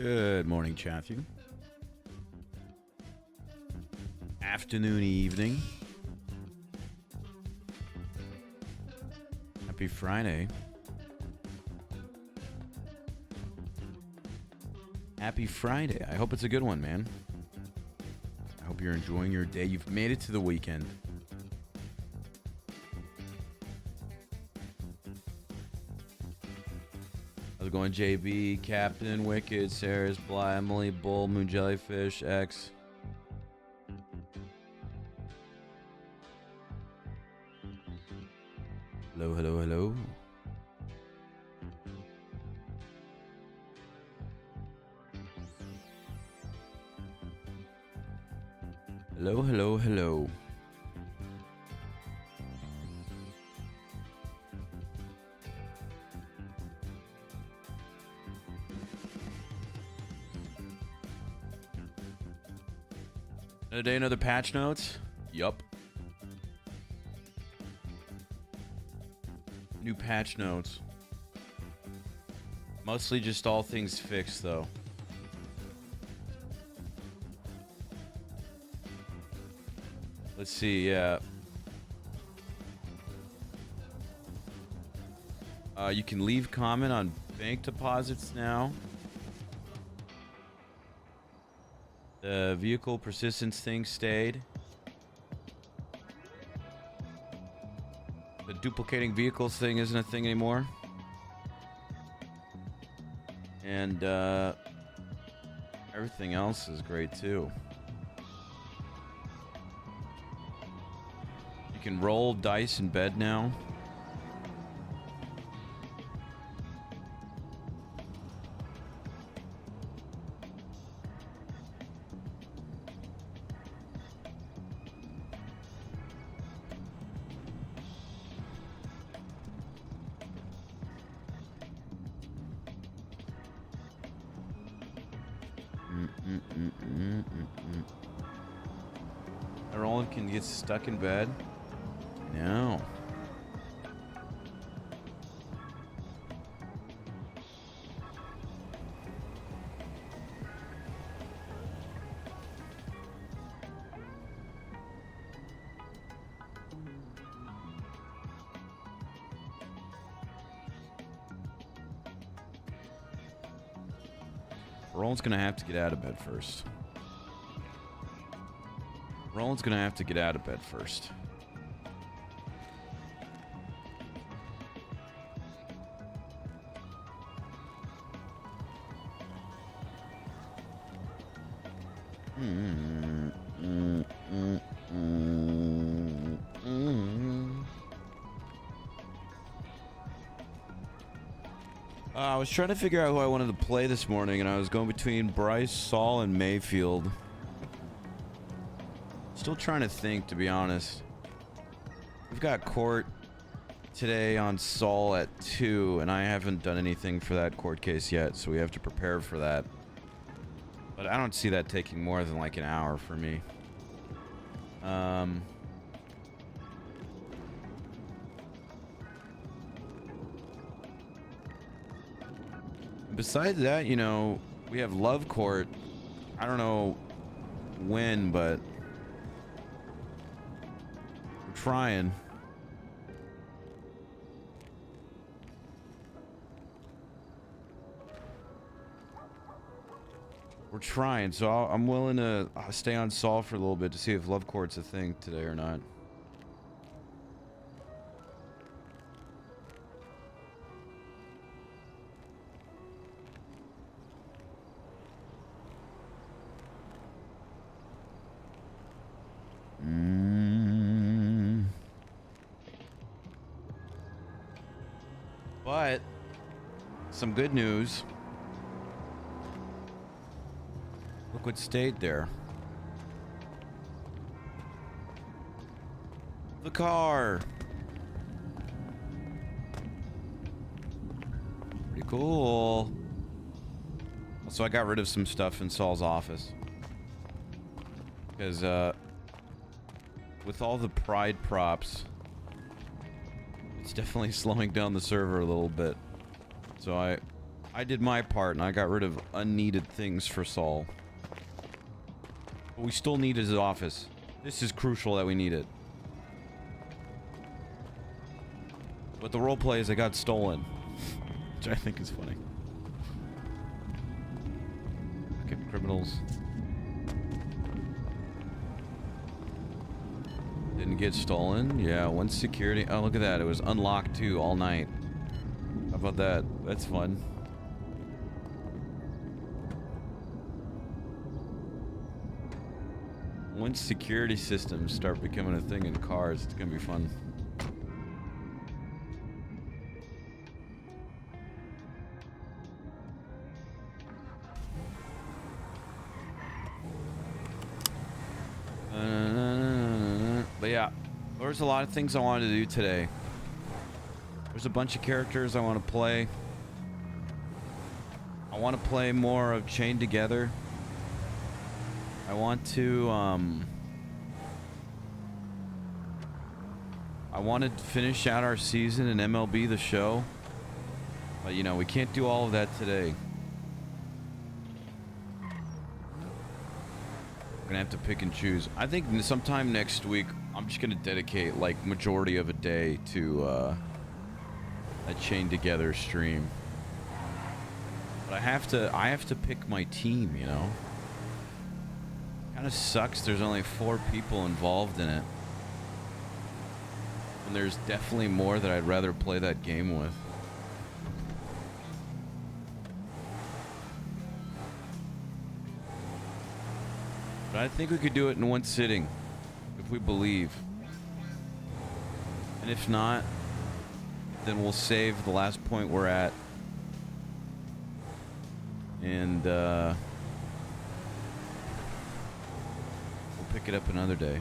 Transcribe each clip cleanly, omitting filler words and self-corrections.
Good morning, Chathu. Afternoon, evening. Happy Friday. Happy Friday. I hope it's a good one, man. I hope you're enjoying your day. You've made it to the weekend. How's it going, JB, Captain, Wicked, Sarah's, Bly, Emily, Bull, Moon Jellyfish, X? Hello, hello, hello. Hello, hello, hello. Another day, another patch notes? Yup. New patch notes. Mostly just all things fixed, though. Let's see, yeah. You can leave comment on bank deposits now. The vehicle persistence thing stayed. The duplicating vehicles thing isn't a thing anymore. And everything else is great too. You can roll dice in bed now. Roland can get stuck in bed. No. Roland's gonna have to get out of bed first. Roland's gonna have to get out of bed first. I was trying to figure out who I wanted to play this morning, and I was going between Bryce, Saul, and Mayfield. Still trying to think, to be honest. We've got court today on Saul at 2, and I haven't done anything for that court case yet, so we have to prepare for that. But I don't see that taking more than like an hour for me. Besides that, you know, we have Love Court. I don't know when, but we're trying. We're trying, so I'm willing to stay on Saul for a little bit to see if Love Court's a thing today or not. But some good news. Look what stayed there. The car. Pretty cool. So I got rid of some stuff in Saul's office. Because with all the pride props, it's definitely slowing down the server a little bit. So I I did my part and I got rid of unneeded things for Saul. But we still need his office. This is crucial that we need it. But the roleplay is it got stolen. Which I think is funny. Okay, criminals. Didn't get stolen. Yeah, one security. Oh, look at that. It was unlocked too all night. How about that? That's fun. Once security systems start becoming a thing in cars, it's gonna be fun. But yeah, there's a lot of things I wanted to do today. There's a bunch of characters I want to play. I want to play more of Chained Together. I want to, I wanted to finish out our season in MLB The Show. But, you know, we can't do all of that today. We're gonna have to pick and choose. I think sometime next week, I'm just gonna dedicate, like, majority of a day to, a Chained Together stream. But I have to pick my team, you know? Kind of sucks there's only 4 people involved in it. And there's definitely more that I'd rather play that game with. But I think we could do it in one sitting, if we believe. And if not, then we'll save the last point we're at. And, we'll pick it up another day.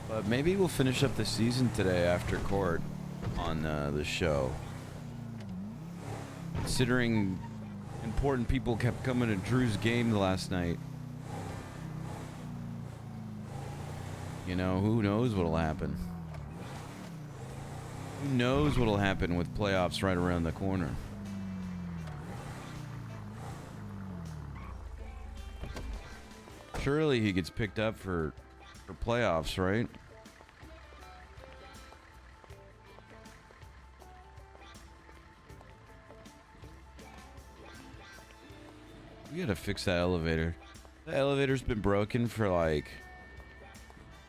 But maybe we'll finish up the season today after court on the show. Considering important people kept coming to Drew's game the last night. You know, who knows what'll happen? Who knows what'll happen with playoffs right around the corner? Surely he gets picked up for playoffs, right? We gotta fix that elevator. The elevator's been broken for like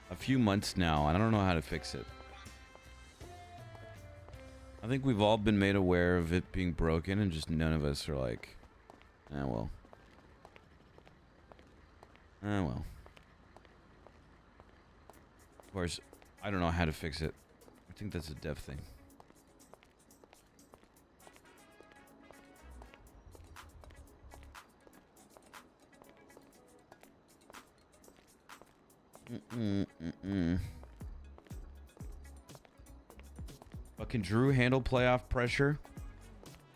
a few months now, and I don't know how to fix it. I think we've all been made aware of it being broken, and just none of us are like, ah, well. Ah, well. Of course, I don't know how to fix it. I think that's a dev thing. But can Drew handle playoff pressure?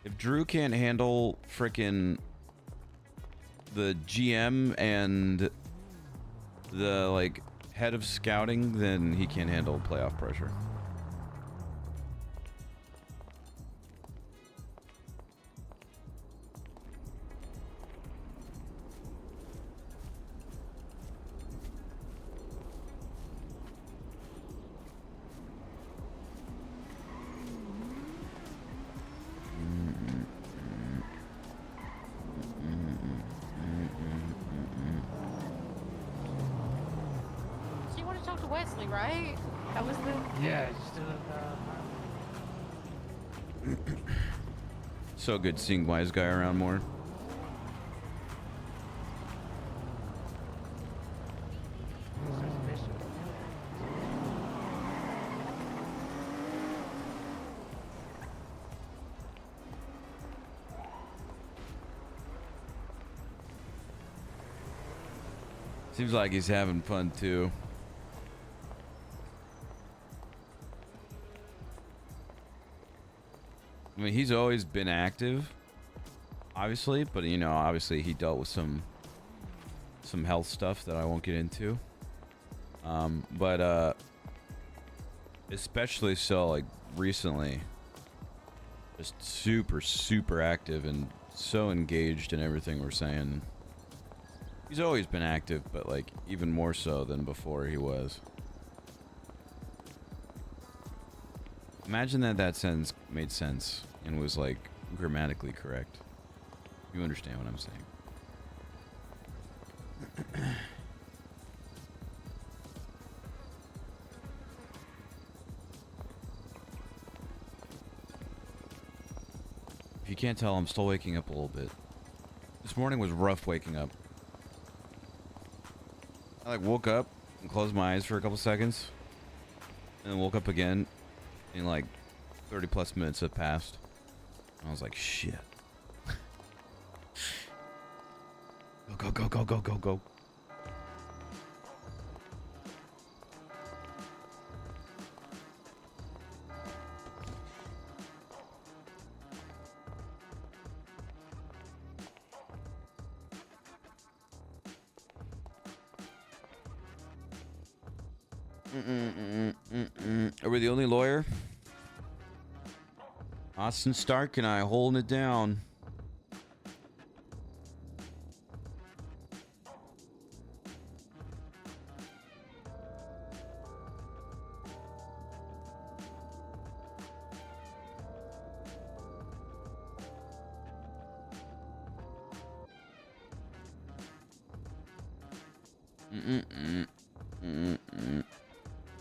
If Drew can't handle frickin' the GM and the like head of scouting, then he can't handle playoff pressure. So good seeing Wise Guy around more. Seems like he's having fun too. I mean, he's always been active, obviously, but you know, obviously he dealt with some health stuff that I won't get into. But especially so like recently, just super active and so engaged in everything we're saying. He's always been active, but like even more so than before he was. Imagine that sentence made sense and was like grammatically correct. You understand what I'm saying? If you can't tell, I'm still waking up a little bit. This morning was rough waking up. I like woke up and closed my eyes for a couple seconds, and then woke up again, and like 30 plus minutes had passed. And I was like, shit. Go. Are we the only lawyer? Austin Stark and I holding it down.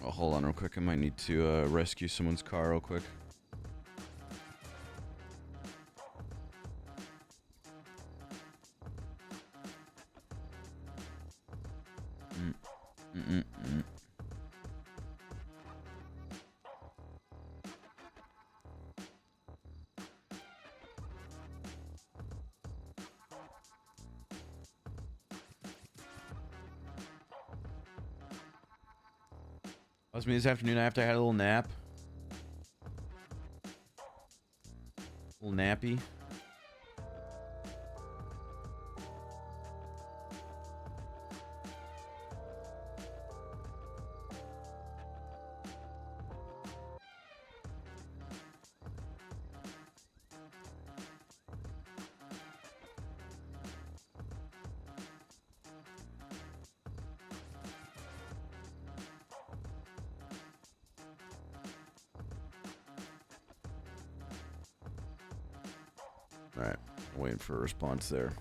Oh, hold on real quick. I might need to rescue someone's car real quick. That was me this afternoon after I had a little nap. A little nappy. Alright, waiting for a response there.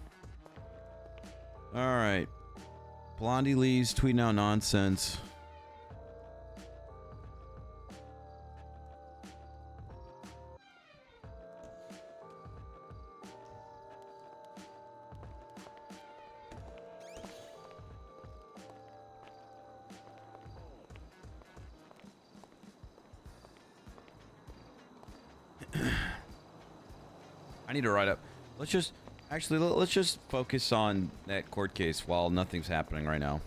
Alright. Blondie Lee's tweeting out nonsense. I need to write up. Let's just focus on that court case while nothing's happening right now.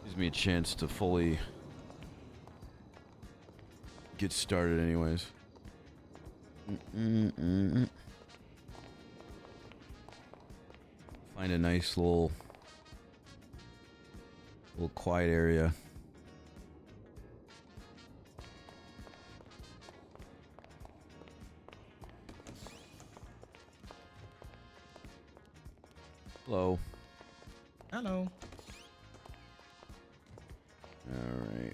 Gives me a chance to fully get started anyways. Find a nice little quiet area. Hello. Hello. All right.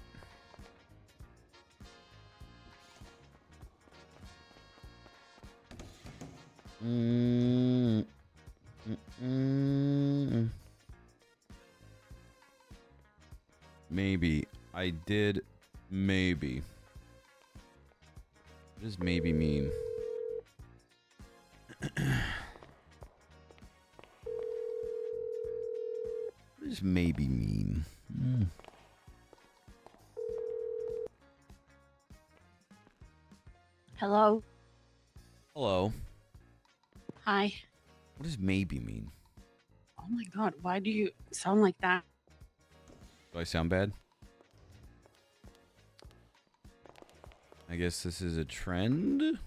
Maybe. I did maybe. What does maybe mean? What does maybe mean? Hello. Hello. Hi. What does maybe mean? Oh my god, why do you sound like that? Do I sound bad? I guess this is a trend.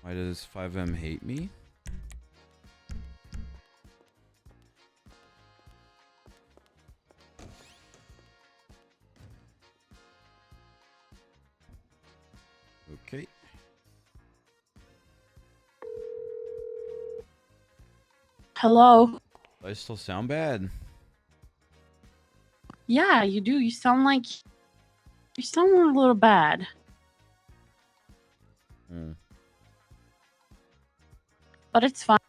Why does 5M hate me? Okay. Hello? Do I still sound bad? Yeah, you do. You sound a little bad. Hmm. But it's fine.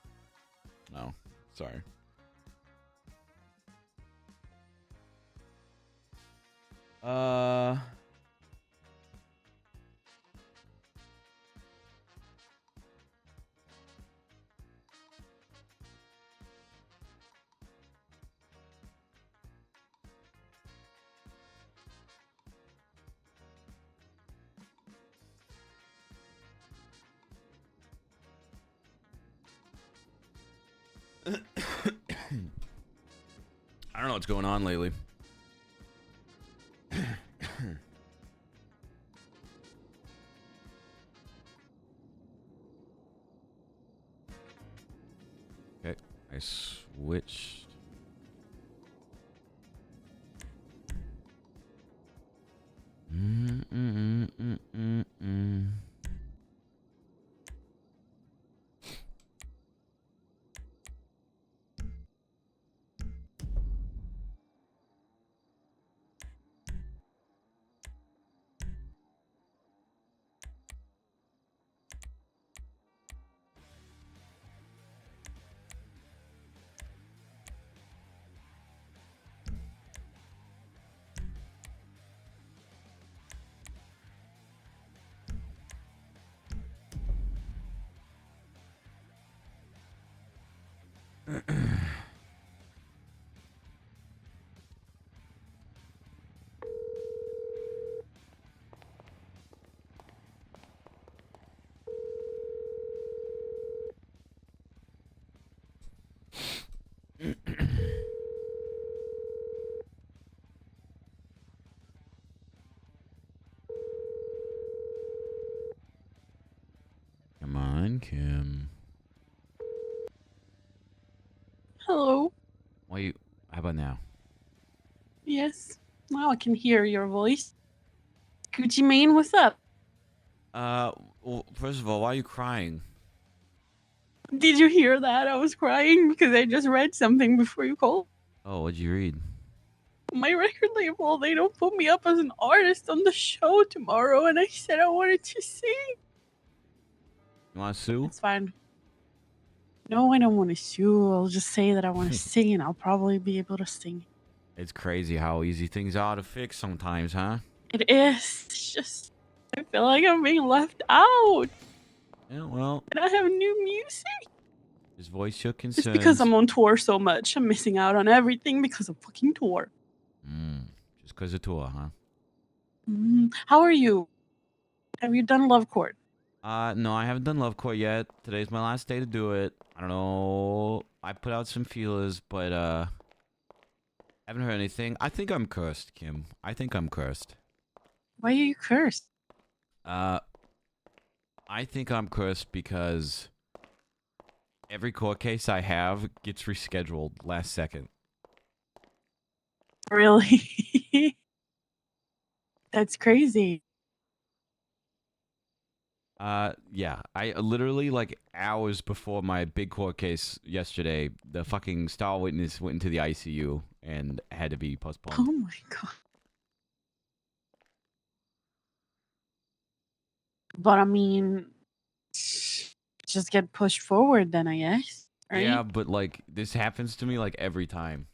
No. Sorry. I don't know what's going on lately. Okay, I switched. Come on, Kim. Hello? Why you? How about now? Yes. Now I can hear your voice. Gucci Mane, what's up? Well, first of all, why are you crying? Did you hear that? I was crying because I just read something before you called. Oh, what'd you read? My record label, they don't put me up as an artist on the show tomorrow, and I said I wanted to sing. You want to sue? It's fine. No, I don't want to sue. I'll just say that I want to sing, and I'll probably be able to sing. It's crazy how easy things are to fix sometimes, huh? It is. It's just, I feel like I'm being left out. Yeah, well, And I have new music. just voice your It's concerns. because I'm on tour so much. I'm missing out on everything because of fucking tour. Just because of tour, huh? How are you? Have you done Love Court? No, I haven't done Love Court yet. Today's my last day to do it. I don't know. I put out some feelers, but, haven't heard anything. I think I'm cursed, Kim. I think I'm cursed. Why are you cursed? I think I'm cursed because every court case I have gets rescheduled last second. Really? That's crazy. Yeah. I literally, like, hours before my big court case yesterday, the fucking star witness went into the ICU and had to be postponed. Oh my god. But I mean, just get pushed forward then, I guess. Right? Yeah, but, like, this happens to me, like, every time.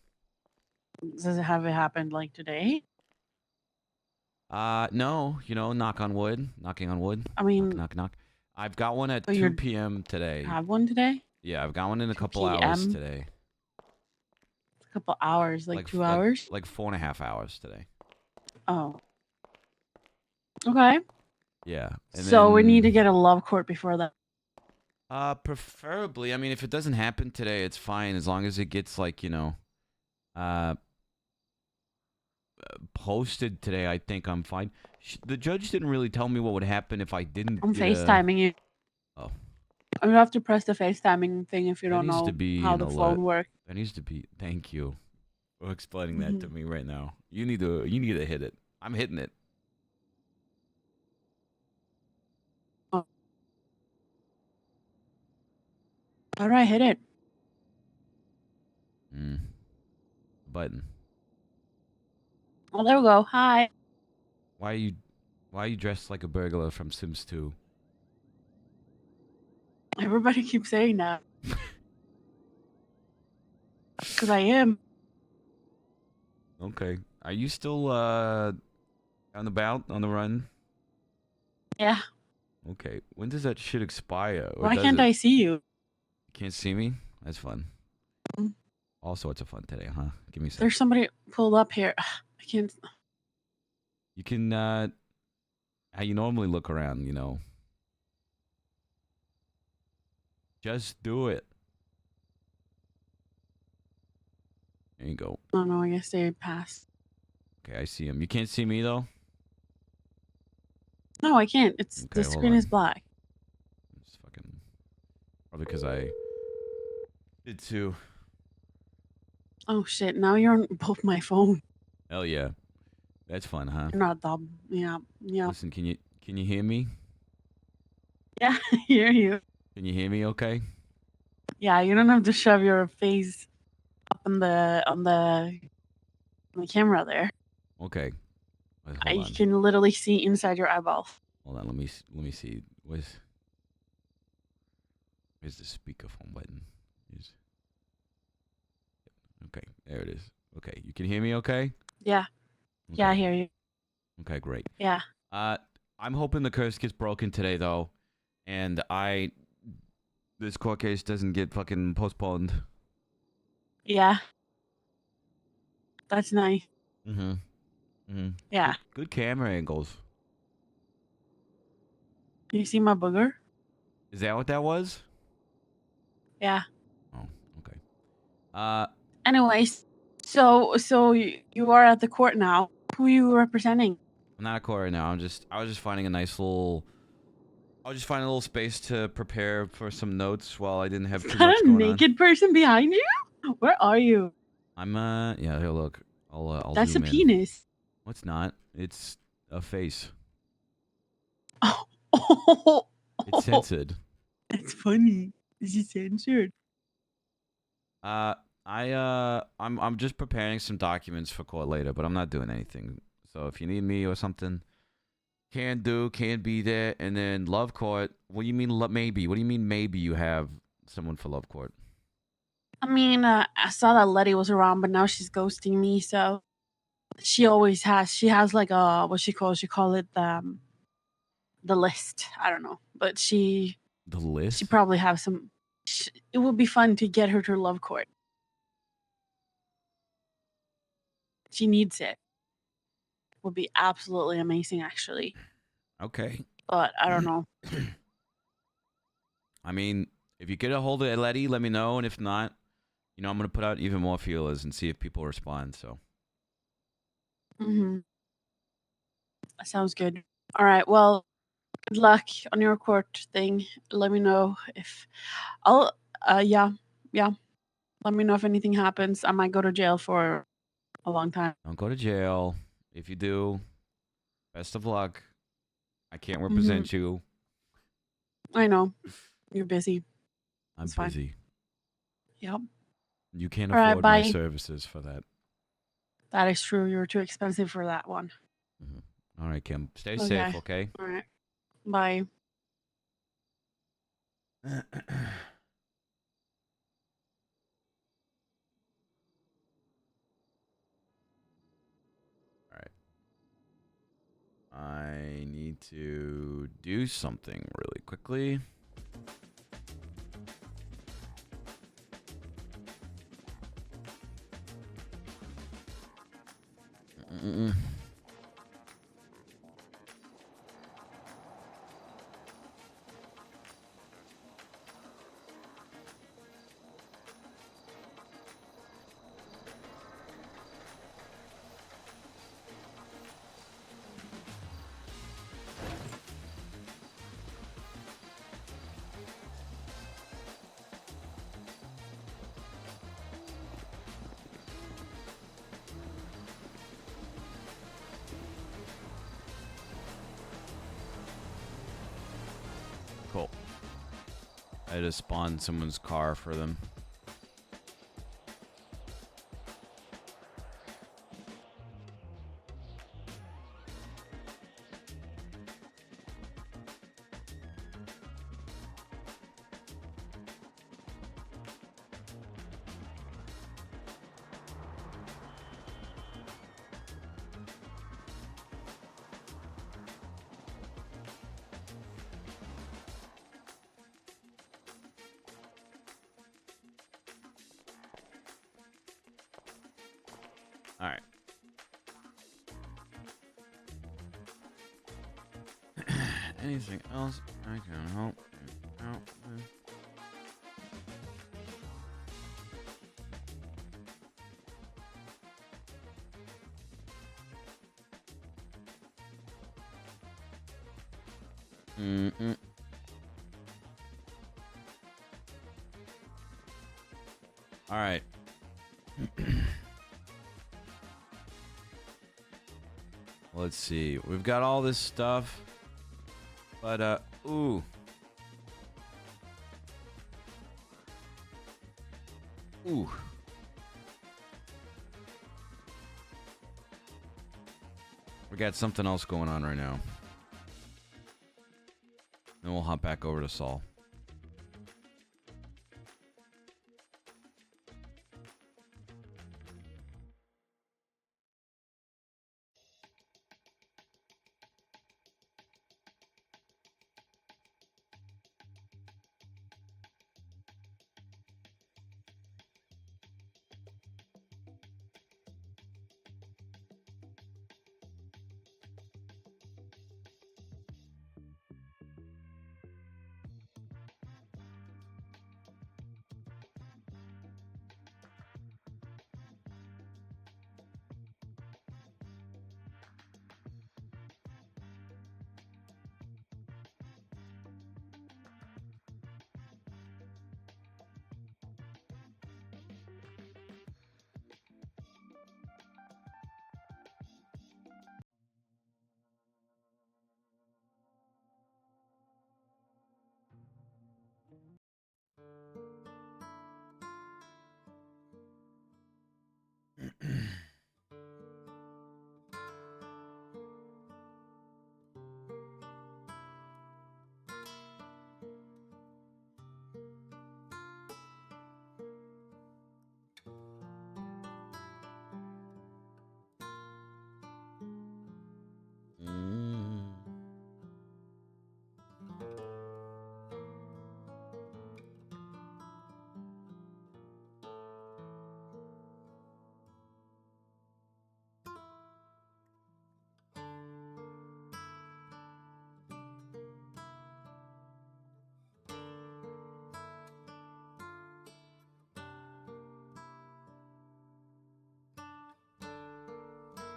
Does it have it happened like today? No, you know, knock on wood. Knocking on wood. I mean, knock. I've got one at so 2 you're p.m. today. have one today? Yeah, I've got one in a 2 couple hours p.m.? today. couple hours, like 2 like, hours. like 4.5 hours today. Oh. Okay. Yeah. And So we need to then, get a love court before that. preferably, I mean, if it doesn't happen today, it's fine as long as it gets like, uh, posted today. I think I'm fine. The judge didn't really tell me what would happen if I didn't I'm get FaceTiming you. Oh, You have to press the FaceTiming thing if you that don't needs to know be how an the alert. phone works. That needs to be. Thank you for explaining that to Mhm. me right now. You need to hit it. I'm hitting it. Oh. How do I hit it? Button. Oh, there we go. Hi. Why are you dressed like a burglar from Sims 2? Everybody keeps saying that. Because I am. Okay. Are you still on the run? Yeah. Okay. When does that shit expire? Or Why does can't it? I see you? You can't see me? That's fun. Mm. All sorts of fun today, huh? Give me a second. There's somebody pulled up here. I can't. You can how you normally look around, Just do it. There you go. Oh no, I guess they passed. Okay, I see him. You can't see me though? No, I can't. It's Okay, the hold screen on. is black. It's fucking probably because I did too. Oh shit! Now you're on both my phone. Hell yeah. That's fun, huh? You're not dumb. Yeah. Yeah. Listen, can you hear me? Yeah. I hear you. Can you hear me okay? Yeah. You don't have to shove your face up on the camera there. Okay. Wait, I hold on. can literally see inside your eyeball. Hold on. Let me see. Where's the speakerphone button? Okay, there it is. Okay, you can hear me okay? Yeah. Okay. Yeah, I hear you. Okay, great. Yeah. I'm hoping the curse gets broken today though, and this court case doesn't get fucking postponed. Yeah. That's nice. Mm-hmm. Mm-hmm. Yeah. Good camera angles. You see my booger? Is that what that was? Yeah. Oh, okay. Anyways, so you are at the court now. Who are you representing? I'm not a court right now. I was just finding a nice little. I was just finding a little space to prepare for some notes while I didn't have Is too that much a going on. naked person behind you? Where are you? I'm yeah. Here, look. I'll That's a zoom in. penis. No, it's not. It's a face. Oh, It's censored. that's funny. Is it censored? I'm just preparing some documents for court later, but I'm not doing anything. So if you need me or something, can be there. And then love court. What do you mean maybe? What do you mean maybe you have someone for love court? I mean, I saw that Letty was around, but now she's ghosting me. So she always has. She has like a what she call it the list. I don't know, but The list? she probably have some. It would be fun to get her to love court. She needs it. Would be absolutely amazing, actually. Okay. But I don't know. I mean, if you get a hold of Letty, let me know. And if not, I'm going to put out even more feelers and see if people respond. So. Mm-hmm. That sounds good. All right. Well, good luck on your court thing. Let me know if I'll. Yeah. Let me know if anything happens. I might go to jail for a long time. Don't go to jail. If you do, best of luck. I can't represent you. I know. You're busy. I'm It's fine. busy. Yep. You can't All right, afford my bye. services for that. That is true. You're too expensive for that one. All right, Kim. Stay Okay. safe, okay? All right. Bye. All right. I need to do something really quickly. Mm-mm. Cool. I just spawned someone's car for them. All right. Anything else I can help you out with? Mm-mm. All right. Let's see. We've got all this stuff, but ooh. Ooh. We got something else going on right now. Then we'll hop back over to Saul. Mm.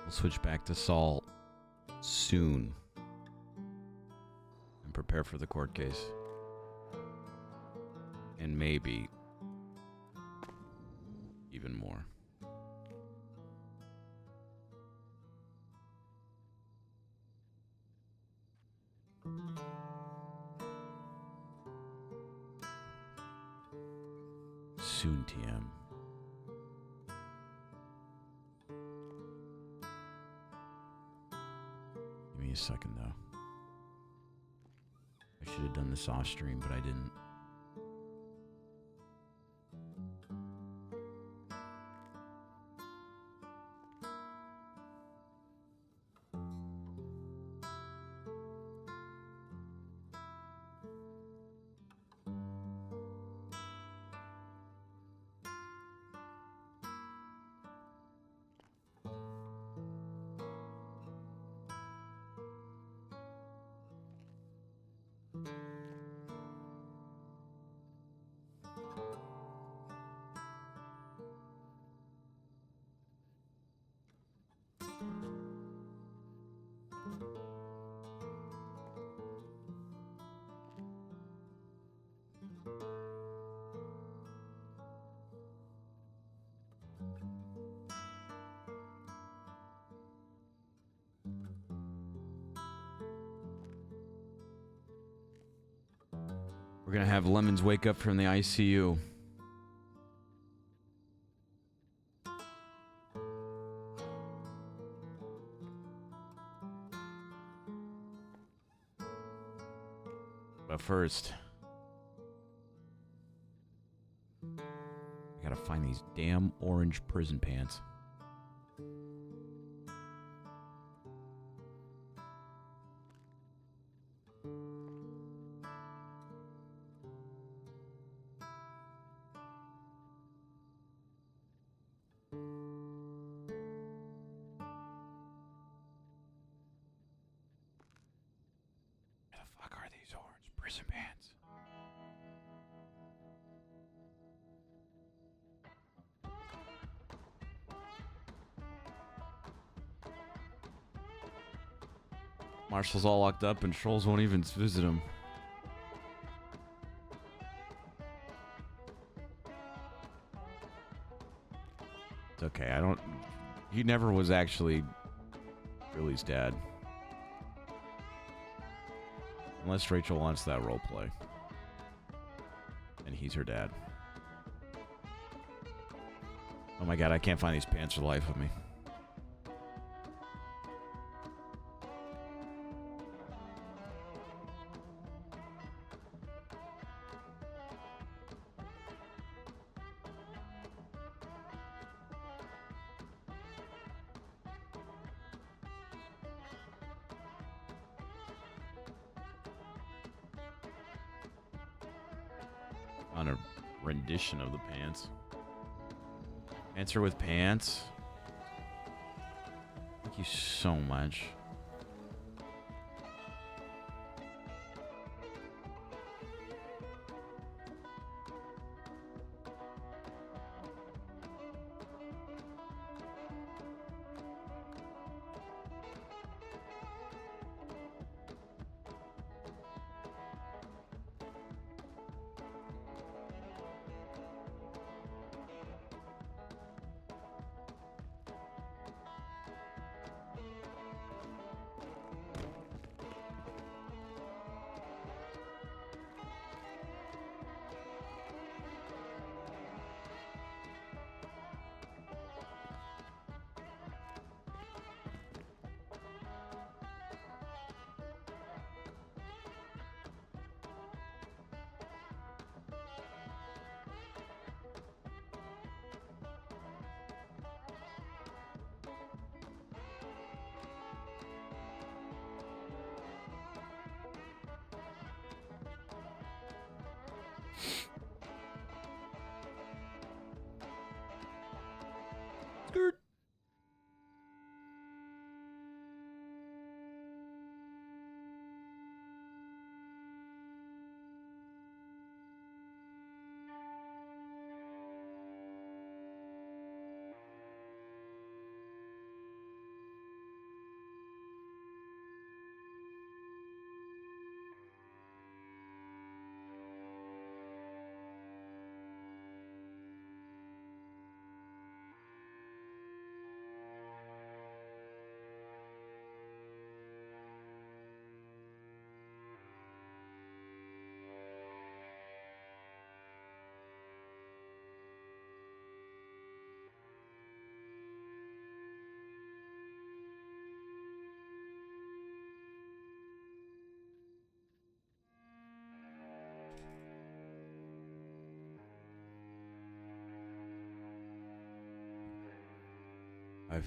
We'll switch back to Saul soon and prepare for the court case. And maybe even more. Soon, TM. Give me a second, though. I should have done this off stream, but I didn't. We're gonna have Lemons wake up from the ICU. But first, I gotta find these damn orange prison pants. Where the fuck are these orange prison pants? Marshall's all locked up and trolls won't even visit him. It's okay, I don't... He never was actually Billy's dad. Unless Rachel wants that roleplay. And he's her dad. Oh my god, I can't find these pants for the life of me. On a rendition of the pants. Answer with pants. Thank you so much. Skirt.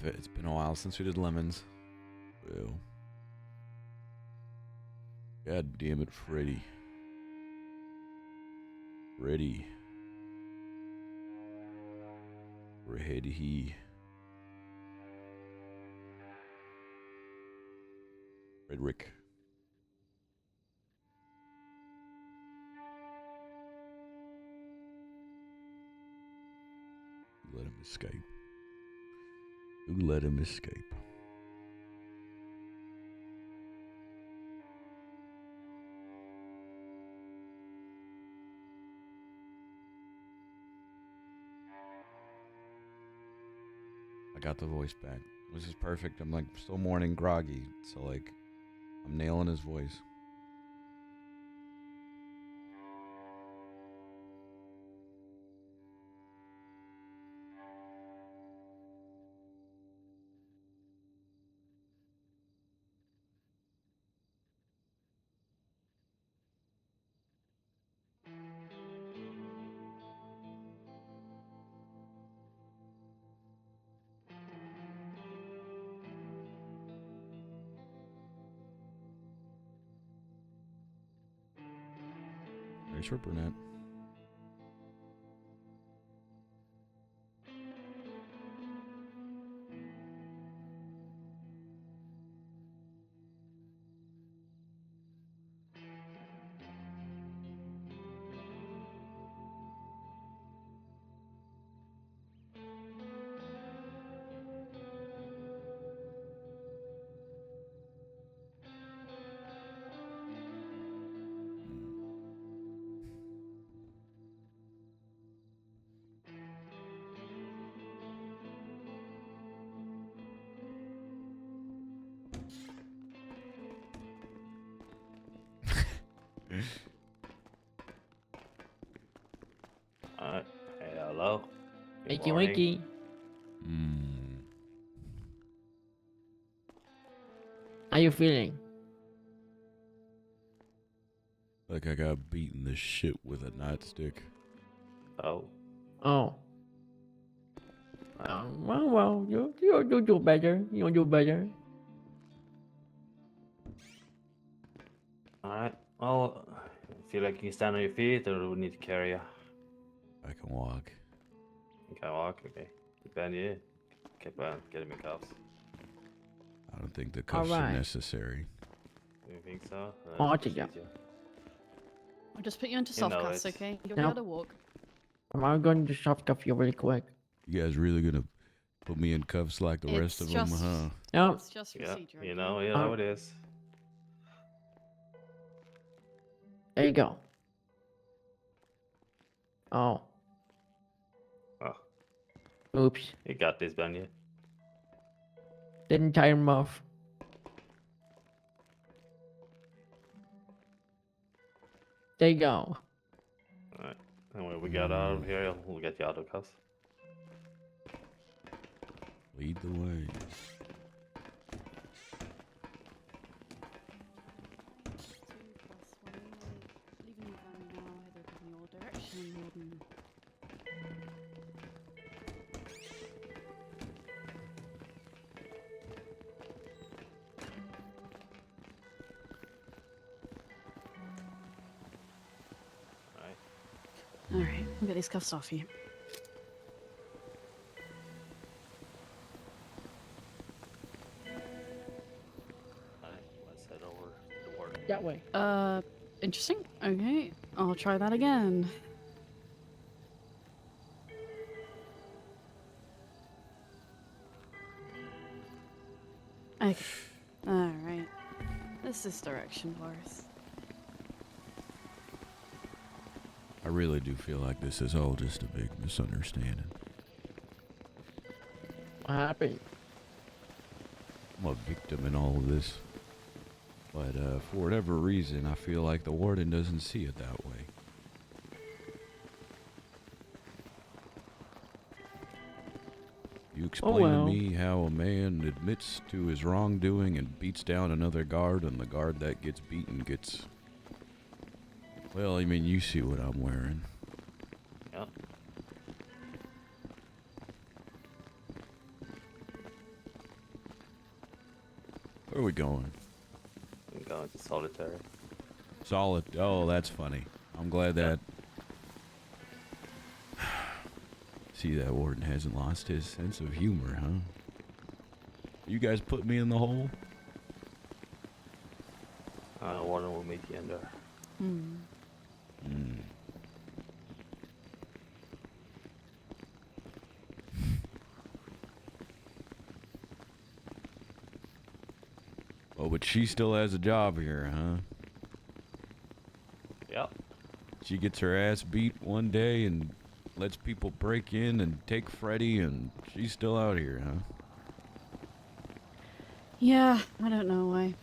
It's been a while since we did Lemons. Well. God damn it, Freddy. Freddy. Freddy. Frederick. Let him escape. Who let him escape? I got the voice back. This is perfect. I'm like still morning groggy, so like I'm nailing his voice. Nice for brunette. Hey, hello. Good Wakey morning. wakey. How you feeling? Like I got beaten the shit with a nightstick. Oh, Oh. Well, you do better. You do better. alright. Well, feel like you can stand on your feet, or do we need to carry you? I can walk. You can walk, okay. Keep on you. Keep on. Get him in cuffs. I don't think the cuffs are Alright. necessary. You think so? Oh, That's yeah. easier. I'll just put you into You soft know cuffs, it. okay? You'll Now- be able to walk. I'm going to soft cuff you really quick. You guys really gonna put me in cuffs like the rest of It's them, just- huh? Yep. It's just Yeah, procedure. you okay? know how it is. There you go. Oh. Oh, Oops. you got this, Banya. Didn't tie him off. There you go. Alright. And when we get out of here, we'll get you out of cuffs. Lead the way. 2+1. Leaving the van now, headed in your direction, Warden. Alright. Alright, we'll get these cuffs off you. Alright, let's head over to the warden. That way. Interesting. Okay, I'll try that again. Okay. Alright. This is direction, Boris. I really do feel like this is all just a big misunderstanding. What happened? I'm a victim in all of this. But for whatever reason, I feel like the warden doesn't see it that way. You explain well. to me how a man admits to his wrongdoing and beats down another guard, and the guard that gets beaten gets... Well, I mean, you see what I'm wearing. Yep. Where are we going? I'm going to solitary. Solid. Oh, that's funny. I'm glad that... See, that warden hasn't lost his sense of humor, huh? You guys put me in the hole? Warden will meet you in there. Hmm. Hmm. Oh, but she still has a job here, huh? Yep. She gets her ass beat one day and lets people break in and take Freddy, and she's still out here, huh? Yeah, I don't know why.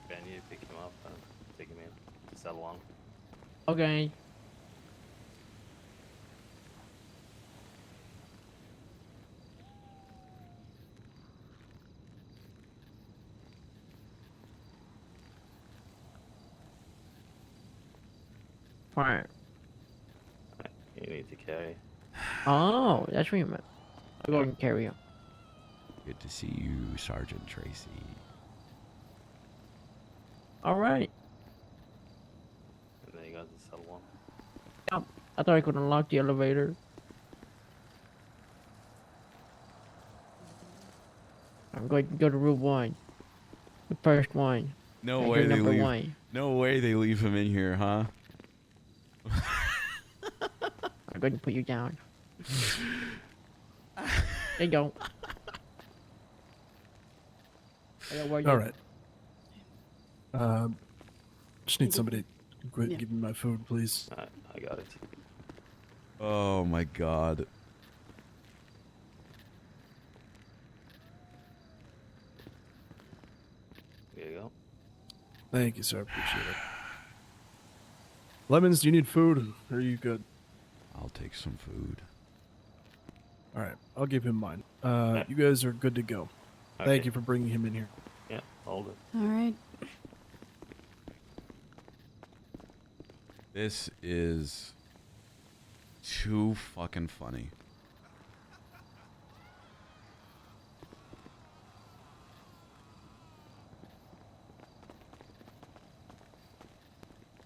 Ben, you pick him up and take him in to cell one. Okay. Fine. You need to carry. Oh, that's what you meant. I'll go and carry him. Good to see you, Sergeant Tracy. Alright. And then you got to cell one. I thought I could unlock the elevator. I'm going to go to room 1. The first one. No Exit way they number leave. 1. No way they leave him in here, huh? I'm going to put you down. There you go. All right. Just need somebody to quit Yeah. giving me my food, please. I got it. Oh my god. Here you go. Thank you, sir. Appreciate it. Lemons, do you need food? Or are you good? I'll take some food. All right. I'll give him mine. Yeah. You guys are good to go. Thank Okay. you for bringing him in here. Yeah, all good. All right. This is too fucking funny.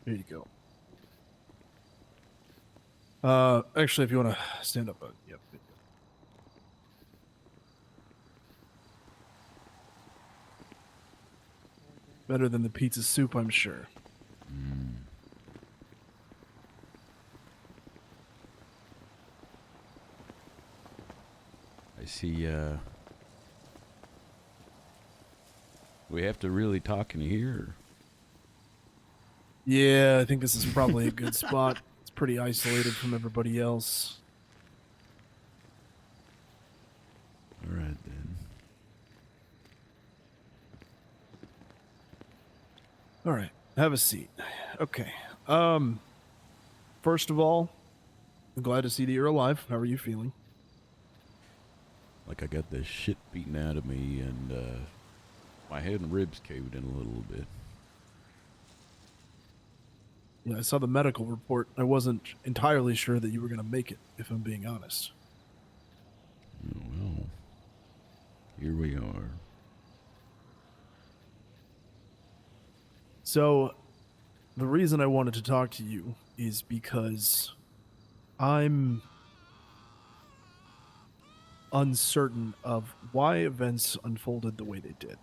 Here you go. Actually, if you want to stand up, yep. Better than the pizza soup, I'm sure. I see, we have to really talk in here. Yeah, I think this is probably a good spot. It's pretty isolated from everybody else. All right, then. All right, have a seat. Okay. First of all, I'm glad to see that you're alive. How are you feeling? Like I got the shit beaten out of me and, my head and ribs caved in a little bit. Yeah, I saw the medical report. I wasn't entirely sure that you were going to make it, if I'm being honest. Oh, well, here we are. So, the reason I wanted to talk to you is because I'm uncertain of why events unfolded the way they did.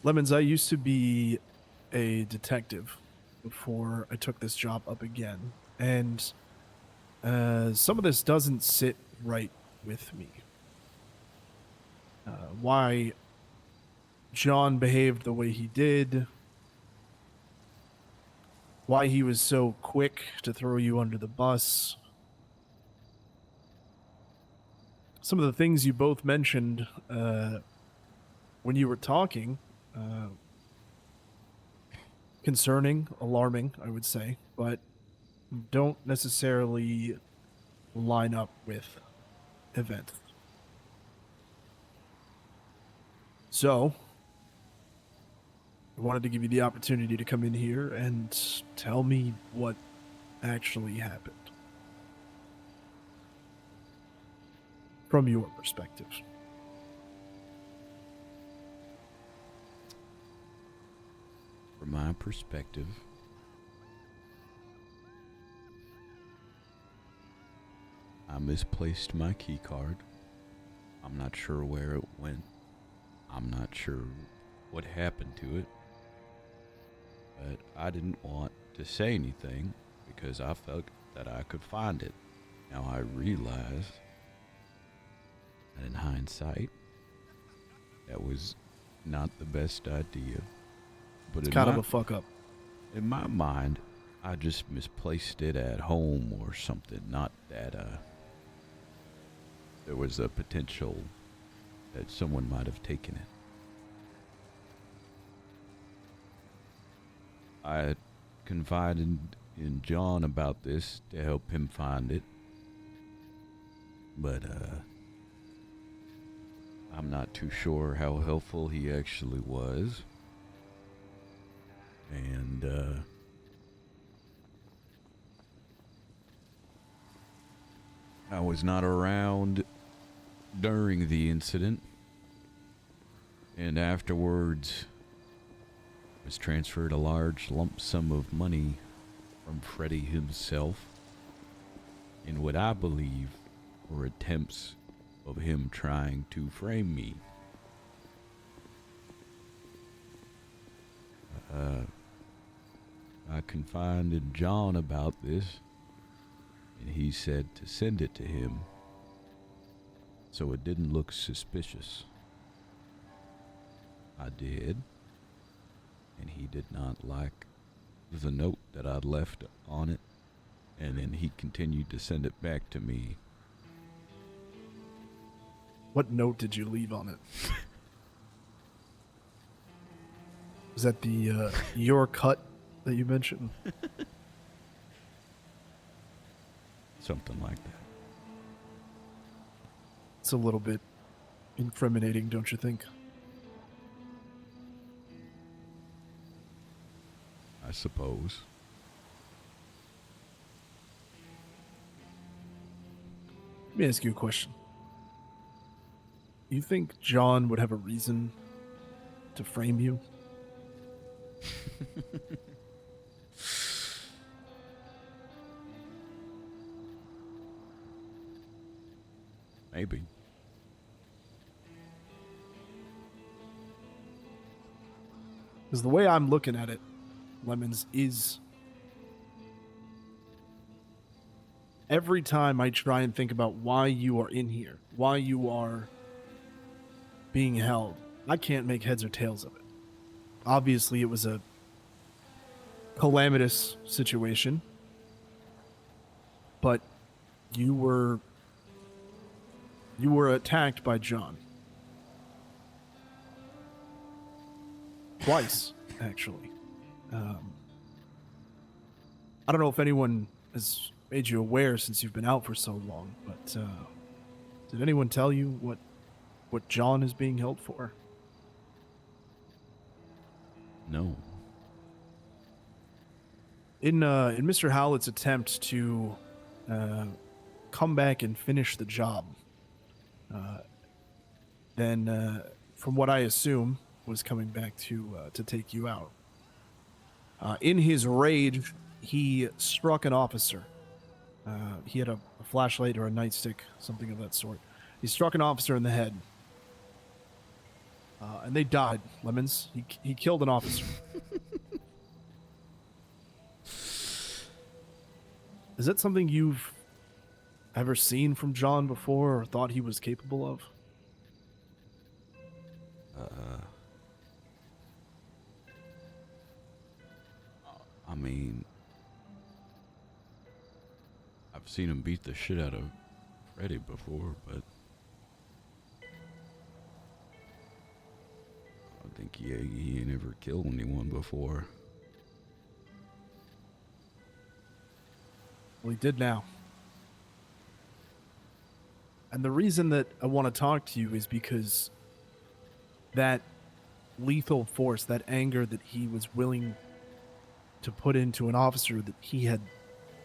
Lemons, I used to be a detective before I took this job up again, and some of this doesn't sit right with me. Why John behaved the way he did, why he was so quick to throw you under the bus. Some of the things you both mentioned when you were talking, concerning, alarming, I would say, but don't necessarily line up with events. So, I wanted to give you the opportunity to come in here and tell me what actually happened. From your perspective. From my perspective, I misplaced my key card. I'm not sure where it went. I'm not sure what happened to it. But I didn't want to say anything because I felt that I could find it. Now I realize that in hindsight, that was not the best idea. But It's kind of a fuck up. in my mind, I just misplaced it at home or something. Not that there was a potential that someone might have taken it. I confided in John about this to help him find it. But I'm not too sure how helpful he actually was. And I was not around during the incident, and afterwards was transferred a large lump sum of money from Freddy himself in what I believe were attempts of him trying to frame me. I confided John about this, and he said to send it to him so it didn't look suspicious. I did, and he did not like the note that I'd left on it, and then he continued to send it back to me. What note did you leave on it? Was that the your cut that you mentioned? Something like that. It's a little bit incriminating, don't you think? I suppose. Let me ask you a question. You think John would have a reason to frame you? Maybe. Because the way I'm looking at it, Lemons, is every time I try and think about why you are in here, why you are being held, I can't make heads or tails of it. Obviously, it was a calamitous situation, but you were attacked by John. Twice, actually. I don't know if anyone has made you aware since you've been out for so long, but did anyone tell you what John is being held for? No. In Mr. Howlett's attempt to come back and finish the job, then from what I assume was coming back to take you out. In his rage, he struck an officer. He had a flashlight or a nightstick, something of that sort. He struck an officer in the head. And they died, Lemons. He killed an officer. Is that something you've ever seen from John before or thought he was capable of? I mean, I've seen him beat the shit out of Freddy before, but I think he ain't ever killed anyone before. Well, he did now. And the reason that I want to talk to you is because that lethal force, that anger that he was willing to put into an officer that he had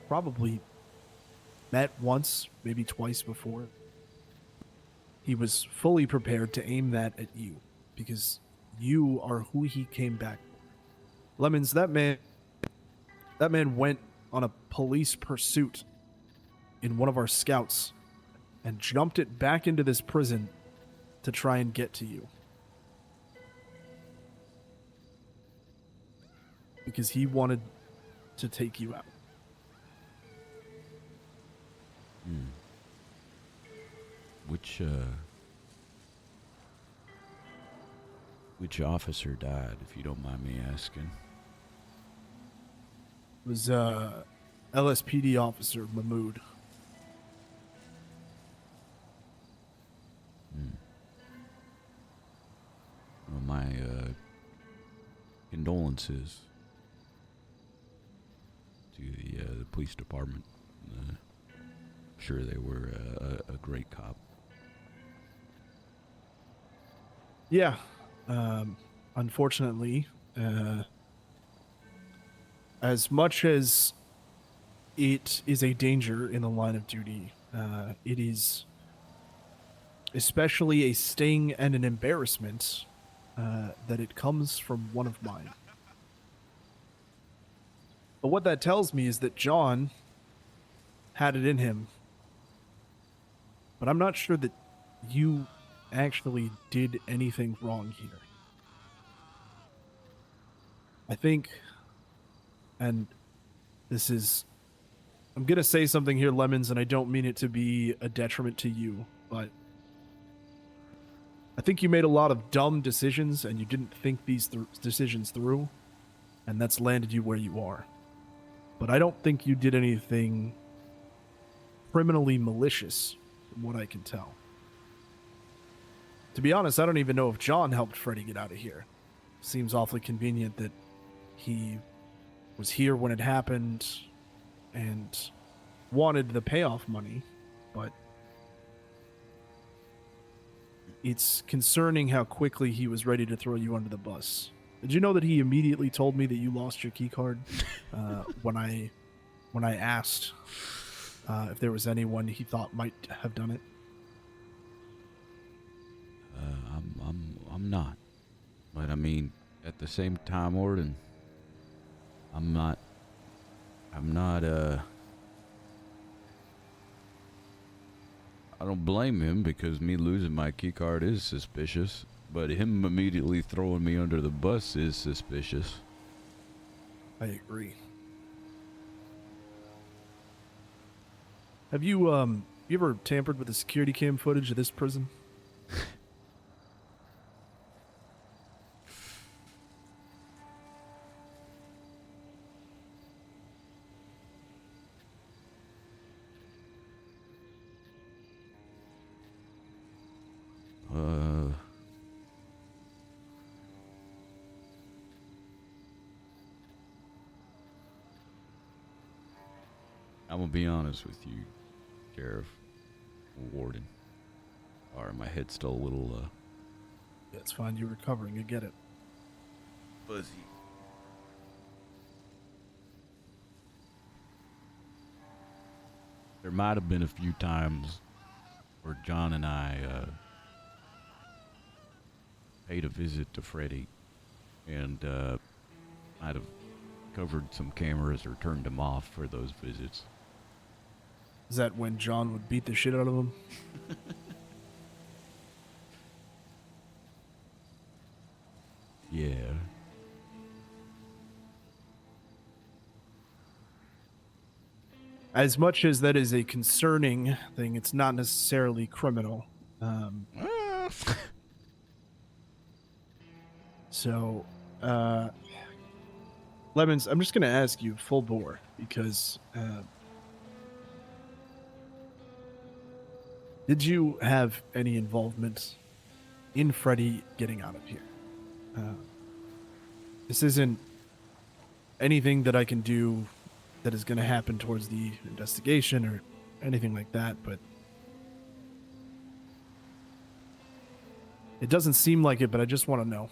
probably met once, maybe twice before, he was fully prepared to aim that at you because you are who he came back for. Lemons, that man went on a police pursuit in one of our scouts and jumped it back into this prison to try and get to you. Because he wanted to take you out. Which officer died, if you don't mind me asking? It was LSPD officer Mahmood. Well, my condolences to the police department. I'm sure they were a great cop. Yeah. Unfortunately, as much as it is a danger in the line of duty, it is especially a sting and an embarrassment that it comes from one of mine. But what that tells me is that John had it in him. But I'm not sure that you actually did anything wrong here. I think, and this is, I'm going to say something here, Lemons, and I don't mean it to be a detriment to you, but I think you made a lot of dumb decisions and you didn't think these decisions through, and that's landed you where you are. But I don't think you did anything criminally malicious, from what I can tell. To be honest, I don't even know if John helped Freddy get out of here. Seems awfully convenient that he was here when it happened and wanted the payoff money, but it's concerning how quickly he was ready to throw you under the bus. Did you know that he immediately told me that you lost your key card when I asked if there was anyone he thought might have done it? I'm not. But I mean, at the same time, Orden, I'm not, I don't blame him because me losing my key card is suspicious, but him immediately throwing me under the bus is suspicious. I agree. Have you ever tampered with the security cam footage of this prison? I'm gonna be honest with you, Sheriff, Warden. Alright, my head's still a little, Yeah, it's fine. You're recovering. I get it. fuzzy. There might have been a few times where John and I, paid a visit to Freddy and, might have covered some cameras or turned them off for those visits. Is that when John would beat the shit out of him? Yeah. As much as that is a concerning thing, it's not necessarily criminal. So, Lemons, I'm just going to ask you full bore because did you have any involvement in Freddy getting out of here? This isn't anything that I can do that is going to happen towards the investigation or anything like that, but it doesn't seem like it, but I just want to know,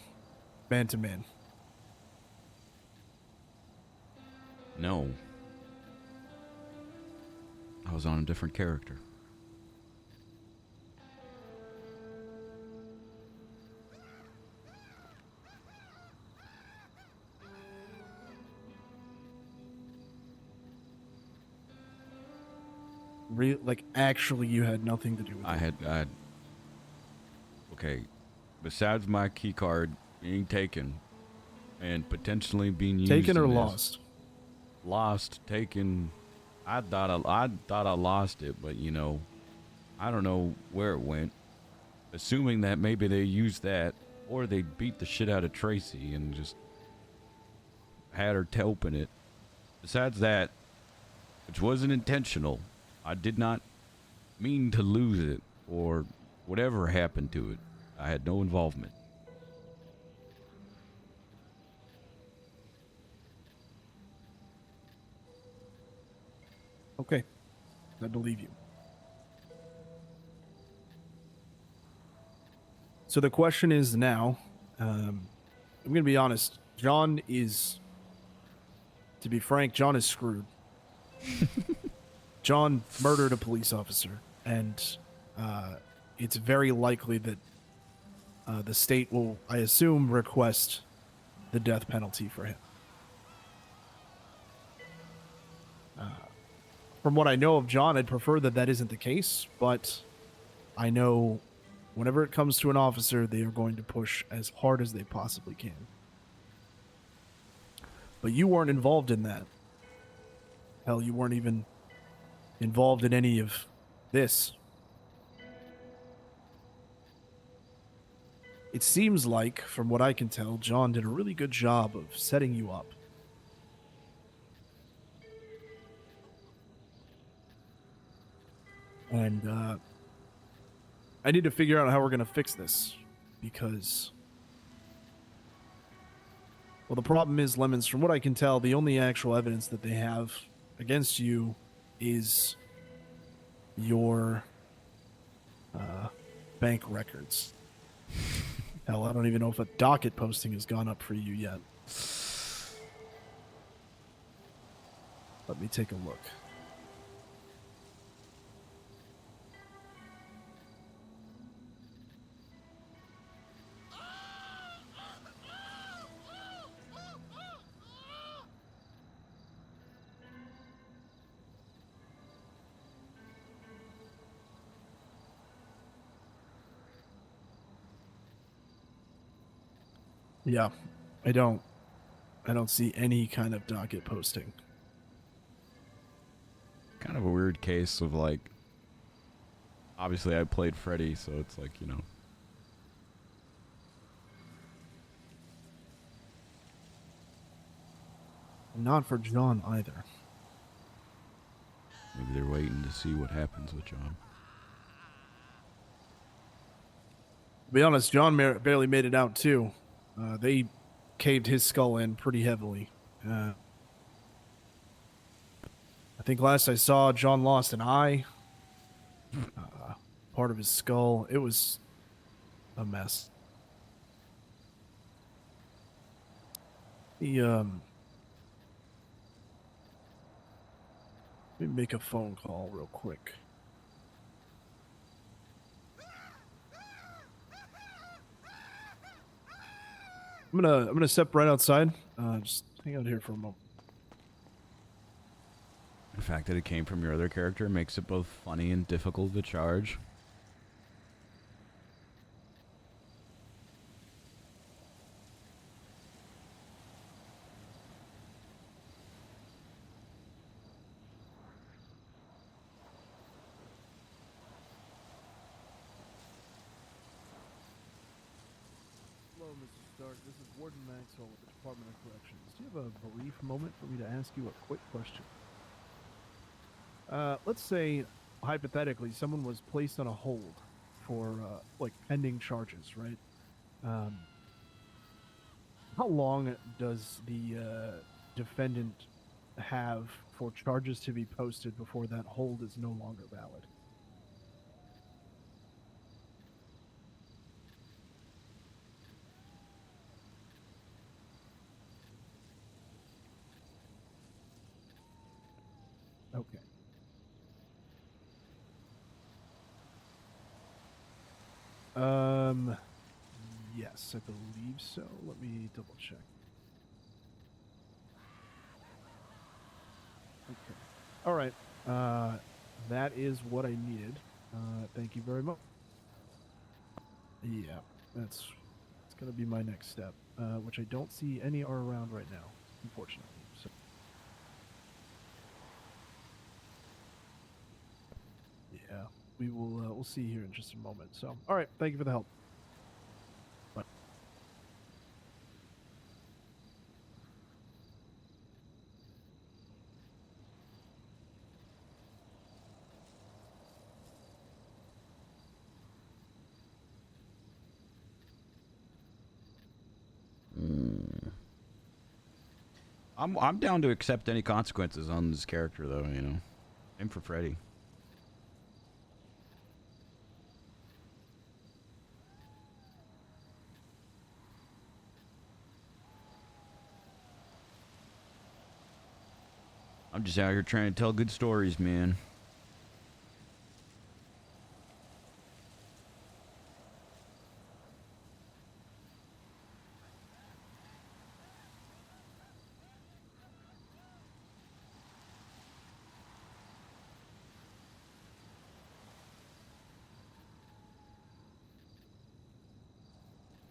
man to man. No. I was on a different character. Like, actually, you had nothing to do with it. Okay. Besides my key card being taken and potentially being used. Taken or in this, lost? Lost, taken. I thought I lost it, but you know, I don't know where it went. Assuming that maybe they used that, or they beat the shit out of Tracy and just had her to open it. Besides that, which wasn't intentional, I did not mean to lose it or whatever happened to it. I had no involvement. Okay. I believe you. So the question is now, I'm going to be honest, John is, to be frank, John is screwed. John murdered a police officer, and it's very likely that the state will, I assume, request the death penalty for him. from what I know of John, I'd prefer that that isn't the case, but I know whenever it comes to an officer, they are going to push as hard as they possibly can. But you weren't involved in that. Hell, you weren't even involved in any of this. It seems like, from what I can tell, John did a really good job of setting you up. And I need to figure out how we're going to fix this. Because, well, the problem is, Lemons, from what I can tell, the only actual evidence that they have against you is your bank records. Hell, I don't even know if a docket posting has gone up for you yet. Let me take a look. Yeah, I don't see any kind of docket posting. Kind of a weird case of like, obviously I played Freddy, so it's like, you know. Not for John either. Maybe they're waiting to see what happens with John. To be honest, John barely made it out too. They caved his skull in pretty heavily. I think last I saw, John lost an eye. Part of his skull. It was a mess. Let me make a phone call real quick. I'm gonna step right outside. Just hang out here for a moment. The fact that it came from your other character makes it both funny and difficult to charge. Hello, Mr. Stark. This is Warden Maxwell with the Department of Corrections. Do you have a brief moment for me to ask you a quick question? Let's say, hypothetically, someone was placed on a hold for, like, pending charges, right? How long does the defendant have for charges to be posted before that hold is no longer valid? Okay. Yes, I believe so. Let me double check. Okay. All right. That is what I needed. Thank you very much. Yeah, it's gonna be my next step, which I don't see any are around right now, unfortunately. So. Yeah, we will. We'll see here in just a moment. So, all right. Thank you for the help. Bye. I'm down to accept any consequences on this character, though. You know, same for Freddy. I'm just out here trying to tell good stories, man.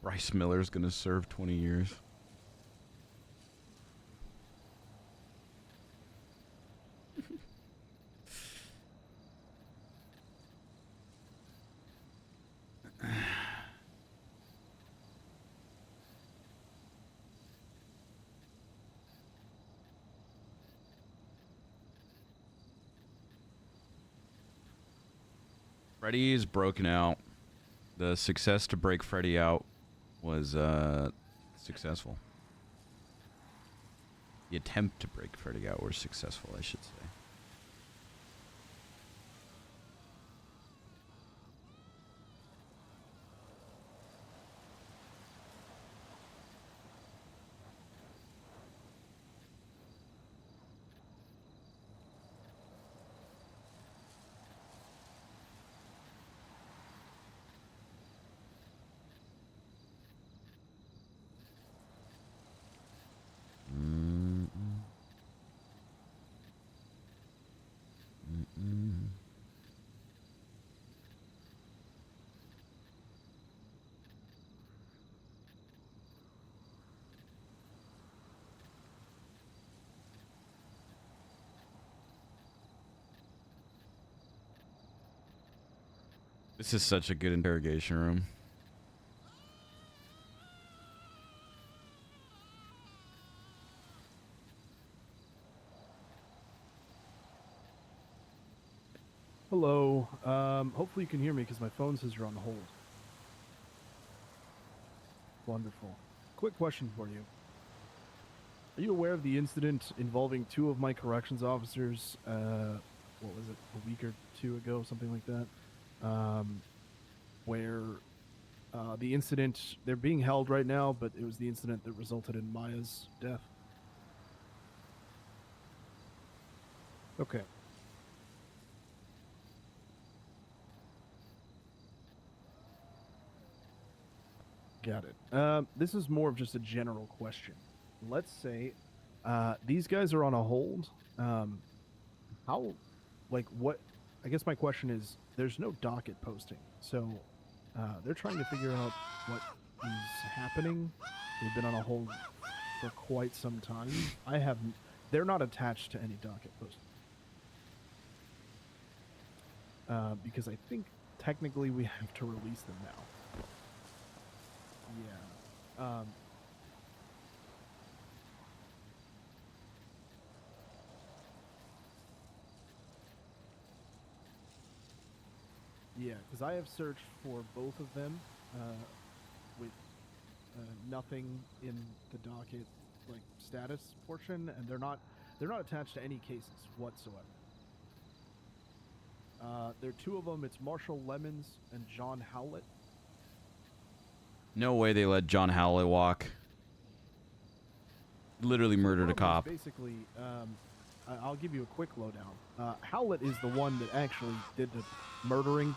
Bryce Miller's gonna serve 20 years. Freddy is broken out. The success to break Freddy out was successful. The attempt to break Freddy out was successful, I should say. This is such a good interrogation room. Hello. Hopefully you can hear me because my phone says you're on hold. Wonderful. Quick question for you. Are you aware of the incident involving 2 of my corrections officers, what was it, a week or 2 ago, something like that? Where the incident, they're being held right now, but it was the incident that resulted in Maya's death. Okay. Got it. This is more of just a general question. Let's say these guys are on a hold. How, like, what? I guess my question is, there's no docket posting, so they're trying to figure out what is happening. They've been on a hold for quite some time. They're not attached to any docket posting. Because I think technically we have to release them now. Yeah. Yeah, because I have searched for both of them with nothing in the docket like status portion, and they're not attached to any cases whatsoever. There are 2 of them. It's Marshall Lemons and John Howlett. No way they let John Howlett walk. Literally murdered a cop. Basically, I'll give you a quick lowdown. Howlett is the one that actually did the murdering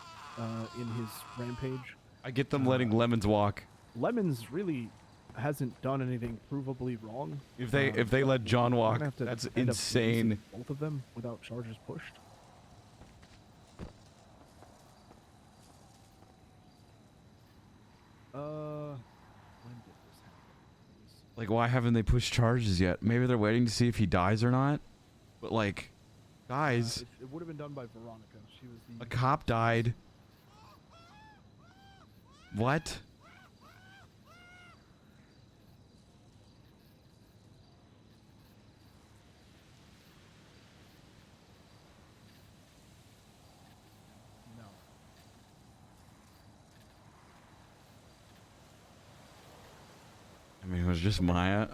in his rampage. I get them letting Lemons walk. Lemons really hasn't done anything provably wrong. If they let John we're walk, gonna have to that's end up insane. releasing both of them without charges pushed. When did this happen? Like, why haven't they pushed charges yet? Maybe they're waiting to see if he dies or not. But like, guys, It would have been done by Veronica. She was the a cop died. What? No. I mean, it was just Maya.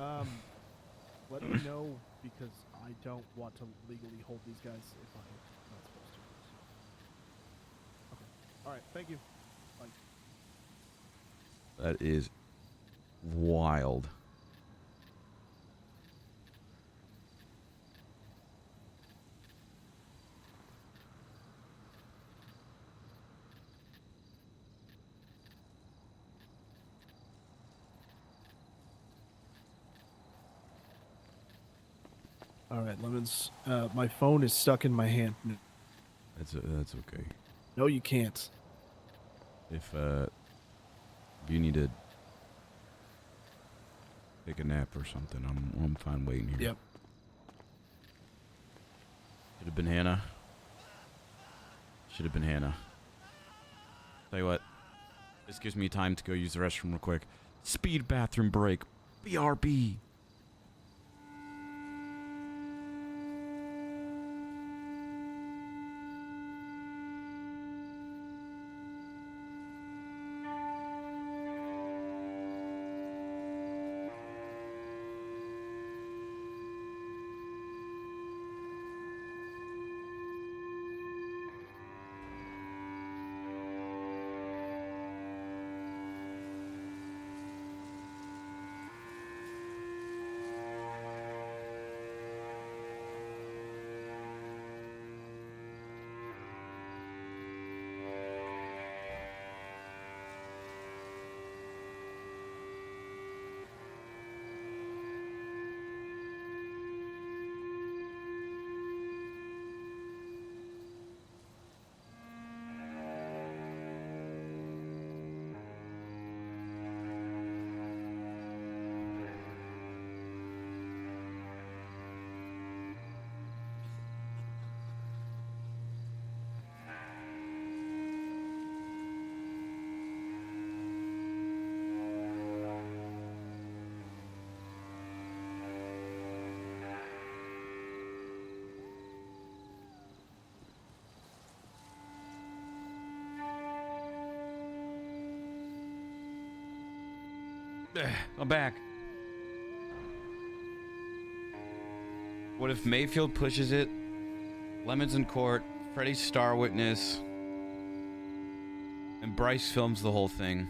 Let me know because I don't want to legally hold these guys if I'm not supposed to. Okay. All right. Thank you. Bye. That is wild. All right, Lemons. My phone is stuck in my hand. That's okay. No, you can't. If you need to take a nap or something. I'm fine waiting here. Yep. Should have been Hannah. Should have been Hannah. Tell you what. This gives me time to go use the restroom real quick. Speed bathroom break. BRB. I'm back. What if Mayfield pushes it? Lemon's in court. Freddy's star witness. And Bryce films the whole thing.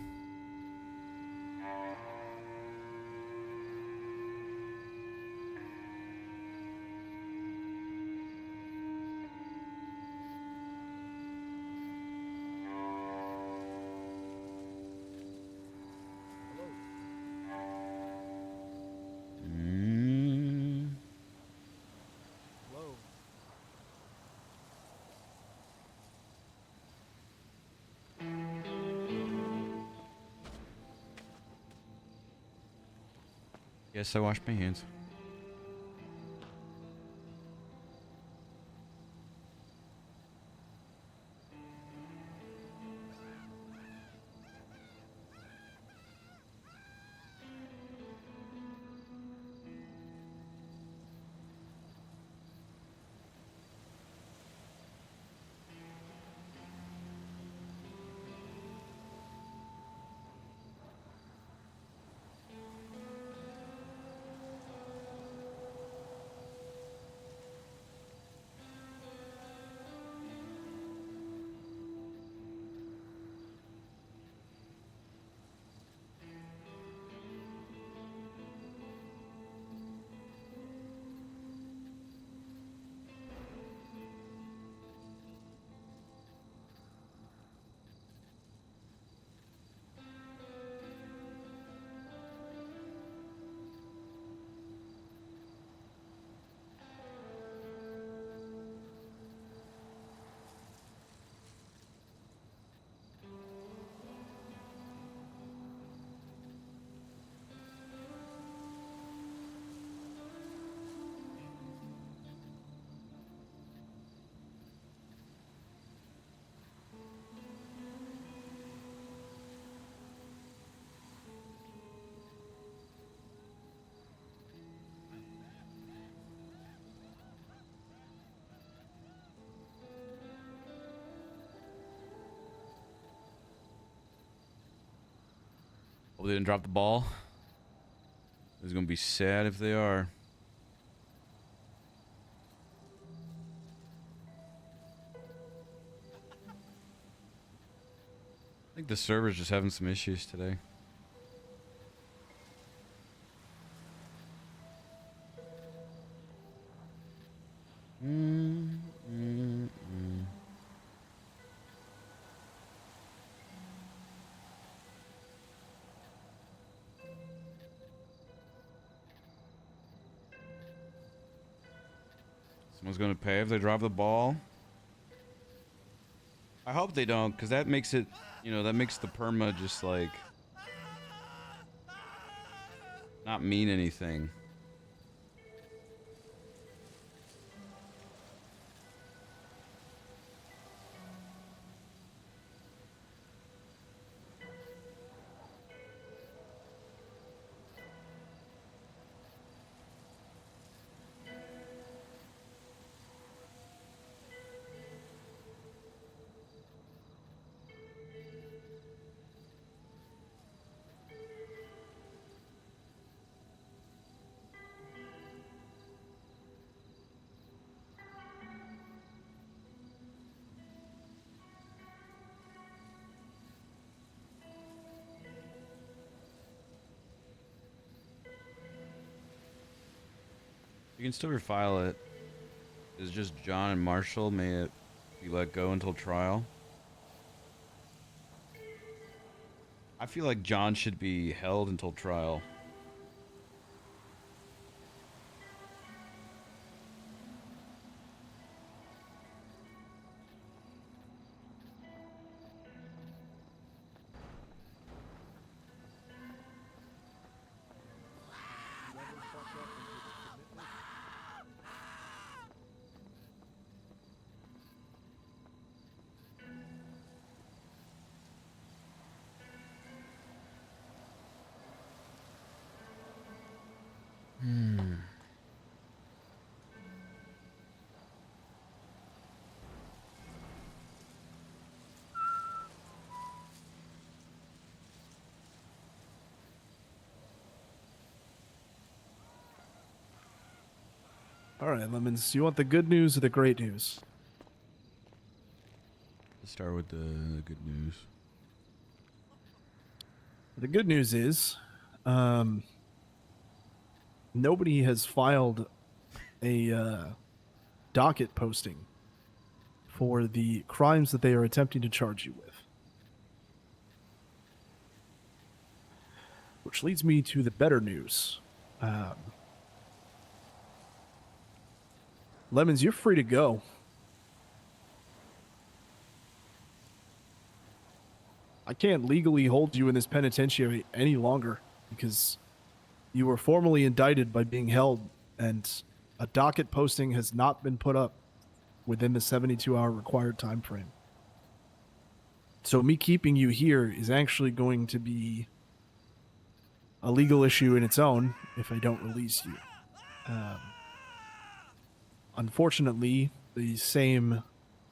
Yes, I washed my hands. Hope they didn't drop the ball. It's gonna be sad if they are. I think the server's just having some issues today. Someone's gonna pay if they drop the ball. I hope they don't, because that makes it, you know, that makes the perma just like not mean anything. You can still refile it. It's just John and Marshall. May it be let go until trial. I feel like John should be held until trial. All right, Lemons. You want the good news or the great news? Let's start with the good news. The good news is, nobody has filed a docket posting for the crimes that they are attempting to charge you with. Which leads me to the better news. Lemons, you're free to go. I can't legally hold you in this penitentiary any longer because you were formally indicted by being held, and a docket posting has not been put up within the 72-hour required time frame. So me keeping you here is actually going to be a legal issue in its own if I don't release you. Unfortunately, the same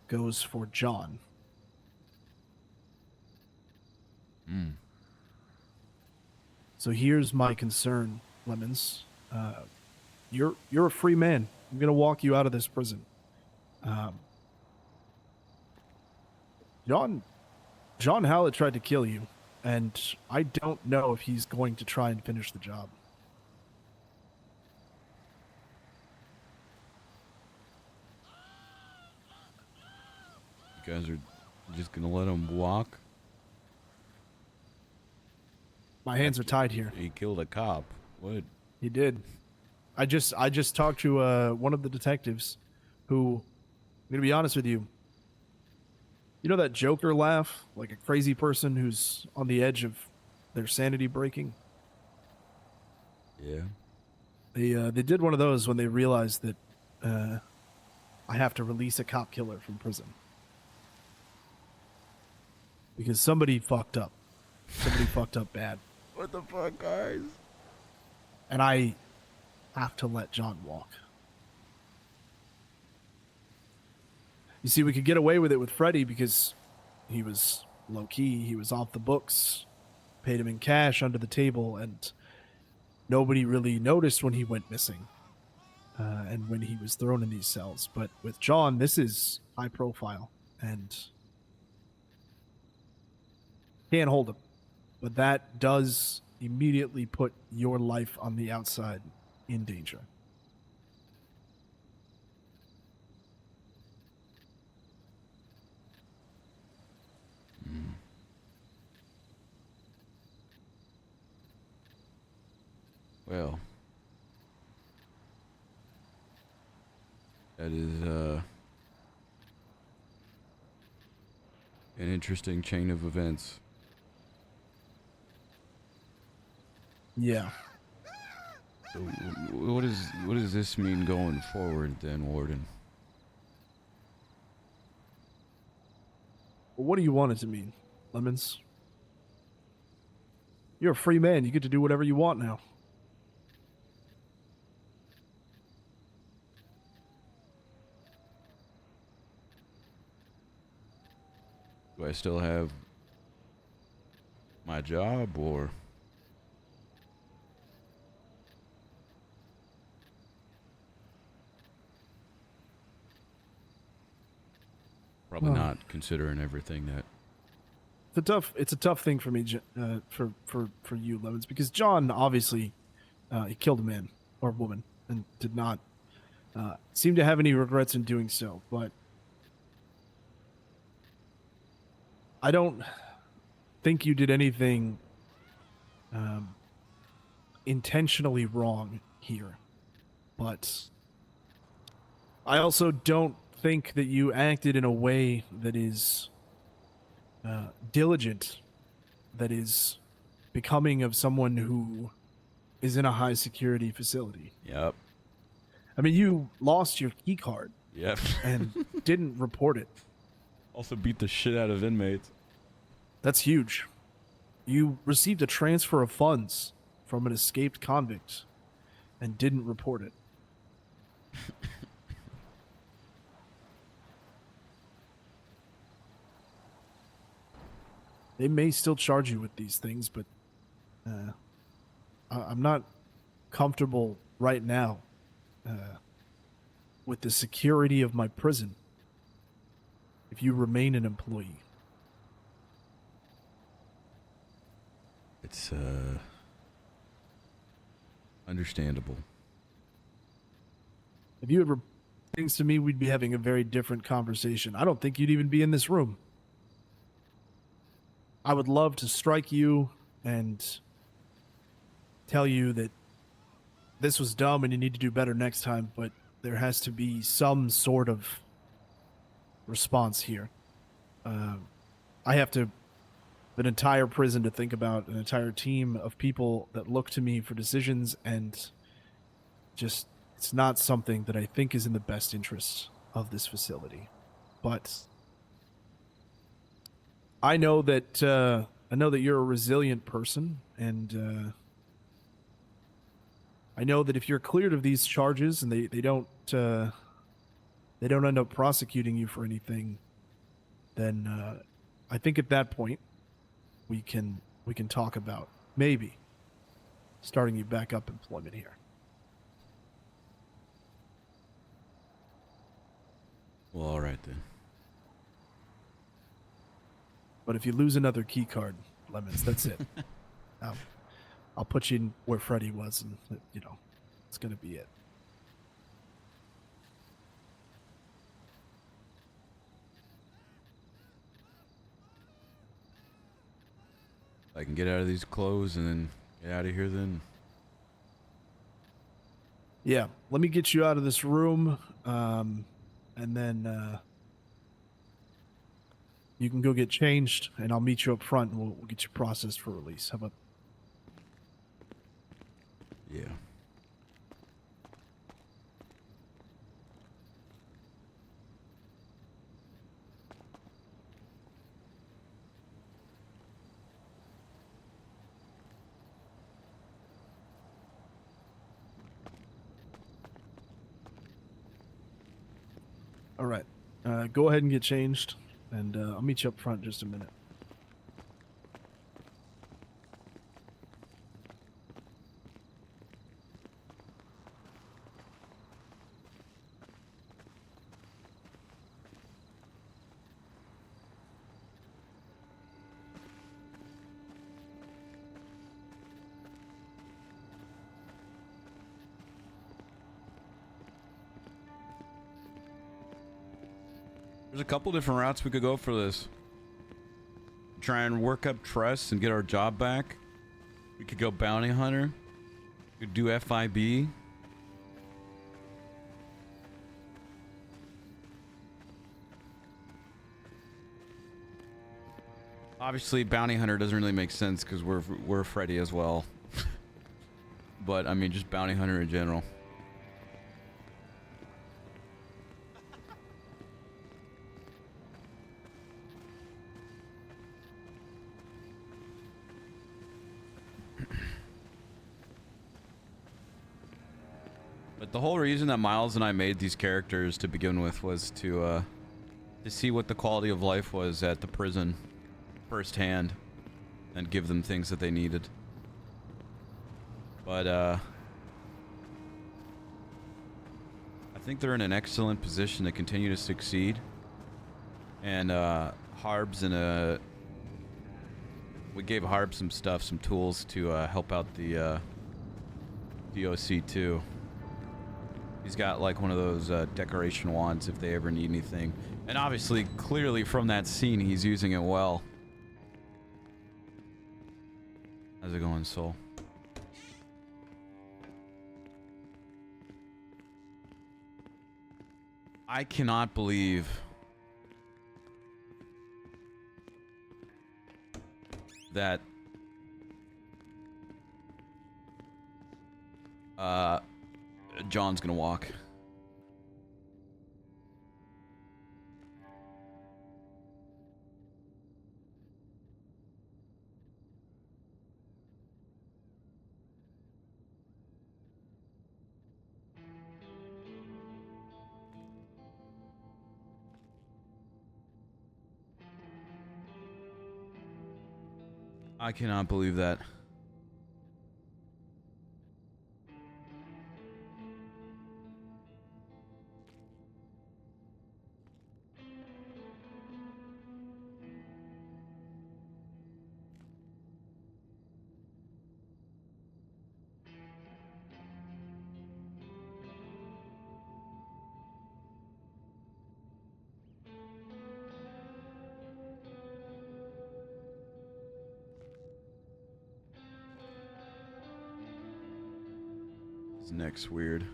goes for John. So here's my concern, Lemons. You're a free man. I'm gonna walk you out of this prison. John Hallett tried to kill you, and I don't know if he's going to try and finish the job. You guys are just gonna let him walk? My hands are tied here. He killed a cop. What? He did. I just talked to one of the detectives who, I'm gonna be honest with you. You know that Joker laugh, like a crazy person who's on the edge of their sanity breaking? Yeah. They did one of those when they realized that I have to release a cop killer from prison. Because somebody fucked up. Somebody fucked up bad. What the fuck, guys? And I have to let John walk. You see, we could get away with it with Freddy because he was low-key, he was off the books, paid him in cash under the table, and nobody really noticed when he went missing and when he was thrown in these cells. But with John, this is high profile, and can't hold him. But that does immediately put your life on the outside in danger. Well, that is an interesting chain of events. Yeah. So what does this mean going forward then, Warden? Well, what do you want it to mean, Lemons? You're a free man. You get to do whatever you want now. Do I still have my job, or probably Well, not, considering everything that it's a tough thing for me, for you, Lemons, because John obviously he killed a man or woman and did not seem to have any regrets in doing so. But I don't think you did anything intentionally wrong here. But I also don't think that you acted in a way that is diligent, that is becoming of someone who is in a high security facility. Yep. I mean, you lost your key card Yep. and didn't report it. Also beat the shit out of inmates. That's huge. You received a transfer of funds from an escaped convict and didn't report it. They may still charge you with these things, but I'm not comfortable right now with the security of my prison if you remain an employee. It's understandable. If you ever things to me, we'd be having a very different conversation. I don't think you'd even be in this room. I would love to strike you and tell you that this was dumb and you need to do better next time, but there has to be some sort of response here. I have an entire prison to think about, an entire team of people that look to me for decisions, and just it's not something that I think is in the best interest of this facility. But I know that you're a resilient person, and I know that if you're cleared of these charges and they don't end up prosecuting you for anything, then I think at that point we can talk about maybe starting you back up employment here. Well, all right then. But if you lose another key card, Lemons, that's it. I'll put you in where Freddy was, and it's gonna be it. I can get out of these clothes and then get out of here then. Yeah, let me get you out of this room, and then you can go get changed, and I'll meet you up front, and we'll get you processed for release. How about? Yeah. All right, go ahead and get changed, and I'll meet you up front in just a minute. There's a couple different routes we could go for this. Try and work up trust and get our job back. We could go bounty hunter. We could do FIB. Obviously, bounty hunter doesn't really make sense because we're Freddy as well. but I mean just bounty hunter in general. But the whole reason that Miles and I made these characters to begin with was to see what the quality of life was at the prison firsthand and give them things that they needed. But I think they're in an excellent position to continue to succeed. And Harb's in a... We gave Harb some stuff, some tools to help out the DOC too. He's got like one of those decoration wands if they ever need anything. And obviously, clearly from that scene, he's using it well. How's it going, Saul? I cannot believe that John's gonna walk. I cannot believe that. His neck's weird.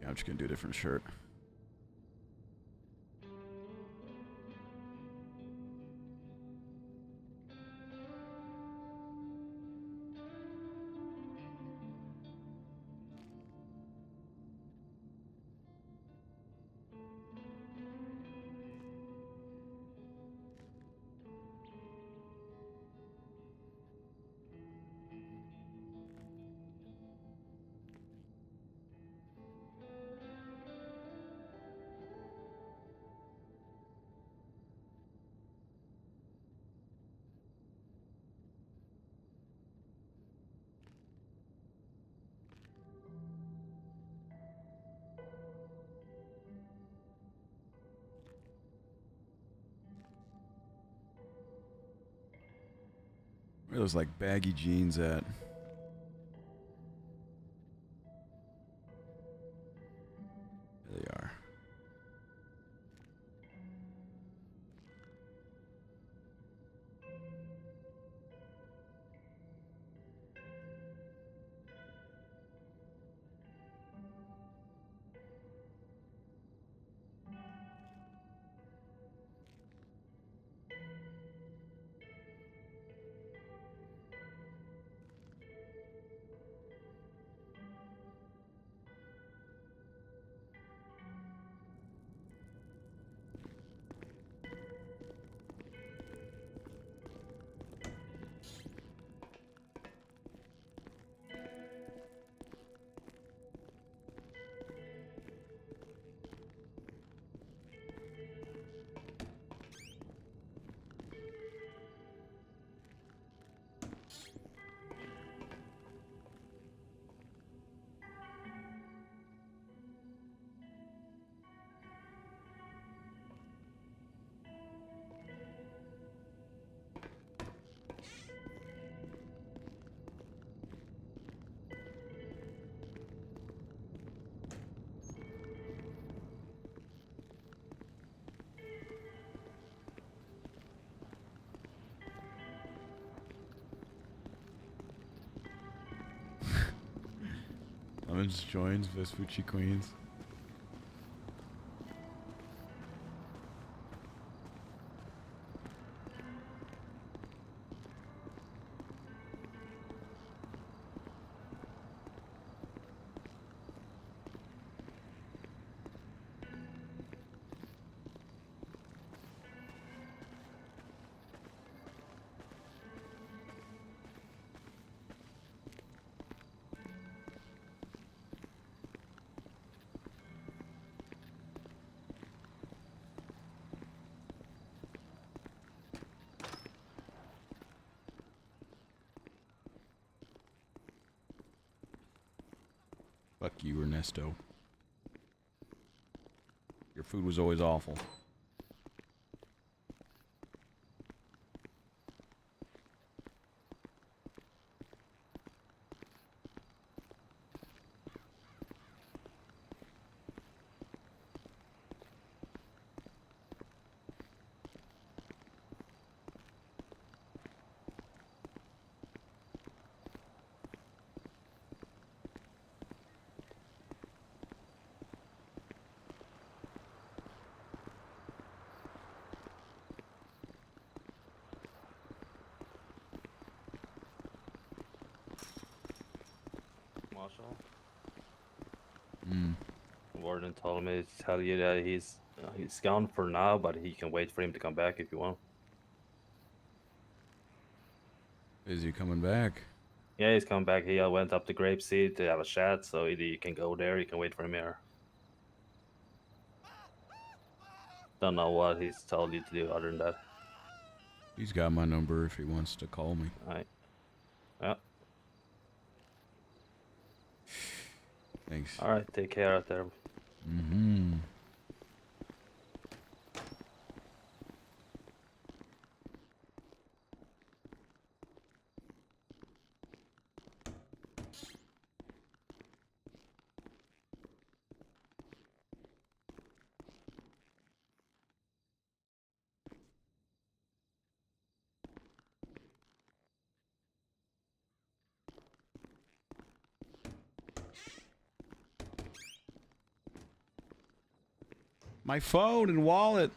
Yeah, I'm just gonna do a different shirt. Where are those like baggy jeans at? There they are. Jones joins Vespucci Queens. Fuck you, Ernesto. Your food was always awful. Marshall. Mm. Warden told me to tell you that he's gone for now, but he can wait for him to come back if you want. Is he coming back? Yeah, he's coming back. He went up to Grapeseed to have a chat, so either you can go there, you can wait for him here. Don't know what he's told you to do other than that. He's got my number if he wants to call me. Alright. Yeah. Thanks. Alright, take care out there. Mm-hmm. My phone and wallet.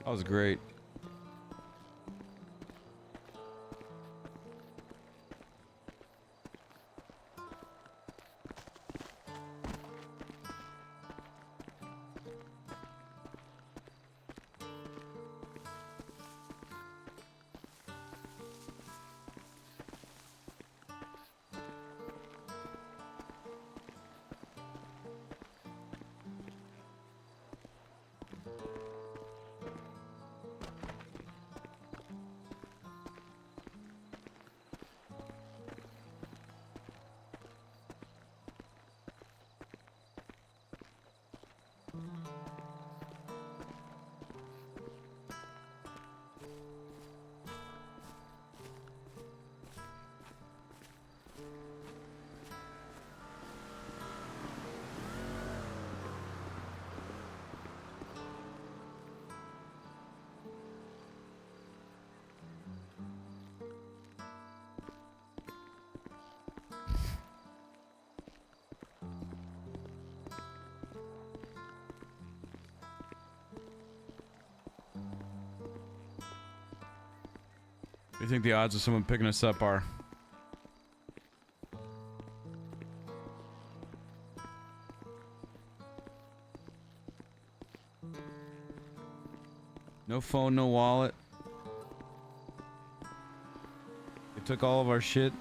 That was great. What do you think the odds of someone picking us up are? No phone, no wallet. They took all of our shit.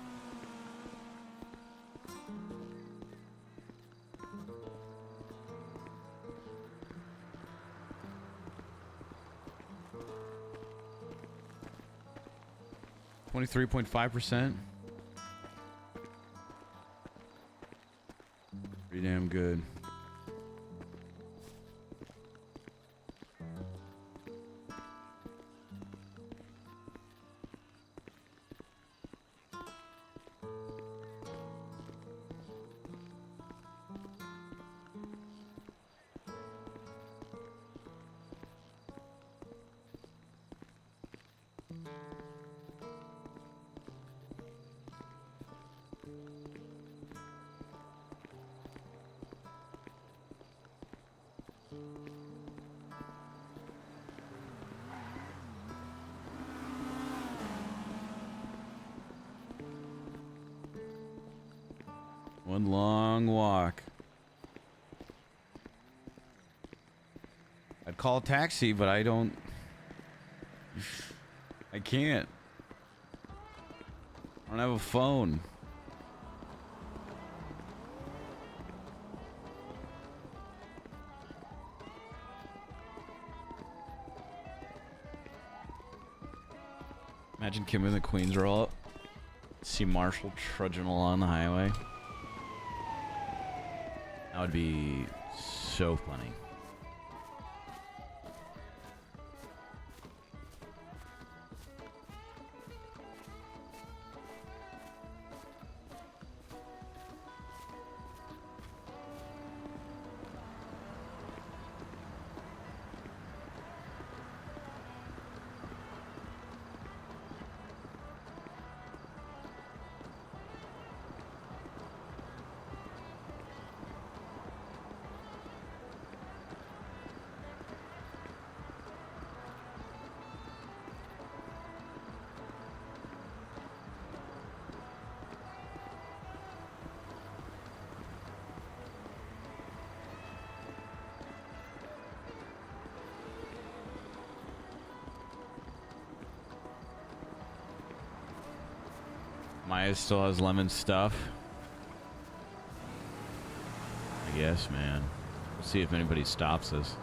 $23.5%. Pretty damn good. One long walk. I'd call a taxi, but I don't. I can't. I don't have a phone. Imagine Kim and the Queens roll up. See Marshall trudging along the highway. That would be so funny. Maya still has lemon stuff. I guess, man. We'll see if anybody stops us.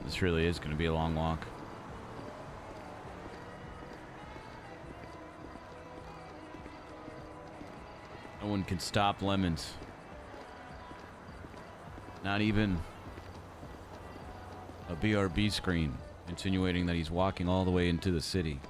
This really is going to be a long walk. No one can stop Lemons. Not even a BRB screen insinuating that he's walking all the way into the city.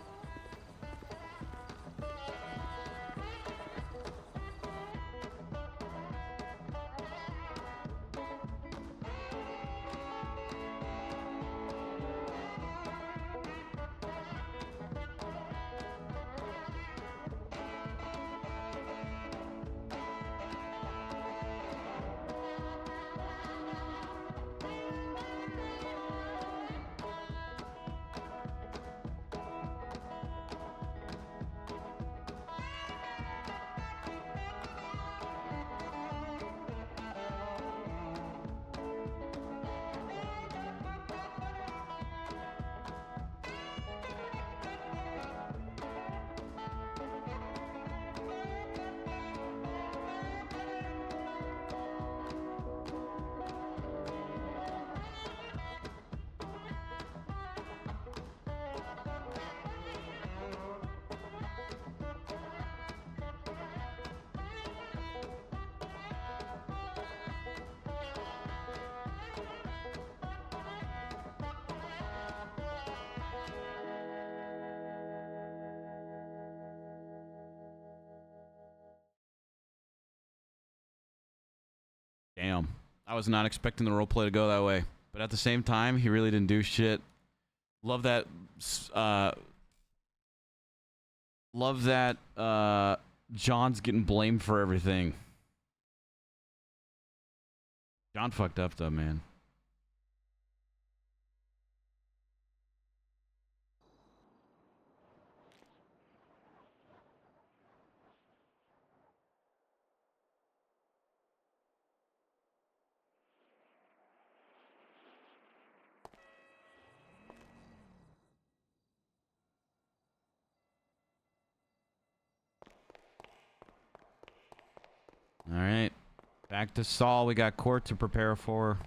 Damn. I was not expecting the roleplay to go that way. But at the same time, he really didn't do shit. Love that John's getting blamed for everything. John fucked up though, man. All right. Back to Saul. We got court to prepare for.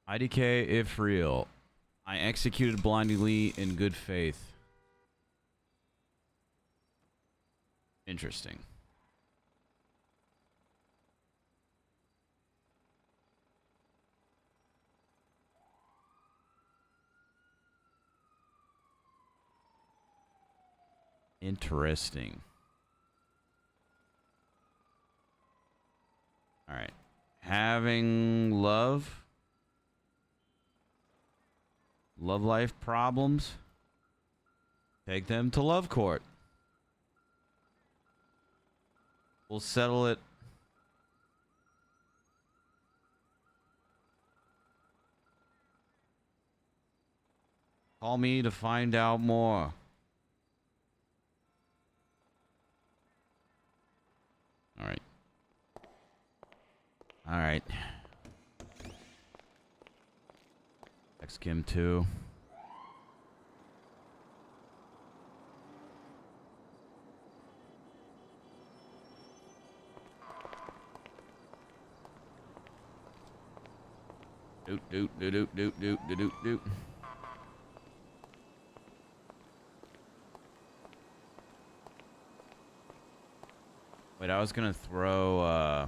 IDK, if real. I executed Blondie Lee in good faith. Interesting. Interesting. All right. Having love life problems, take them to love court. We'll settle it. Call me to find out more. All right. All right. Text Kim too. Doot. Wait, I was gonna throw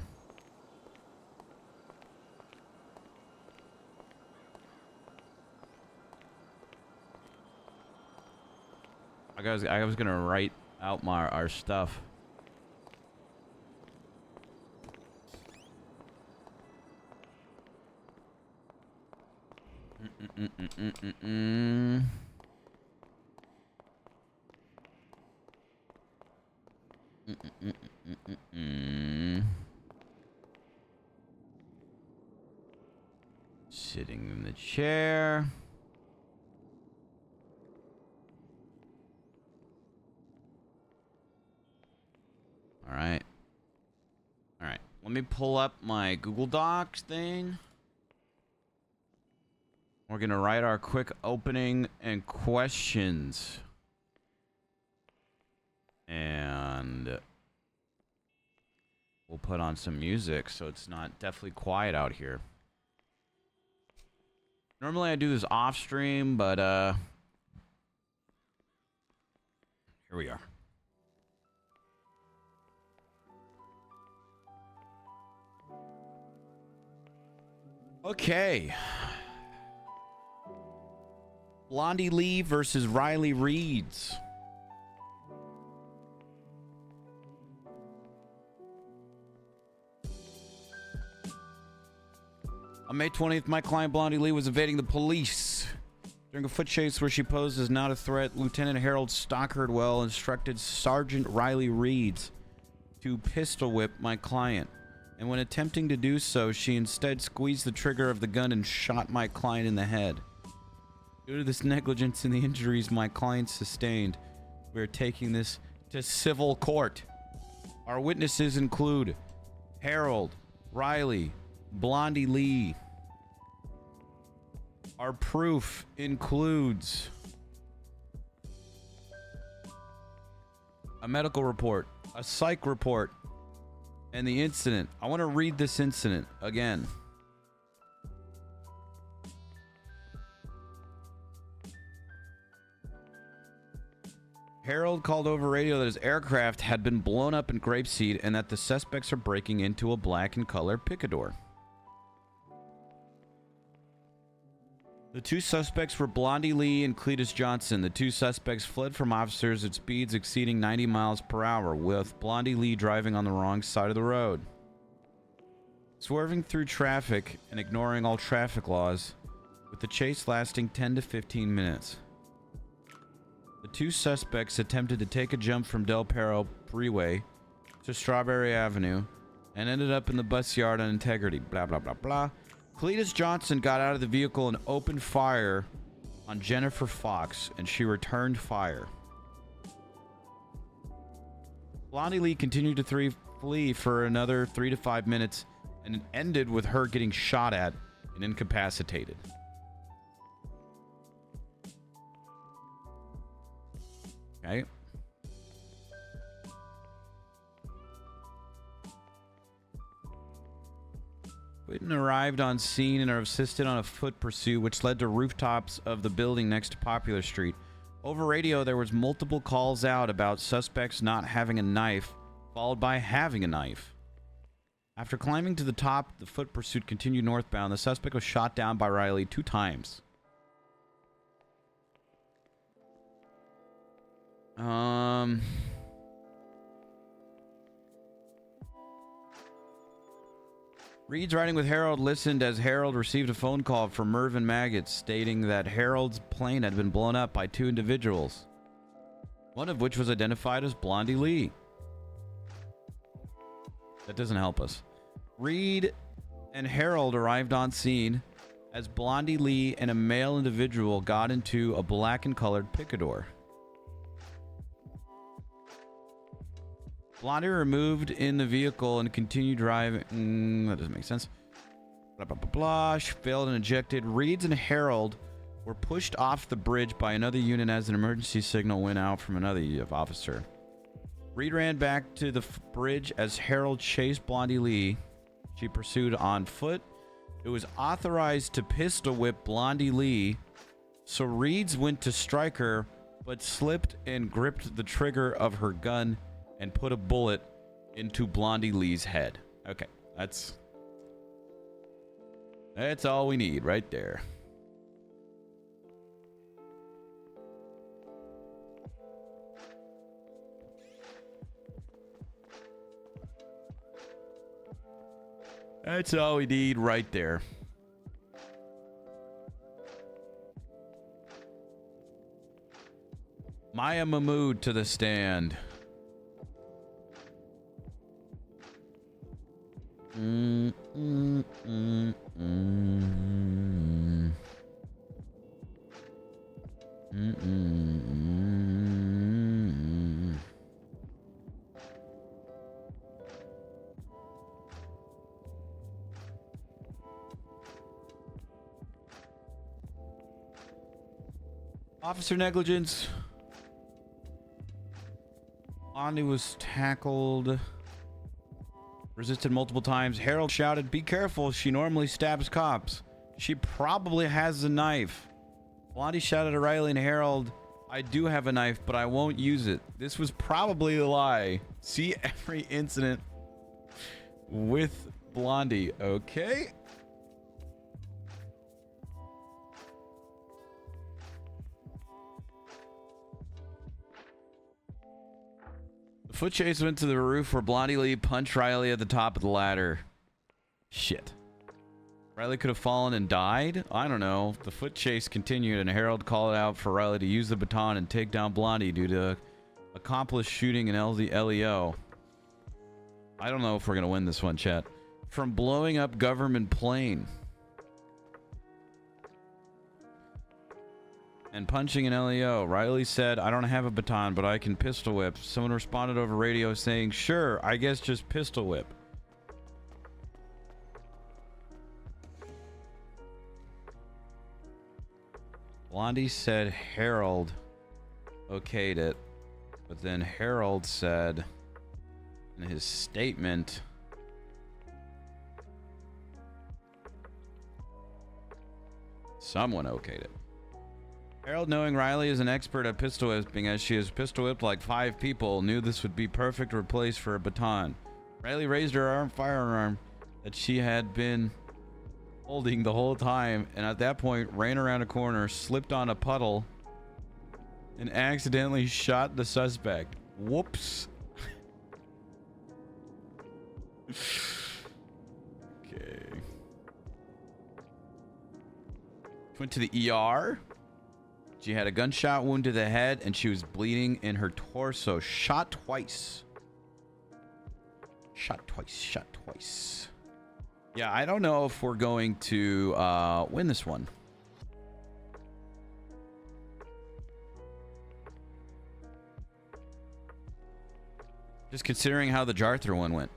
I was gonna write out our stuff. Sitting in the chair. All right. Let me pull up my Google Docs thing. We're gonna write our quick opening and questions. And we'll put on some music so it's not definitely quiet out here. Normally I do this off stream, but here we are. Okay. Blondie Lee versus Riley Reeds. On May 20th, my client Blondie Lee was evading the police. During a foot chase where she posed as not a threat, Lieutenant Harold Stockhardwell instructed Sergeant Riley Reeds to pistol whip my client. And when attempting to do so, she instead squeezed the trigger of the gun and shot my client in the head. Due to this negligence and the injuries my client sustained, we are taking this to civil court. Our witnesses include Harold, Riley, Blondie Lee. Our proof includes a medical report, a psych report, and the incident. I want to read this incident again. Harold called over radio that his aircraft had been blown up in Grapeseed and that the suspects are breaking into a black and color picador. The two suspects were Blondie Lee and Cletus Johnson. The two suspects fled from officers at speeds exceeding 90 miles per hour, with Blondie Lee driving on the wrong side of the road. Swerving through traffic and ignoring all traffic laws, with the chase lasting 10 to 15 minutes. The two suspects attempted to take a jump from Del Perro Freeway to Strawberry Avenue and ended up in the bus yard on Integrity. Blah, blah, blah, blah. Cletus Johnson got out of the vehicle and opened fire on Jennifer Fox, and she returned fire. Blondie Lee continued to flee for another 3 to 5 minutes, and it ended with her getting shot at and incapacitated. Okay. Whitten arrived on scene and are assisted on a foot pursuit, which led to rooftops of the building next to Popular Street. Over radio, there was multiple calls out about suspects not having a knife, followed by having a knife. After climbing to the top, the foot pursuit continued northbound. The suspect was shot down by Riley 2 times. Reed's riding with Harold listened as Harold received a phone call from Mervyn Maggots stating that Harold's plane had been blown up by 2 individuals, one of which was identified as Blondie Lee. That doesn't help us. Reed and Harold arrived on scene as Blondie Lee and a male individual got into a black and colored picador. Blondie removed in the vehicle and continued driving. That doesn't make sense. Blah, blah, blah, blah. She failed and ejected. Reeds and Harold were pushed off the bridge by another unit as an emergency signal went out from another officer. Reed ran back to the bridge as Harold chased Blondie Lee. She pursued on foot. It was authorized to pistol whip Blondie Lee, so Reeds went to strike her, but slipped and gripped the trigger of her gun and put a bullet into Blondie Lee's head. Okay, that's all we need right there. That's all we need right there. Maya Mahmood to the stand. Officer negligence. Blondie was tackled. Resisted multiple times. Harold shouted, "Be careful, she normally stabs cops. She probably has a knife." Blondie shouted at Riley and Harold, "I do have a knife, but I won't use it." This was probably a lie. See every incident with Blondie, okay? The foot chase went to the roof where Blondie Lee punched Riley at the top of the ladder. Shit. Riley could have fallen and died? I don't know. The foot chase continued and Harold called out for Riley to use the baton and take down Blondie due to accomplice shooting an LEO. I don't know if we're going to win this one, chat. From blowing up government plane. And punching an LEO. Riley said, "I don't have a baton, but I can pistol whip." Someone responded over radio saying, "Sure, I guess just pistol whip." Blondie said Harold okayed it, but then Harold said in his statement, someone okayed it. Harold, knowing Riley is an expert at pistol whipping as she has pistol whipped like 5 people, knew this would be perfect replace for a baton. Riley raised her firearm that she had been holding the whole time, and at that point ran around a corner, slipped on a puddle, and accidentally shot the suspect. Whoops. Okay. Went to the ER. She had a gunshot wound to the head, and she was bleeding in her torso. Shot twice. Shot twice. Shot twice. Yeah, I don't know if we're going to win this one. Just considering how the Jarther one went.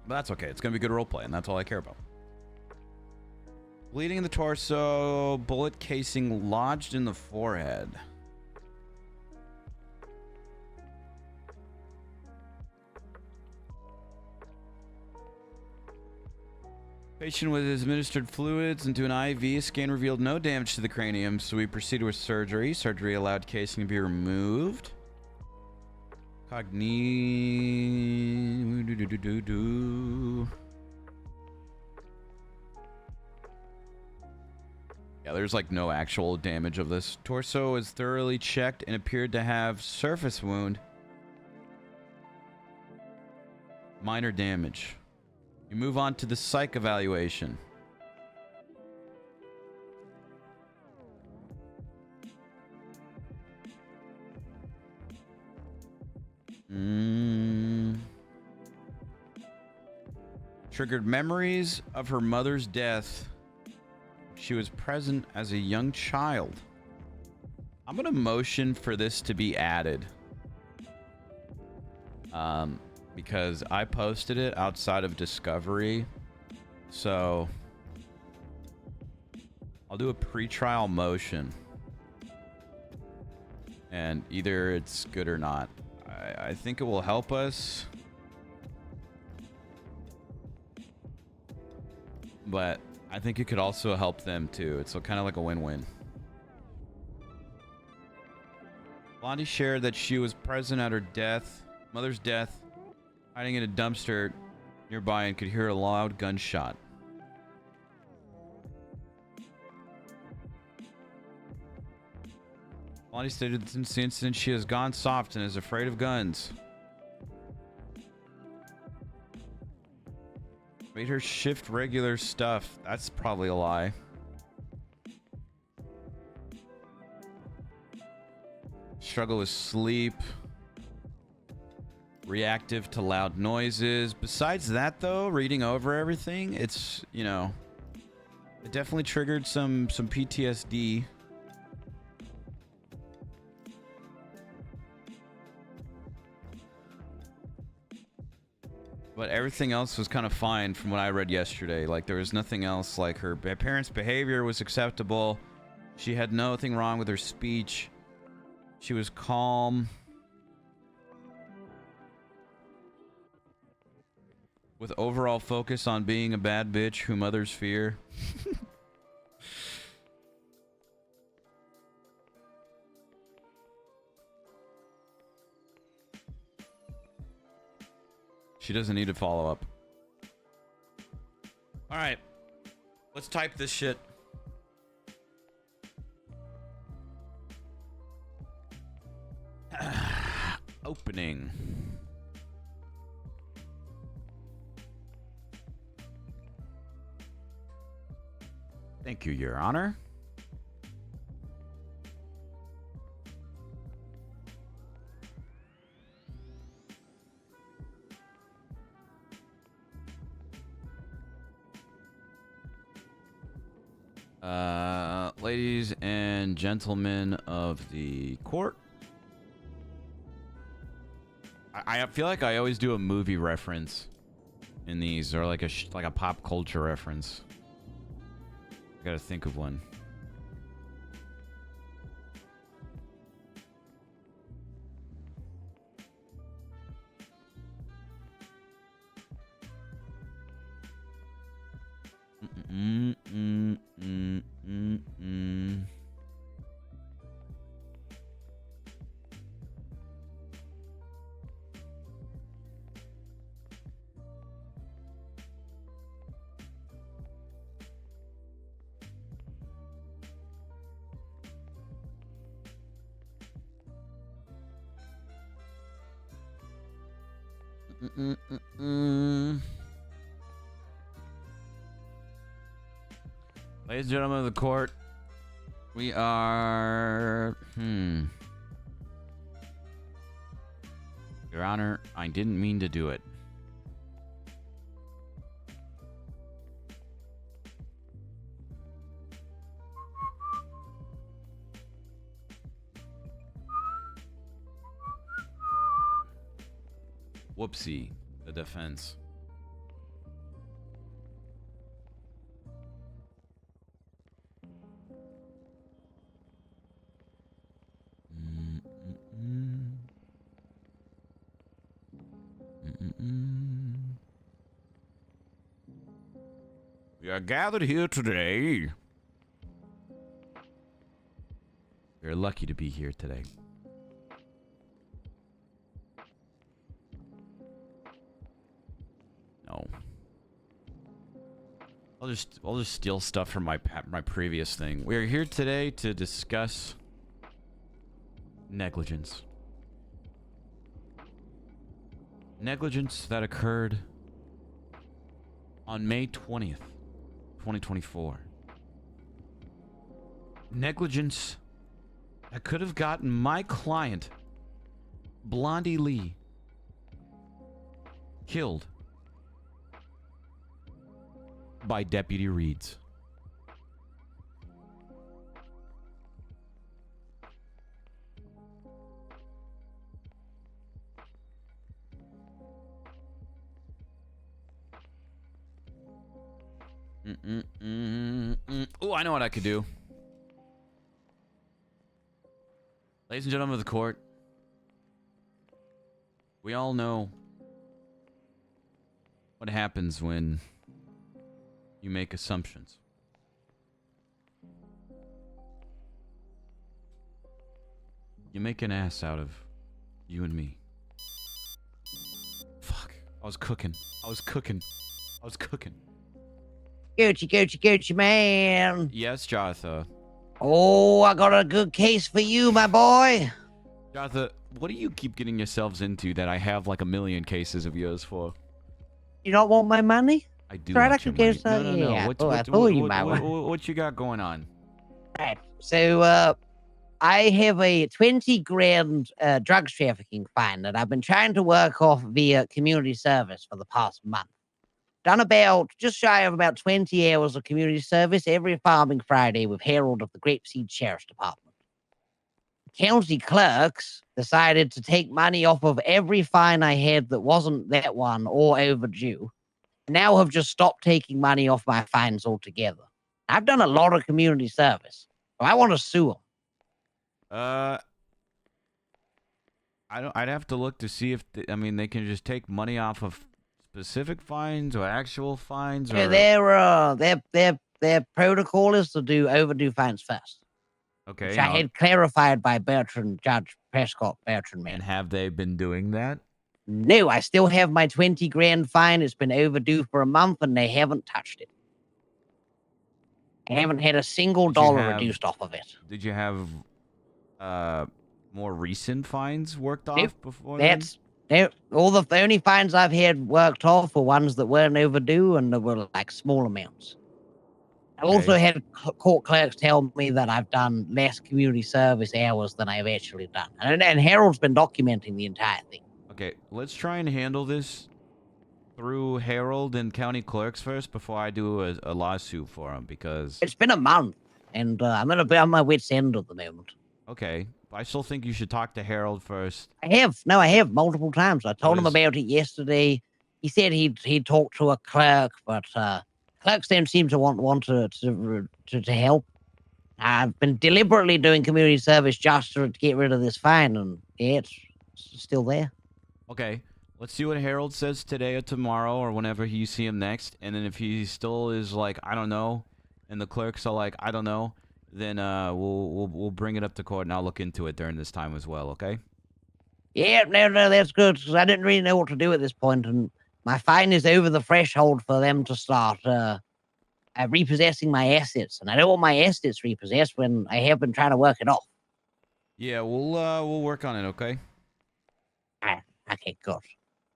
But that's okay. It's going to be good roleplay, and that's all I care about. Bleeding in the torso, bullet casing lodged in the forehead. Patient was administered fluids into an IV. Scan revealed no damage to the cranium, so we proceeded with surgery. Surgery allowed casing to be removed. Yeah, there's like no actual damage of this. Torso was thoroughly checked and appeared to have surface wound. Minor damage. You move on to the psych evaluation. Triggered memories of her mother's death. She was present as a young child. I'm gonna motion for this to be added. Because I posted it outside of Discovery. So I'll do a pre-trial motion. And either it's good or not. I think it will help us. But I think it could also help them too. It's kind of like a win-win. Blondie shared that she was present at her death, mother's death, hiding in a dumpster nearby, and could hear a loud gunshot. Blondie stated that since the incident, she has gone soft and is afraid of guns. Made her shift regular stuff. That's probably a lie. Struggle with sleep. Reactive to loud noises. Besides that, though, reading over everything, it's, you know, it definitely triggered some PTSD. But everything else was kind of fine from what I read yesterday. Like, there was nothing else. Like, her parents' behavior was acceptable. She had nothing wrong with her speech. She was calm. With overall focus on being a bad bitch whom others fear. She doesn't need to follow up. All right. Let's type this shit. Opening. Thank you, Your Honor. Ladies and gentlemen of the court, I feel like I always do a movie reference in these, or like a pop culture reference. I gotta think of one. Ladies and gentlemen of the court, We are... Your Honor, I didn't mean to do it. Whoopsie, the defense. We are gathered here today. We're lucky to be here today. No. I'll just steal stuff from my previous thing. We are here today to discuss negligence. Negligence that occurred on May 20th, 2024. Negligence that could have gotten my client, Blondie Lee, killed by Deputy Reeds. Oh, I know what I could do. Ladies and gentlemen of the court, we all know what happens when you make assumptions. You make an ass out of you and me. Fuck. I was cooking. Gucci, man. Yes, Jatha. Oh, I got a good case for you, my boy. Jatha, what do you keep getting yourselves into that I have like a million cases of yours for? You don't want my money? I do Right, I want your could guess money. that. No. Yeah, What, I thought you might want. what you got going on? Right. So, I have a 20 grand drugs trafficking fine that I've been trying to work off via community service for the past month. Done about just shy of about 20 hours of community service every farming Friday with Harold of the Grapeseed Sheriff's Department. County clerks decided to take money off of every fine I had that wasn't that one or overdue. Now have just stopped taking money off my fines altogether. I've done a lot of community service, so I want to sue them. I'd have to look to see if they can just take money off of specific fines or actual fines. Or Their protocol is to do overdue fines first. Okay. Which I had clarified by Judge Prescott Bertrand, man. And have they been doing that? No, I still have my 20 grand fine. It's been overdue for a month and they haven't touched it. I haven't had a single dollar reduced off of it. Did you have more recent fines worked off Nope. before? All the only fines I've had worked off were ones that weren't overdue and they were like small amounts. I also had court clerks tell me that I've done less community service hours than I've actually done. And Harold's been documenting the entire thing. Okay, let's try and handle this through Harold and county clerks first before I do a lawsuit for him, because... It's been a month, and I'm going to be on my wit's end at the moment. Okay, I still think you should talk to Harold first. I have multiple times. I told him about it yesterday. He said he'd talk to a clerk, but clerks don't seem to want to help. I've been deliberately doing community service just to get rid of this fine, and yeah, it's still there. Okay, let's see what Harold says today or tomorrow or whenever you see him next, and then if he still is like, I don't know, and the clerks are like, I don't know, then we'll bring it up to court and I'll look into it during this time as well, okay? Yeah, no, that's good, because I didn't really know what to do at this point, and my fine is over the threshold for them to start repossessing my assets, and I don't want my assets repossessed when I have been trying to work it off. Yeah, we'll work on it, okay? Okay, good.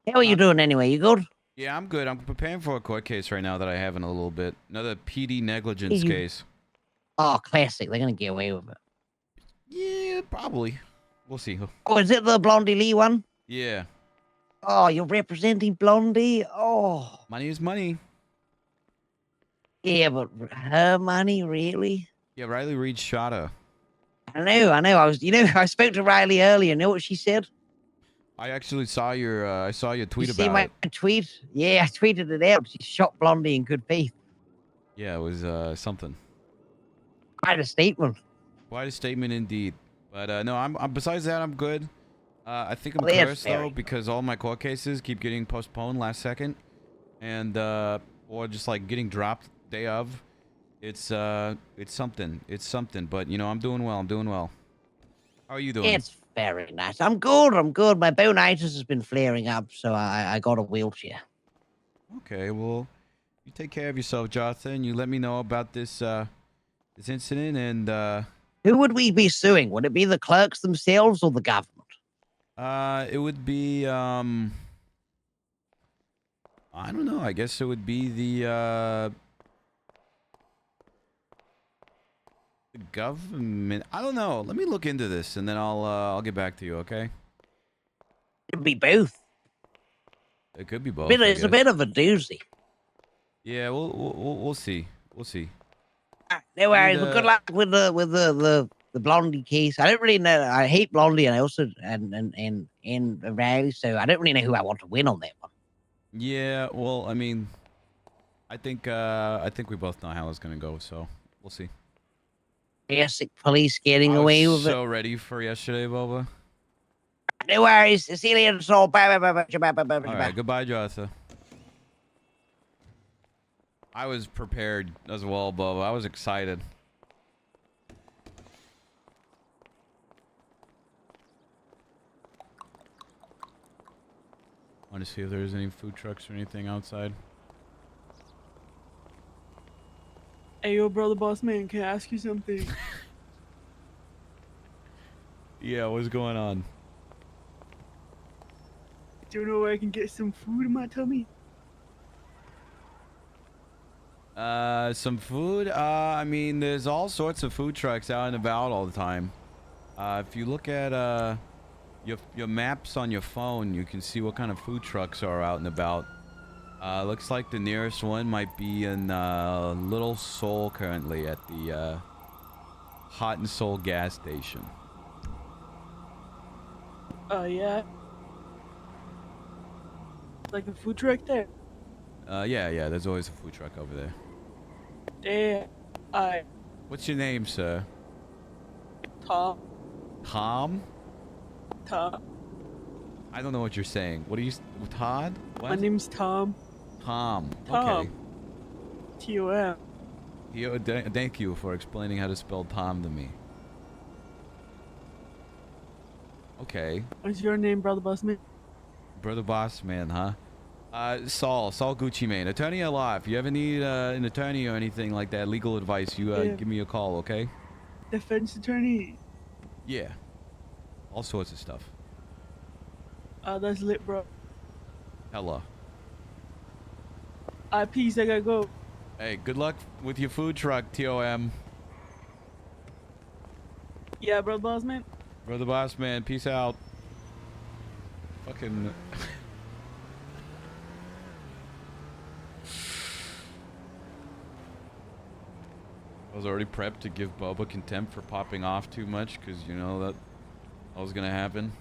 How are you doing anyway? You good? Yeah, I'm good. I'm preparing for a court case right now that I have in a little bit. Another PD negligence case. Oh, classic. They're gonna get away with it. Yeah, probably. We'll see. Oh, is it the Blondie Lee one? Yeah. Oh, you're representing Blondie? Oh. Money is money. Yeah, but her money, really? Yeah, Riley Reed shot her. I know. I spoke to Riley earlier. Know what she said? I actually saw I saw your tweet You see about my it. tweet? Yeah, I tweeted it out. She shot Blondie in good faith. Yeah, it was something. Quite a statement. Quite a statement indeed. But no, I'm besides that, I'm good. I think I'm Well, that's cursed fair. though because all my court cases keep getting postponed last second, and or just like getting dropped day of. It's something. It's something. But you know, I'm doing well. I'm doing well. How are you doing? It's very nice. I'm good. My bonitis has been flaring up, so I got a wheelchair. Okay, well, you take care of yourself, Jonathan. You let me know about this this incident, and Who would we be suing? Would it be the clerks themselves or the government? it would be I don't know. I guess it would be the government. I don't know. Let me look into this, and then I'll get back to you. Okay? It'd be both. It could be both. It's a bit of a doozy. Yeah, we'll see. We'll see. No worries. And, But good luck with the Blondie case. I don't really know. I hate Blondie, and I also and Riley, so I don't really know who I want to win on that one. Yeah. Well, I mean, I think we both know how it's gonna go. So we'll see. Classic police getting I away was with so ready for yesterday, Boba. it. No worries. See you later, Saul. Bye. All right, goodbye, Jonathan. I was prepared as well, Boba. I was excited. Want to see if there's any food trucks or anything outside. Hey, yo, brother boss man, can I ask you something? Yeah, what's going on? Do you know where I can get some food in my tummy? Some food? I mean, there's all sorts of food trucks out and about all the time. If you look at, your maps on your phone, you can see what kind of food trucks are out and about. Looks like the nearest one might be in, Little Seoul currently at the, Hot and Soul gas station. Yeah. Like a food truck there? Yeah, there's always a food truck over there. Damn. What's your name, sir? Tom. Tom? Tom. I don't know what you're saying. What are you... Todd? What? My name's Tom. Tom. Tom. Okay. T-O-M. Thank you for explaining how to spell Tom to me. Okay. What's your name, brother boss man? Brother boss man, huh? Saul Gucci Mane. Attorney at law. If you ever need an attorney or anything like that, legal advice, you Yeah. give me a call, okay? Defense attorney. Yeah. All sorts of stuff. That's lit, bro. Hella. Peace, I gotta go. Hey, good luck with your food truck, TOM. Yeah, brother boss man. Brother boss man, peace out. Fucking... I was already prepped to give Bubba contempt for popping off too much, because you know that was gonna happen.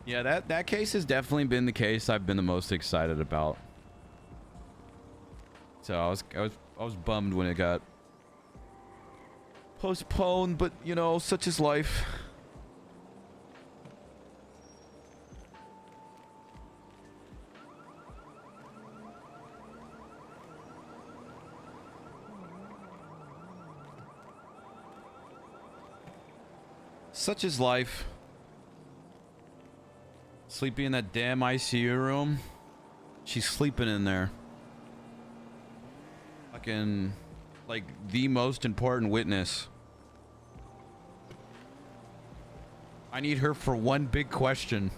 Yeah, that case has definitely been the case I've been the most excited about. So I was bummed when it got postponed, but you know, such is life. Such is life. Sleeping in that damn ICU room. She's sleeping in there. Fucking, like, the most important witness. I need her for one big question.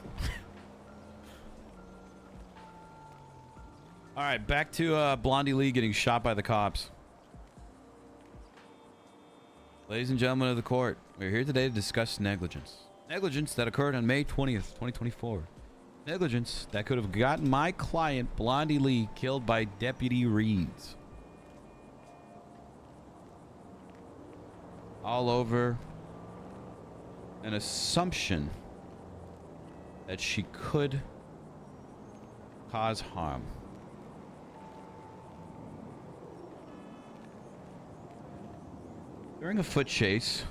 Alright, back to Blondie Lee getting shot by the cops. Ladies and gentlemen of the court, we're here today to discuss negligence. Negligence that occurred on May 20th, 2024. Negligence that could have gotten my client, Blondie Lee, killed by Deputy Reeds. All over an assumption that she could cause harm. During a foot chase,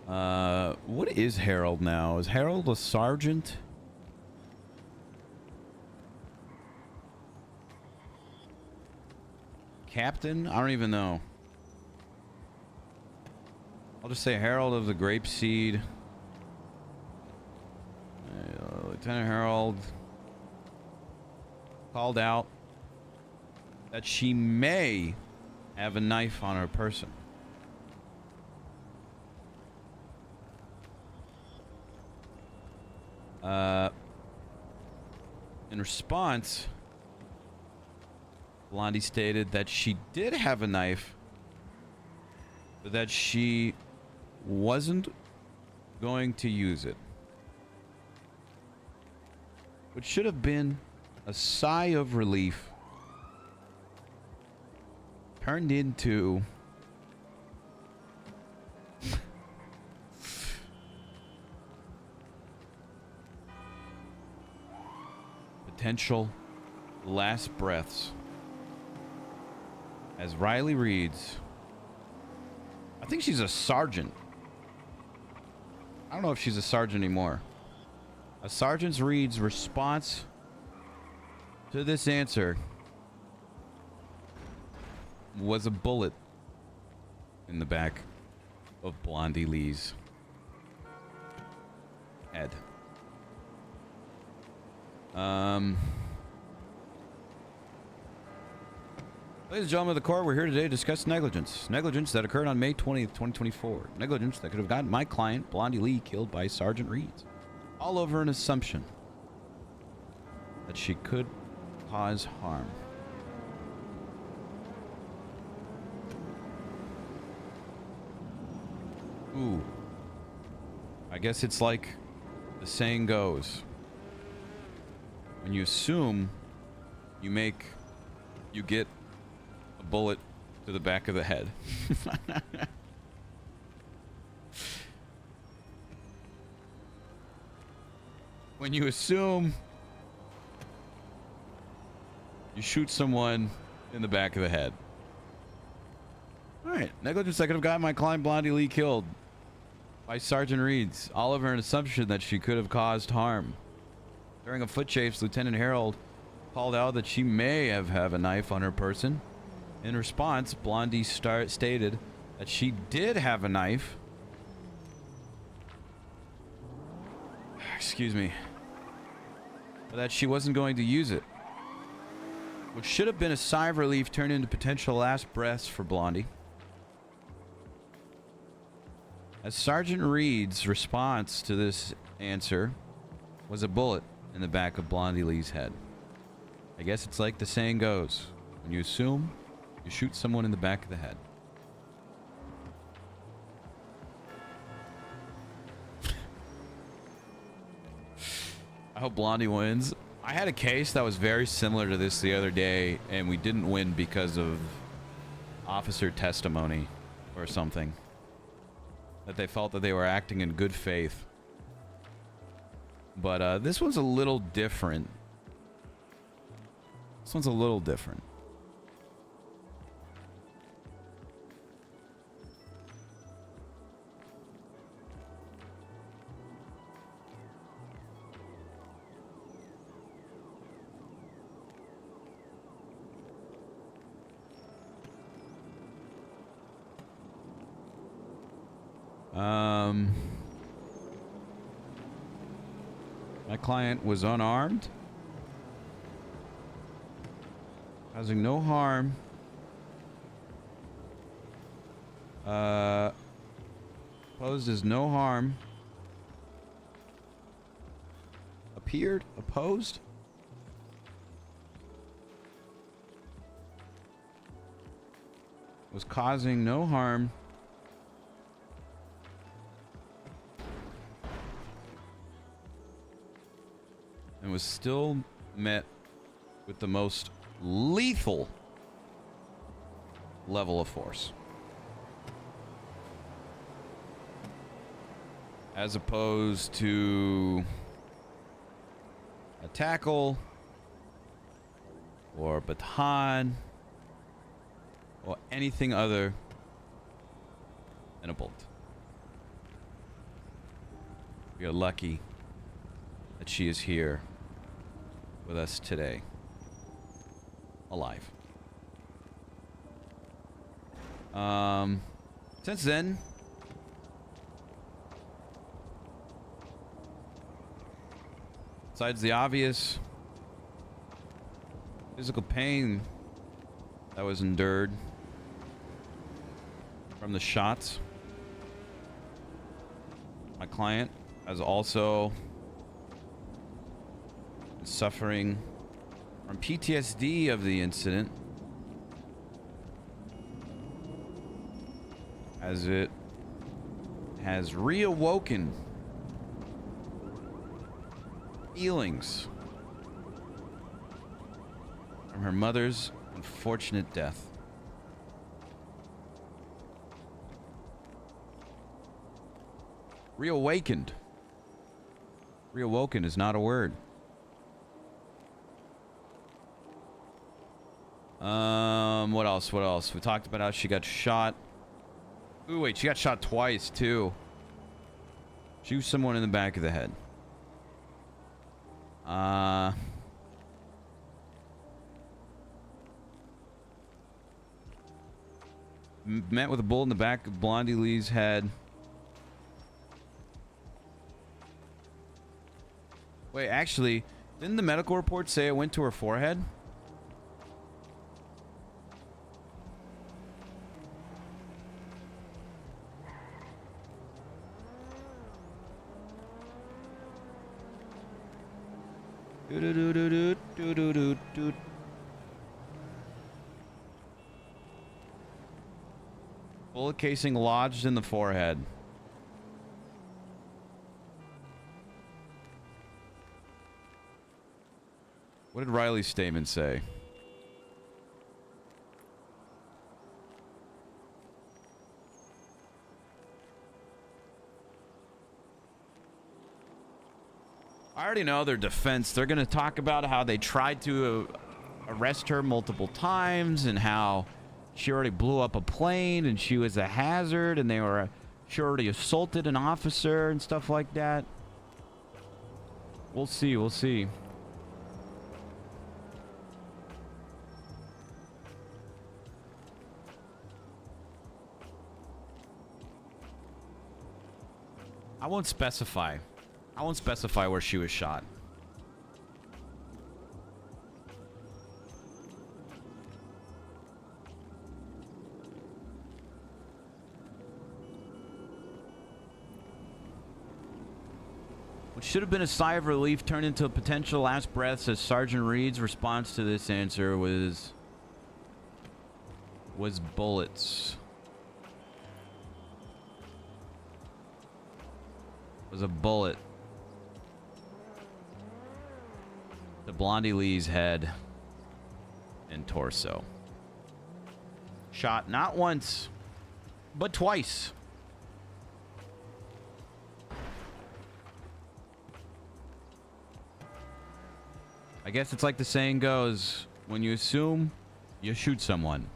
what is Harold now? Is Harold a sergeant? Captain? I don't even know. I'll just say Harold of the Grapeseed. Lieutenant Harold called out that she may have a knife on her person. In response, Blondie stated that she did have a knife, but that she wasn't going to use it. Which should have been a sigh of relief turned into potential last breaths as Riley reads. I think she's a sergeant. I don't know if she's a sergeant anymore. A sergeant reads response to this answer was a bullet in the back of Blondie Lee's head. Ladies and gentlemen of the court, we're here today to discuss negligence. Negligence that occurred on May 20th, 2024. Negligence that could have gotten my client, Blondie Lee, killed by Sergeant Reeds. All over an assumption that she could cause harm. Ooh. I guess it's like the saying goes. When you assume, you get a bullet to the back of the head. When you assume, you shoot someone in the back of the head. Alright, negligence that could have gotten my client Blondie Lee killed by Sergeant Reeds, all over an assumption that she could have caused harm. During a foot chase, Lieutenant Harold called out that she may have a knife on her person. In response, Blondie stated that she did have a knife. Excuse me. But that she wasn't going to use it. Which should have been a sigh of relief turned into potential last breaths for Blondie. As Sergeant Reed's response to this answer was a bullet in the back of Blondie Lee's head. I guess it's like the saying goes. When you assume, you shoot someone in the back of the head. I hope Blondie wins. I had a case that was very similar to this the other day, and we didn't win because of officer testimony or something. That they felt that they were acting in good faith. But this one's a little different. This one's a little different. My client was unarmed, causing no harm. Posed as no harm. Appeared opposed. was causing no harm. And was still met with the most lethal level of force. As opposed to a tackle or baton or anything other than a bolt. We are lucky that she is here with us today, alive. Since then, besides the obvious physical pain that was endured from the shots, my client has also been suffering from PTSD of the incident, as it has reawoken feelings from her mother's unfortunate death. Reawakened. Reawoken is not a word. What else? What else? We talked about how she got shot. Ooh, wait, she got shot twice, too. Shoot someone in the back of the head. Met with a bullet in the back of Blondie Lee's head. Wait, actually, didn't the medical report say it went to her forehead? Bullet casing lodged in the forehead. What did Riley's statement say? I already know their defense. They're going to talk about how they tried to arrest her multiple times and how she already blew up a plane and she was a hazard and she already assaulted an officer and stuff like that. We'll see. We'll see. I won't specify. I won't specify where she was shot. What should have been a sigh of relief turned into a potential last breaths as Sergeant Reed's response to this answer was bullets. Was a bullet to Blondie Lee's head and torso. Shot not once, but twice. I guess it's like the saying goes, when you assume, you shoot someone.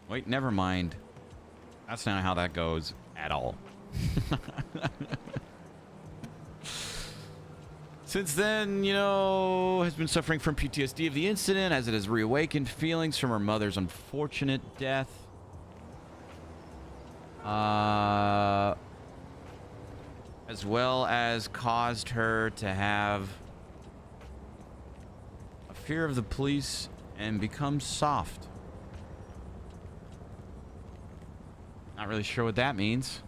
Wait, never mind. That's not how that goes at all. Since then, has been suffering from PTSD of the incident as it has reawakened feelings from her mother's unfortunate death. As well as caused her to have a fear of the police and become soft. Not really sure what that means.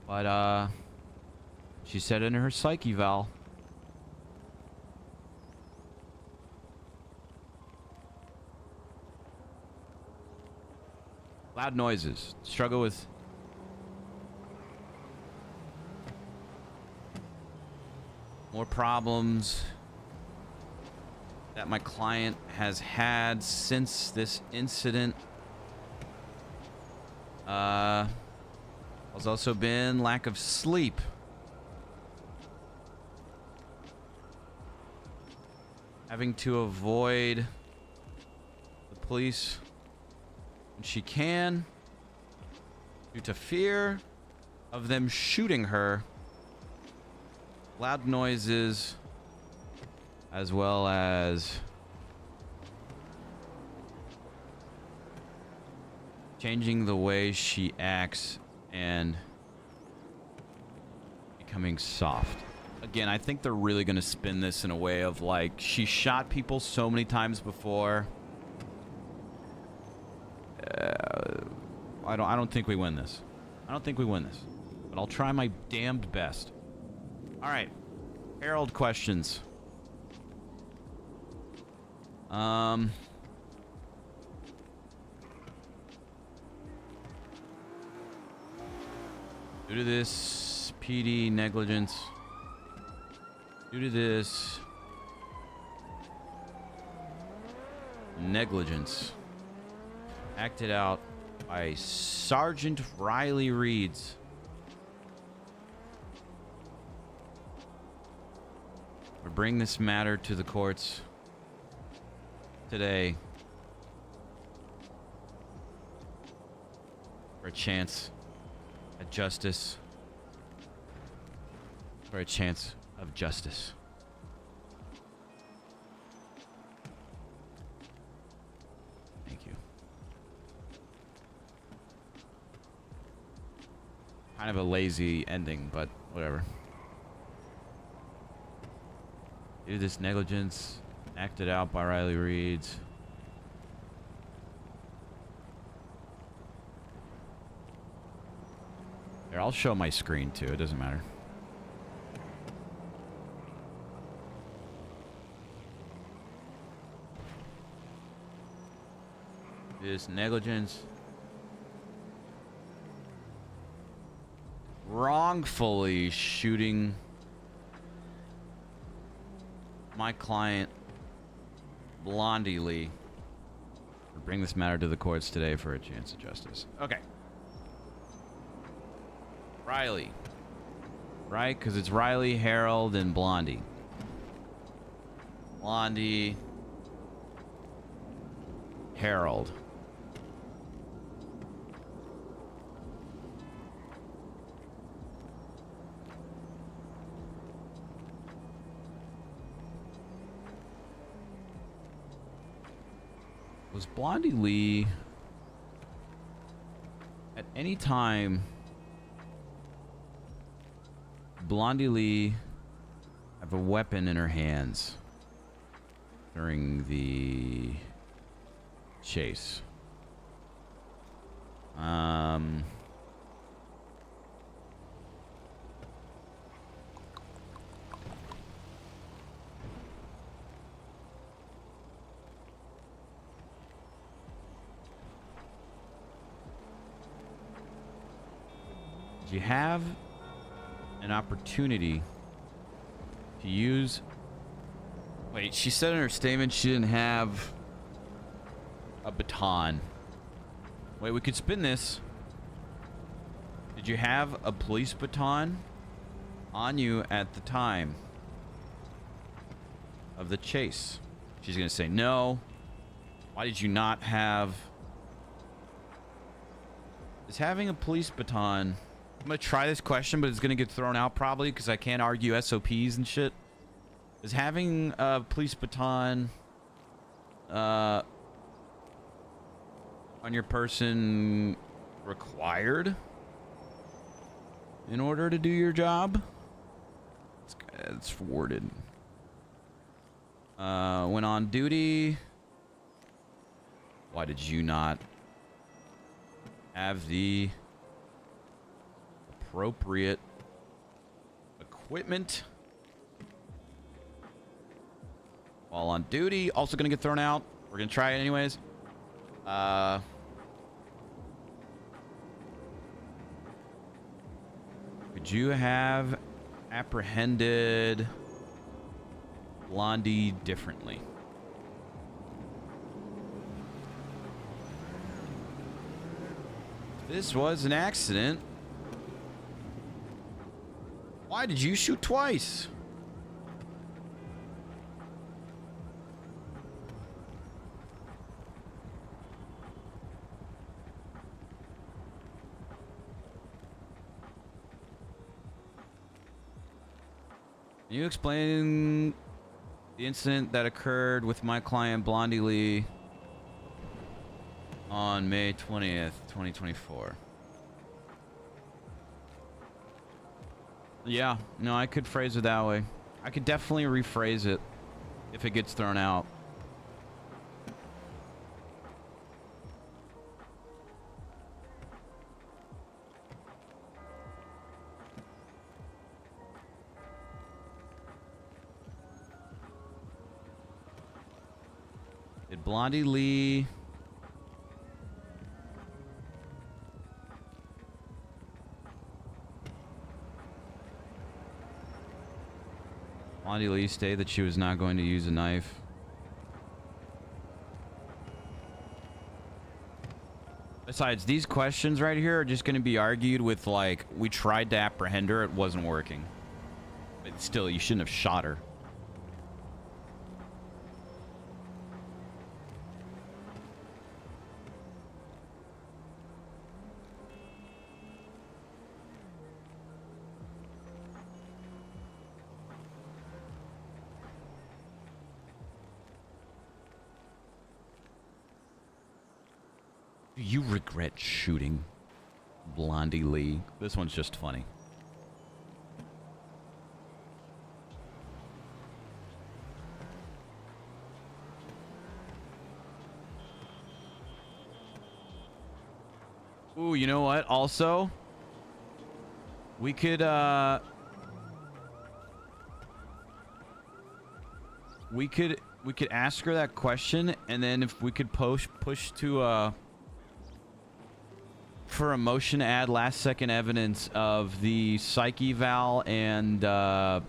But, she said in her psych eval. Loud noises. Struggle with more problems that my client has had since this incident. Has also been lack of sleep. Having to avoid the police when she can due to fear of them shooting her. Loud noises, as well as changing the way she acts and becoming soft. Again, I think they're really going to spin this in a way of like, she shot people so many times before. I don't think we win this. I don't think we win this. But I'll try my damned best. All right. Harold questions. Due to this PD negligence. Due to this negligence acted out by Sergeant Riley Reeds. We bring this matter to the courts today for a chance at justice. For a chance of justice. Thank you. Kind of a lazy ending, but whatever. Due to this negligence acted out by Riley Reeds. Here, I'll show my screen too. It doesn't matter. This negligence wrongfully shooting my client Blondie Lee. We'll bring this matter to the courts today for a chance of justice. Okay. Riley. Right? Because it's Riley, Harold, and Blondie. Blondie. Harold. Was Blondie Lee at any time Blondie Lee have a weapon in her hands during the chase? Did you have an opportunity to use... Wait, she said in her statement she didn't have a baton. Wait, we could spin this. Did you have a police baton on you at the time of the chase? She's gonna say no. Why did you not have... Is having a police baton... I'm gonna try this question, but it's gonna get thrown out probably because I can't argue SOPs and shit. Is having a police baton on your person required in order to do your job? It's worded. When on duty, why did you not have the appropriate equipment while on duty? Also gonna get thrown out. We're gonna try it anyways. Would you have apprehended Blondie differently? This was an accident. Why did you shoot twice? Can you explain the incident that occurred with my client Blondie Lee on May 20th, 2024? Yeah, no, I could phrase it that way. I could definitely rephrase it if it gets thrown out. Did Blondie Lee... Blondie Lee stated that she was not going to use a knife? Besides, these questions right here are just going to be argued with, like, we tried to apprehend her, it wasn't working. But still, you shouldn't have shot her. Do you regret shooting Blondie Lee? This one's just funny. Ooh, you know what? Also, we could ask her that question, and then if we could push to for a motion to add last second evidence of the psych eval and that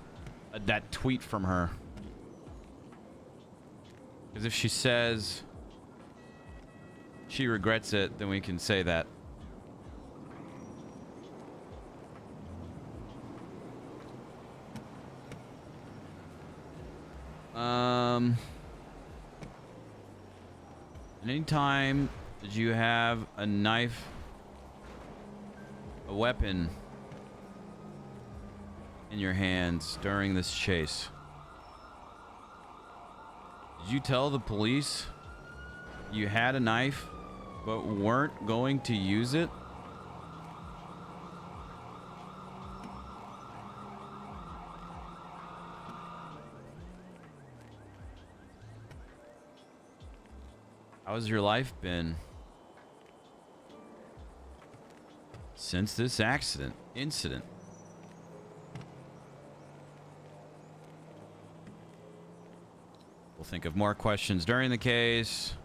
tweet from her. Because if she says she regrets it, then we can say that. At any time did you have a knife, a weapon in your hands during this chase? Did you tell the police you had a knife but weren't going to use it? How's your life been since this incident? We'll think of more questions during the case.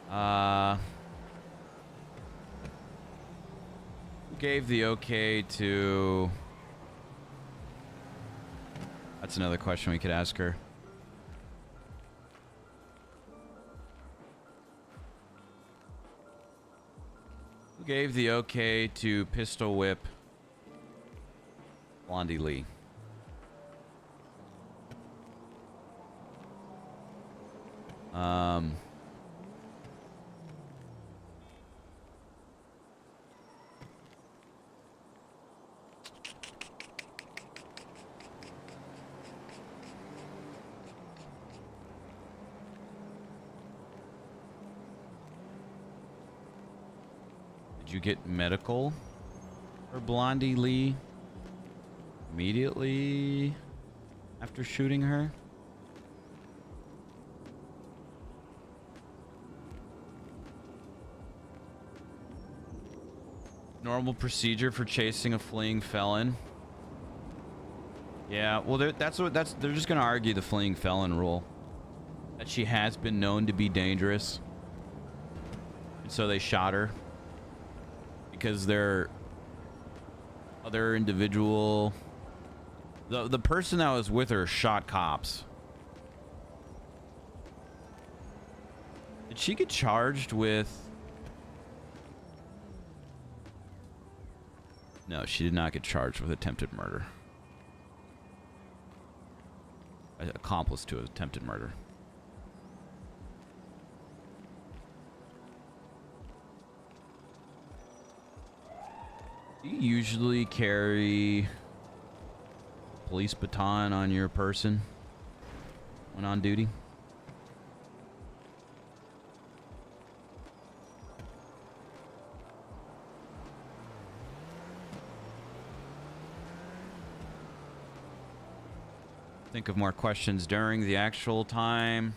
Who gave the okay to... That's another question we could ask her. Who gave the okay to pistol whip Blondie Lee? Did you get medical for Blondie Lee immediately after shooting her? Normal procedure for chasing a fleeing felon. Yeah, well, they're just gonna argue the fleeing felon rule, that she has been known to be dangerous, and so they shot her. because their other individual, the person that was with her shot cops. Did she get charged with? No, she did not get charged with attempted murder. Accomplice to attempted murder. Do you usually carry police baton on your person when on duty? Think of more questions during the actual time.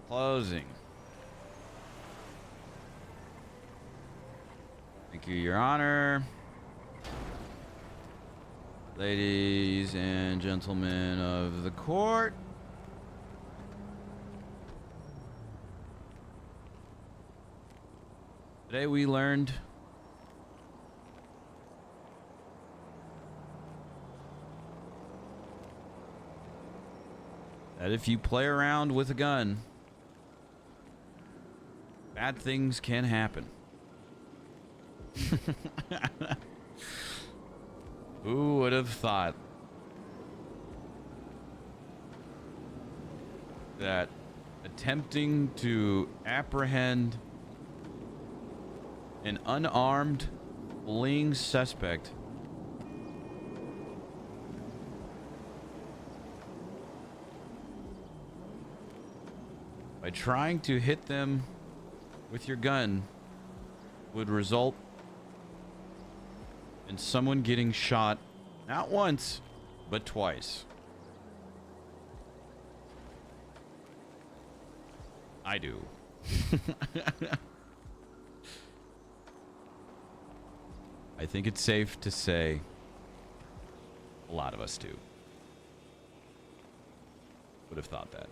Closing. Thank you, Your Honor. Ladies and gentlemen of the court. Today we learned that if you play around with a gun, bad things can happen. Who would have thought that attempting to apprehend an unarmed fleeing suspect by trying to hit them with your gun would result in someone getting shot not once but twice? I do. I think it's safe to say a lot of us do. Would have thought that.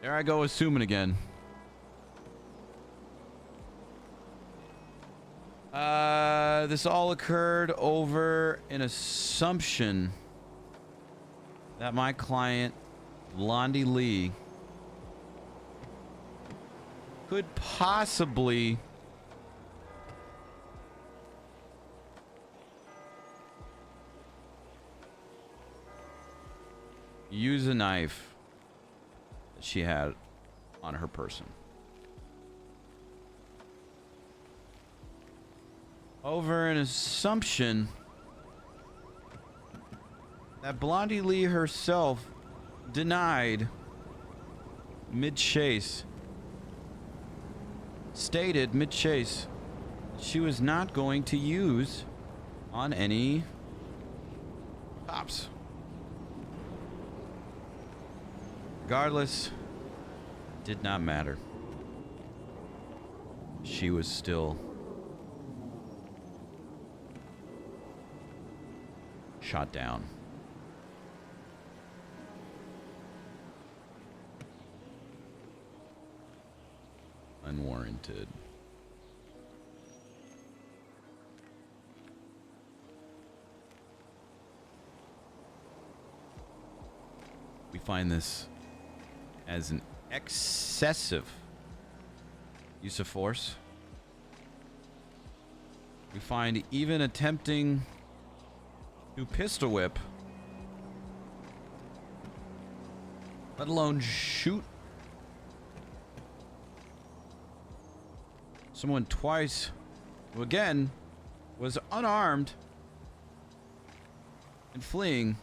There I go assuming again. This all occurred over an assumption that my client, Blondie Lee, could possibly use a knife that she had on her person. Over an assumption that Blondie Lee herself denied mid-chase, stated mid-chase, she was not going to use on any cops. Regardless, did not matter. She was still shot down. Unwarranted. We find this as an excessive use of force. We find even attempting to pistol whip, let alone shoot someone twice, who again was unarmed and fleeing.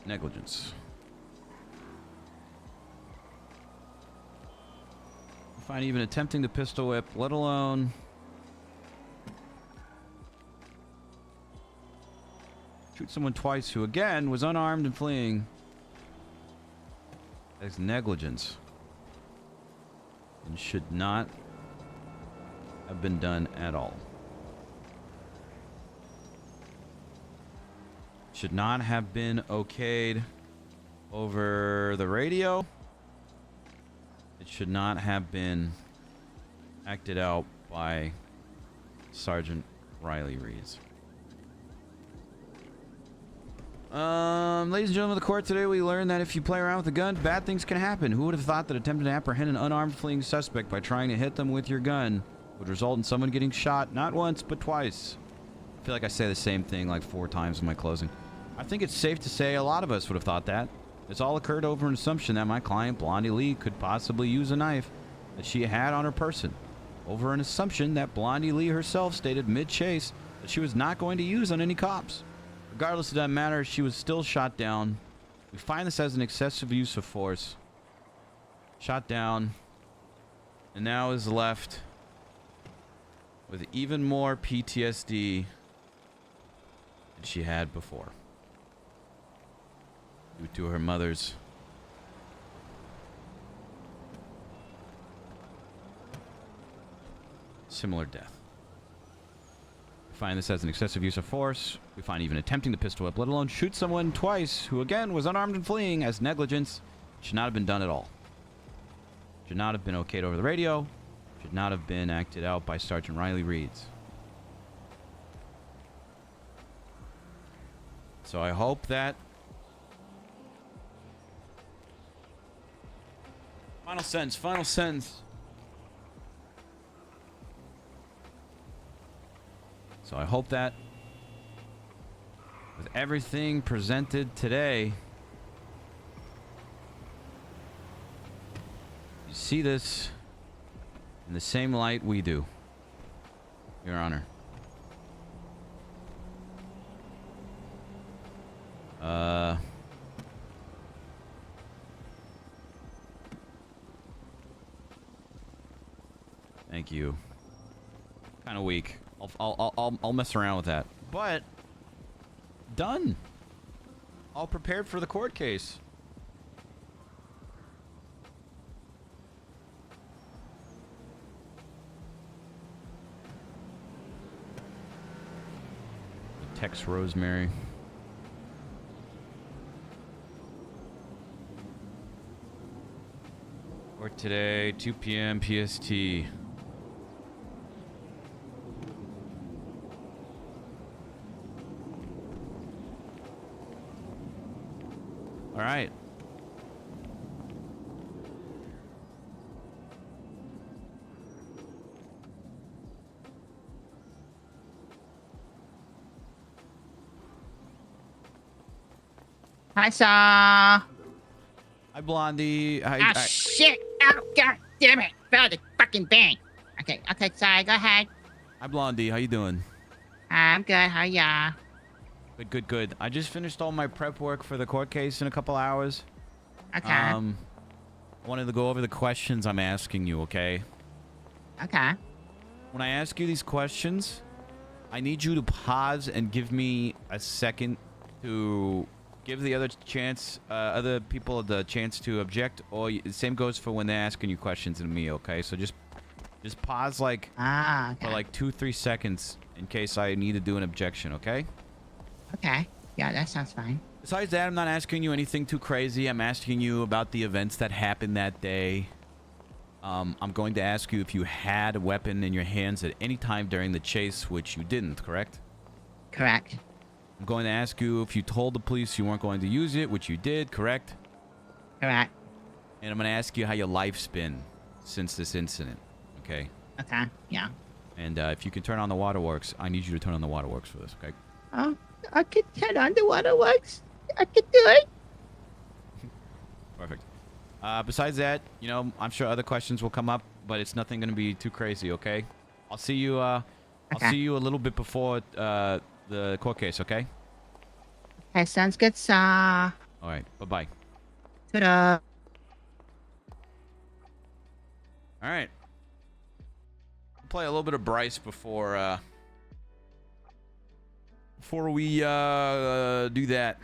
Negligence. We find even attempting to pistol whip, let alone shoot someone twice, who again was unarmed and fleeing, as negligence. and should not have been done at all. Should not have been okayed over the radio. It should not have been acted out by Sergeant Riley Reeds. Ladies and gentlemen of the court, today we learned that if you play around with a gun, bad things can happen. Who would have thought that attempting to apprehend an unarmed fleeing suspect by trying to hit them with your gun would result in someone getting shot not once, but twice? I feel like I say the same thing like 4 times in my closing. I think it's safe to say a lot of us would have thought that. This all occurred over an assumption that my client, Blondie Lee, could possibly use a knife that she had on her person. Over an assumption that Blondie Lee herself stated mid-chase that she was not going to use on any cops. Regardless of that matter, she was still shot down. We find this as an excessive use of force. Shot down. And now is left with even more PTSD than she had before. Due to her mother's similar death. We find this as an excessive use of force. We find even attempting to pistol whip, let alone shoot someone twice, who again was unarmed and fleeing, as negligence. Should not have been done at all. Should not have been okayed over the radio. Should not have been acted out by Sergeant Riley Reeds. So I hope that... Final sentence, final sentence. So I hope that with everything presented today, you see this in the same light we do, Your Honor. Thank you. Kind of weak. I'll mess around with that. But done. All prepared for the court case. Text Rosemary. Court today, 2 p.m. PST. All right. Hi, Saul. Hi, Blondie. Hi. Shit. Oh, God damn it. Fell the fucking thing. Okay, sorry. Go ahead. Hi, Blondie. How you doing? I'm good. How are ya? Good. I just finished all my prep work for the court case in a couple hours. Okay. I wanted to go over the questions I'm asking you, okay? Okay. When I ask you these questions, I need you to pause and give me a second to give the other people the chance to object. Or the same goes for when they're asking you questions to me, okay? So just pause okay. for like 2-3 seconds in case I need to do an objection, okay? Okay. Yeah, that sounds fine. Besides that, I'm not asking you anything too crazy. I'm asking you about the events that happened that day. I'm going to ask you if you had a weapon in your hands at any time during the chase, which you didn't, correct? Correct. I'm going to ask you if you told the police you weren't going to use it, which you did, correct? Correct. And I'm going to ask you how your life's been since this incident, okay? Okay. Yeah. And if you can turn on the waterworks, I need you to turn on the waterworks for this, okay? Oh, I could turn on the waterworks. I could do it. Perfect. Besides that, you know, I'm sure other questions will come up, but it's nothing going to be too crazy, okay? I'll see you, Okay. I'll see you a little bit before the court case, okay? Okay, sounds good, Saul. All right. Bye-bye. Ta-da. All right. I'll play a little bit of Bryce before we do that.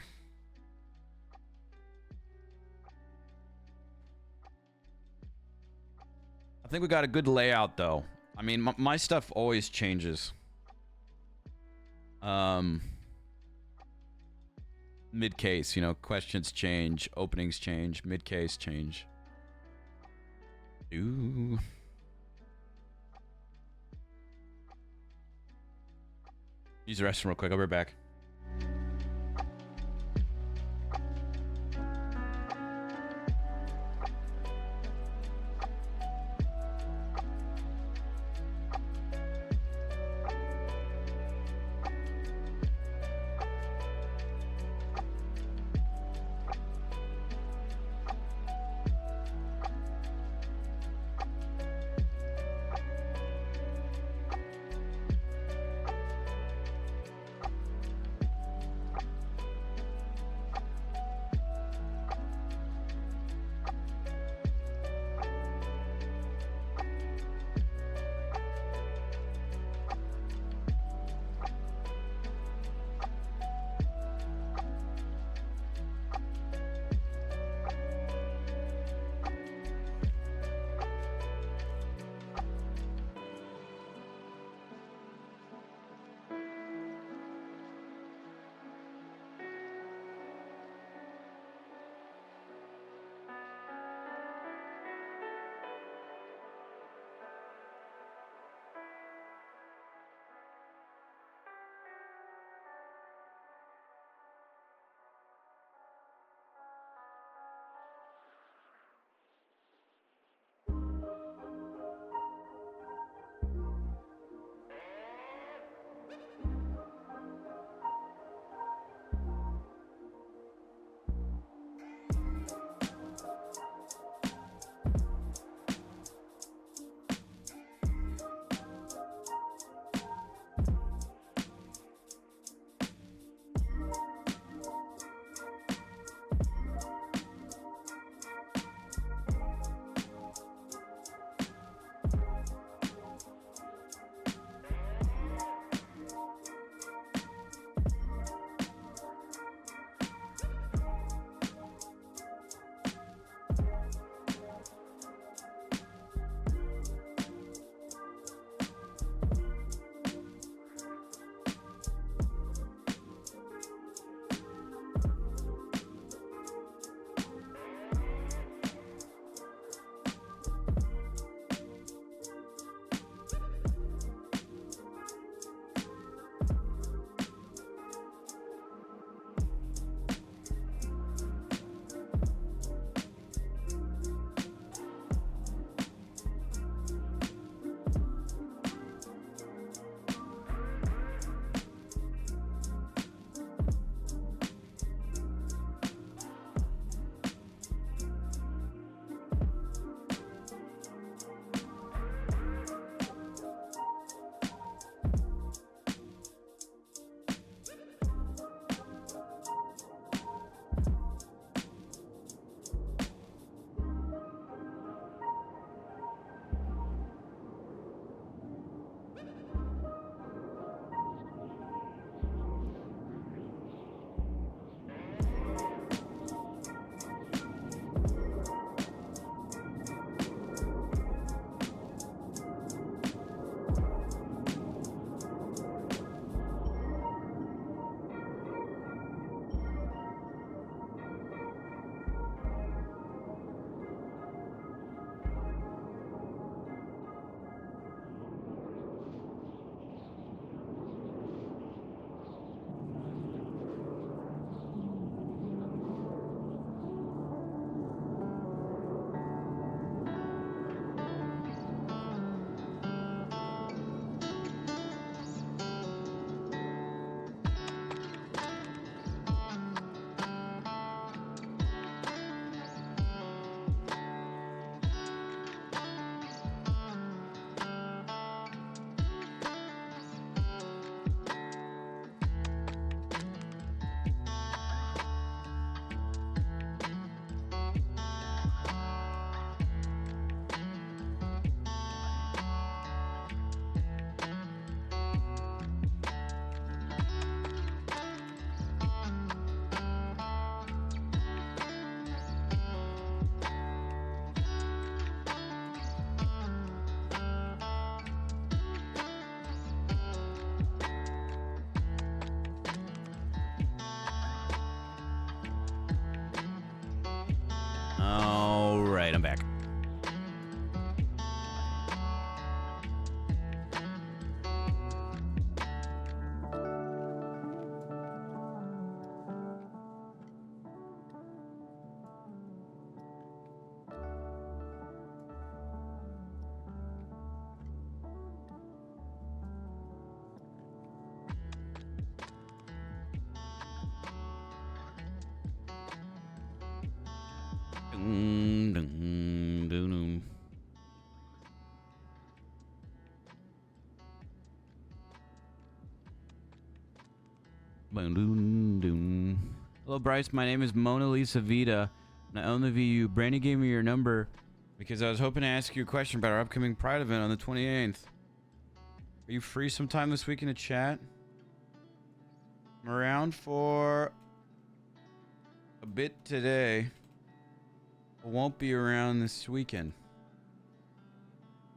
I think we got a good layout, though. I mean, my stuff always changes. Mid-case, you know, questions change, openings change, mid-case change. Ooh. Use the restroom real quick. I'll be right back. All right, I'm back. Dun, dun, dun, dun. Dun, dun, dun. Hello, Bryce. My name is Mona Lisa Vita, and I own the VU. Brandy gave me your number because I was hoping to ask you a question about our upcoming Pride event on the 28th. Are you free sometime this weekend to chat? I'm around for a bit today. I won't be around this weekend.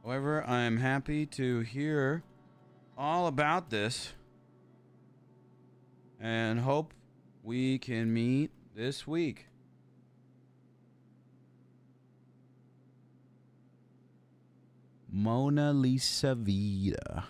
However, I am happy to hear all about this and hope we can meet this week. Mona Lisa Vita.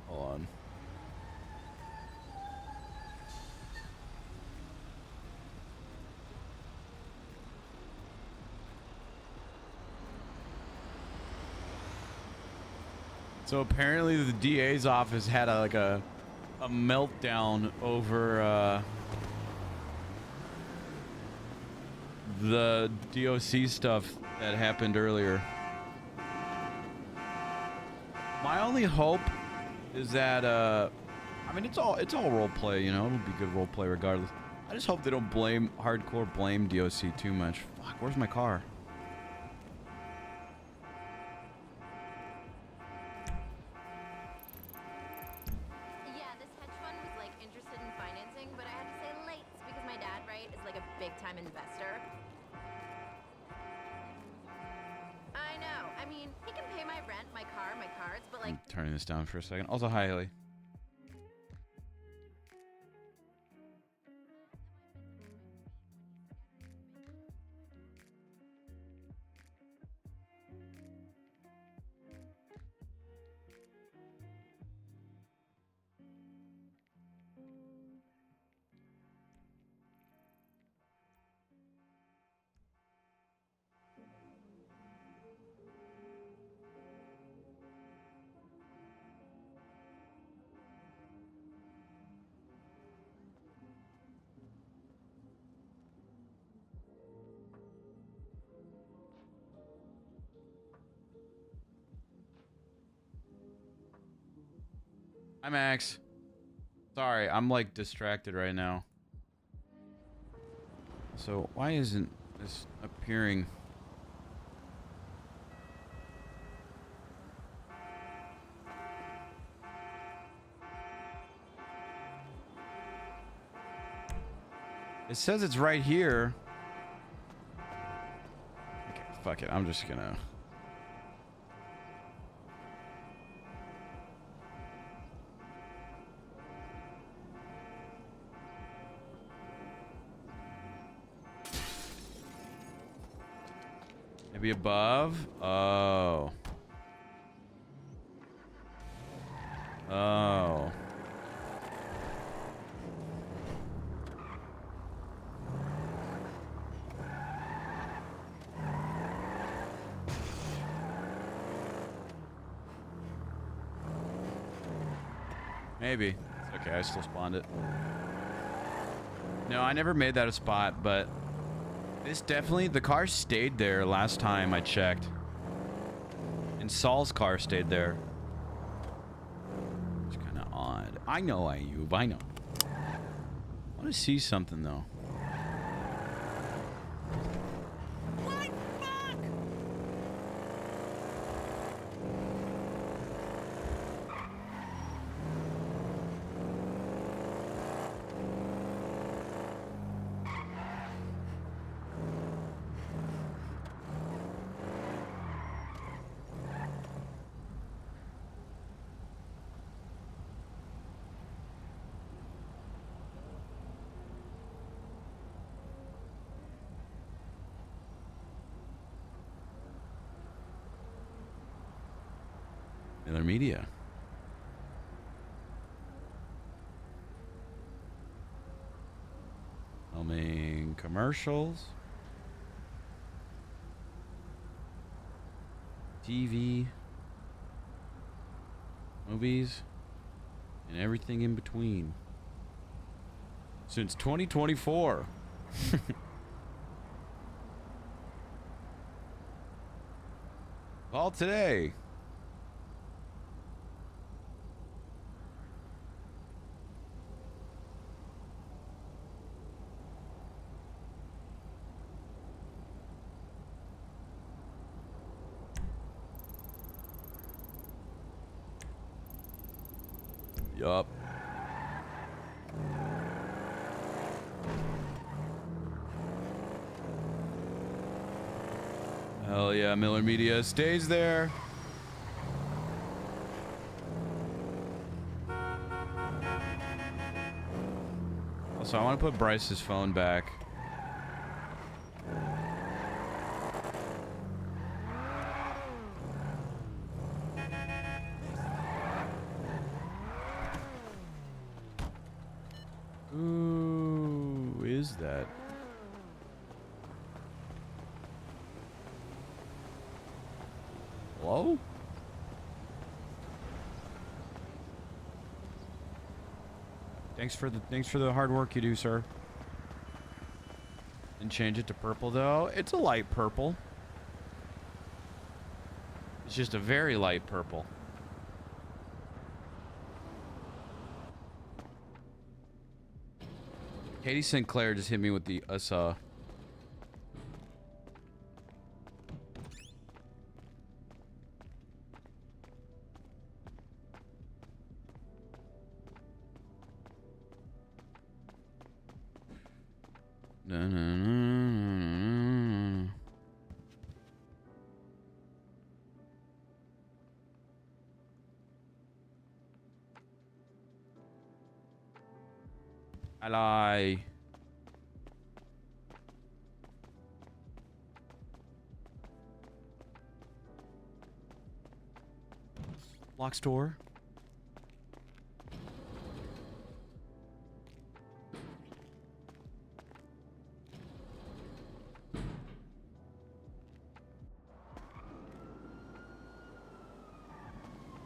Hold on. So apparently the DA's office had a meltdown over the DOC stuff that happened earlier. My only hope is that I mean it's all role play, you know, it'll be good role play regardless. I just hope they don't hardcore blame DOC too much. Fuck, where's my car? Yeah, this hedge fund was like interested in financing, but I had to say late because my dad, right, is like a big time investor. I know. I mean, he can pay my rent, my car, my cards, but like. I'm turning this down for a second. Also, hi, Haley. Hi, Max. Sorry, I'm like distracted right now. So why isn't this appearing? It says it's right here. Okay, fuck it. I'm just gonna. Maybe above? Oh. Oh. Maybe. It's okay, I still spawned it. No, I never made that a spot, but this definitely, the car stayed there last time I checked. And Saul's car stayed there. It's kind of odd. I know, Ayub. I know. I want to see something, though. What? Fuck! Miller Media. Filming commercials. TV. Movies. And everything in between. Since 2024. All today. Yup. Hell yeah, Miller Media stays there. Also, I want to put Bryce's phone back. Who is that? Hello? Thanks for the hard work you do, sir. And change it to purple though. It's a light purple. It's just a very light purple. Katie Sinclair just hit me with the USA. No, no, no, no, no. I lie. Lock store.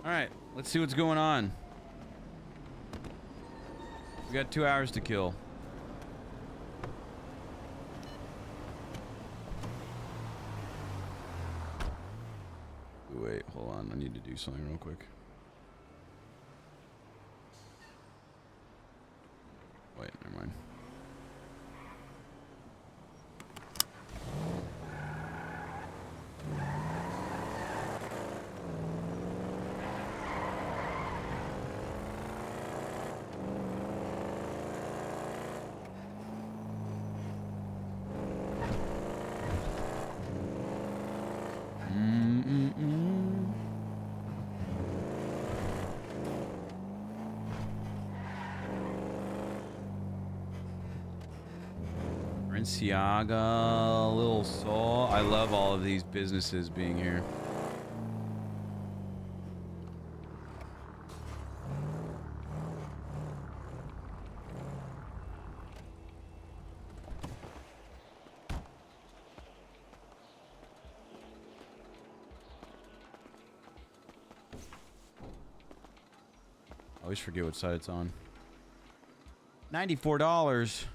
All right, let's see what's going on. We got 2 hours to kill. Wait, hold on. I need to do something real quick. Wait, never mind. Balenciaga, Little Saul. I love all of these businesses being here. I always forget what side it's on. $94.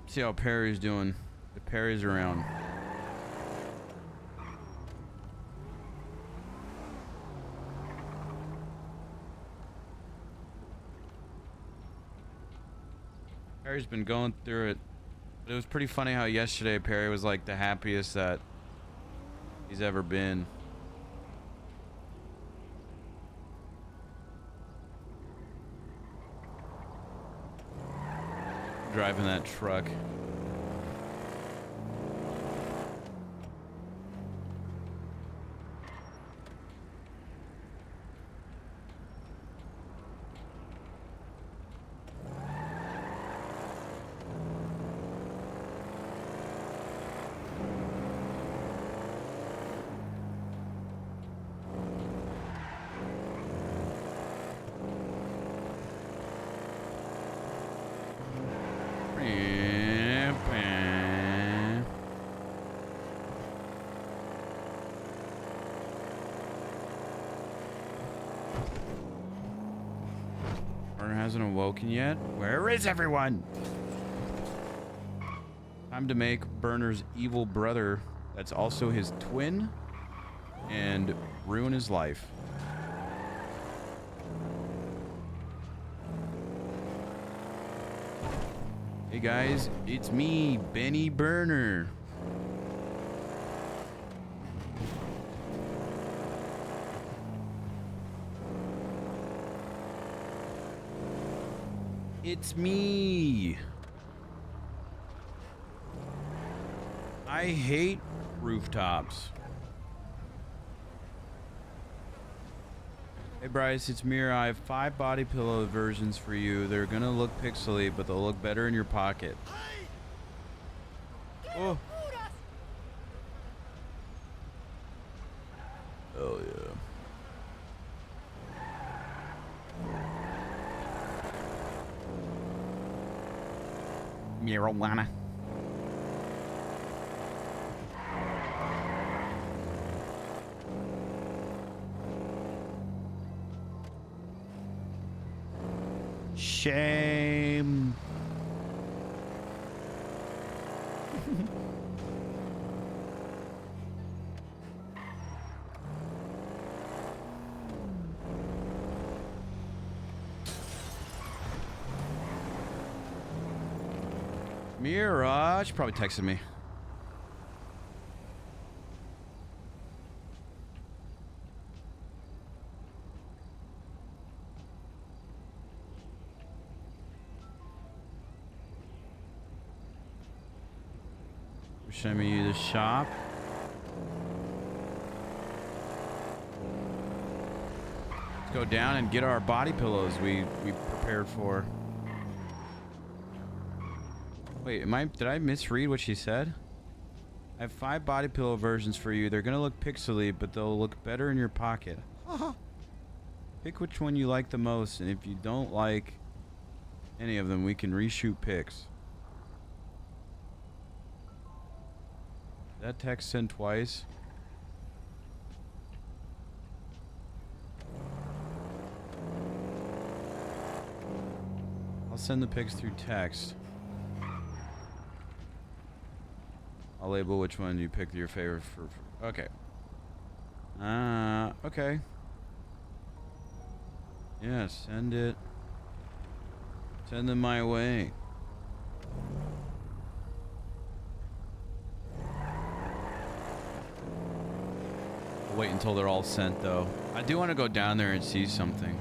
See how Perry's doing. The Perry's around. Perry's been going through it. But it was pretty funny how yesterday Perry was like the happiest that he's ever been. Driving that truck. Hasn't awoken yet. Where is everyone? Time to make Burner's evil brother, that's also his twin, and ruin his life. Hey guys, it's me, Benny Burner. It's me. I hate rooftops. Hey Bryce, it's Mira. I have 5 body pillow versions for you. They're gonna look pixely, but they'll look better in your pocket. Oh. Oh yeah. Marijuana. Shame. Mira, she probably texted me. Show me the shop. Let's go down and get our body pillows we prepared for. Wait, did I misread what she said? I have 5 body pillow versions for you. They're gonna look pixely, but they'll look better in your pocket. Pick which one you like the most, and if you don't like any of them, we can reshoot pics. That text sent twice. I'll send the pics through text. I'll label which one you picked your favorite for. Okay. Okay. Yeah, send it. Send them my way. I'll wait until they're all sent, though. I do want to go down there and see something.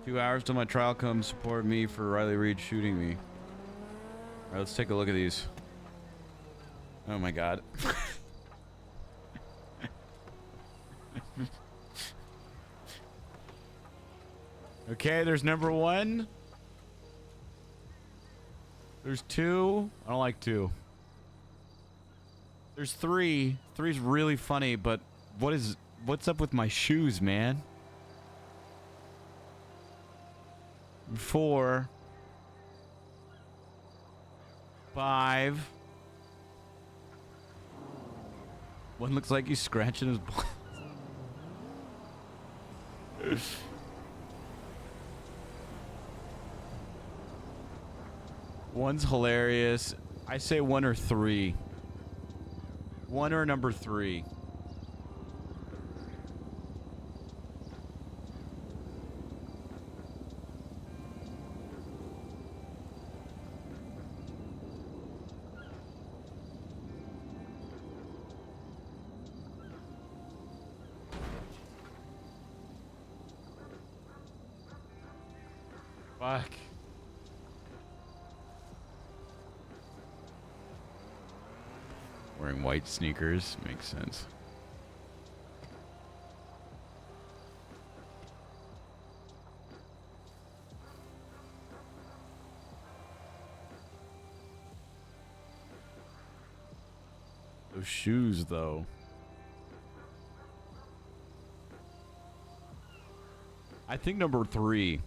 2 hours till my trial comes. Support me for Riley Reid shooting me. Alright, let's take a look at these. Oh my god. Okay, there's number 1. There's 2. I don't like 2. There's 3. 3's really funny, but what's up with my shoes, man? 4. 5. 1 looks like he's scratching his balls. One's hilarious. I say 1 or 3. 1 or number 3. Fuck. Wearing white sneakers makes sense. Those shoes, though. I think number 3.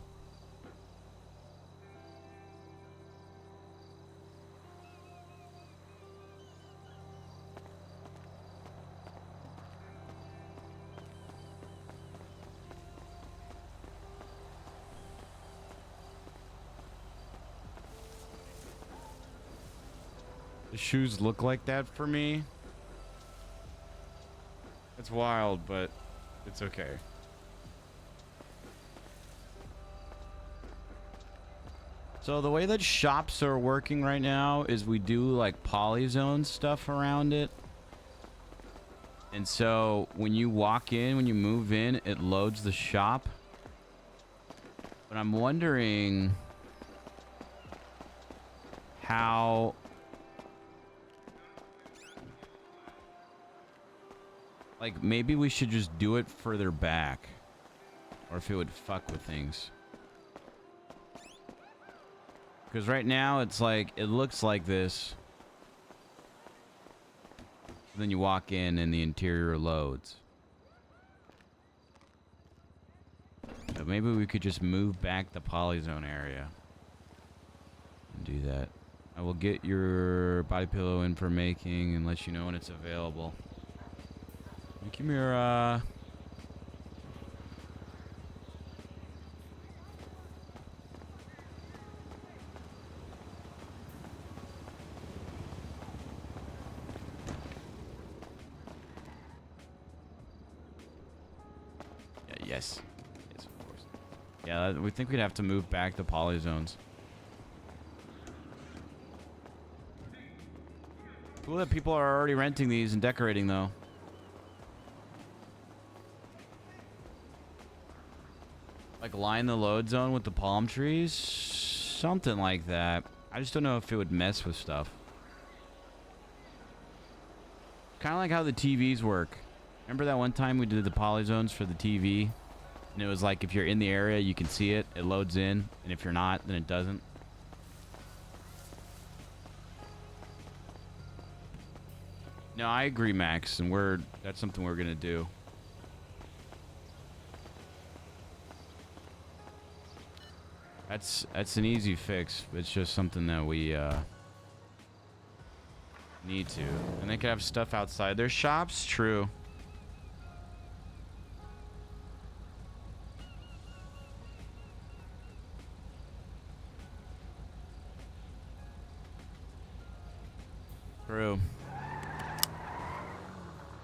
The shoes look like that for me. It's wild, but it's okay. So the way that shops are working right now is we do like polyzone stuff around it. And so when you walk in, when you move in, it loads the shop. But I'm wondering how... Like, maybe we should just do it further back. Or if it would fuck with things. Because right now, it's like, it looks like this. Then you walk in and the interior loads. So maybe we could just move back the polyzone area. And do that. I will get your body pillow in for making and let you know when it's available. Give me your, Yeah, yes. Yes, of course. Yeah, we think we'd have to move back the polyzones. Cool that people are already renting these and decorating, though. Like line the load zone with the palm trees? Something like that. I just don't know if it would mess with stuff. Kind of like how the TVs work. Remember that one time we did the polyzones for the TV? And it was like if you're in the area, you can see it. It loads in. And if you're not, then it doesn't. No, I agree, Max. And that's something we're going to do. That's an easy fix. It's just something that we need to. And they could have stuff outside their shops. True. True.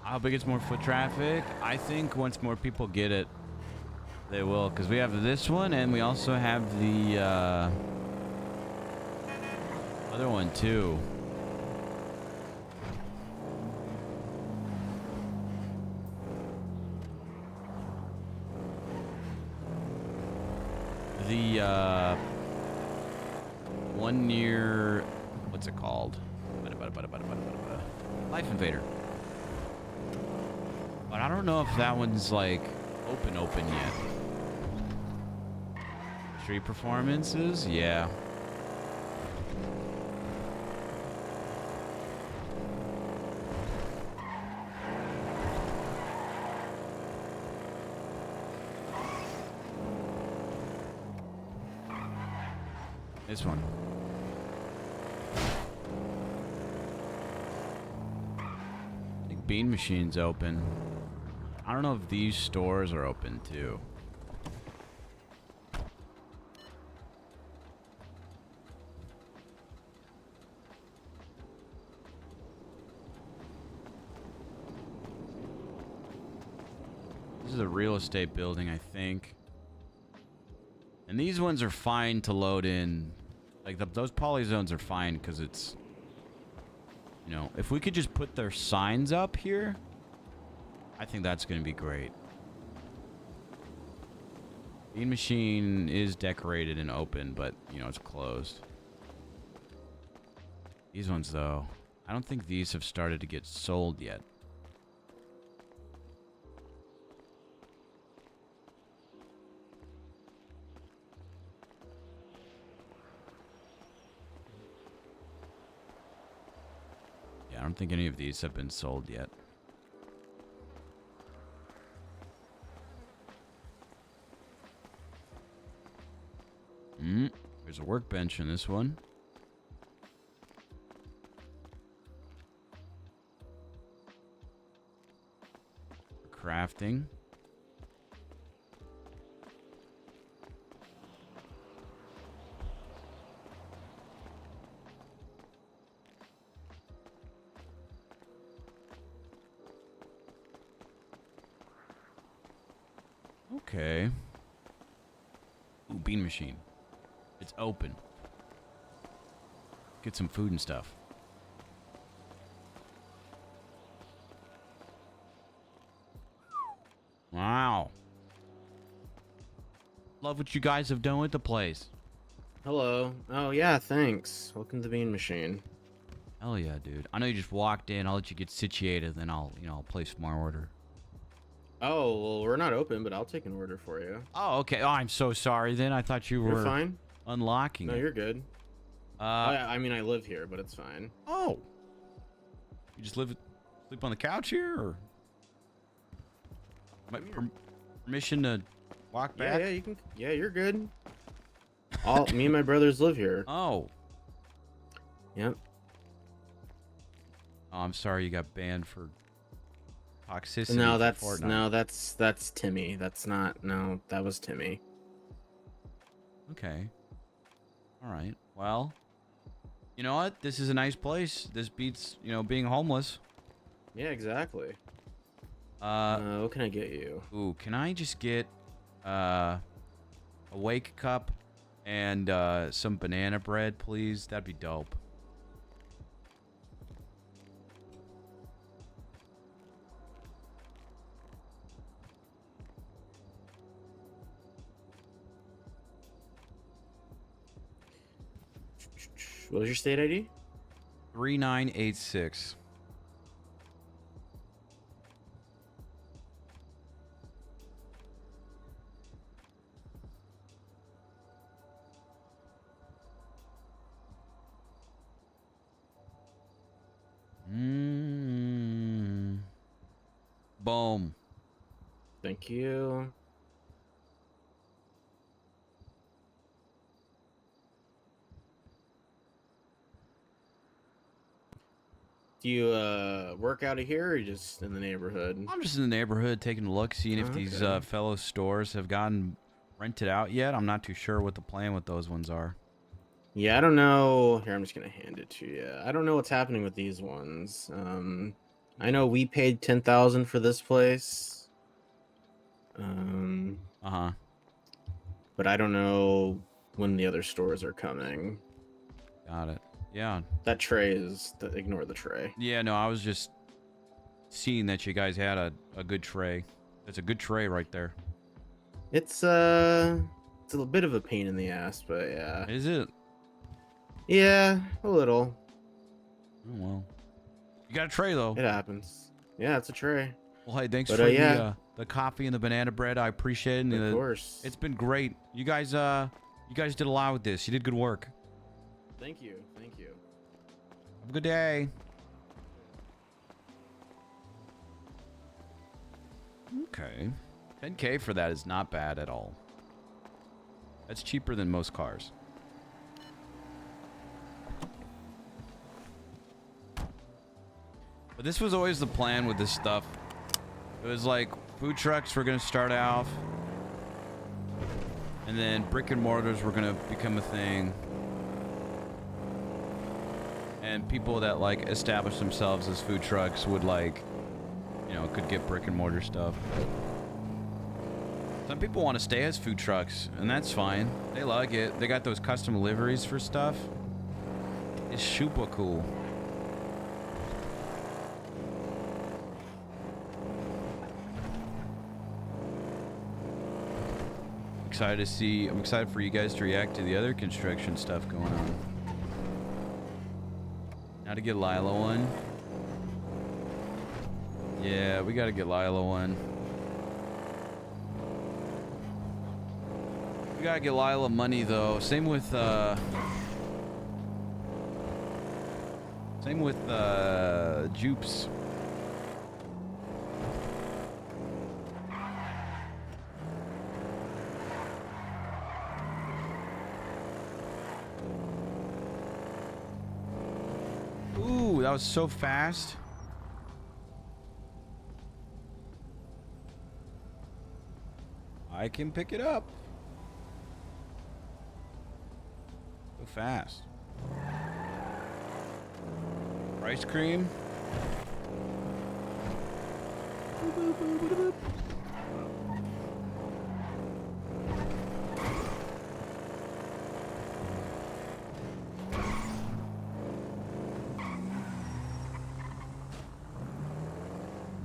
I hope it gets more foot traffic. I think once more people get it, they will, because we have this one and we also have the other one too. The one near, what's it called? Life Invader. But I don't know if that one's like open yet. Street performances, yeah. This one. I think Bean Machine's open. I don't know if these stores are open too. This is a real estate building, I think. And these ones are fine to load in. Like, those polyzones are fine because it's... You know, if we could just put their signs up here, I think that's going to be great. Bean Machine is decorated and open, but, you know, it's closed. These ones, though, I don't think these have started to get sold yet. I don't think any of these have been sold yet. There's a workbench in this one. Crafting. Okay. Ooh, Bean Machine. It's open. Get some food and stuff. Wow. Love what you guys have done with the place. Hello. Oh, yeah, thanks. Welcome to Bean Machine. Hell yeah, dude. I know you just walked in. I'll let you get situated, then I'll place my order. Oh, well, we're not open, but I'll take an order for you. Oh, okay. Oh, I'm so sorry then. I thought you were You're fine. Unlocking No, it. you're good. I mean, I live here, but it's fine. Oh. You just sleep on the couch here, or? Permission to walk back? Yeah, you can. Yeah, you're good. Me and my brothers live here. Oh. Yep. Oh, I'm sorry you got banned for toxicity. No, Fortnite. that's Timmy. That's not. No, that was Timmy. Okay. All right. Well, you know what? This is a nice place. This beats, being homeless. Yeah, exactly. What can I get you? Ooh, can I just get a wake cup and some banana bread, please? That'd be dope. What was your state ID? 3986. Boom. Thank you. Do you work out of here, or you just in the neighborhood? I'm just in the neighborhood taking a look, seeing if these fellow stores have gotten rented out yet. I'm not too sure what the plan with those ones are. Yeah, I don't know. Here, I'm just gonna hand it to you. I don't know what's happening with these ones. I know we paid 10,000 for this place. But I don't know when the other stores are coming. Got it. Yeah. That tray is. Ignore the tray. Yeah, no, I was just seeing that you guys had a good tray. That's a good tray right there. It's It's a bit of a pain in the ass, but yeah. Is it? Yeah, a little. Oh, well. You got a tray, though. It happens. Yeah, it's a tray. Well, hey, thanks But, for yeah. the coffee and the banana bread. I appreciate it. Of course. It's been great. You guys did a lot with this. You did good work. Thank you. Thank you. Have a good day. Okay. 10K for that is not bad at all. That's cheaper than most cars. But this was always the plan with this stuff. It was like food trucks were going to start off, and then brick and mortars were going to become a thing. And people that like establish themselves as food trucks would like, you know, could get brick and mortar stuff. Some people want to stay as food trucks, and that's fine. They like it. They got those custom liveries for stuff. It's super cool. I'm excited for you guys to react to the other construction stuff going on. Now to get Lila one. Yeah, we gotta get Lila one. We gotta get Lila money though. Same with Jupes. Ooh, that was so fast. I can pick it up. So fast. Ice cream.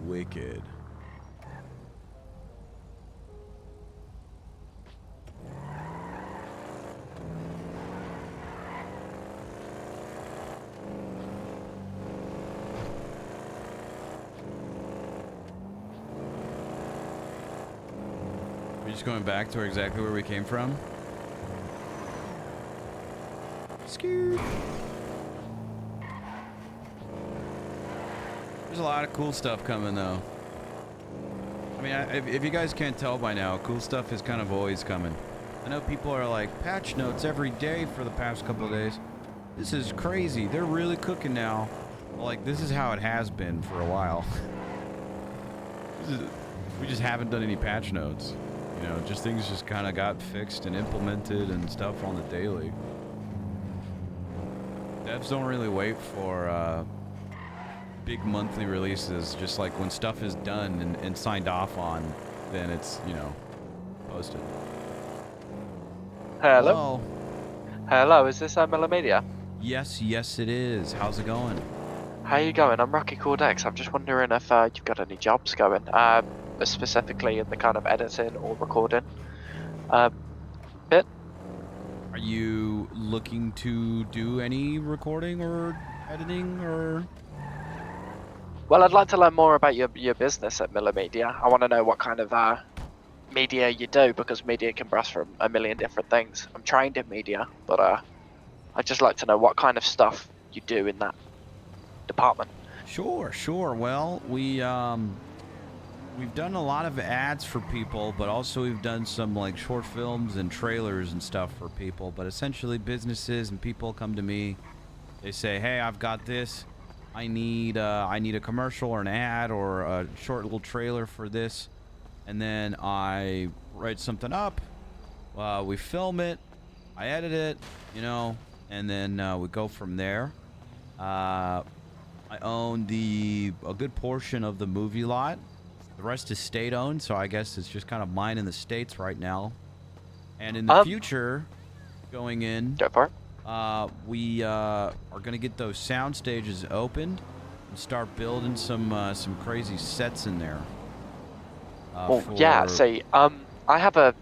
Wicked. We're just going back to exactly where we came from. Scoot. There's a lot of cool stuff coming though. I mean, if you guys can't tell by now, cool stuff is kind of always coming. I know people are like, patch notes every day for the past couple of days. This is crazy. They're really cooking now. Well, like, this is how it has been for a while. We just haven't done any patch notes. You know, just things just kind of got fixed and implemented and stuff on the daily. Devs don't really wait for big monthly releases. Just like when stuff is done and signed off on, then it's, you know, posted. Hello? Hello, is this Millimedia? Yes, it is. How's it going? How you going? I'm Rocky Cordex. I'm just wondering if you've got any jobs going, specifically in the kind of editing or recording bit. Are you looking to do any recording or editing or? Well, I'd like to learn more about your business at Millimedia. I want to know what kind of media you do, because media can brass from a million different things. I'm trained in media, but I'd just like to know what kind of stuff you do in that department. Sure. Well, we've done a lot of ads for people, but also we've done some like short films and trailers and stuff for people. But essentially, businesses and people come to me. They say, "Hey, I've got this. I need a commercial or an ad or a short little trailer for this," and then I write something up. We film it. I edit it, you know, and then we go from there. I own a good portion of the movie lot. The rest is state-owned, so I guess it's just kind of mine in the States right now. And in the future, going in, we are going to get those sound stages opened and start building some crazy sets in there. Well, yeah. See, I have a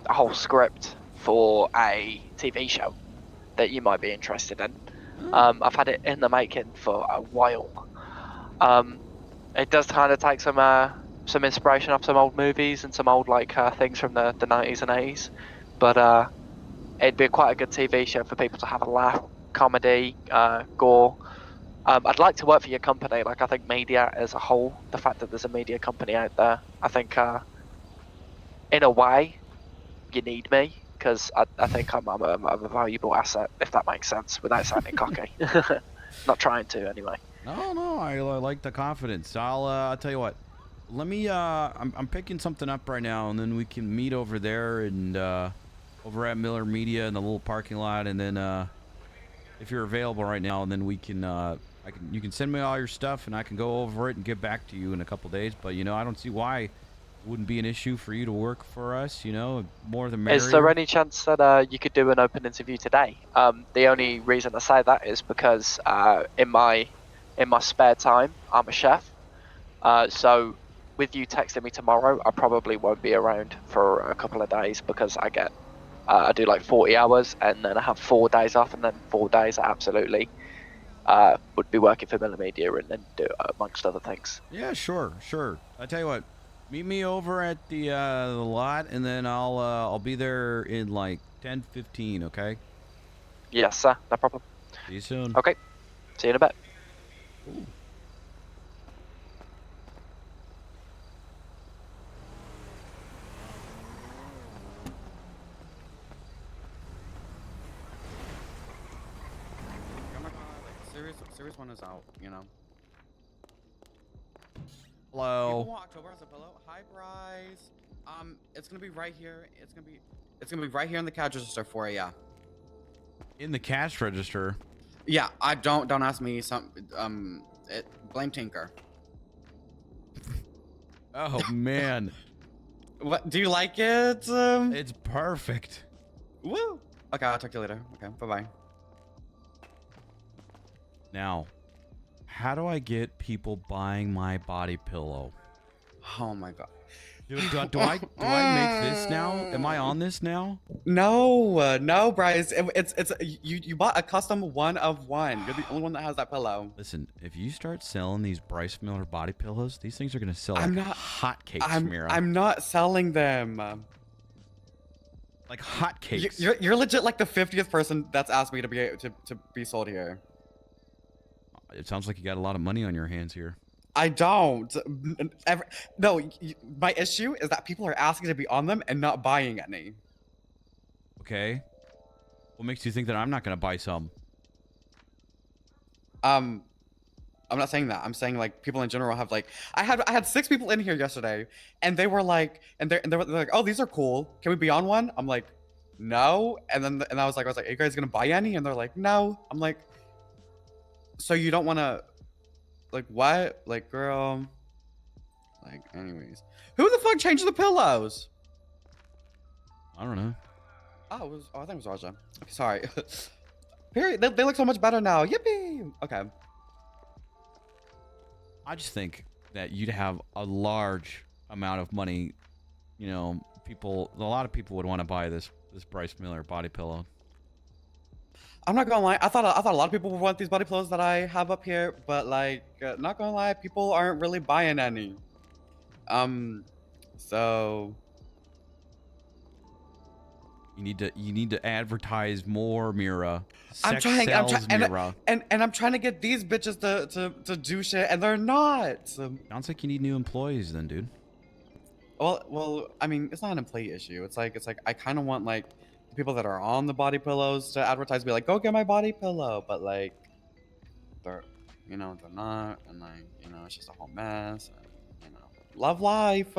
a whole script for a TV show that you might be interested in. I've had it in the making for a while. It does kind of take some inspiration off some old movies and some old things from the 90s and 80s, but it'd be quite a good TV show for people to have a laugh, comedy, gore. I'd like to work for your company. Like, I think media as a whole, the fact that there's a media company out there, I think in a way you need me, because I think I'm a valuable asset, if that makes sense, without sounding cocky. Not trying to, anyway. No, I like the confidence. I'll tell you what. Let me. I'm picking something up right now, and then we can meet over there and over at Miller Media in the little parking lot, and then if you're available right now, and then we can. You can send me all your stuff, and I can go over it and get back to you in a couple days. But I don't see why it wouldn't be an issue for you to work for us. More the merrier. Is there any chance that you could do an open interview today? The only reason I say that is because in my spare time, I'm a chef. So with you texting me tomorrow, I probably won't be around for a couple of days because I do like 40 hours, and then I have 4 days off, and then 4 days I absolutely would be working for Miller Media and then do amongst other things. Yeah, sure. I tell you what, meet me over at the lot, and then I'll be there in like 10:15. Okay. Yes, sir. No problem. See you soon. Okay. See you in a bit. Ooh. Series 1 is out, Hello. People want October as a pillow. Hi, Bryce. It's gonna be right here. It's gonna be right here in the cash register for you. In the cash register. Yeah, I don't ask me. Blame Tinker. Oh man. What? Do you like it? It's perfect. Woo. Okay, I'll talk to you later. Okay, bye-bye. Now, how do I get people buying my body pillow? Oh my god. Do I make this now? Am I on this now? No, Bryce. It's you bought a custom 1 of 1. You're the only one that has that pillow. Listen, if you start selling these Bryce Miller body pillows, these things are gonna sell like hotcakes, Mira. I'm not selling them. Like hotcakes. You're legit like the 50th person that's asked me to be sold here. It sounds like you got a lot of money on your hands here. I don't. No, my issue is that people are asking to be on them and not buying any. Okay. What makes you think that I'm not gonna buy some? I'm not saying that. I'm saying like people in general have like I had 6 people in here yesterday, and they were like, they're like, oh, these are cool. Can we be on one? I'm like, no. And I was like, are you guys gonna buy any? And they're like, no. I'm like, so you don't want to, like, what? Like, girl. Like, anyways, who the fuck changed the pillows? I don't know. Oh, I think it was Raja. Okay, sorry. Period. They look so much better now. Yippee. Okay. I just think that you'd have a large amount of money. A lot of people would want to buy this Bryce Miller body pillow. I'm not gonna lie. I thought a lot of people would want these body pillows that I have up here, but like, not gonna lie, people aren't really buying any. So you need to advertise more, Mira. I'm trying, Mira. and I'm trying to get these bitches to do shit, and they're not. Sounds like you need new employees, then, dude. Well, I mean, it's not an employee issue. It's like I kind of want like the people that are on the body pillows to advertise, be like, go get my body pillow, but like they're not, and like it's just a whole mess. And, love life.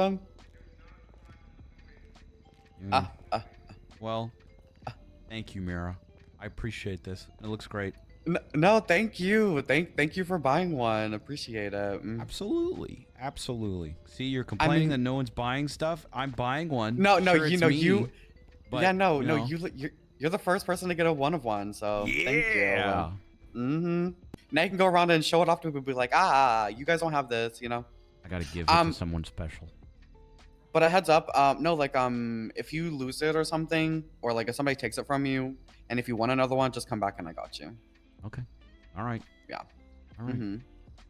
Well, thank you, Mira. I appreciate this. It looks great. No, thank you. Thank you for buying one. Appreciate it. Absolutely. See, you're complaining that no one's buying stuff. I'm buying one. No, sure, you're the first person to get a 1 of 1. So thank you. Yeah. Now you can go around and show it off to people and be like, you guys don't have this. I gotta give it to someone special. But a heads up, no, like if you lose it or something, or like if somebody takes it from you, and if you want another one, just come back and I got you. Okay. All right. Yeah. All right. Mm-hmm.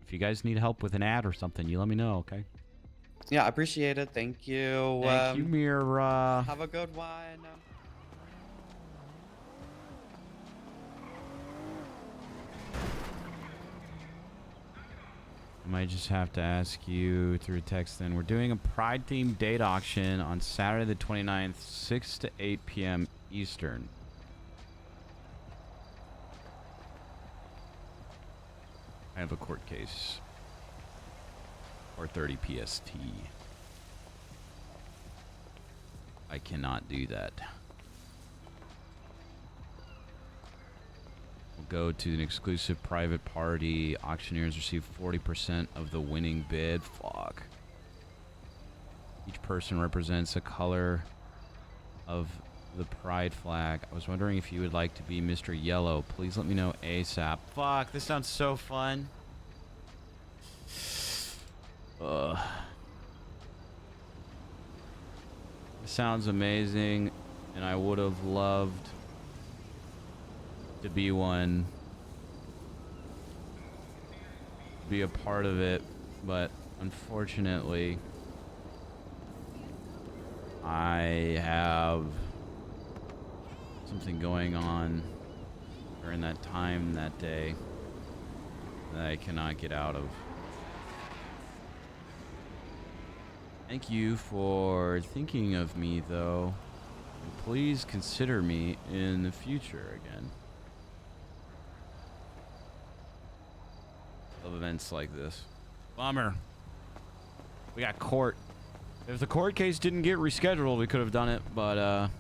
If you guys need help with an ad or something, you let me know, okay? Yeah, I appreciate it. Thank you. Thank you, Mira. Have a good one. I might just have to ask you through text then. We're doing a Pride-themed date auction on Saturday the 29th, 6 to 8 p.m. Eastern. I have a court case. Or 30 PST. I cannot do that. We'll go to an exclusive private party. Auctioneers receive 40% of the winning bid. Fuck. Each person represents a color of the pride flag. I was wondering if you would like to be Mr. Yellow. Please let me know ASAP. Fuck, this sounds so fun. Ugh. This sounds amazing, and I would have loved to be one, be a part of it, but unfortunately I have something going on during that time that day that I cannot get out of. Thank you for thinking of me, though. And please consider me in the future again. Love events like this. Bummer. We got court. If the court case didn't get rescheduled, we could have done it, but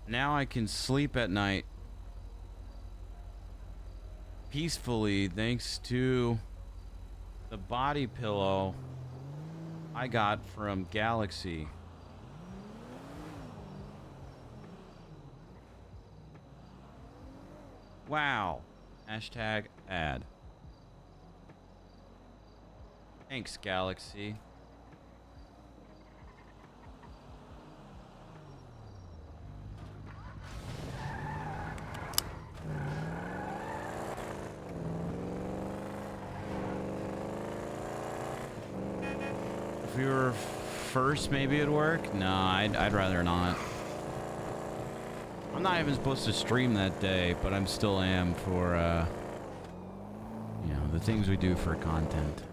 now I can sleep at night peacefully thanks to the body pillow I got from Galaxy. Wow. Hashtag ad. Thanks, Galaxy. If we were first, maybe it'd work. No, I'd rather not. I'm not even supposed to stream that day, but I'm still am for, you know, the things we do for content.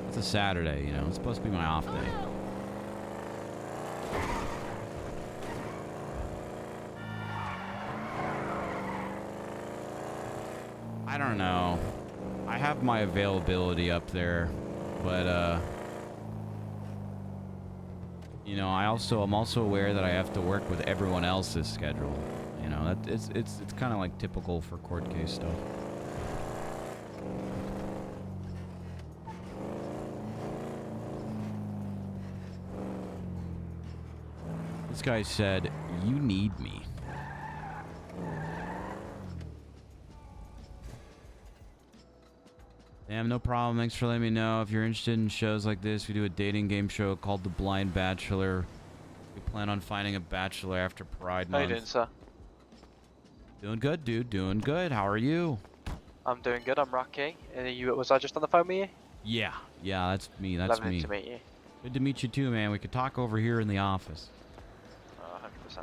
It's a Saturday, you know. It's supposed to be my off day. I don't know. I have my availability up there, but, you know, I'm also aware that I have to work with everyone else's schedule. You know, it's kind of like typical for court case stuff. This guy said, "You need me." Damn, no problem. Thanks for letting me know. If you're interested in shows like this, we do a dating game show called The Blind Bachelor. We plan on finding a bachelor after Pride Month. How you doing, sir? Doing good, dude. Doing good. How are you? I'm doing good. I'm Rocky. Was I just on the phone with you? Yeah. Yeah, that's me. That's Lovely me. to meet you. Good to meet you too, man. We could talk over here in the office. 100%.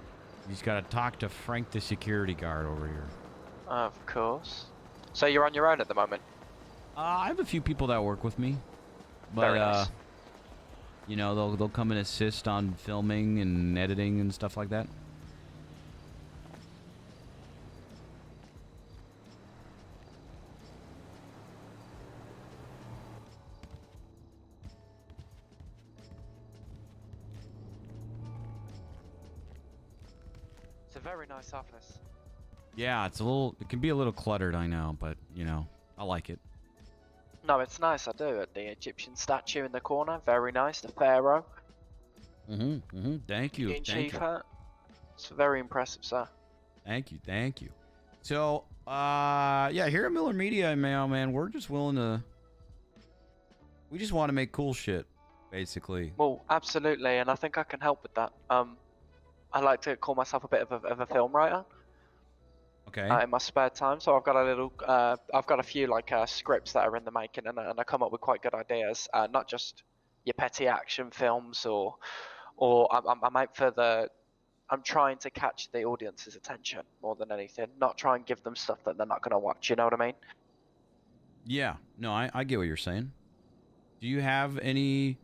You just gotta talk to Frank, the security guard over here. Of course. So you're on your own at the moment? I have a few people that work with me, but Very nice. you know, they'll come and assist on filming and editing and stuff like that. It's a very nice office. Yeah, it can be a little cluttered, I know, but you know, I like it. No, it's nice, I do. The Egyptian statue in the corner, very nice. The pharaoh. Thank you. In Thank chief you. hat. It's very impressive, sir. Thank you. Thank you. So, yeah, here at Miller Media, man, we're just willing to. We just want to make cool shit, basically. Well, absolutely, and I think I can help with that. I like to call myself a bit of a film writer. Okay. In my spare time, so I've got a few like scripts that are in the making, and I come up with quite good ideas. Not just your petty action films, or I'm out for the. I'm trying to catch the audience's attention more than anything. Not try and give them stuff that they're not going to watch. You know what I mean? Yeah. No, I get what you're saying. Do you have any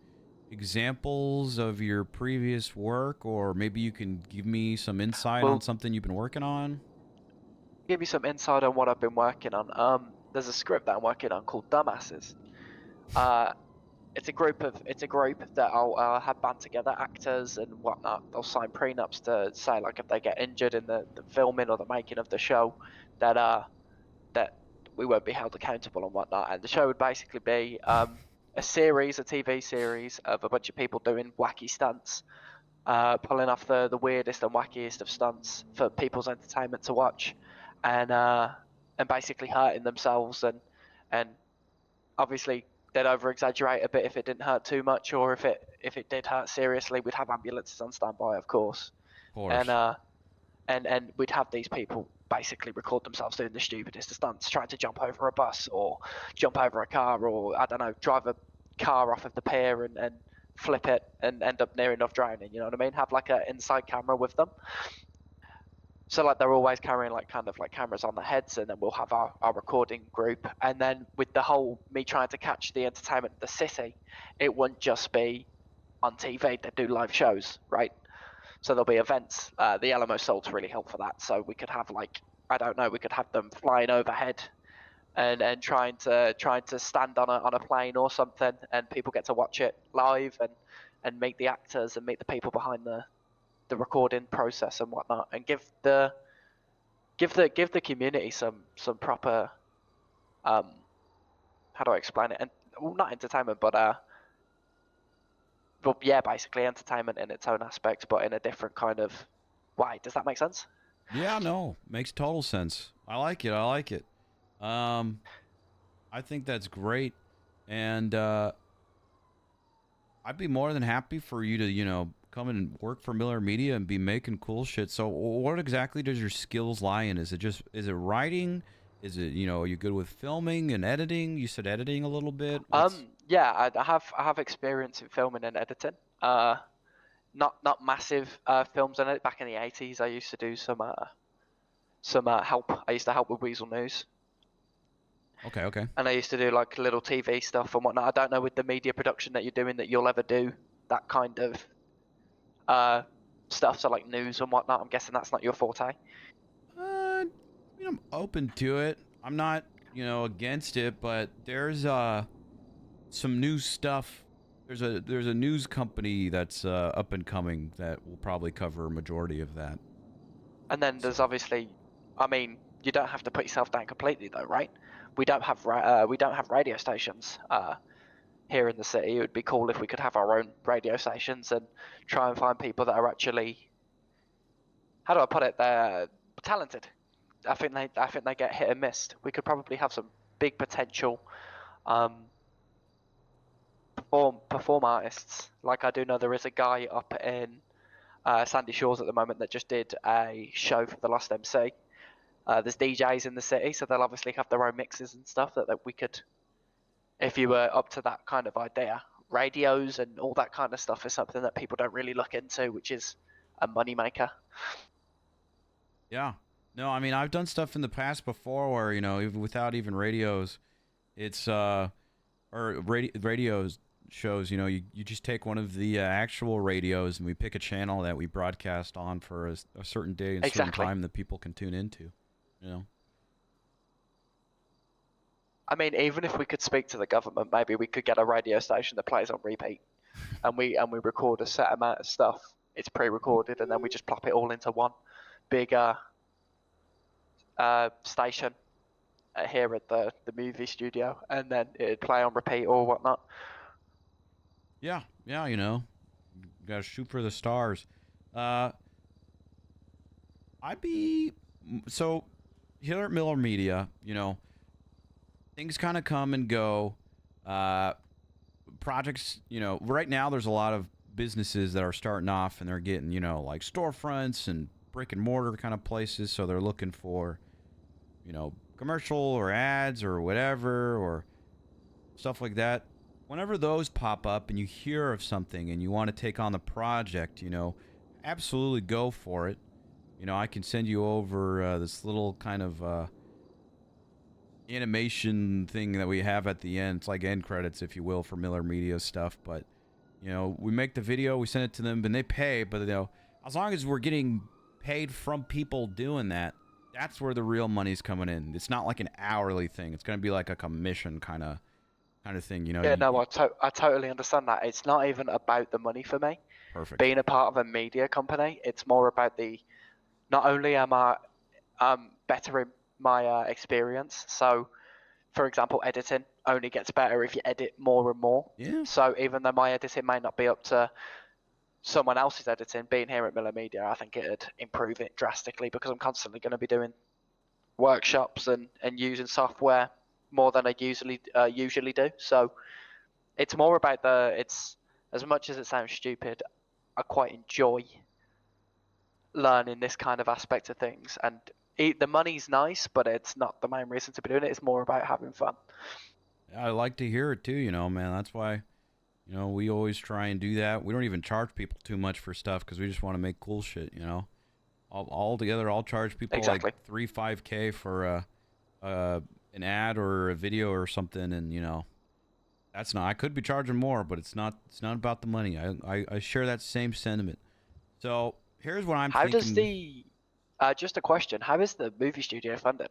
examples of your previous work, or maybe you can give me some insight on something you've been working on? Give you some insight on what I've been working on. There's a script that I'm working on called Dumbasses. It's a group that I'll have band together, actors and whatnot. They'll sign prenups to say like if they get injured in the filming or the making of the show, that we won't be held accountable and whatnot. And the show would basically be a TV series of a bunch of people doing wacky stunts, pulling off the weirdest and wackiest of stunts for people's entertainment to watch, and basically hurting themselves and obviously they'd over exaggerate a bit if it didn't hurt too much, or if it did hurt seriously, we'd have ambulances on standby, of course. Of course. And we'd have these people basically record themselves doing the stupidest of stunts, trying to jump over a bus or jump over a car, or I don't know, drive a car off of the pier and flip it and end up near enough drowning. You know what I mean? Have like an inside camera with them. So like they're always carrying like kind of like cameras on their heads, and then we'll have our recording group. And then with the whole me trying to catch the entertainment of the city, it wouldn't just be on TV. They do live shows, right? So there'll be events. The Alamo Salt's really help for that. So we could have like, I don't know, we could have them flying overhead and trying to stand on a plane or something, and people get to watch it live and meet the actors and meet the people behind the recording process and whatnot, and give the community some proper how do I explain it? And well, not entertainment, but yeah, basically entertainment in its own aspect, but in a different kind of way. Does that make sense? Yeah, no, makes total sense. I like it. I like it. I think that's great, and I'd be more than happy for you to, come and work for Miller Media and be making cool shit. So, what exactly does your skills lie in? Is it writing? Is it, are you good with filming and editing? You said editing a little bit. Yeah, I have experience in filming and editing. Not massive films in it. Back in the 80s, I used to do some help. I used to help with Weasel News. Okay. And I used to do like little TV stuff and whatnot. I don't know with the media production that you're doing that you'll ever do that kind of stuff. So like news and whatnot. I'm guessing that's not your forte. I'm open to it. I'm not, against it, but there's some new stuff. There's a news company that's up and coming that will probably cover a majority of that. And then there's obviously, I mean, you don't have to put yourself down completely though, right? We don't have radio stations here in the city. It would be cool if we could have our own radio stations and try and find people that are actually, how do I put it? They're talented. I think they get hit and missed. We could probably have some big potential perform artists. Like I do know there is a guy up in Sandy Shores at the moment that just did a show for the Lost MC. There's DJs in the city, so they'll obviously have their own mixes and stuff that we could, if you were up to that kind of idea. Radios and all that kind of stuff is something that people don't really look into, which is a moneymaker. Yeah. No, I mean, I've done stuff in the past before where, even without even radios, it's, or radios shows, you just take one of the actual radios and we pick a channel that we broadcast on for a certain day and certain time that people can tune into, I mean, even if we could speak to the government, maybe we could get a radio station that plays on repeat, and we record a set amount of stuff. It's pre-recorded, and then we just plop it all into one big station here at the movie studio, and then it'd play on repeat or whatnot. Yeah, You gotta shoot for the stars. So here at Miller Media, you know, things kind of come and go. Projects, you know, right now there's a lot of businesses that are starting off and they're getting, you know, like storefronts and brick and mortar kind of places. So they're looking for, you know, commercial or ads or whatever or stuff like that. Whenever those pop up and you hear of something and you want to take on the project, you know, absolutely go for it. You know, I can send you over this little kind of animation thing that we have at the end. It's like end credits, if you will, for Miller Media stuff. But, you know, we make the video, we send it to them, and they pay. But, you know, as long as we're getting paid from people doing that, that's where the real money's coming in. It's not like an hourly thing. It's going to be like a commission kind of thing, you know. Yeah, no, I totally understand that. It's not even about the money for me. Perfect. Being a part of a media company, it's more about the. Not only am I bettering my experience, so for example, editing only gets better if you edit more and more. Yeah. So even though my editing may not be up to someone else's editing, being here at Miller Media, I think it'd improve it drastically because I'm constantly going to be doing workshops and using software more than I usually do. So it's more about it's as much as it sounds stupid, I quite enjoy learning this kind of aspect of things. And the money's nice, but it's not the main reason to be doing it. It's more about having fun. I like to hear it too, you know, man. That's why, you know, we always try and do that. We don't even charge people too much for stuff because we just want to make cool shit, you know. All together, I'll charge people like $3-5K for an ad or a video or something, and you know, that's not. I could be charging more, but it's not. It's not about the money. I share that same sentiment. So here's what I'm thinking. How does the just a question? How is the movie studio funded?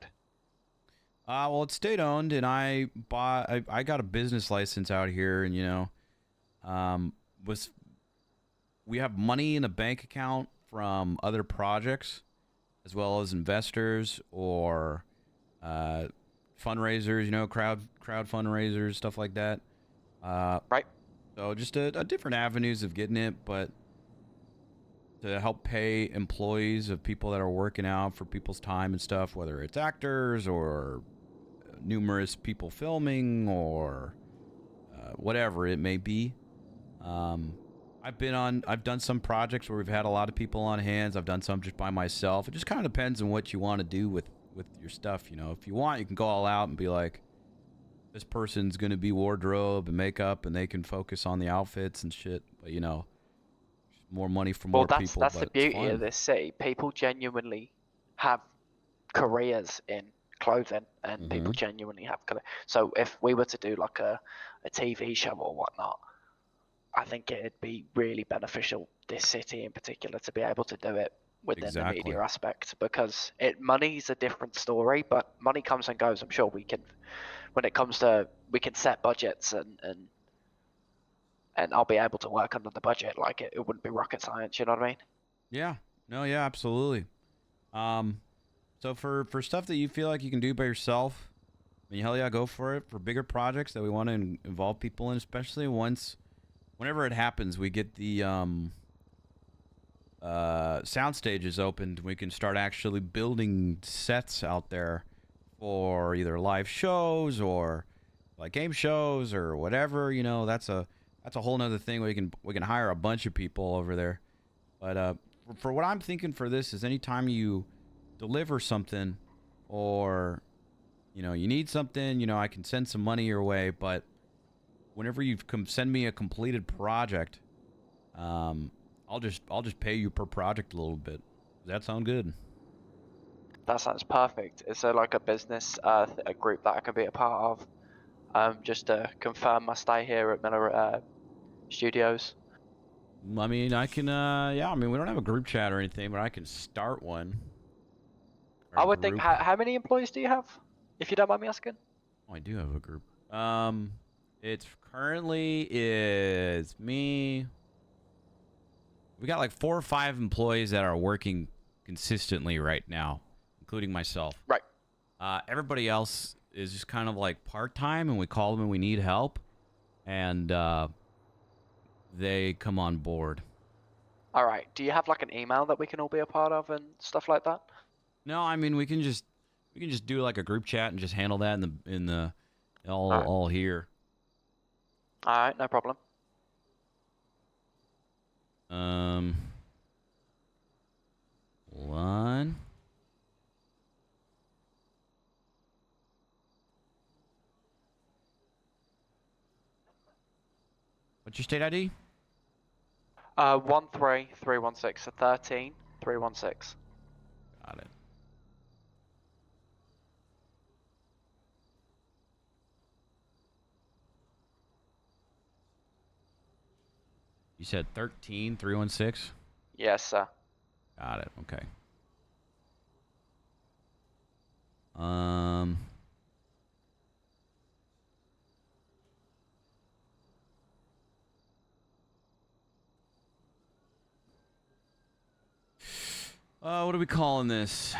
Well, it's state owned, and I got a business license out here, and you know, we have money in a bank account from other projects, as well as investors or fundraisers, you know, crowd fundraisers, stuff like that. Right. So just a different avenues of getting it, but to help pay employees of people that are working out for people's time and stuff, whether it's actors or numerous people filming or whatever it may be. I've done some projects where we've had a lot of people on hands. I've done some just by myself. It just kind of depends on what you want to do with your stuff, you know. If you want, you can go all out and be like, this person's going to be wardrobe and makeup, and they can focus on the outfits and shit. But, you know, more money for more people. That's the beauty of this city. People genuinely have careers in clothing, and people genuinely have so if we were to do like a TV show or whatnot, I think it'd be really beneficial, this city in particular, to be able to do it within the media aspect, because money's a different story, but money comes and goes. I'm sure we can, when it comes to, we can set budgets and I'll be able to work under the budget. Like it wouldn't be rocket science, you know what I mean? Yeah. No, yeah, absolutely. So for stuff that you feel like you can do by yourself, I mean, hell yeah, go for it. For bigger projects that we want to involve people in, especially whenever it happens, we get the sound stages opened. We can start actually building sets out there for either live shows or like game shows or whatever. You know, that's a whole nother thing. We can hire a bunch of people over there. But for what I'm thinking for this is anytime you deliver something or you know you need something, you know, I can send some money your way, but whenever you send me a completed project, I'll just pay you per project a little bit. Does that sound good? That sounds perfect. Is there like a business a group that I can be a part of, just to confirm my stay here at Miller Studios? I mean, I can yeah, I mean, we don't have a group chat or anything, but I can start one. I would think. How many employees do you have, if you don't mind me asking? Oh, I do have a group. It's currently is me. We got like 4 or 5 employees that are working consistently right now, including myself. Right. Everybody else is just kind of like part-time, and we call them and we need help, and they come on board. All right. Do you have like an email that we can all be a part of and stuff like that? No, I mean we can just do like a group chat and just handle that in the all here. All right, no problem. One. What's your state ID? 13316. So 13316. Got it. You said 13316? Yes, sir. Got it. Okay. What are we calling this?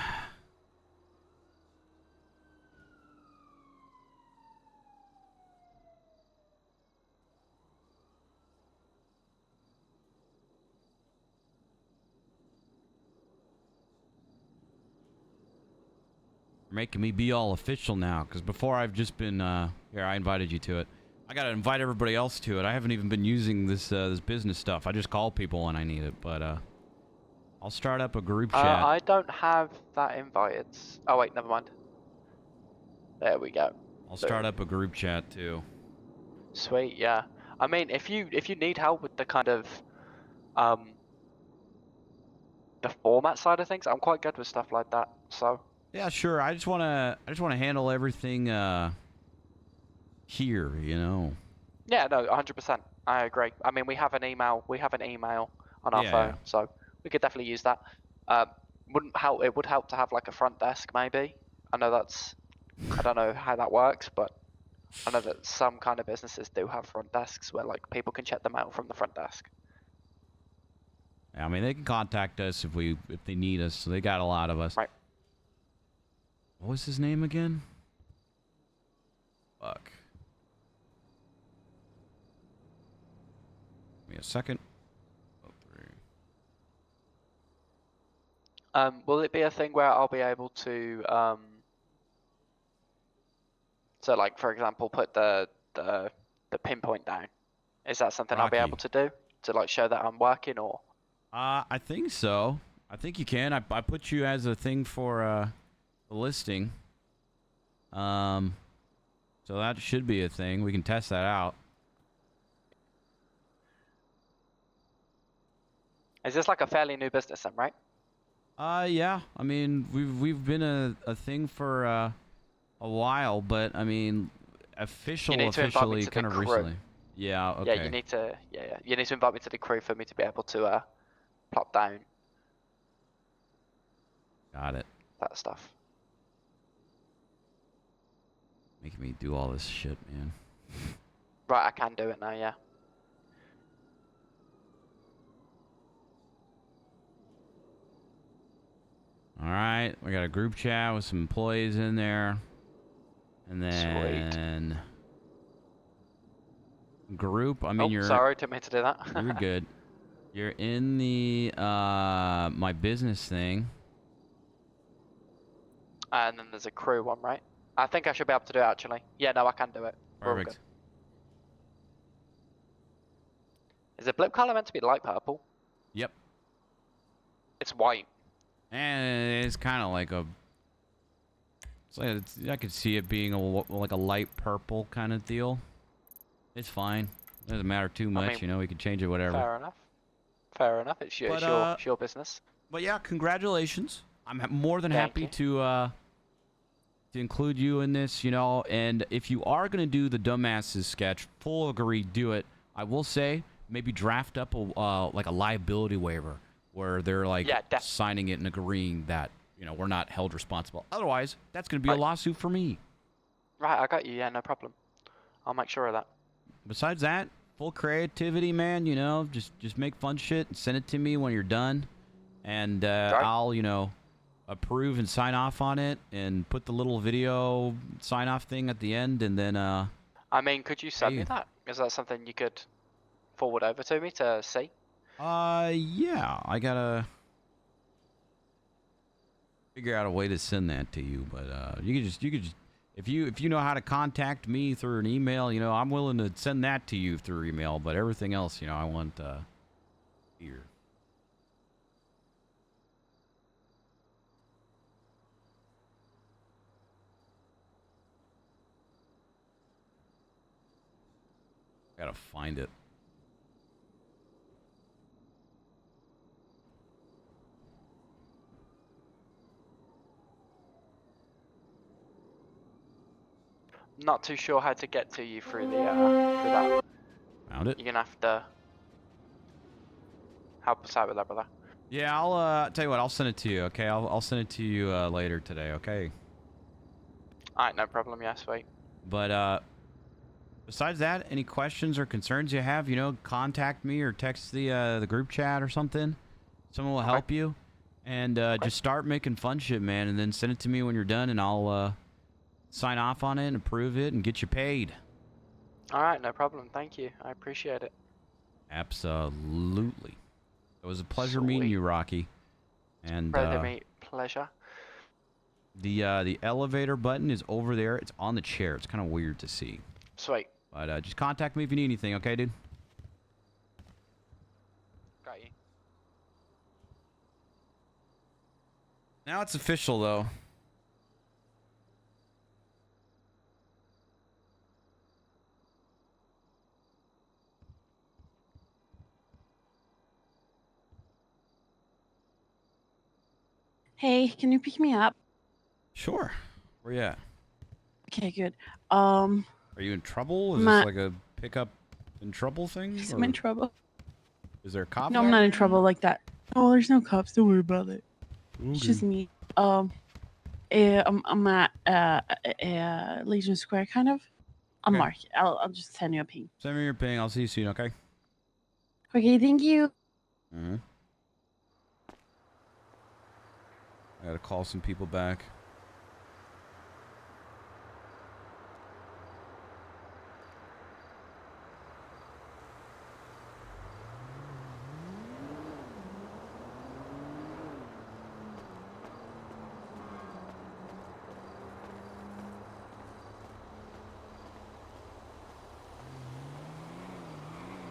You're making me be all official now, because before I've just been, here, I invited you to it. I gotta invite everybody else to it. I haven't even been using this business stuff. I just call people when I need it, but, I'll start up a group chat. I don't have that invited. Oh wait, never mind. There we go. I'll start up a group chat too. Sweet, yeah. I mean, if you need help with the kind of the format side of things, I'm quite good with stuff like that. So yeah, sure. I just wanna handle everything here, you know. yeah, no, 100%. I agree. I mean, we have an email on our phone, so we could definitely use that. Wouldn't help. It would help to have like a front desk, maybe. I know that's. I don't know how that works, but I know that some kind of businesses do have front desks where like people can check them out from the front desk. I mean, they can contact us if they need us. So they got a lot of us. Right. What was his name again? Fuck. Give me a second. Will it be a thing where I'll be able to so like for example put the pinpoint down? Is that something I'll be able to do to like show that I'm working or? I think so. I think you can. I put you as a thing for the listing. So that should be a thing. We can test that out. Is this like a fairly new business then, right? Yeah. I mean, we've been a thing for a while, but I mean, officially kind of recently. Yeah. Okay. Yeah, you need to. Yeah. You need to invite me to the crew for me to be able to plop down. Got it. That stuff. Making me do all this shit, man. Right, I can do it now. Yeah. All right, we got a group chat with some employees in there, and then group. I mean, you're. Sorry, didn't mean to do that. You're good. You're in the my business thing. And then there's a crew one, right? I think I should be able to do it actually. Yeah, no, I can do it. Perfect. Is the blip color meant to be light purple? Yep. It's white. And it's kind of like a. It's like I could see it being like a light purple kind of deal. It's fine. It doesn't matter too much, you know. We can change it, whatever. Fair enough. Fair enough. It's your business. But yeah, congratulations. I'm more than happy to include you in this, you know. And if you are gonna do the dumbasses sketch, full agree, do it. I will say maybe draft up a like a liability waiver where they're like signing it and agreeing that, you know, we're not held responsible. Otherwise, that's going to be a lawsuit for me. Right, I got you. Yeah, no problem. I'll make sure of that. Besides that, full creativity, man. You know, just make fun shit and send it to me when you're done, and I'll, you know, approve and sign off on it and put the little video sign off thing at the end, and then I mean, could you send me that? Is that something you could forward over to me to see? Yeah, I gotta figure out a way to send that to you, but you could just if you know how to contact me through an email, you know, I'm willing to send that to you through email, but everything else, you know, I want here. Gotta find it. Not too sure how to get to you through the through that. Found it. You're gonna have to help us out with that, brother. Yeah, I'll tell you what, I'll send it to you, okay? I'll send it to you later today, okay? Alright, no problem. Yeah, sweet. But besides that, any questions or concerns you have, you know, contact me or text the group chat or something. Someone will help you. And just start making fun shit, man, and then send it to me when you're done, and I'll sign off on it and approve it and get you paid. Alright, no problem. Thank you. I appreciate it. Absolutely. It was a pleasure meeting you, Rocky. And Pleasure, mate. Pleasure. the elevator button is over there. It's on the chair. It's kind of weird to see. Sweet. But just contact me if you need anything, okay, dude? Got you. Now it's official, though. Hey, can you pick me up? Sure. Where you at? Okay, good. Are you in trouble? Is Ma- this like a pickup in trouble thing? I'm in or trouble. Is there a cop? No, I'm not in trouble like that. Oh, there's no cops. Don't worry about it. It's Okay. just me. I'm at Legion Square, kind of. I'm Okay. Mark. I'll just send you a ping. Send me your ping. I'll see you soon, okay? Okay, thank you. Mm-hmm. I gotta call some people back.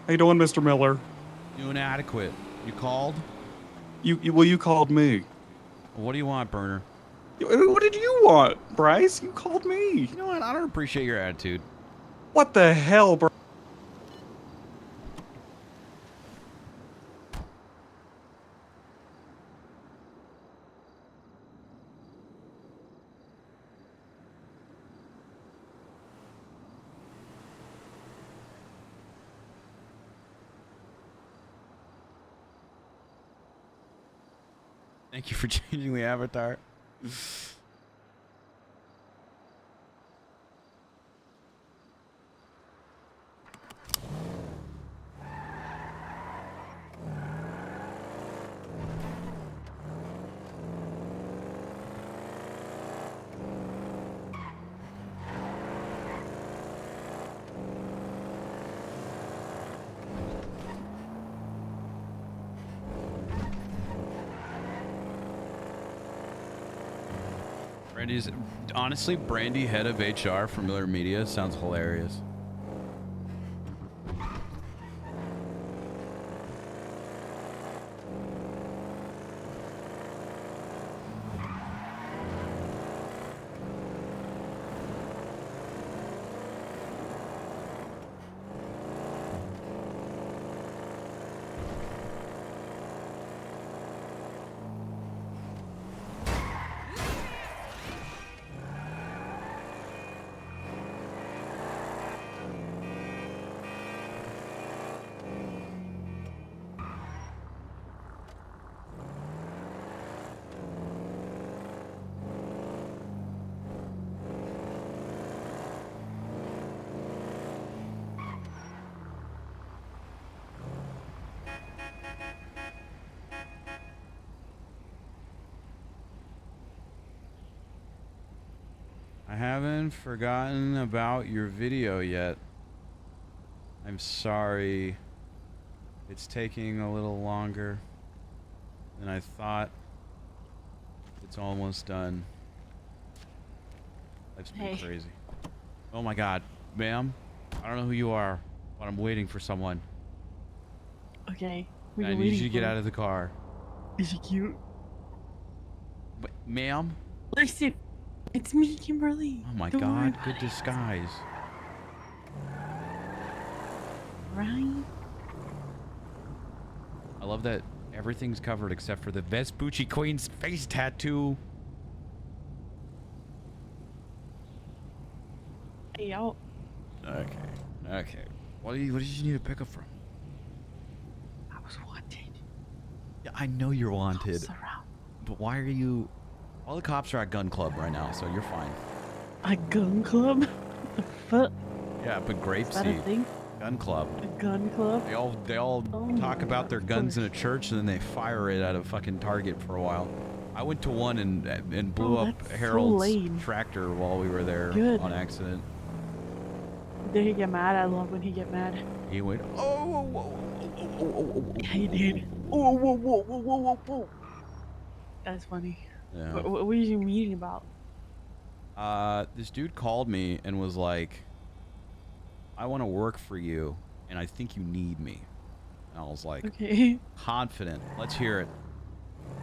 How you doing, Mr. Miller? Doing adequate. You called? You called me. What do you want, Burner? What did you want, Bryce? You called me. You know what? I don't appreciate your attitude. What the hell, bro? Thank you for changing the avatar. Brandy's honestly, Brandy, head of HR for Miller Media, sounds hilarious. I haven't forgotten about your video yet. I'm sorry It's taking a little longer than I thought. It's almost done. Life's been Hey. crazy. Oh my god, ma'am. I don't know who you are, but I'm waiting for someone. Okay. And I need you to get out of the car. Is he cute? Ma'am? Listen, it's me, Kimberly. Oh my Don't worry god, about good it. disguise. Right? I love that everything's covered except for the Vespucci Queen's face tattoo. Hey, out. Okay. Okay. What did you need to pick up from? I was wanted. Yeah, I know you're wanted. Cops around. But why are you... All the cops are at gun club right now, so you're fine. A gun club? What the fuck? Yeah, but Is that a Grapeseed. thing? Gun club. A gun club? They all Oh talk my about God, their of guns in a course. church and then they fire it at a fucking target for a while. I went to one and blew Oh, up that's so Harold's lame. tractor while we were there Good. on accident. Did he get mad? I love when he get mad. He went, Yeah, he did. Whoa, whoa, whoa, whoa, whoa, whoa, whoa. That's funny. Yeah. What were you meeting about? This dude called me and was like, I want to work for you and I think you need me. And I was like, Okay. confident. Let's hear it.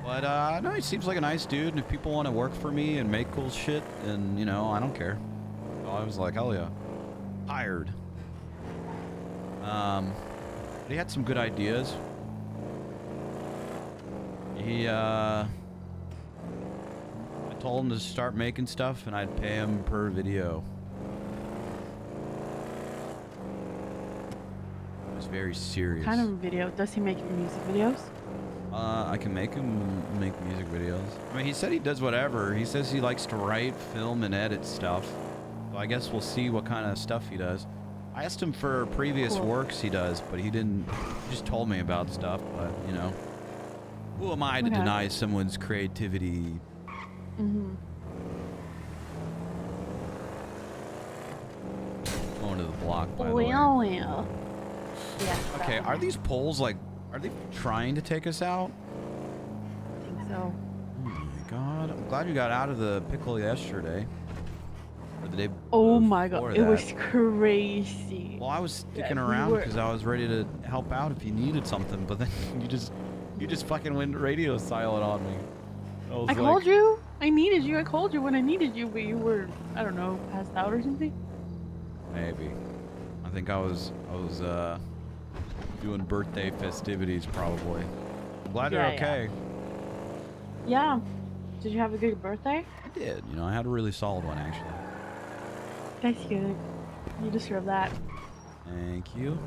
But no, he seems like a nice dude, and if people want to work for me and make cool shit, then, you know, I don't care. So I was like, hell yeah. Hired. But he had some good ideas. I told him to start making stuff, and I'd pay him per video. It was very serious. What kind of video? Does he make music videos? I can make him make music videos. I mean, he said he does whatever. He says he likes to write, film, and edit stuff. So I guess we'll see what kind of stuff he does. I asked him for previous Cool. works he does, but he didn't. He just told me about stuff, but, you know. Who am I to Okay. deny someone's creativity? Mm-hmm. Going to the block, by the way. Well. Yeah. Okay, are these poles, like, are they trying to take us out? I think so. Oh my god. I'm glad you got out of the pickle yesterday. Or the day Oh my before god, it that. was crazy. Well, I was sticking we around were- because I was ready to help out if you needed something, but then you just fucking went radio silent on me. I called you. I needed you. I called you when I needed you, but you were, I don't know, passed out or something. Maybe. I think I was doing birthday festivities probably. I'm glad Yeah, you're okay. Yeah. Did you have a good birthday? I did. You know, I had a really solid one actually. That's good. You deserve that. Thank you.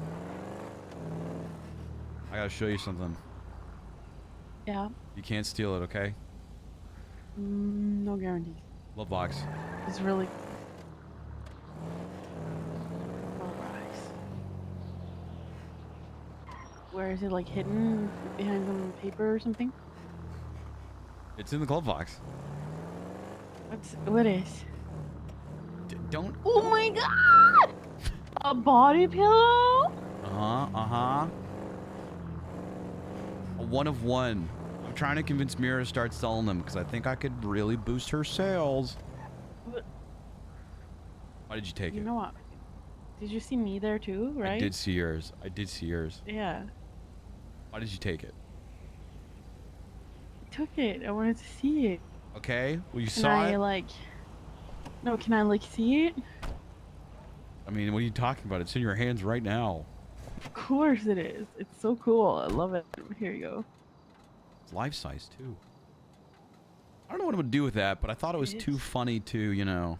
I gotta show you something. Yeah. You can't steal it, okay? No guarantees. Love box. It's really. Oh, Bryce. Where is it, like hidden behind some paper or something? It's in the glove box. What is? Don't. Oh my god! A body pillow? Uh-huh. A one of one. I'm trying to convince Mira to start selling them because I think I could really boost her sales. But Why did you take you it? know what? Did you see me there too, right? I did see yours. Yeah. Why did you take it? I took it. I wanted to see it. Okay. Well, you Can saw I it. like... No, can I like see it? I mean, what are you talking about? It's in your hands right now. Of course it is. It's so cool. I love it. Here you go. It's life size too. I don't know what I'm gonna do with that, but I thought it was too funny to, you know,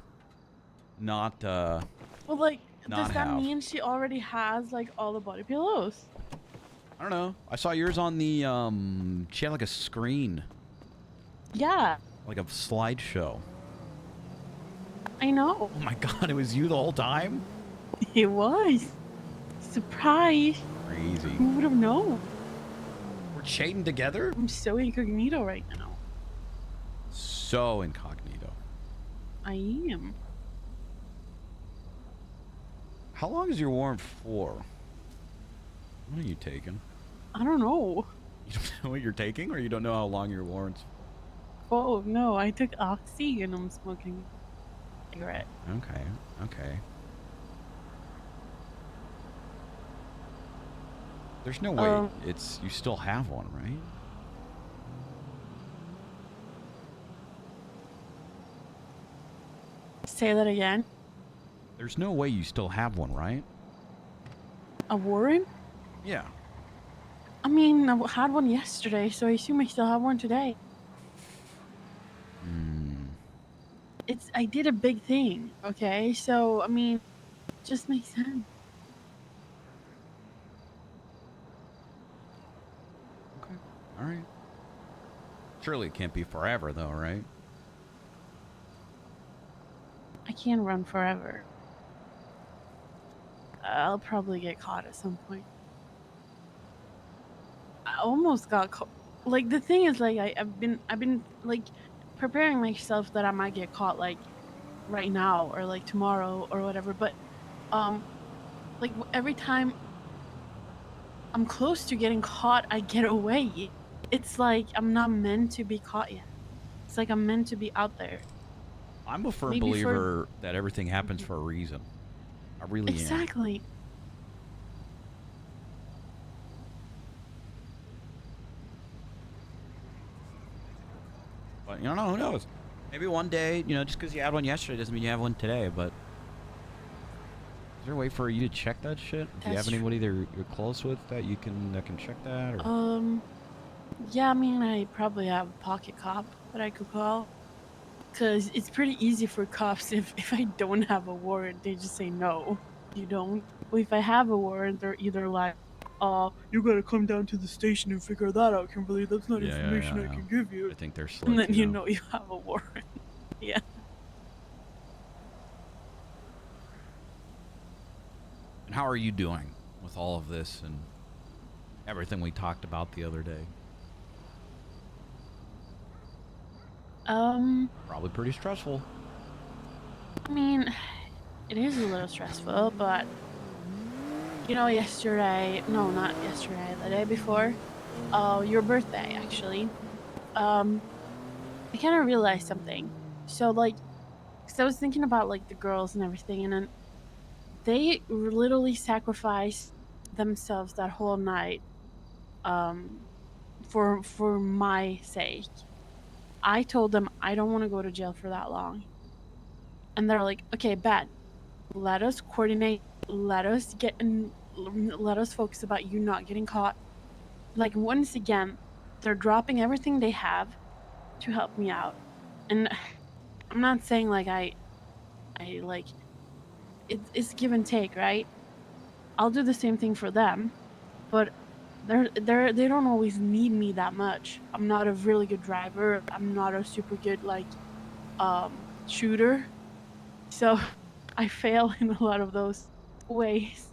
not Well, like, Not does that have. mean she already has like all the body pillows? I don't know. I saw yours on the she had like a screen, Yeah, like a slideshow. I know. Oh my god, it was you the whole time? It was. Surprise. Crazy. Who would have known? We're chained together? I'm so incognito right now. So incognito. I am. How long is your warrant for? What are you taking? I don't know. You don't know what you're taking, or you don't know how long your warrants? Oh no, I took Oxy and I'm smoking a cigarette. Okay, okay. There's no way it's you still have one, right? Say that again. There's no way you still have one, right? A warrant? Yeah. I mean, I had one yesterday, so I assume I still have one today. I did a big thing, okay? So, I mean, it just makes sense. Okay. All right. Surely it can't be forever, though, right? I can't run forever. I'll probably get caught at some point. I almost got caught. Like, the thing is, like, I've been like preparing myself that I might get caught, like, right now or like tomorrow or whatever. But, like, every time I'm close to getting caught, I get away. It's like I'm not meant to be caught yet. It's like I'm meant to be out there. I'm a firm Maybe believer that everything happens for a reason. I really am. Exactly. But, you know, who knows? Maybe one day, you know, just because you had one yesterday doesn't mean you have one today, but... Is there a way for you to check that shit? Do you have anybody that you're close with that can check that? Or? Yeah, I mean, I probably have a pocket cop that I could call. Because it's pretty easy for cops if I don't have a warrant, they just say no, you don't. But if I have a warrant, they're either like, you gotta come down to the station and figure that out, Kimberly. That's not information I can give you. I think they're slick, And then you know. know you have a warrant. Yeah. And how are you doing with all of this and everything we talked about the other day? Probably pretty stressful. I mean, it is a little stressful, but you know, yesterday, no, not yesterday, the day before, your birthday, actually, I kind of realized something. So, like, because I was thinking about, like, the girls and everything, and then they literally sacrificed themselves that whole night, for my sake. I told them I don't want to go to jail for that long. And they're like, okay, bet. Let us coordinate. Let us let us focus about you not getting caught. Like, once again, they're dropping everything they have to help me out. And I'm not saying like I like it's give and take, right? I'll do the same thing for them, but they don't always need me that much. I'm not a really good driver. I'm not a super good like shooter. So I fail in a lot of those ways.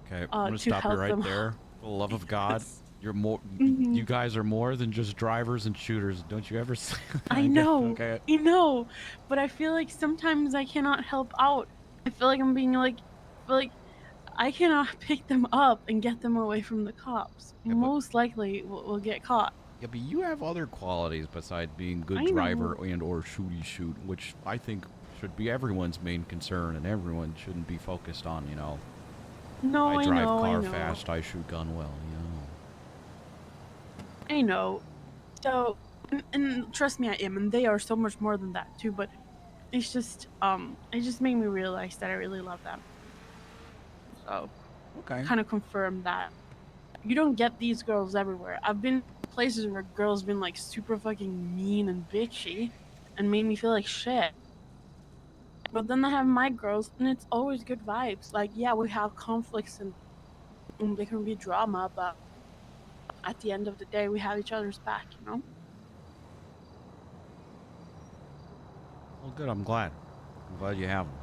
Okay, I'm gonna stop you right there. For the love of God, you're more. You guys are more than just drivers and shooters. Don't you ever say that? I know. Okay. I know. But I feel like sometimes I cannot help out. I feel like I'm being like, I cannot pick them up and get them away from the cops. Yeah, Most likely we'll get caught. Yeah, but you have other qualities besides being good I know. driver and or shooty shoot, which I think should be everyone's main concern, and everyone shouldn't be focused on, you know. No, I drive know, car I know. fast, I shoot gun well, you know. I know. So, and trust me, I am, and they are so much more than that too. But it's just, it just made me realize that I really love them. So, okay, kind of confirmed that you don't get these girls everywhere. I've been places where girls been like super fucking mean and bitchy, and made me feel like shit. But then I have my girls, and it's always good vibes. Like, yeah, we have conflicts and there can be drama, but at the end of the day, we have each other's back, you know? Well, good, I'm glad. I'm glad you have them.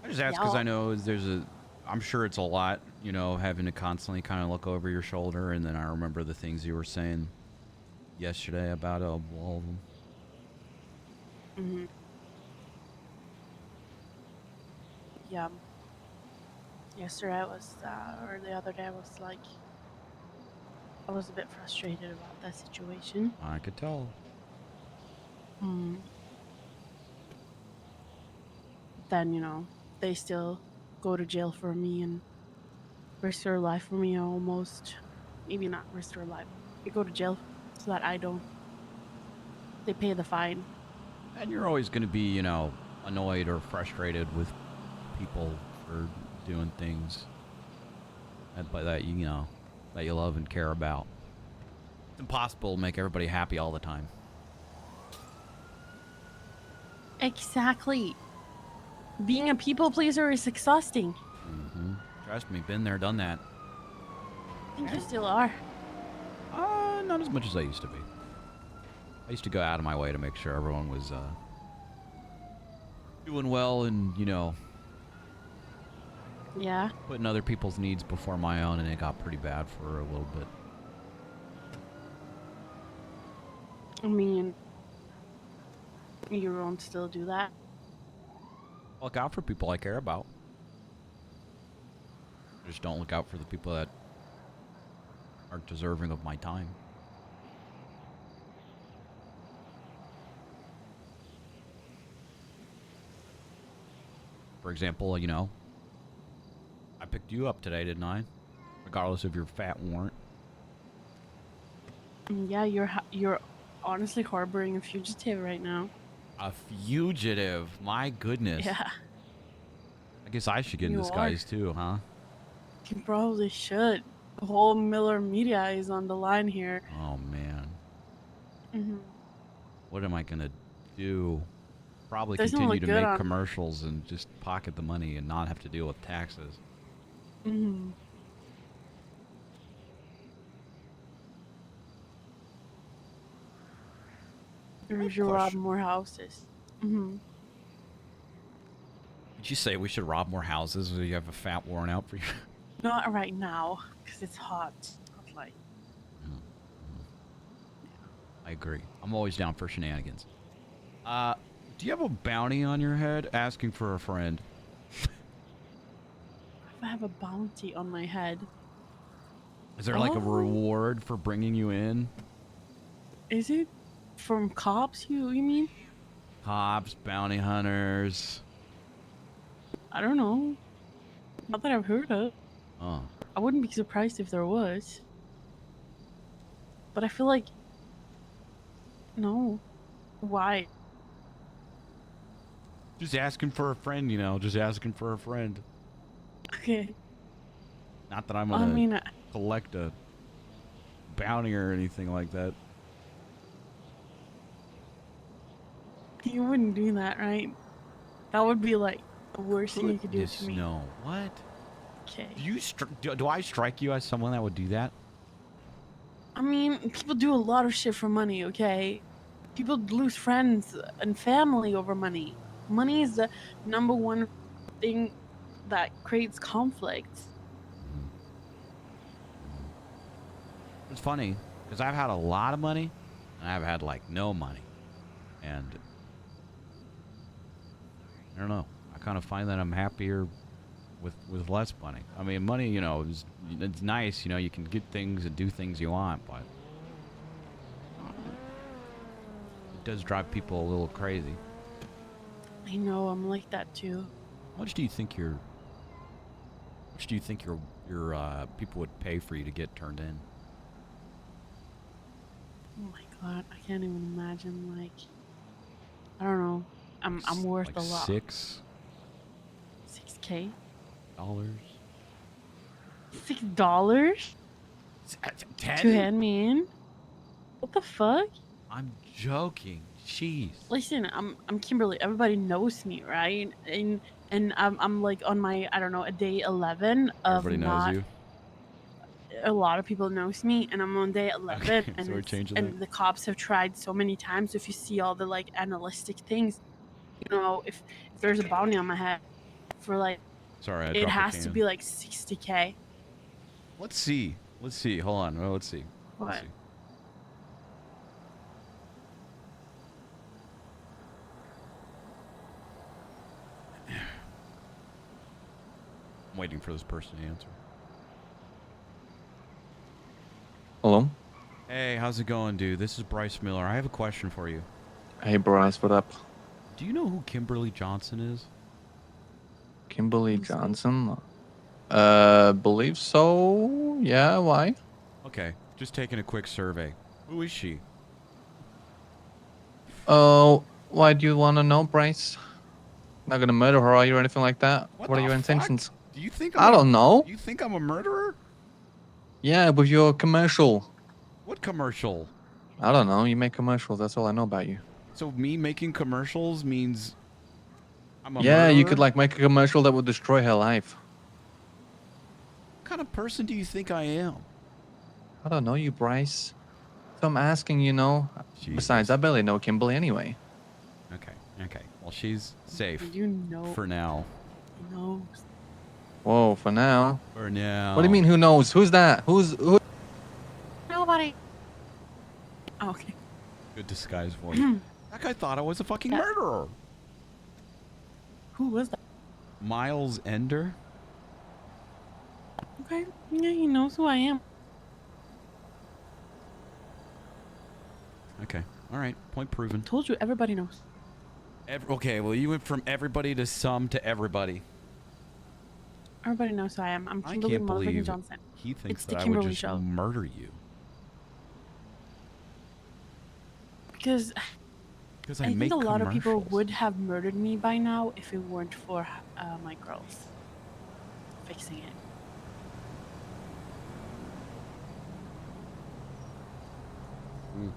I just ask because I know I'm sure it's a lot, you know, having to constantly kind of look over your shoulder, and then I remember the things you were saying yesterday about all of them. Yeah. yesterday I was, or the other day I was like, I was a bit frustrated about that situation. I could tell. Then, you know, they still go to jail for me and risk their life for me almost. Maybe not risk their life. They go to jail so that I don't. They pay the fine. And you're always going to be, you know, annoyed or frustrated with people for doing things that you know, that you love and care about. It's impossible to make everybody happy all the time. Exactly. Being a people pleaser is exhausting. Trust me, been there, done that. I think you still are. Not as much as I used to be. I used to go out of my way to make sure everyone was doing well and, you know, Yeah. putting other people's needs before my own, and it got pretty bad for a little bit. I mean, you won't still do that. Look out for people I care about. Just don't look out for the people that aren't deserving of my time. For example, you know, I picked you up today, didn't I? Regardless of your fat warrant. Yeah, you're honestly harboring a fugitive right now. A fugitive? My goodness. Yeah, I guess I should get in You disguise too, huh? you probably should. The whole Miller Media is on the line here. Oh, man. Mm-hmm. What am I going to do? Probably Doesn't continue look to good make on- commercials and just pocket the money and not have to deal with taxes. Mm-hmm. We should rob more houses. Mm-hmm. Did you say we should rob more houses or you have a fat warrant out for you? Not right now, because it's hot. Hot light. I agree. I'm always down for shenanigans. Do you have a bounty on your head asking for a friend? If I have a bounty on my head. Is there like a Oh. reward for bringing you in? Is it from cops, you mean? Cops, bounty hunters. I don't know. Not that I've heard of. Oh. I wouldn't be surprised if there was. But I feel like... No. Why? Just asking for a friend, you know, just asking for a friend. Okay. Not that I'm I gonna mean, collect a bounty or anything like that. you wouldn't do that, right? That would be like the worst thing you could do to me. No. What? Okay. Do I strike you as someone that would do that? I mean, people do a lot of shit for money, okay? People lose friends and family over money. Money is the number one thing that creates conflict. It's funny because I've had a lot of money and I've had like no money, and I don't know. I kind of find that I'm happier with less money. I mean, money, you know, it's nice. You know, you can get things and do things you want, but it does drive people a little crazy. I know, I'm like that too. How much do you think your people would pay for you to get turned in? Oh my god, I can't even imagine. Like, I don't know. I'm worth Like a lot. $6? $6K? $6? $6? 10? To hand me in? What the fuck? I'm joking. Jeez. Listen, I'm Kimberly. Everybody knows me, right? And I'm like on my, I don't know, a day 11 of Everybody knows not. you. A lot of people knows me, and I'm on day 11, Okay, and so we're it's, changing and that. the cops have tried so many times. If you see all the like analytic things, you know, if there's a bounty on my head for like, Sorry, I it dropped the has to can. be like 60K. Let's see. Let's see. Hold on. Well, let's see. Let's What? see. waiting for this person to answer. Hello? Hey, how's it going, dude? This is Bryce Miller. I have a question for you. Hey, Bryce, what up? Do you know who Kimberly Johnson is? Kimberly Johnson? Believe so. Yeah, why? Okay, just taking a quick survey. Who is she? Oh, why do you want to know, Bryce? Not gonna murder her, are you, or anything like that? What are your intentions? Do you think I don't know. Do you think I'm a murderer? Yeah, with your commercial. What commercial? I don't know. You make commercials. That's all I know about you. So me making commercials means I'm a Yeah, murderer? you could like make a commercial that would destroy her life. What kind of person do you think I am? I don't know you, Bryce. So I'm asking, you know. Besides, I barely know Kimberly anyway. Okay, okay. Well, she's safe. You know. For now. He knows. Whoa, for now. For now. What do you mean, who knows? Who's that? Who? Nobody. Oh, okay. Good disguise voice. That guy thought I was a fucking murderer. Who was that? Miles Ender? Okay. Yeah, he knows who I am. Okay. All right. Point proven. Told you, everybody knows. Okay, well, you went from everybody to some to everybody. Everybody knows who I am. I'm I Kimberly can't motherfucking believe Johnson. he thinks It's the that I Kimberly would just show. murder you. Because Because I think make a lot of people commercials. would have murdered me by now if it weren't for my girls fixing it. Mm.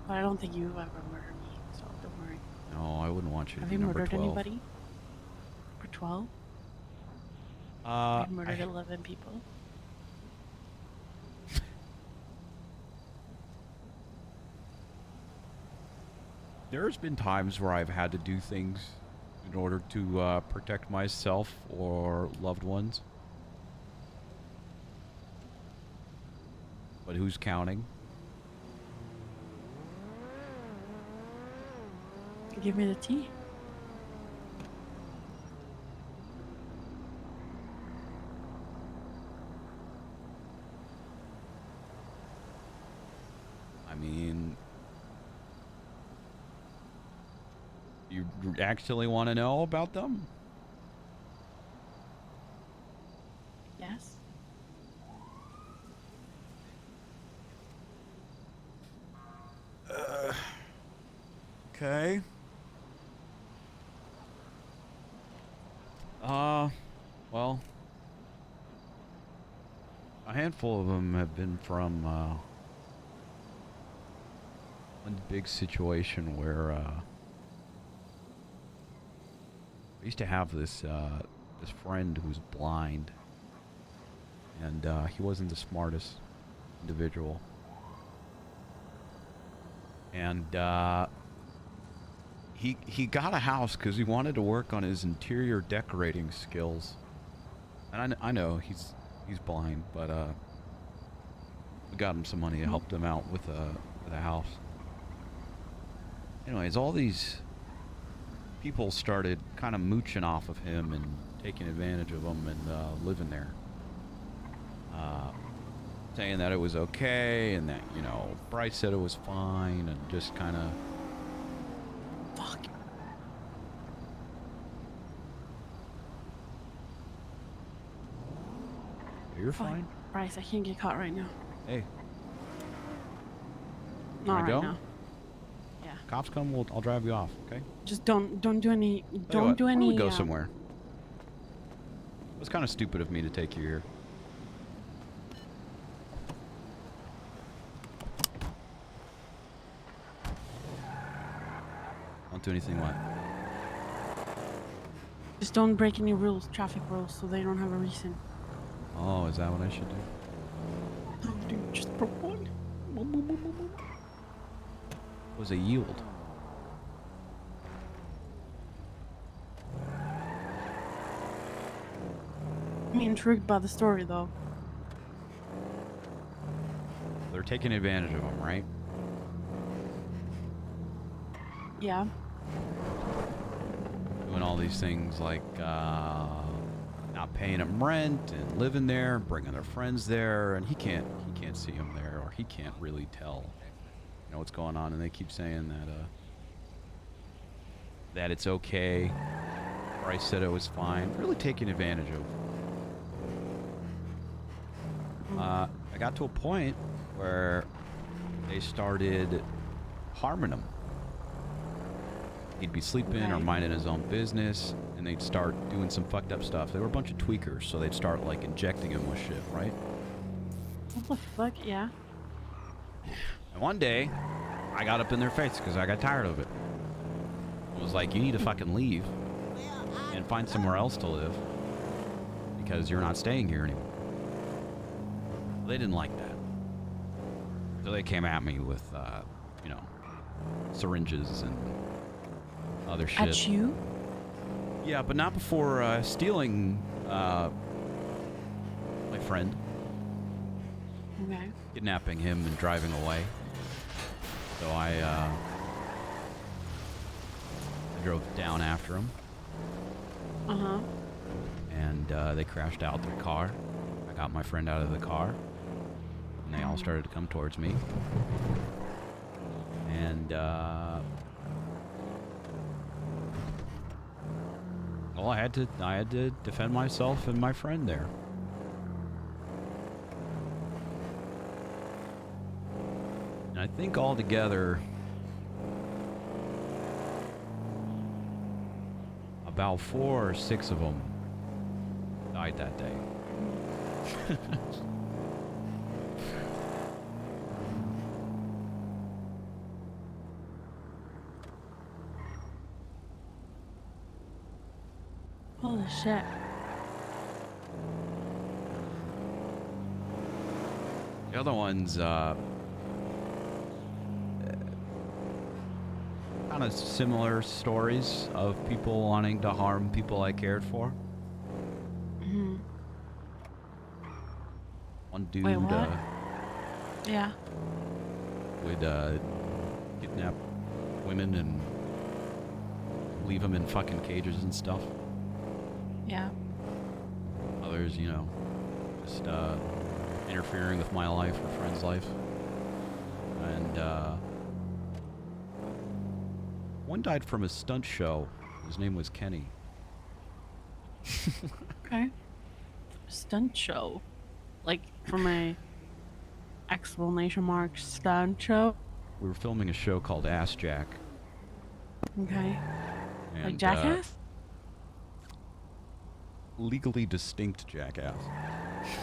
But I don't think you ever murdered me, so don't worry. No, I wouldn't want you to Have be you number murdered 12. anybody? For 12? I've murdered 11 people. There's been times where I've had to do things in order to protect myself or loved ones. But who's counting? Give me the tea. I mean, you actually want to know about them? Yes. Okay. Well, a handful of them have been from one big situation where I used to have this this friend who's blind, and he wasn't the smartest individual, and he got a house because he wanted to work on his interior decorating skills. And I know he's blind, but we got him some money and helped him out with a house. Anyways, all these people started kind of mooching off of him and taking advantage of him and living there, saying that it was okay and that, you know, Bryce said it was fine, and just kind of. Fuck. You're fine. Bryce, I can't get caught right now. Hey. Not Wanna right go? now. Yeah. Cops come, I'll drive you off, okay? Just don't do any. Tell you Don't what, do why any. don't we go somewhere? It was kind of stupid of me to take you here. Don't do anything what? Just don't break any rules, traffic rules, so they don't have a reason. Oh, is that what I should do? No, dude, just broke one. It was a yield. I'm intrigued by the story, though. They're taking advantage of him, right? Yeah. Doing all these things like not paying him rent and living there, bringing their friends there, and he can't see him there, or he can't really tell, you know, what's going on. And they keep saying that it's okay. Bryce said it was fine. Really taking advantage of. I got to a point where they started harming him. He'd be sleeping or minding his own business, and they'd start doing some fucked up stuff. They were a bunch of tweakers, so they'd start like injecting him with shit, right? What the fuck? Yeah. And one day, I got up in their face because I got tired of it. It was like, you need to fucking leave and find somewhere else to live because you're not staying here anymore. They didn't like that. So they came at me with, you know, syringes and other shit. At you? Yeah, but not before stealing my friend. Okay. Kidnapping him and driving away. So I drove down after him. Uh-huh. And they crashed out their car. I got my friend out of the car. And they all started to come towards me. And, well, I had to defend myself and my friend there. And I think altogether, about 4 or 6 of them died that day. Holy shit. The other ones, kind of similar stories of people wanting to harm people I cared for. Mm-hmm. One dude, Wait, what? Yeah. would kidnap women and leave them in fucking cages and stuff. Yeah. Others, you know, just interfering with my life or friend's life. And one died from a stunt show. His name was Kenny. Okay. Stunt show. Like from a exclamation mark stunt show? We were filming a show called Ass Jack. Okay. And, Like Jackass? Legally distinct Jackass.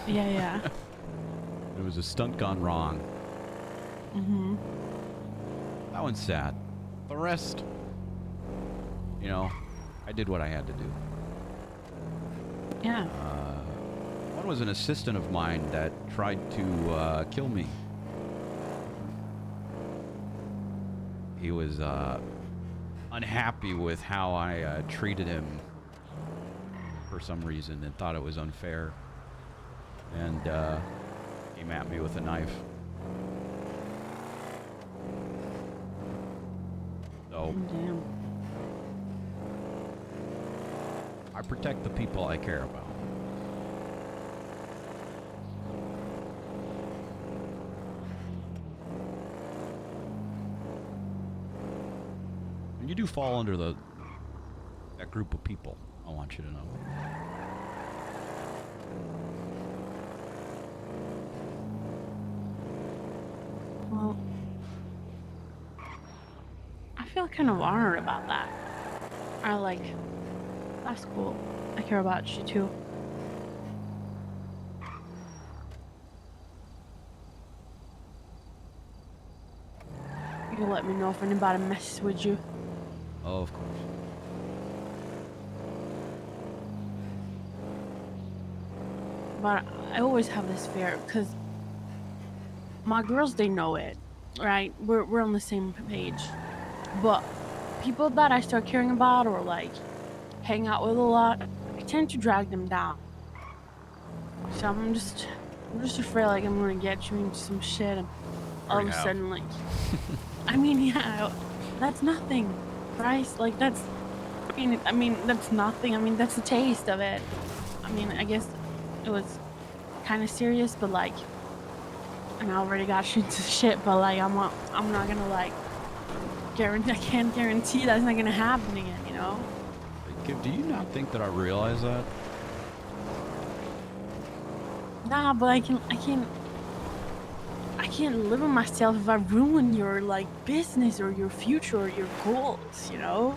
Yeah, yeah. It was a stunt gone wrong. Mm-hmm. That one's sad. The rest, you know, I did what I had to do. Yeah. One was an assistant of mine that tried to kill me. He was unhappy with how I treated him for some reason and thought it was unfair. And came at me with a knife. So, Damn. I protect the people I care about. And you do fall under that group of people, I want you to know. Well, I feel kind of honored about that. That's cool. I care about you too. You'll let me know if anybody messes with you. Oh, of course. But I always have this fear because my girls, they know it, right? We're on the same page. But people that I start caring about or like hang out with a lot, I tend to drag them down. So I'm just afraid like I'm gonna get you into some shit and all of a sudden like I mean, yeah, that's nothing, Bryce. Like that's I mean, that's nothing. I mean, that's a taste of it. I mean, I guess it was kind of serious, but like, and I already got you into shit. But like, I'm not gonna like guarantee. I can't guarantee that's not gonna happen again. You know? Kim, do you not think that I realize that? Nah, but I can't live with myself if I ruin your like business or your future or your goals. You know?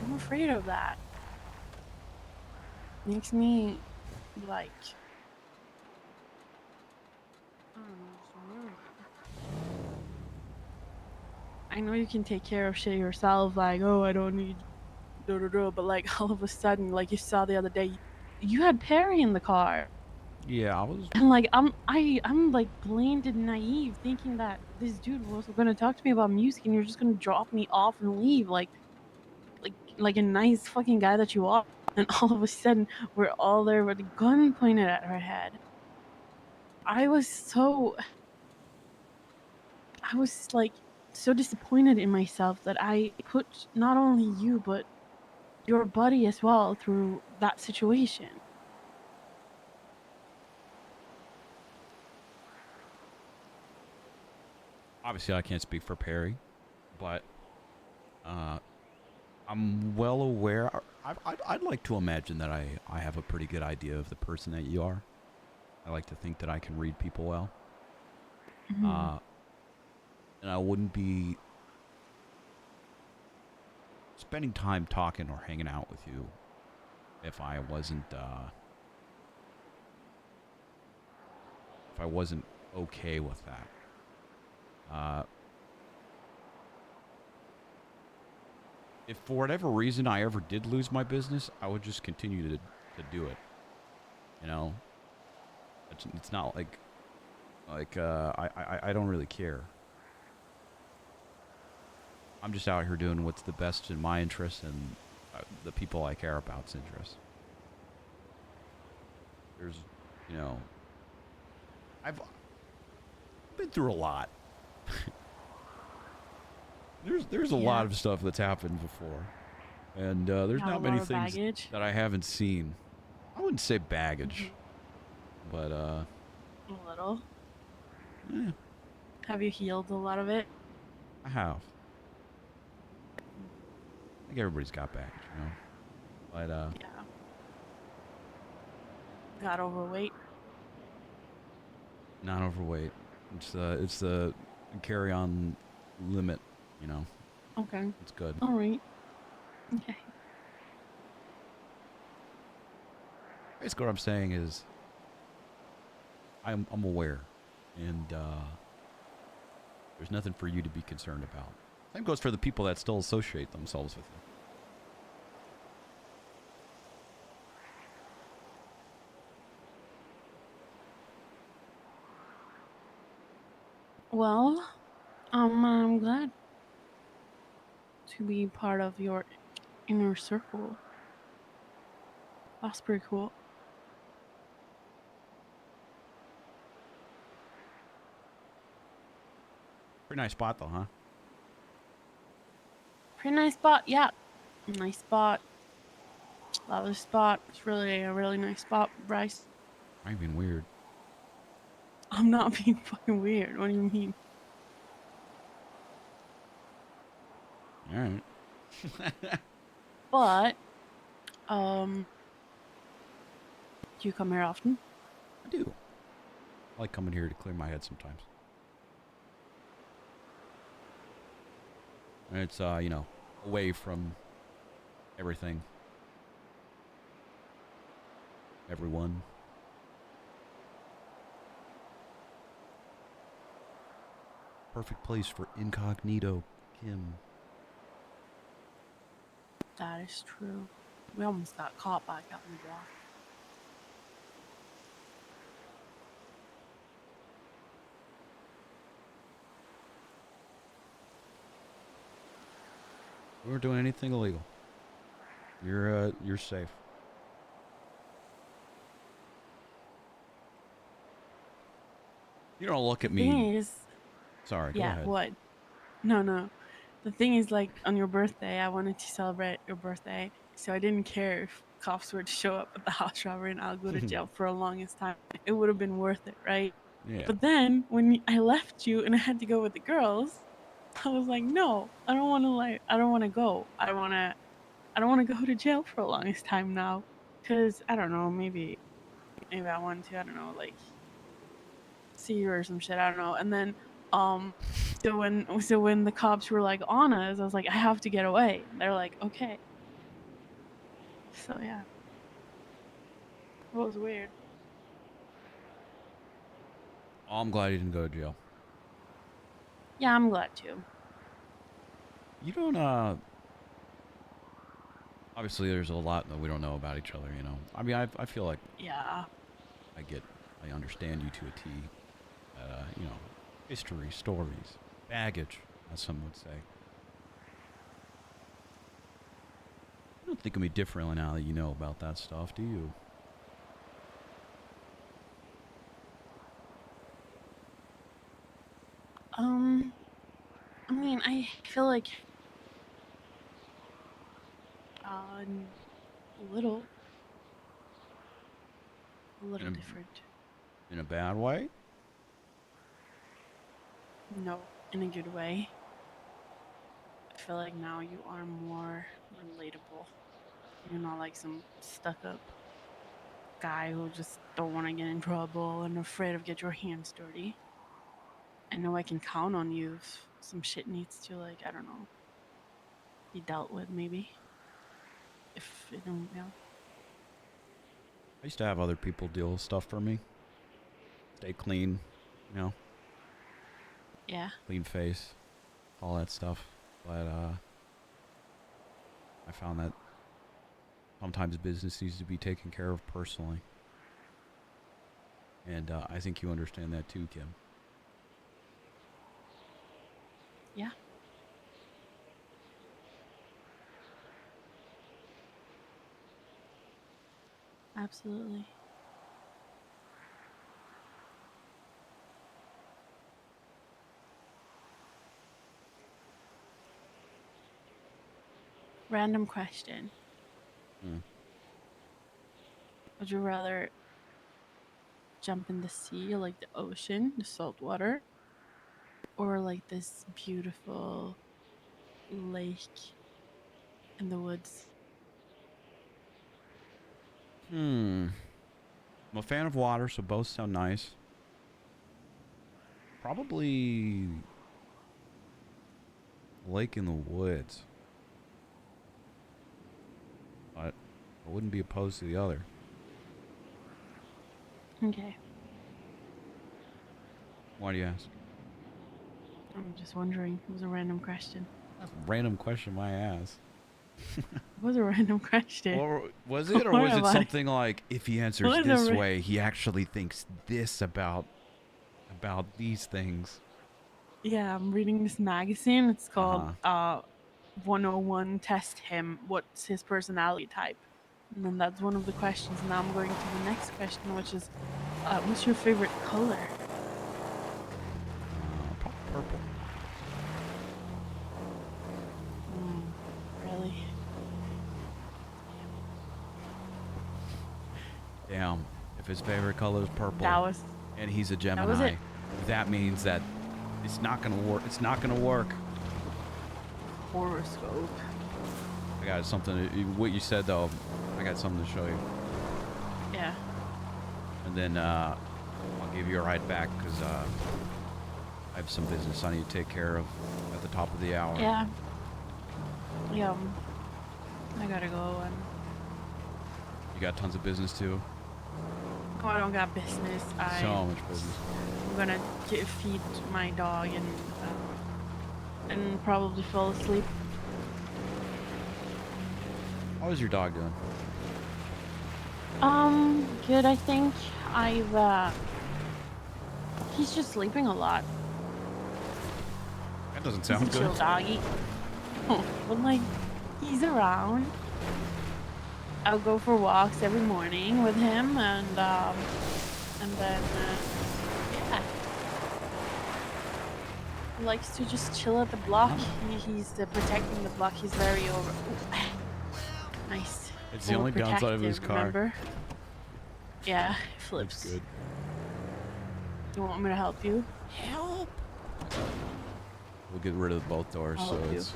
I'm afraid of that. Makes me like, I don't know, just worried. I know you can take care of shit yourself, like, oh, I don't need but like all of a sudden, like you saw the other day, you had Perry in the car. Yeah, I was. And like I'm like blamed and naive, thinking that this dude was gonna talk to me about music and you're just gonna drop me off and leave like a nice fucking guy that you are. And all of a sudden we're all there with a gun pointed at our head. I was like so disappointed in myself that I put not only you but your buddy as well through that situation. Obviously, I can't speak for Perry, but I'm well aware. I'd like to imagine that I have a pretty good idea of the person that you are. I like to think that I can read people well. Mhm. And I wouldn't be spending time talking or hanging out with you if I wasn't okay with that. If for whatever reason I ever did lose my business, I would just continue to do it. You know, it's not like I don't really care. I'm just out here doing what's the best in my interest and the people I care about's interest. There's, you know, I've been through a lot. There's a lot of stuff that's happened before, and there's Got a not many lot of things baggage. that I haven't seen. I wouldn't say baggage, but A little. eh, Have you healed a lot of it? I have. I think everybody's got baggage, you know. But Yeah. Got overweight. not overweight. It's the carry on limit, you know. Okay. It's good. All right. Okay. Basically, what I'm saying is, I'm aware, and there's nothing for you to be concerned about. Same goes for the people that still associate themselves with you. Well, I'm glad to be part of your inner circle. That's pretty cool. Pretty nice spot, though, huh? Pretty nice spot, yeah. Nice spot. Love this spot. It's really a really nice spot, Bryce. I'm being weird. I'm not being fucking weird. What do you mean? All right. But, do you come here often? I do. I like coming here to clear my head sometimes. And it's, you know, away from everything. Everyone. Perfect place for incognito, Kim. That is true. We almost got caught back out in the block. We weren't doing anything illegal. You're safe. You don't look at me. Thing is, Sorry, go yeah, ahead. what? No. the thing is, like, on your birthday, I wanted to celebrate your birthday, so I didn't care if cops were to show up at the house robbery and I'll go to jail for the longest time. It would have been worth it, right? Yeah. But then when I left you and I had to go with the girls, I was like, no, I don't want to I don't want to go. I don't want to go to jail for the longest time now, cause I don't know, maybe I want to, I don't know, like see you or some shit, I don't know. And then so when the cops were like on us, I was like, I have to get away. They're like, okay. So yeah, it was weird. Oh, I'm glad you didn't go to jail. Yeah, I'm glad too. You don't, obviously there's a lot that we don't know about each other, you know. I mean, I feel like Yeah. I understand you to a T. You know, history, stories, baggage, as some would say. I don't think of me differently now that you know about that stuff, do you? I mean, I feel like a little different. In a bad way? No, in a good way. I feel like now you are more relatable. You're not like some stuck-up guy who just don't want to get in trouble and afraid of get your hands dirty. I know I can count on you if some shit needs to, like, I don't know, be dealt with maybe. If it don't, yeah. I used to have other people deal with stuff for me. Stay clean, you know. Yeah. Clean face, all that stuff. But I found that sometimes business needs to be taken care of personally. And I think you understand that too, Kim. Yeah. Absolutely. Random question. Would you rather jump in the sea, like the ocean, the salt water, or like this beautiful lake in the woods? I'm a fan of water, so both sound nice. Probably lake in the woods. But I wouldn't be opposed to the other. Okay. Why do you ask? I'm just wondering. It was a random question. That's a random question my ass. It was a random question. Or was it? Or What was it am I? something like, if he answers What this am I? way, he actually thinks this about these things? Yeah, I'm reading this magazine. It's called 101 Test Him. What's his personality type? And then that's one of the questions. Now I'm going to the next question, which is, what's your favorite color? Probably purple. Really? Damn. If his favorite color is purple, That was- and he's a was Gemini, it. that means that it's not gonna work. It's not gonna work. Horoscope. I got something. What you said though, I got something to show you. Yeah. And then I'll give you a ride back because I have some business I need to take care of at the top of the hour. Yeah. Yeah. I gotta go. And You got tons of business too. oh, I don't got business. So much business. I'm gonna feed my dog and probably fall asleep. How is your dog doing? Good. I think he's just sleeping a lot. That doesn't He's sound a chill good. doggy. But like, he's around. I'll go for walks every morning with him, and then yeah. He likes to just chill at the block. He's protecting the block. He's very over. Ooh. Nice. It's the only downside of his Overprotective, car. remember? Yeah, it flips. That's good. You want me to help you? Help! We'll get rid of both doors, I'll so help you. it's...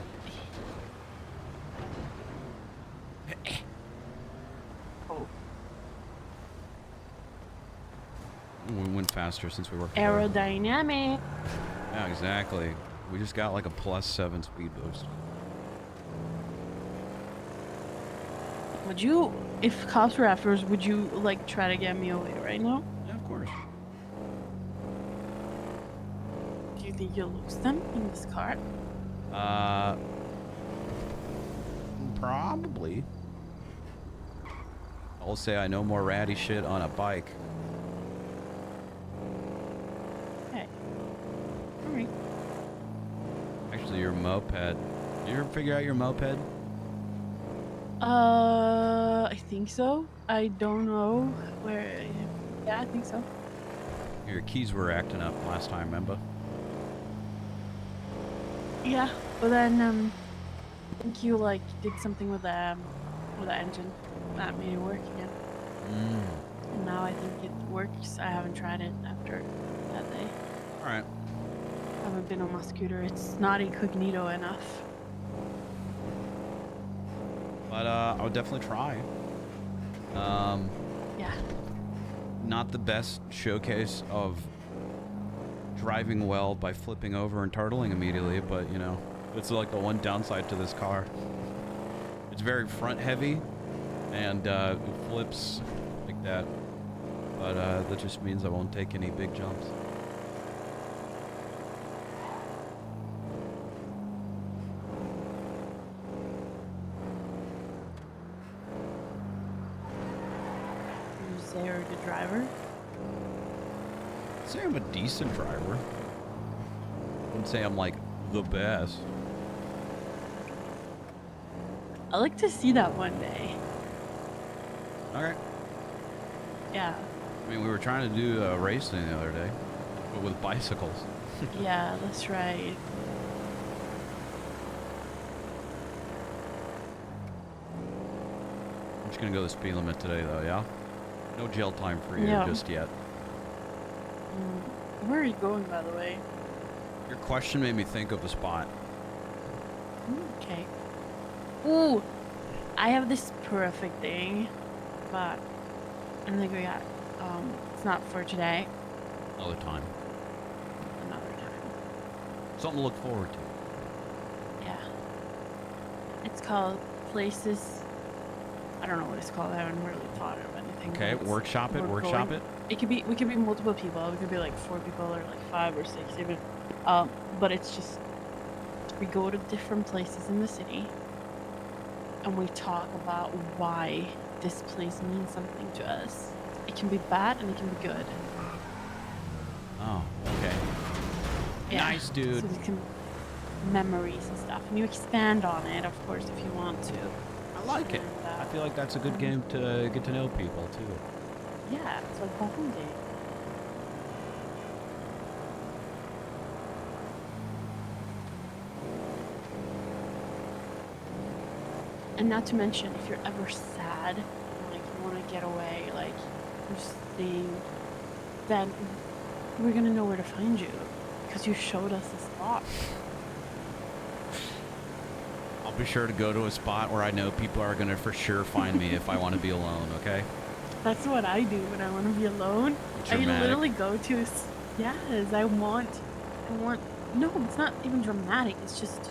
Oh. We went faster since we worked together. Aerodynamic. Yeah, exactly. We just got like a +7 speed boost. Would you, if cops were after us, would you like try to get me away right now? Yeah, of course. Do you think you'll lose them in this car? Probably. I'll say I know more ratty shit on a bike. Okay. Alright. Actually, your moped. You ever figure out your moped? I think so. I don't know where. Yeah, I think so. Your keys were acting up last time, remember? Yeah, but then I think you like did something with the engine that made it work again. And now I think it works. I haven't tried it after that day. All right. I haven't been on my scooter. It's not incognito enough. But I would definitely try. Yeah. Not the best showcase of driving well by flipping over and turtling immediately, but you know, it's like the one downside to this car. It's very front heavy, and it flips like that. But that just means I won't take any big jumps. Who's there, the driver? I'd say I'm a decent driver. I wouldn't say I'm like the best. I'd like to see that one day. Okay. Yeah. I mean, we were trying to do racing the other day, but with bicycles. Yeah, that's right. I'm just gonna go the speed limit today, though. Yeah. No jail time for you Yeah. just yet. Where are you going, by the way? Your question made me think of a spot. Okay. Ooh, I have this perfect thing, but I think we got. It's not for today. Another time. Another time. Something to look forward to. Yeah. It's called Places. I don't know what it's called. I haven't really thought of anything. Okay, but workshop it. we're Workshop going- it. It could be. We could be multiple people. We could be like 4 people or like 5 or 6 even. But it's just we go to different places in the city, and we talk about why this place means something to us. It can be bad and it can be good. Oh, okay. Yeah. Nice, dude. So we can memories and stuff, and you expand on it, of course, if you want to. I like it. I feel like that's a good game to get to know people too. Yeah, it's like bonding. And not to mention, if you're ever sad, like you want to get away, like you're staying, then we're gonna know where to find you because you showed us a spot. I'll be sure to go to a spot where I know people are gonna for sure find me if I want to be alone. Okay. That's what I do when I want to be alone. I Dramatic. literally go to, yes, I want, no, it's not even dramatic. It's just,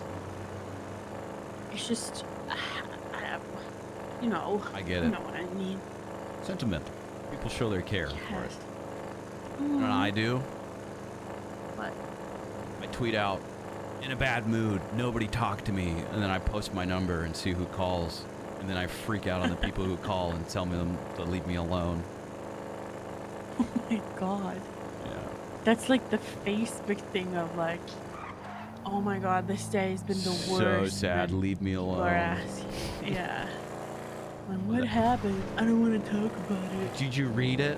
you know. I get it. You know what I mean. Sentimental. People show their care. Yes. You know what I do? What? I tweet out, in a bad mood, nobody talk to me, and then I post my number and see who calls, and then I freak out on the people who call and tell them to leave me alone. Oh my god. Yeah. That's like the Facebook thing of like, oh my god, this day has been the worst. So sad, and leave me people alone. are asking. Yeah. Like, what happened? I don't want to talk about it. Did you read it?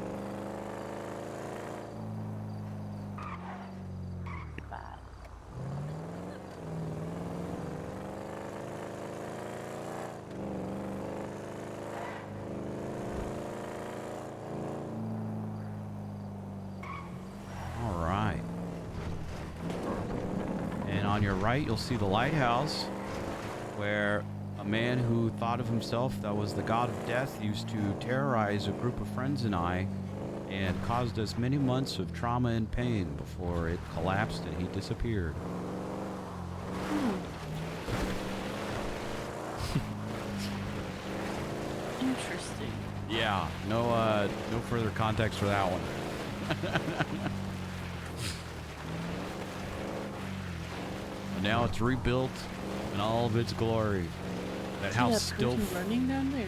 on your right, you'll see the lighthouse, where a man who thought of himself that was the god of death used to terrorize a group of friends and I, and caused us many months of trauma and pain before it collapsed and he disappeared. Interesting. Yeah, no further context for that one. And now it's rebuilt in all of its glory. That house that still. person running down there.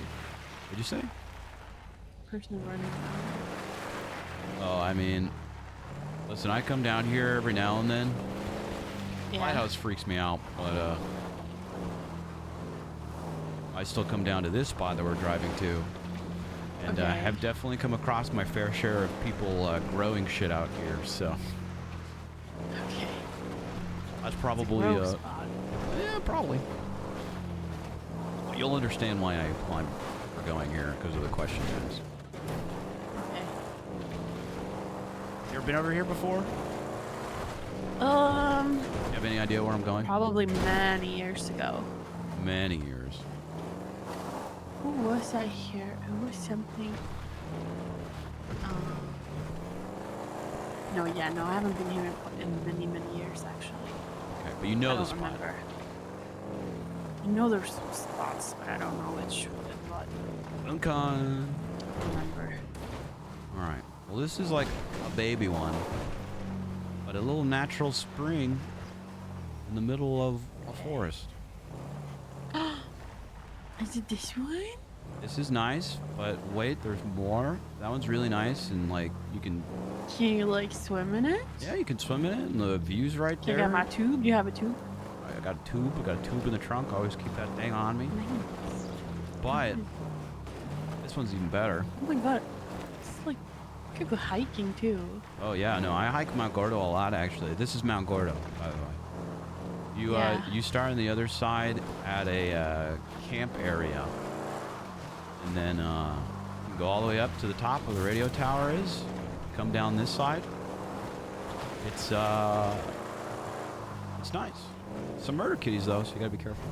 What'd you say? Person running down Oh, I mean, listen, I come down here every now and then. Yeah. Lighthouse freaks me out, but I still come down to this spot that we're driving to, and Okay. have definitely come across my fair share of people growing shit out here. So Okay. that's probably Gross spot. yeah, probably. You'll understand why I'm going here because of the question asked. Okay. You ever been over here before? You have any idea where I'm going? Probably many years ago. Many years. Who was I here? It was something. No, yeah, no, I haven't been here in many, many years actually. Okay, but you know I the don't spot. remember. I know there's some spots, but I don't know which and what. Okay. I don't remember. All right. Well, this is like a baby one, but a little natural spring in the middle of a forest. Is it this one? This is nice, but wait, there's more. That one's really nice, and like you can. Can you like swim in it? Yeah, you can swim in it, and the view's right Can there. I get my tube? You have a tube? I got a tube. I got a tube in the trunk. I always keep that thing on me. Nice. But this one's even better. Oh my god. It's like, you could go hiking too. Oh yeah, no, I hike Mount Gordo a lot actually. This is Mount Gordo, by the way. You you start on the other side at a camp area, and then you can go all the way up to the top where the radio tower is. Come down this side. It's nice. Some murder kitties though, so you gotta be careful.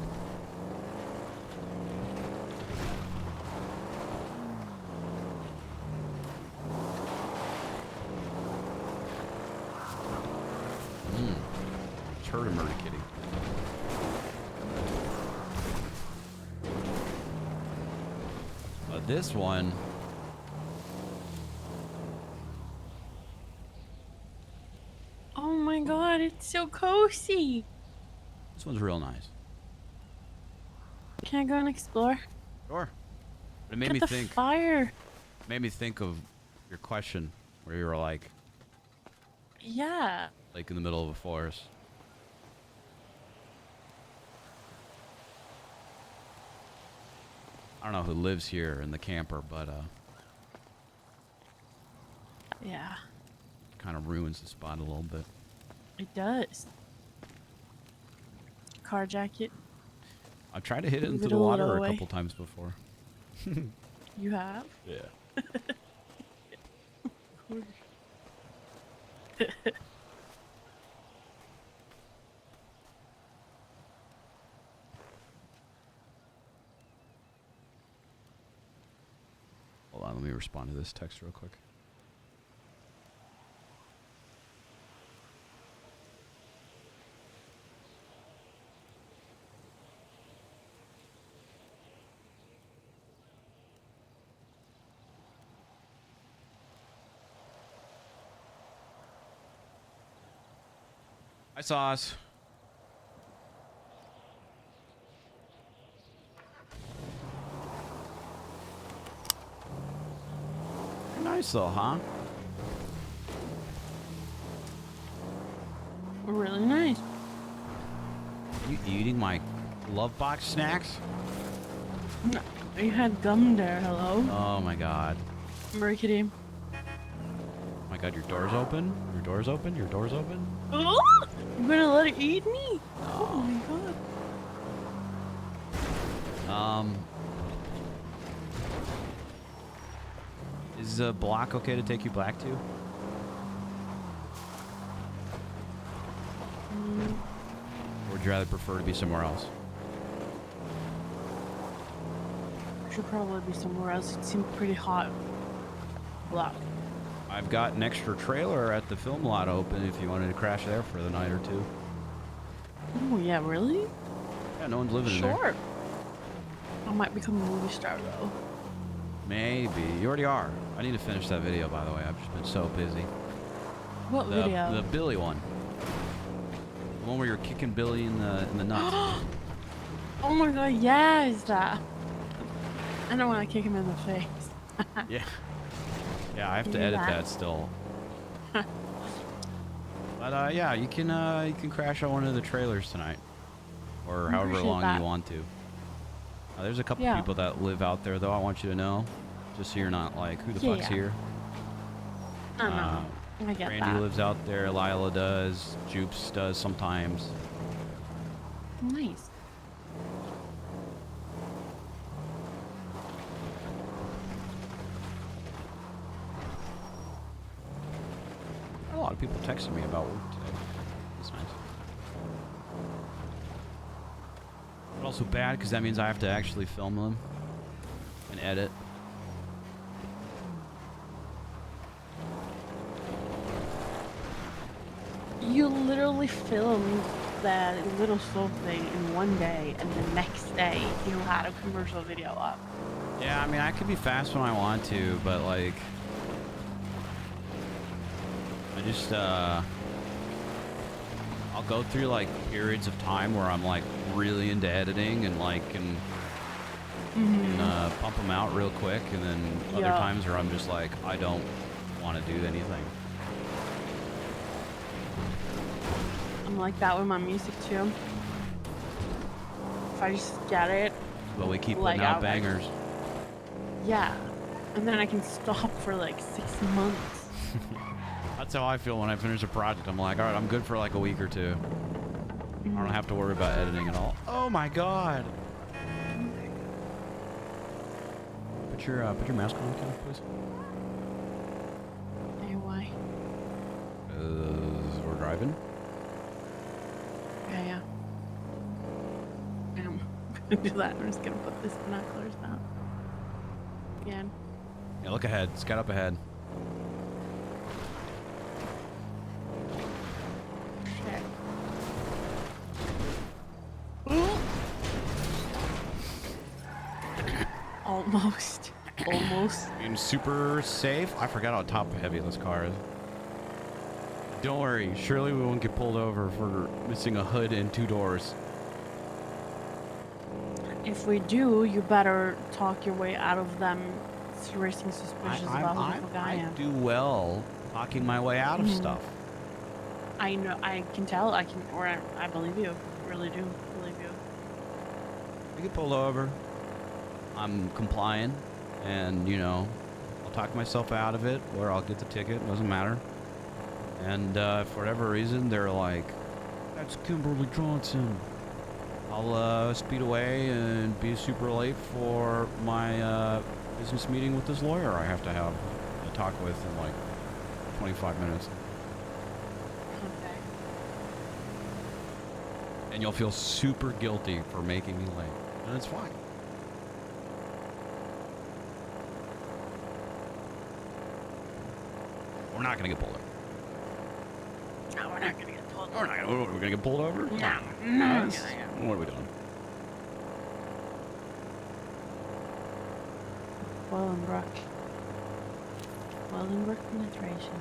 Heard a murder kitty. But this one. Oh my god, it's so cozy. This one's real nice. Can I go and explore? Sure. But it made Get me the think. fire. Made me think of your question, where you were like Yeah. in the middle of a forest. I don't know who lives here in the camper, but Yeah. kind of ruins the spot a little bit. It does. Car jacket. I've tried to hit it Move into it the a water little a away. couple times before. You have? Yeah. Hold on, let me respond to this text real quick. Hi, Sauce. You're nice though, huh? Really nice. Are you eating my love box snacks? No, you had gum there, hello? Oh my god. Mercury. Oh my god, your door's open? Your door's open? Your door's open? Oh! You're gonna let it eat me? Oh my god. Is black okay to take you black to? would you rather prefer to be somewhere else? Should probably be somewhere else. It seemed pretty hot. Black. I've got an extra trailer at the film lot open if you wanted to crash there for the night or two. Oh yeah, really? Yeah, no one's living in there. Sure. I might become a movie star though. Maybe. You already are. I need to finish that video, by the way. I've just been so busy. What video? The Billy one. The one where you're kicking Billy in the nuts. Oh my god, yes, that. I don't want to kick him in the face. Yeah. Yeah, I have to Do edit that. that still. But yeah, you can crash on one of the trailers tonight, or I however appreciate long that. you want to. There's a couple Yeah. people that live out there, though. I want you to know, just so you're not like, who the fuck's Yeah. here? I know. I get Randy that. lives out there. Lila does. Jupes does sometimes. Nice. A lot of people texting me about work today. That's nice. But also bad because that means I have to actually film them and edit. You literally filmed that little soul thing in one day, and the next day you had a commercial video up. Yeah, I mean, I could be fast when I want to, but like, I just, I'll go through like periods of time where I'm like really into editing and like can pump them out real quick, and then other Yeah. times where I'm just like, I don't want to do anything. I'm like that with my music too. If I just get it, But we keep Like, putting out I'll- bangers. yeah, and then I can stop for like 6 months. That's how I feel when I finish a project. I'm like, all right, I'm good for like a week or two. I don't have to worry about editing at all. Oh my god! Put your mask on, Ken, please. Hey, why? We're driving. Yeah. I'm gonna do that. I'm just gonna put this binoculars down. Again. Yeah, look ahead. Scout up ahead. Shit. Almost. Almost. Being super safe. I forgot how top heavy this car is. Don't worry. Surely we won't get pulled over for missing a hood and 2 doors. If we do, you better talk your way out of them raising suspicions about who the fuck I am. do well talking my way out of Mhm. stuff. I know. I can tell. I believe you. Really do believe you. I get pulled over. I'm complying, and you know, I'll talk myself out of it, or I'll get the ticket. Doesn't matter. And for whatever reason, they're like, "That's Kimberly Johnson." I'll speed away and be super late for my business meeting with this lawyer I have to have a talk with in like 25 minutes. Okay. And you'll feel super guilty for making me late. And it's fine. We're not gonna get pulled over. No, we're not gonna get pulled over. We're gonna get pulled over? No. Us? What are we doing? Wellenbrook penetration.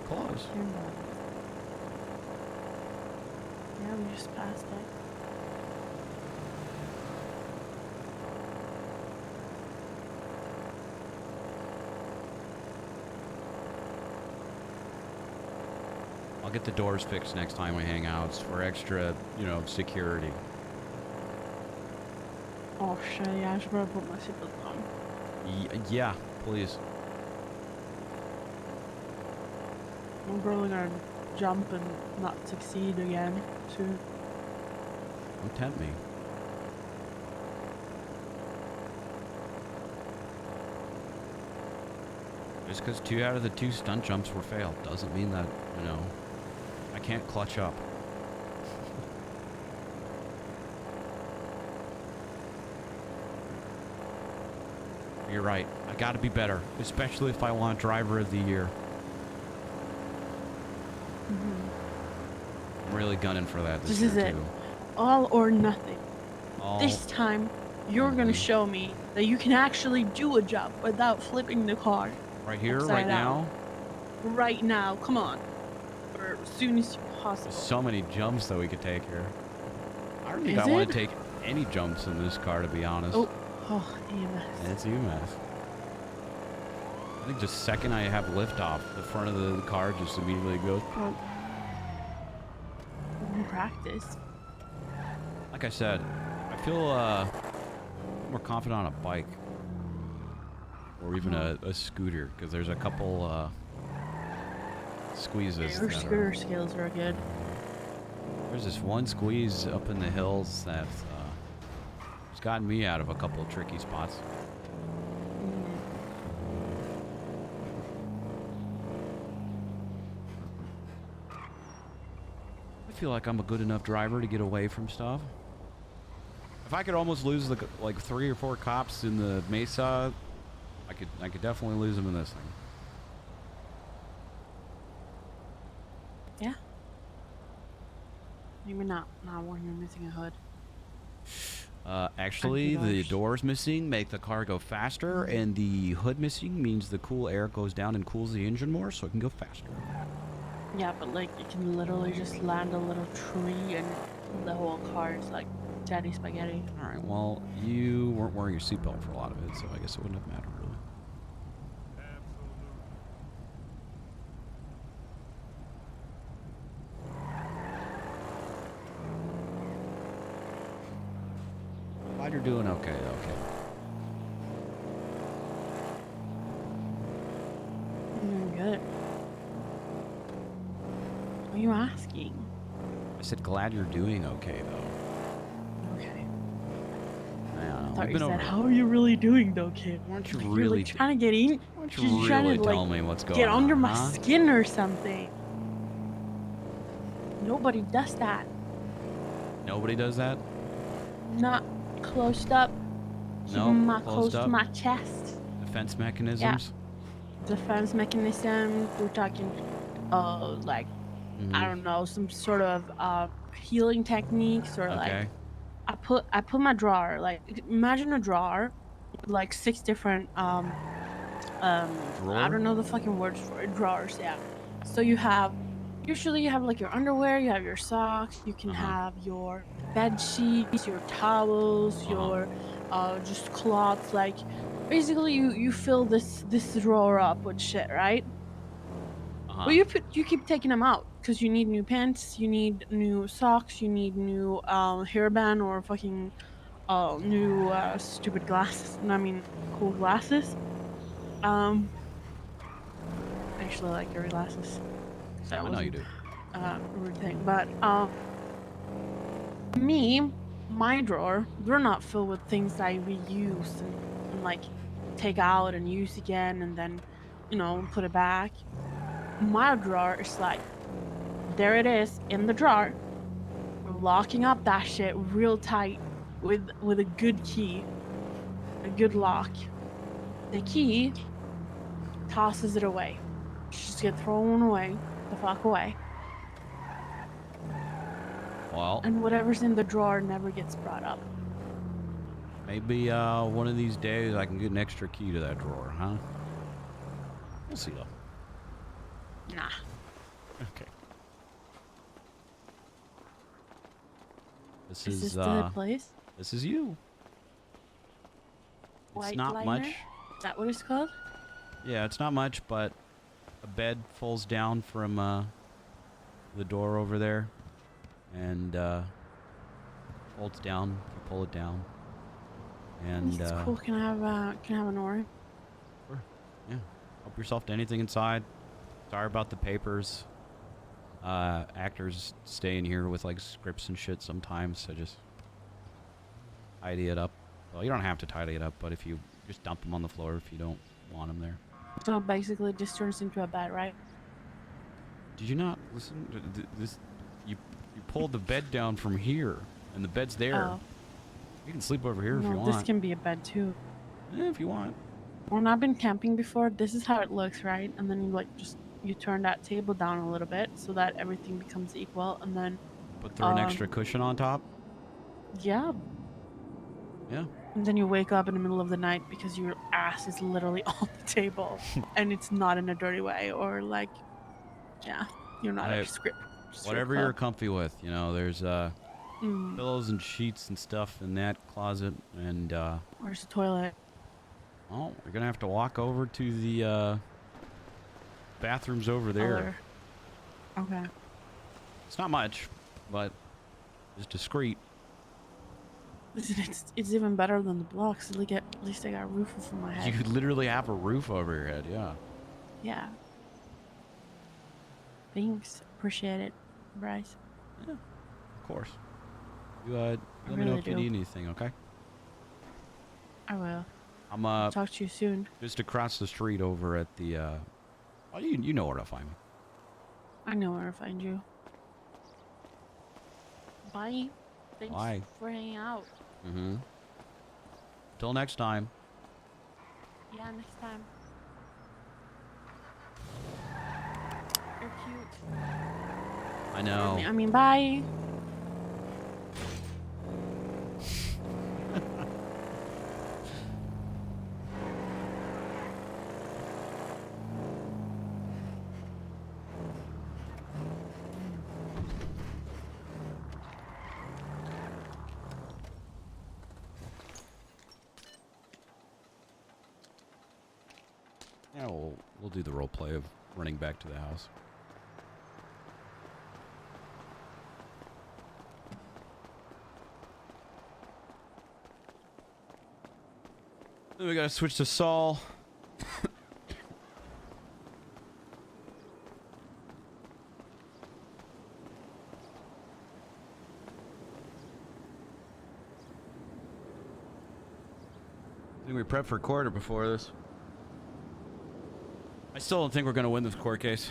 Close. Yeah, we just passed it. I'll get the doors fixed next time we hang out for extra, you know, security. Oh shit, yeah, I should probably put my seatbelt on. Yeah, please. I'm probably gonna jump and not succeed again soon. Don't tempt me. Just because 2 out of the 2 stunt jumps were failed doesn't mean that, you know, I can't clutch up. You're right. I got to be better, especially if I want driver of the year. I'm really gunning for that this This is year it. too. All or nothing. All This time, you're gonna show me that you can actually do a job without flipping the car. right here, upside right down. now. Right now, come on. Or as soon as possible. There's so many jumps that we could take here. I don't think Is I want it? to take any jumps in this car, to be honest. Oh, EMS. And it's UMass. I think just second I have liftoff, the front of the car just immediately goes. In practice. Like I said, I feel more confident on a bike. Or even a scooter, because there's a couple squeezes. Your that scooter skills are good. There's this one squeeze up in the hills that's it's gotten me out of a couple of tricky spots. I feel like I'm a good enough driver to get away from stuff. If I could almost lose like 3 or 4 cops in the Mesa, I could definitely lose them in this thing. Yeah. Maybe not when you're missing a hood. Actually, the doors missing make the car go faster, and the hood missing means the cool air goes down and cools the engine more, so it can go faster. Yeah, but like you can literally just land a little tree and the whole car is like daddy spaghetti. All right, well, you weren't wearing your seatbelt for a lot of it, so I guess it wouldn't have mattered really. Glad you're doing okay, though, kid. Good. What are you asking? I said glad you're doing okay, though. Okay. Yeah, I thought you said, how are you really doing though, kid? Why don't you You're really like trying to get in? Why don't She's you trying really to, tell like, me what's going get on? under my huh? skin or something. Nobody does that. Nobody does that? Not closed up. No, Keeping my closed close to up? my chest. Defense mechanisms? Defense mechanism. We're talking, like, I don't know, some sort of healing techniques or like. Okay. I put my drawer, like, imagine a drawer with like 6 different I don't know the fucking words for it. Drawers, yeah. So usually you have like your underwear, you have your socks, you can have your bed sheets, your towels, your just cloths, like basically you fill this drawer up with shit, right? But you keep taking them out because you need new pants, you need new socks, you need new hairband or fucking new stupid glasses. I mean, cool glasses. Actually, I like your glasses. That I know you do. a rude thing, but my drawer, they're not filled with things I reuse and like take out and use again and then, you know, put it back. My drawer is like, there it is in the drawer. We're locking up that shit real tight with a good key, a good lock. The key tosses it away. Just get thrown away, the fuck away. Well, And whatever's in the drawer never gets brought up. maybe one of these days I can get an extra key to that drawer, huh? We'll see though. Nah. Okay. This Is is this the place? This is you. It's White not liner? much. Is that what it's called? Yeah, it's not much, but a bed falls down from the door over there and folds down if you pull it down. And It's cool. Can I have an orange? Sure. Yeah. Help yourself to anything inside. Sorry about the papers. Actors stay in here with like scripts and shit sometimes, so just tidy it up. Well, you don't have to tidy it up, but if you just dump them on the floor if you don't want them there. So basically, it just turns into a bed, right? Did you not listen? This you pulled the bed down from here, and the bed's there. Oh. You can sleep over here if No, you want. this can be a bed too. If you want. when I've been camping before, this is how it looks, right? And then you like you turn that table down a little bit so that everything becomes equal, and then Throw an extra cushion on top. yeah. Yeah. And then you wake up in the middle of the night because your ass is literally on the table, and it's not in a dirty way or like, yeah, you're not a strip Whatever club. you're comfy with, you know. There's pillows and sheets and stuff in that closet, and Where's the toilet? oh, you're gonna have to walk over to the bathrooms over there. Okay. It's not much, but it's discreet. Listen, it's even better than the blocks. Like at least I got a roof over my head. You could literally have a roof over your head, yeah. Yeah. Thanks. Appreciate it, Bryce. Yeah, of course. You let me know really if you do. need anything, okay? I will. I'm talk to you soon. just across the street over at the well, you know where to find me. I know where to find you. Bye. Thanks Bye. for hanging out. Mm-hmm. Till next time. Yeah, next time. You're cute. I know. I mean, bye. Yeah, we'll do the role play of running back to the house. Then we gotta switch to Saul. I think we prepped for quarter before this. I still don't think we're gonna win this court case.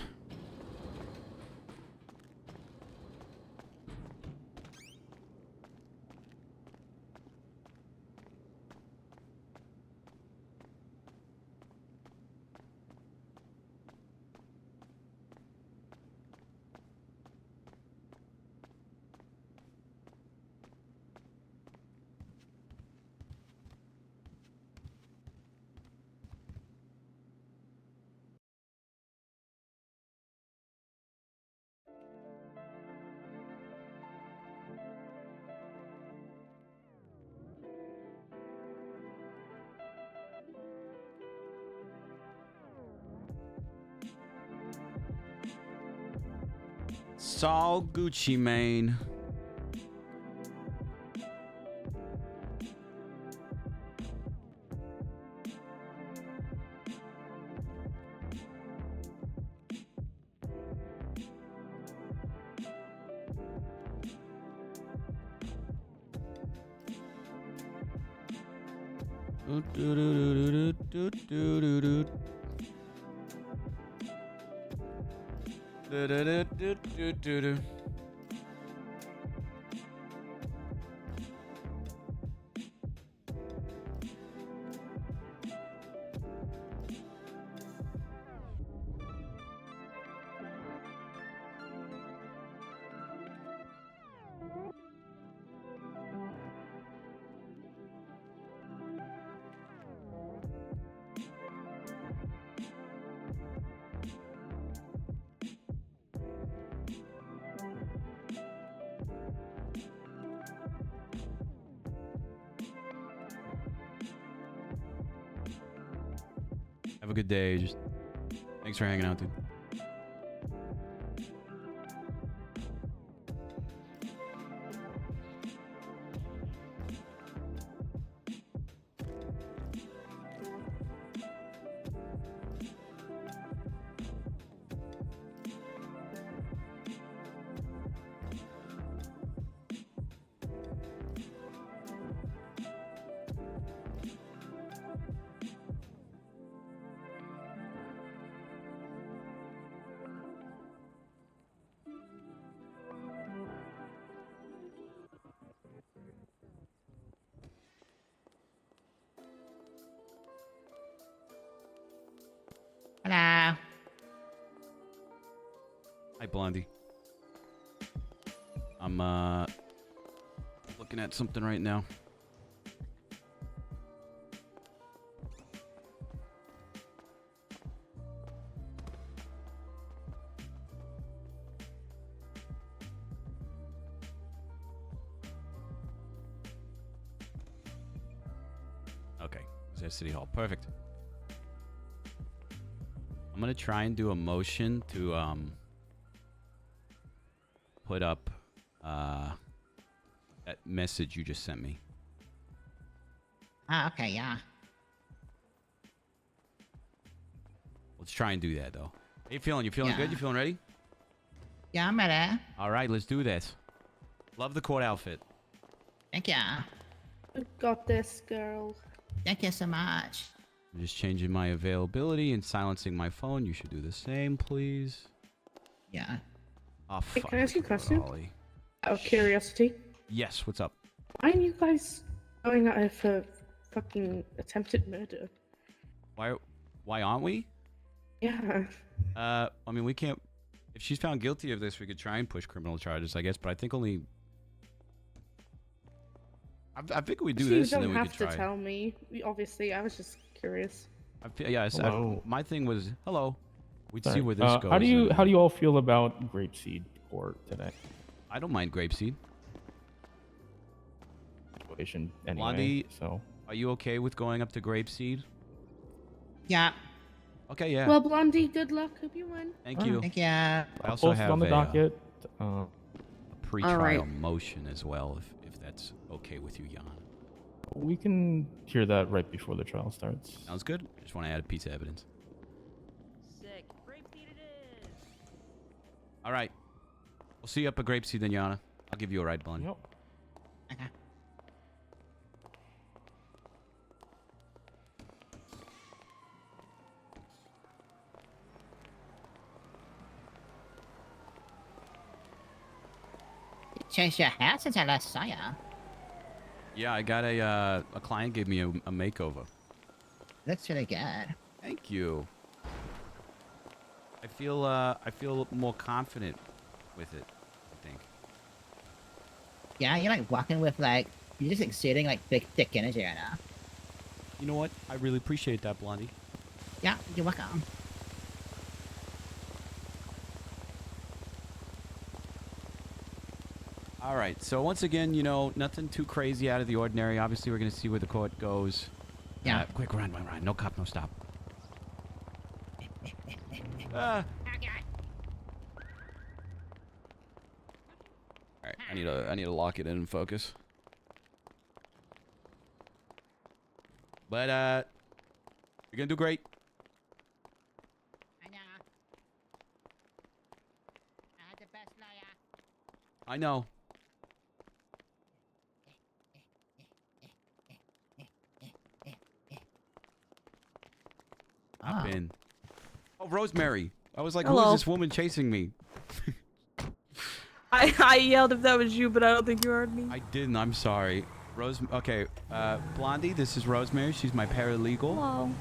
Saul Gucci Mane. Have a good day. Just thanks for hanging out, dude. Hi, Blondie. I'm looking at something right now. Okay, is that City Hall? Perfect. I'm gonna try and do a motion to put up that message you just sent me. Oh, okay, yeah. Let's try and do that though. How you feeling? You feeling Yeah. good? You feeling ready? Yeah, I'm ready. All right, let's do this. Love the court outfit. Thank you. You got this, girl. Thank you so much. I'm just changing my availability and silencing my phone. You should do the same, please. Yeah. Oh, Hey, fuck. can I ask you a question? Ollie. Out of curiosity. Yes, what's up? Why are you guys going at her for fucking attempted murder? Why aren't we? Yeah. I mean, we can't. If she's found guilty of this, we could try and push criminal charges, I guess. But I think only. I think we do this and then we could try. You don't have to tell me. Obviously, I was just curious. My thing was hello. We'd Sorry. see where this goes. How do you all feel about Grapeseed Court today? I don't mind Grapeseed. Situation anyway. Blondie, so are you okay with going up to Grapeseed? Yeah. Okay, yeah. Well, Blondie, good luck. Hope you win. Thank you. Thank you. I I'll also post it have on the a docket. pre-trial right. motion as well, if that's okay with you, Jan. We can hear that right before the trial starts. Sounds good. Just want to add a piece of evidence. Sick. Grapeseed it is. All right. We'll see you up at Grapeseed then, Yana. I'll give you a ride, Blondie. Yep. Okay. You changed your hair since I last saw ya. Yeah, I got a client gave me a makeover. Looks really good. Thank you. I feel more confident with it, I think. Yeah, you're like walking with like, you're just exuding like big thick energy right now. You know what? I really appreciate that, Blondie. Yeah, you're welcome. All right. So once again, you know, nothing too crazy out of the ordinary. Obviously, we're going to see where the court goes. Yeah. Quick, run. No cop, no stop. All right. I need to lock it in and focus. But you're gonna do great. I know. I had the best lawyer. I know. Hop in. Oh, Rosemary. I was like, who Hello. is this woman chasing me? I yelled if that was you, but I don't think you heard me. I didn't. I'm sorry. Okay. Blondie, this is Rosemary. She's my paralegal.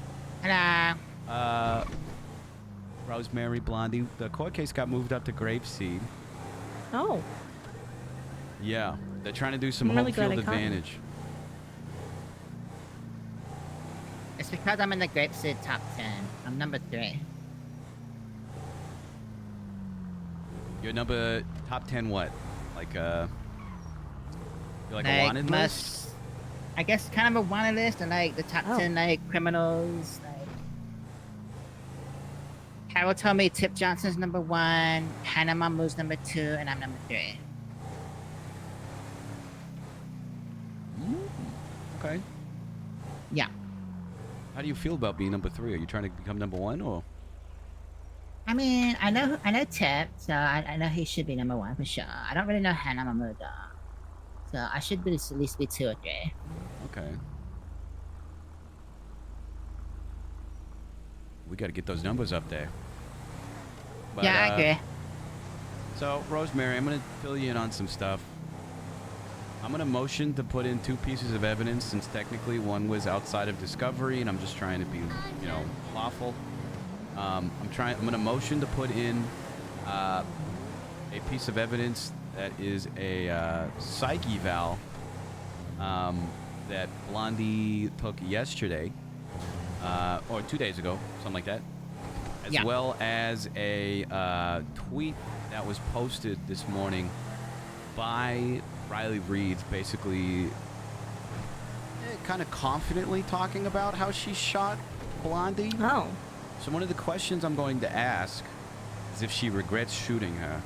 Hello. Hello. Rosemary, Blondie. The court case got moved up to Grapeseed. Oh. Yeah. They're trying to do some I'm really home glad field I caught you. advantage. It's because I'm in the Grapeseed top 10. I'm number 3. You're number top 10 what? Like, you're like a wanted list? I guess kind of a wanted list and like the top Oh. 10 like criminals. Like Harold told me Tip Johnson's number 1, Hannah Mamu's number 2, and I'm number 3. Okay. Yeah. How do you feel about being number 3? Are you trying to become number 1 or? I mean, I know Tip, so I know he should be number 1 for sure. I don't really know Hannah Mamu though. So I should be at least be 2 or 3. Okay. We got to get those numbers up there. But, yeah, I agree. So, Rosemary, I'm going to fill you in on some stuff. I'm going to motion to put in 2 pieces of evidence since technically one was outside of discovery and I'm just trying to be, you know, lawful. I'm going to motion to put in a piece of evidence that is a psych eval that Blondie took yesterday, or 2 days ago, something like that, as well as a tweet that was posted this morning by Riley Reeds, basically kind of confidently talking about how she shot Blondie. Oh. So one of the questions I'm going to ask is if she regrets shooting her,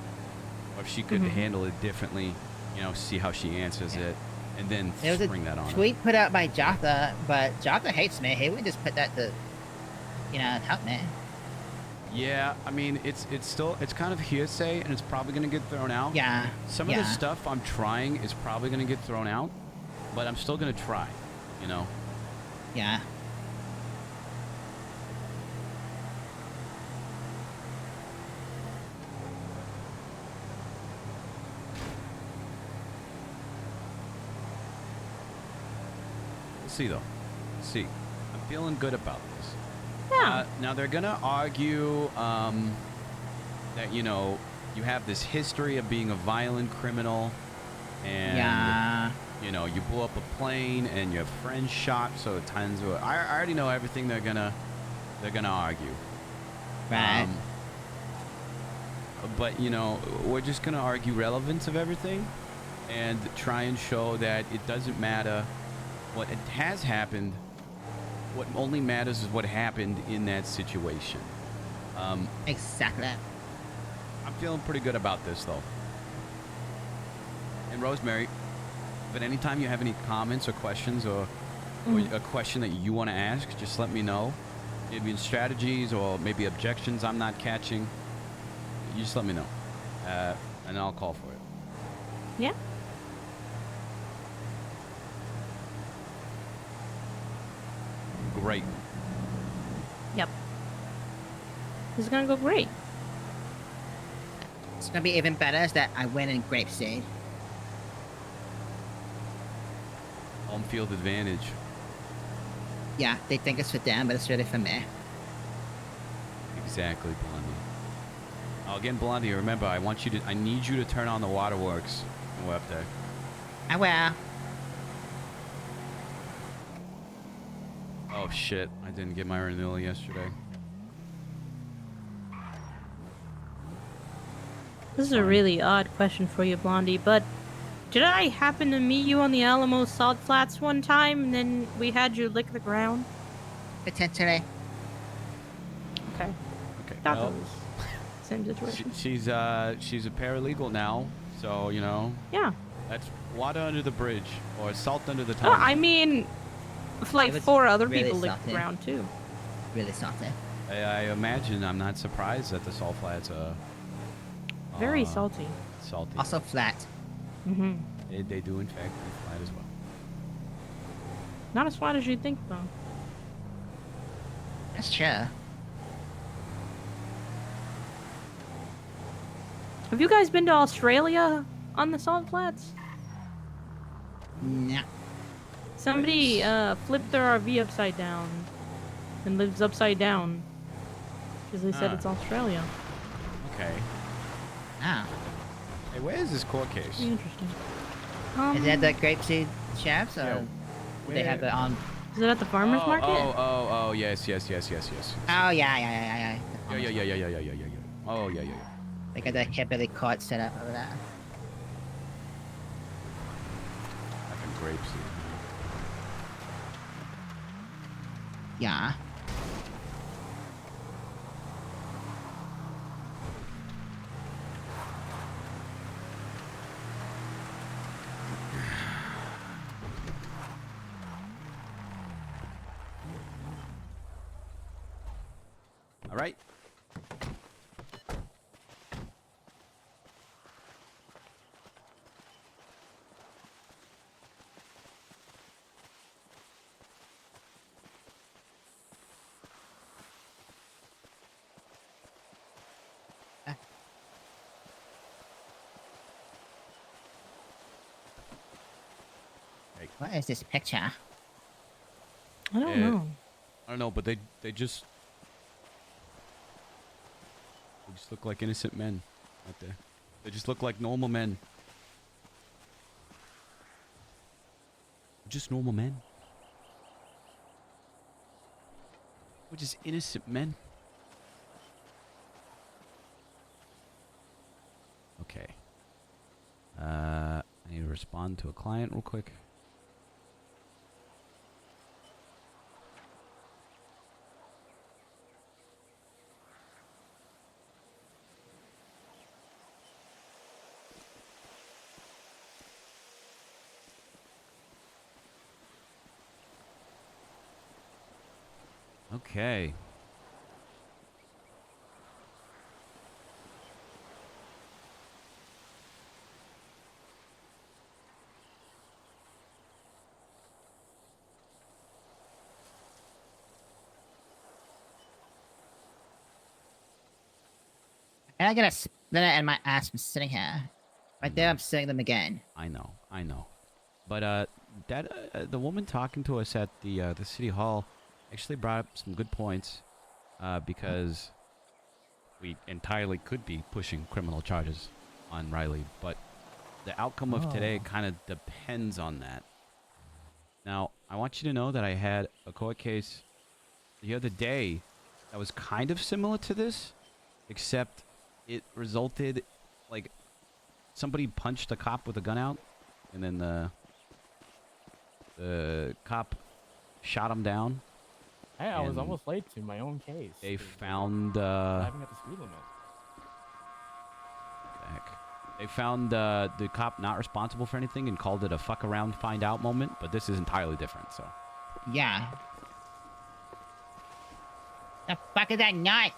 or if she could handle it differently, you know, see how she answers it, and then There was bring that on a her. tweet put out by Jotha, but Jotha hates me. He wouldn't just put that to, you know, help me. Yeah, I mean, it's kind of hearsay, and it's probably going to get thrown out. Yeah. Some of the stuff I'm trying is probably going to get thrown out, but I'm still going to try, you know? Yeah. We'll see, though. We'll see. I'm feeling good about this. Yeah. Now, they're going to argue that, you know, you have this history of being a violent criminal, and, you know, you blew up a plane, and your friend shot, so it tends to... I already know everything they're gonna argue. Right. But, you know, we're just going to argue relevance of everything and try and show that it doesn't matter what has happened. What only matters is what happened in that situation. Exactly. I'm feeling pretty good about this, though. And Rosemary, but anytime you have any comments or questions or a question that you want to ask, just let me know. Maybe in strategies or maybe objections I'm not catching. You just let me know, and I'll call for it. Yeah. Great. Yep. This is gonna go great. It's gonna be even better is that I win in Grapeseed. Home field advantage. Yeah, they think it's for them, but it's really for me. Exactly, Blondie. Oh, again, Blondie, remember, I need you to turn on the waterworks when we're up there. I will. Oh, shit. I didn't get my renewal yesterday. This is a really odd question for you, Blondie, but did I happen to meet you on the Alamo Salt Flats one time, and then we had you lick the ground? Potentially. Okay. Okay. Thought Well, that was same situation. she's a paralegal now, so, you know. Yeah. That's water under the bridge, or salt under the Oh, tongue. I mean, like It was 4 other really people licked the salty. ground too. Really salty. I imagine I'm not surprised that the salt flats are Very salty. salty. Also flat. Mm-hmm. They do, in fact, be flat as well. Not as flat as you'd think, though. That's true. Have you guys been to Australia on the Salt Flats? No. Somebody flipped their RV upside down and lives upside down because they said Ah. it's Australia. Okay. Ah. Hey, where is this court case? Pretty interesting. Is that the Grapeseed Shafts, or Yeah, they have it on? Is it at the farmer's market? Oh, yes. Oh, yeah. Yeah. Oh, yeah. They got the hillbilly cart set up over there. Fucking grapes. Yeah. All right. What is this picture? I don't know. I don't know, but they just just look like innocent men out there. They just look like normal men. Just normal men. We're just innocent men. Okay. I need to respond to a client real quick. Okay. And I get a splinter in my ass from sitting here. Right there, I'm sitting them again. I know. But the woman talking to us at the city hall actually brought up some good points, because we entirely could be pushing criminal charges on Riley, but the outcome of today kind of depends on that. Now, I want you to know that I had a court case the other day that was kind of similar to this, except it resulted, like, somebody punched a cop with a gun out, and then the cop shot him down. Hey, I was almost late to my own case. They found driving at the speed limit. What the heck? They found the cop not responsible for anything and called it a fuck around find out moment, but this is entirely different, so. Yeah. The fuck is that nut?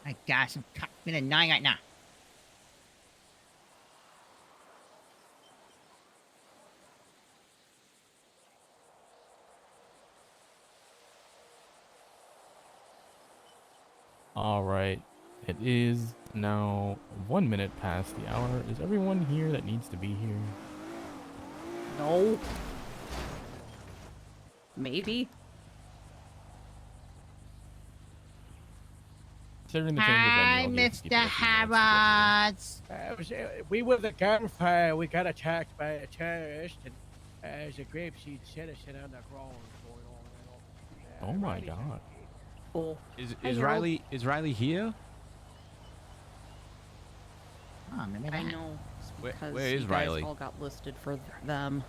My gosh, I'm been annoying right now. All right. It is now 1 minute past the hour. Is everyone here that needs to be here? No. Maybe. Considering the Hi, Mr. Harrods. We were the gunfire. We got attacked by a terrorist, and there's a grapeseed citizen on the ground going on. Oh my god. Cool. Is Riley here? Oh, maybe I not. know. Where Because is you guys Riley? all got listed for them.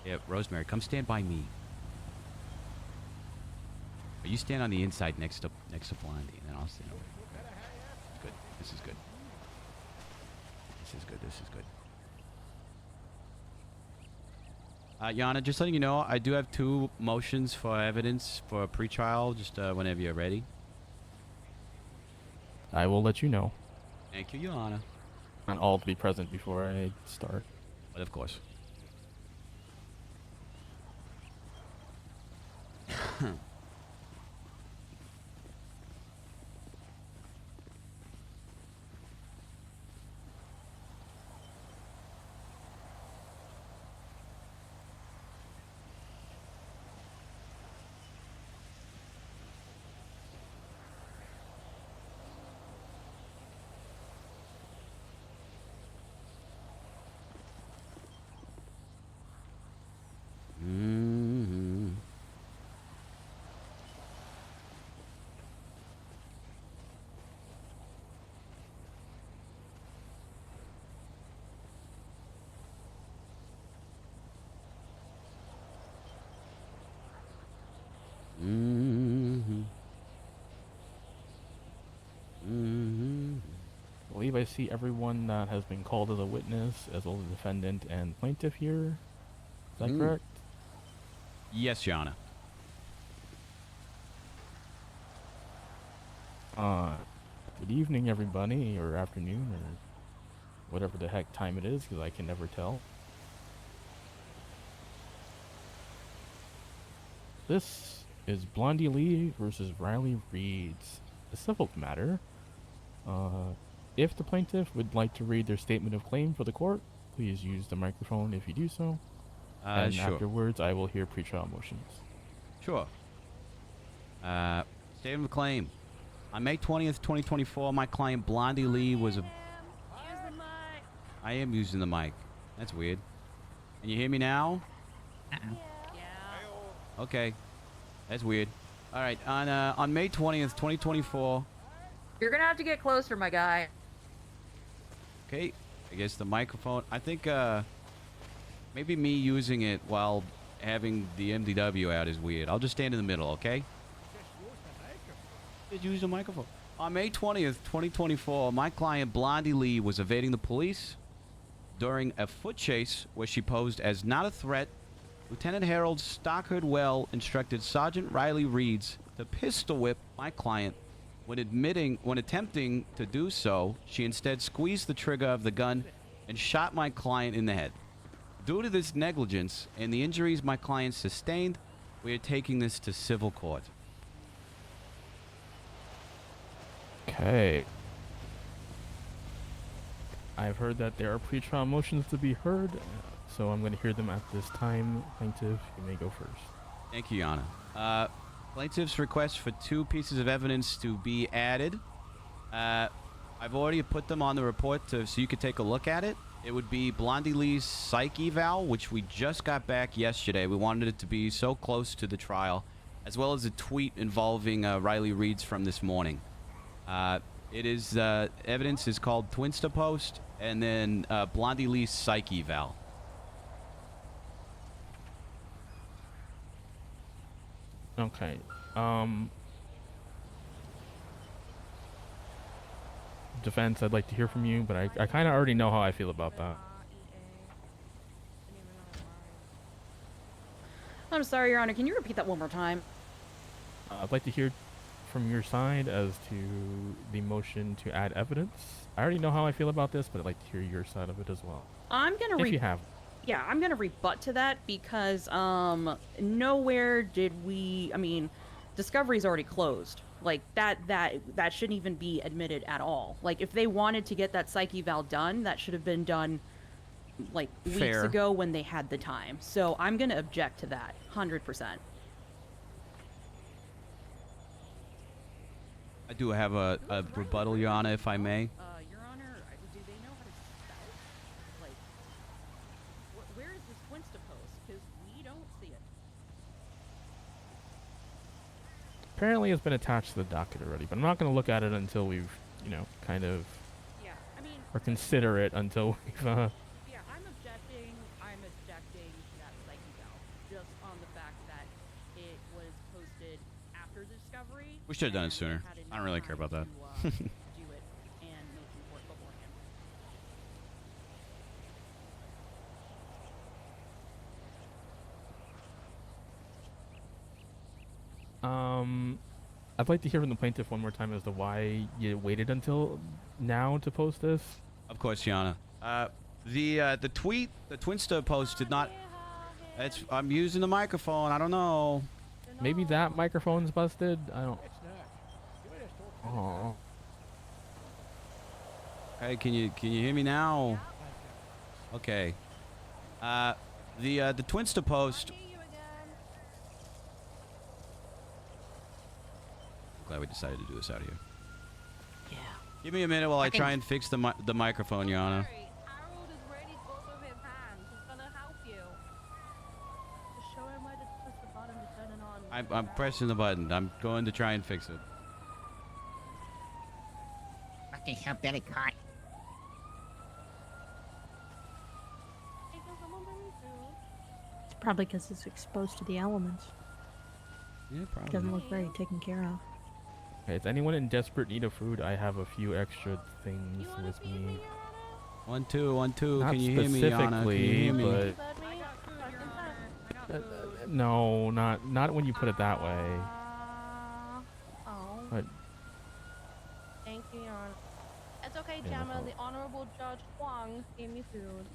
Yeah, Rosemary, come stand by me. You stand on the inside next to Blondie, and then I'll stand over. Good. This is good. This is good. This is good. Yana, just letting you know, I do have 2 motions for evidence for a pretrial, just whenever you're ready. I will let you know. Thank you, Yana. And all to be present before I start. But of course. I believe I see everyone that has been called as a witness, as well as the defendant and plaintiff here. Is that correct? Yes, Yana. Good evening, everybody, or afternoon, or whatever the heck time it is, because I can never tell. This is Blondie Lee versus Riley Reeds. A civil matter. If the plaintiff would like to read their statement of claim for the court, please use the microphone if you do so. And Sure. afterwards, I will hear pretrial motions. Sure. Statement of claim. On May 20th, 2024, my client Blondie Lee was a... Use the mic. I am using the mic. That's weird. Can you hear me now? Yeah. Okay. That's weird. All right. On May 20th, 2024... You're gonna have to get closer, my guy. Okay. I guess the microphone... I think, maybe me using it while having the MDW out is weird. I'll just stand in the middle, okay? Just use the microphone. On May 20th, 2024, my client Blondie Lee was evading the police during a foot chase where she posed as not a threat. Lieutenant Harold Stockard-Well instructed Sergeant Riley Reeds to pistol whip my client. When attempting to do so, she instead squeezed the trigger of the gun and shot my client in the head. Due to this negligence and the injuries my client sustained, we are taking this to civil court. Okay. I've heard that there are pretrial motions to be heard, so I'm going to hear them at this time. Plaintiff, you may go first. Thank you, Yana. Plaintiff's request for 2 pieces of evidence to be added. I've already put them on the report so you could take a look at it. It would be Blondie Lee's psych eval, which we just got back yesterday. We wanted it to be so close to the trial, as well as a tweet involving Riley Reeds from this morning. It is evidence is called Twinsta Post, and then Blondie Lee's psych eval. Okay. Defense, I'd like to hear from you, but I kind of already know how I feel about that. I'm sorry, Your Honor. Can you repeat that one more time? I'd like to hear from your side as to the motion to add evidence. I already know how I feel about this, but I'd like to hear your side of it as well. I'm gonna if you have. Yeah, I'm gonna rebut to that because nowhere did we. I mean, discovery's already closed. Like that shouldn't even be admitted at all. Like if they wanted to get that psych eval done, that should have been done like weeks ago when they had the time. So I'm gonna object to that 100%. I do have a rebuttal, Your Honor, if I may. Your Honor, do they know how to spell? Like, where is this Twinsta post? Because we don't see it. Apparently it's been attached to the docket already, but I'm not going to look at it until we've, kind of... Yeah, I mean... Or consider it until we've, Yeah, I'm objecting to that psych eval, just on the fact that it was posted after the discovery. We should have done it sooner. I don't really care about that. Do it and make report beforehand. I'd like to hear from the plaintiff one more time as to why you waited until now to post this. Of course, Yana. The tweet, the Twinsta post did not... I'm using the microphone. I don't know. Maybe that microphone's busted? I don't... Oh. Hey, can you hear me now? Okay. The Twinsta post... Glad we decided to do this out here. Yeah. Give me a minute while I try and fix the microphone, Yana. Harold is ready to go through his hands. He's gonna help you. Just show him where to push the button to turn it on. I'm pressing the button. I'm going to try and fix it. Fucking hell, Billy God. It's probably because it's exposed to the elements. Yeah, probably. Doesn't look very taken care of. Okay, is anyone in desperate need of food? I have a few extra things with me. 1 2 1 2. Not Can you hear me, Yana? Can you hear me? But no, not when you put it that way. Oh. But Thank you, Your Honor. It's okay, Yeah, no Gemma. problem. The Honorable Judge Huang gave me food.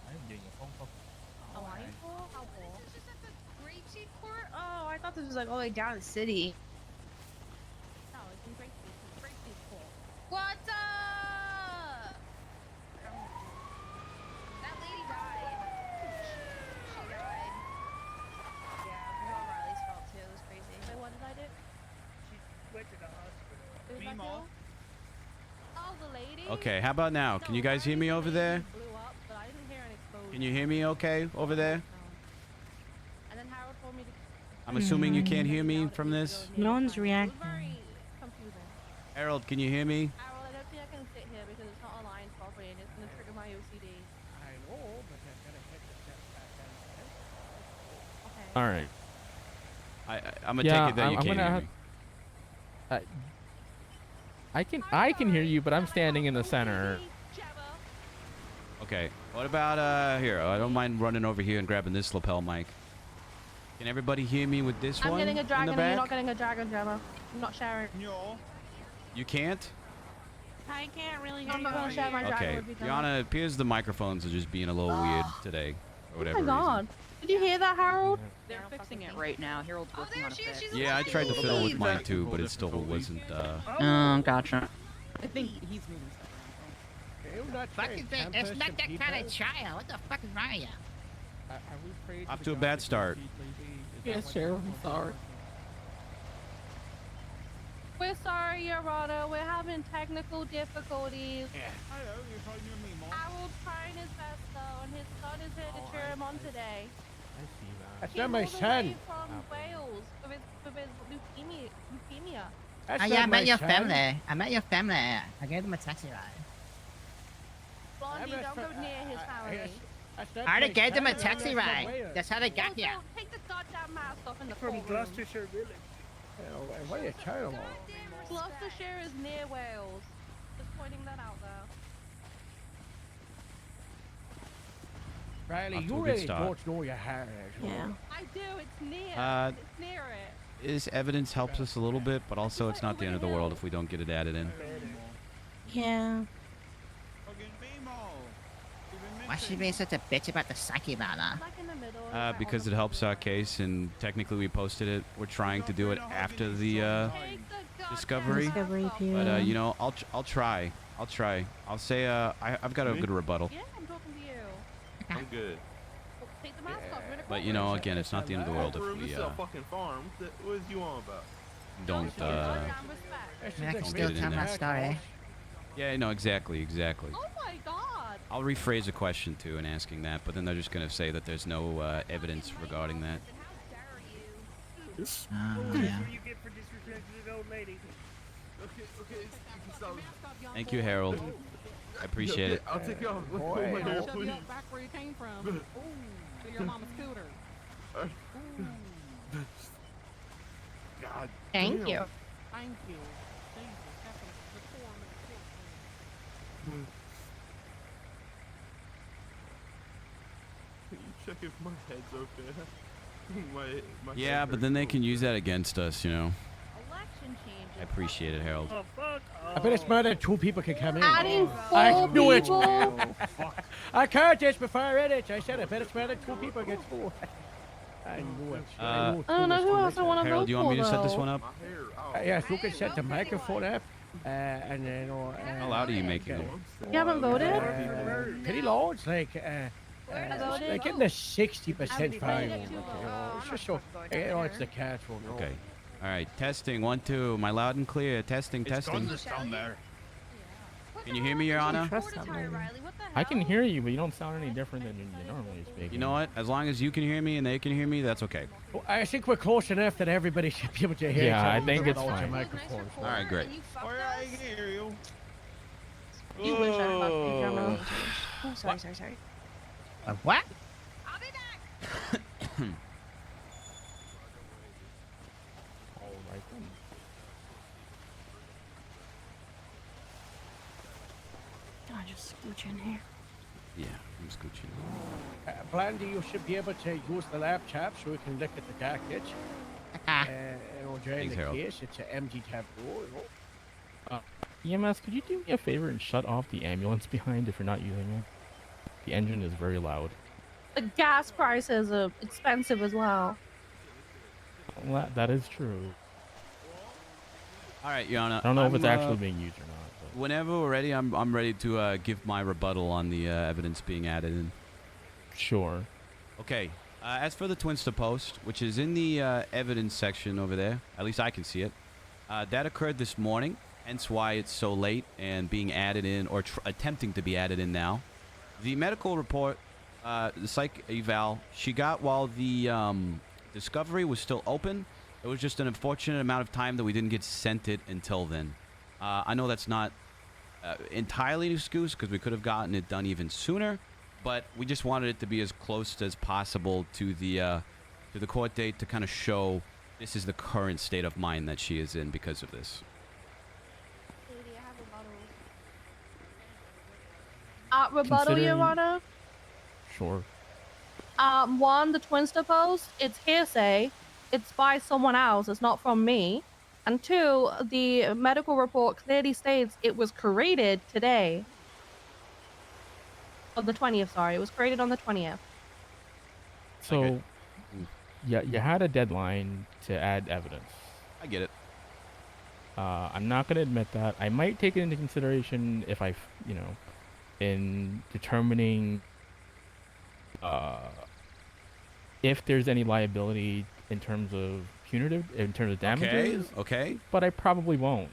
I'm getting a phone call. Oh, are you full? How full? This is just at the Grapeseed Court? Oh, I thought this was like all the way down the city. No, it's in Grapeseed. Grapeseed's full. What's up? That lady died. She died. Who's that girl? Oh, the lady? Okay, how about now? Can you guys hear me over there? Blew up, but I didn't hear an explosion. Can you hear me okay over there? And then Harold told me to. I'm assuming you can't hear me from this. No one's reacting. Very confusing. Harold, can you hear me? Harold, I don't think I can sit here because it's not aligned properly and it's going to trigger my OCD. I know, but I gotta hit the steps back down. All right. I'm gonna take it that you can't hear me. I can hear you, but I'm standing in the center. Okay. What about here? I don't mind running over here and grabbing this lapel mic. Can everybody hear me with this I'm one getting a in dragon the and you're back? not getting a dragon, Gemma. I'm not sharing. No. You can't? I can't really hear I'm you. not gonna share my dragon Okay. with you, Gemma. Yana, it appears the microphones are just being a little weird today, or whatever Oh my god. Did you hear that, Harold? They're fixing it right now. Harold's working on a fix. reason. Yeah, I tried to fiddle with mine too, but it still wasn't. Gotcha. I think he's moving stuff Fucking thing. It's not that kind of child. What the fuck is wrong with you? Off to a bad start. Yes, Sheriff. I'm sorry. We're sorry, Your Honor. We're having technical difficulties. Harold's trying his best, though, and his son is here to cheer him on today. That's He not my moved son. away from Wales with his leukemia. That's Oh yeah, I not met my your son. family. I met your family. I gave them a taxi ride. Blondie, don't go near his family. I already gave them a taxi ride. That's how they got here. Take the goddamn mask off in the From courtroom. Gloucestershire Village. What are you talking about? Gloucestershire is near Wales. Just pointing that out there. Riley, Off to you a good really start. don't know your hair. Yeah. I do. It's near. Uh, It's near it. This evidence helps us a little bit, but also it's not the end of the world if we don't get it added in. Yeah. Why should you be such a bitch about the psyche banner? Like in the middle. Because it helps our case, and technically we posted it. We're trying to do it after the discovery. Discovery But period. you know, I'll try. I'll try. I'll say I've got a good rebuttal. Yeah, I'm talking to you. I'm good. Take the mask off. We're in a But you know, again, it's not the end of the world if This we is a fucking farm. What is you on about? don't I mean, I can don't still get it tell in my there. story. Yeah, no, exactly. Oh my god. I'll rephrase a question too in asking that, but then they're just gonna say that there's no evidence regarding that. Yeah. Thank you, Harold. I appreciate it. I'll take you off. Let's go, Boy, my no. dad, Shove you please. up back where you came from. Ooh, to your mama's scooter. God. Thank damn. you. Thank you. Jesus, that's the form of the court. Can you check if my head's okay? my Yeah, head but then they hurts. can use that against us, you know. Election changes. I appreciate it, Harold. I bet it's more than 2 people can come in. Adding I 4 knew it. people. I caught this before I read it. I said I bet it's more than 2 people get through. I knew it. I don't know who else I want to Harold, vote do you want me to for, set this though. one up? Yes, you can set the microphone up. And then, How loud are you making it? You haven't voted? Pretty low. It's like, voted? like in the 60% voted file. it too. It's just so, it's the catch one. Okay. All right. Testing. 1, 2. Am I loud and clear? Testing. Testing. down there. Can you hear me, Your Honor? I can hear you, but you don't sound any different than you normally speak. You know what? As long as you can hear me and they can hear me, that's okay. Well, I think we're close enough that everybody should be able to hear. Yeah, each other I think without it's the fine. microphones. All right, great. I can hear you. You wish I fucked you, Gemma. Oh, sorry. What? All right then. I just scooch in here. Yeah, I'm scooching. Blandy, you should be able to use the laptop so we can look at the docket. During Thanks, the Harold. case, it's an empty tab door. EMS, could you do me a favor and shut off the ambulance behind if you're not using it? The engine is very loud. The gas prices are expensive as well. Well, that is true. All right, Your Honor. I don't know if it's I'm, actually being used or not. But Whenever we're ready, I'm ready to give my rebuttal on the evidence being added in. sure. Okay. As for the Twinster post, which is in the evidence section over there, at least I can see it. That occurred this morning, hence why it's so late and being added in, or attempting to be added in now. The medical report, the psych eval, she got while the discovery was still open. It was just an unfortunate amount of time that we didn't get sent it until then. I know that's not entirely an excuse, because we could have gotten it done even sooner, but we just wanted it to be as close as possible to the court date to kind of show this is the current state of mind that she is in because of this. Rebuttal, Your Honor. Sure. One, the Twinster post, it's hearsay. It's by someone else. It's not from me. And two, the medical report clearly states it was created today. On the 20th, sorry. It was created on the 20th. So, yeah, you had a deadline to add evidence. I get it. I'm not going to admit that. I might take it into consideration if I, in determining if there's any liability in terms of punitive, in terms of damages. Okay. But I probably won't.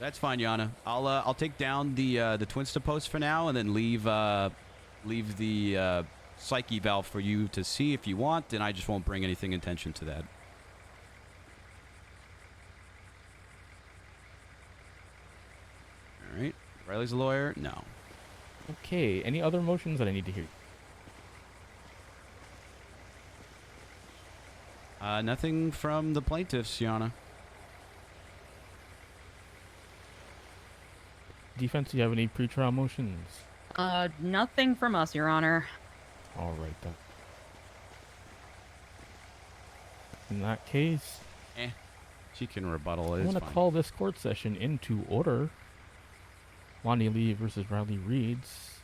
That's fine, Yana. I'll take down the Twinster post for now, and then leave the psych eval for you to see if you want, and I just won't bring anything attention to that. All right. Riley's a lawyer? No. Okay. Any other motions that I need to hear? Nothing from the plaintiffs, Yana. Defense, do you have any pretrial motions? Nothing from us, Your Honor. All right, then. In that case... She can rebuttal. I'm going to call this court session into order. Blondie Lee versus Riley Reeds.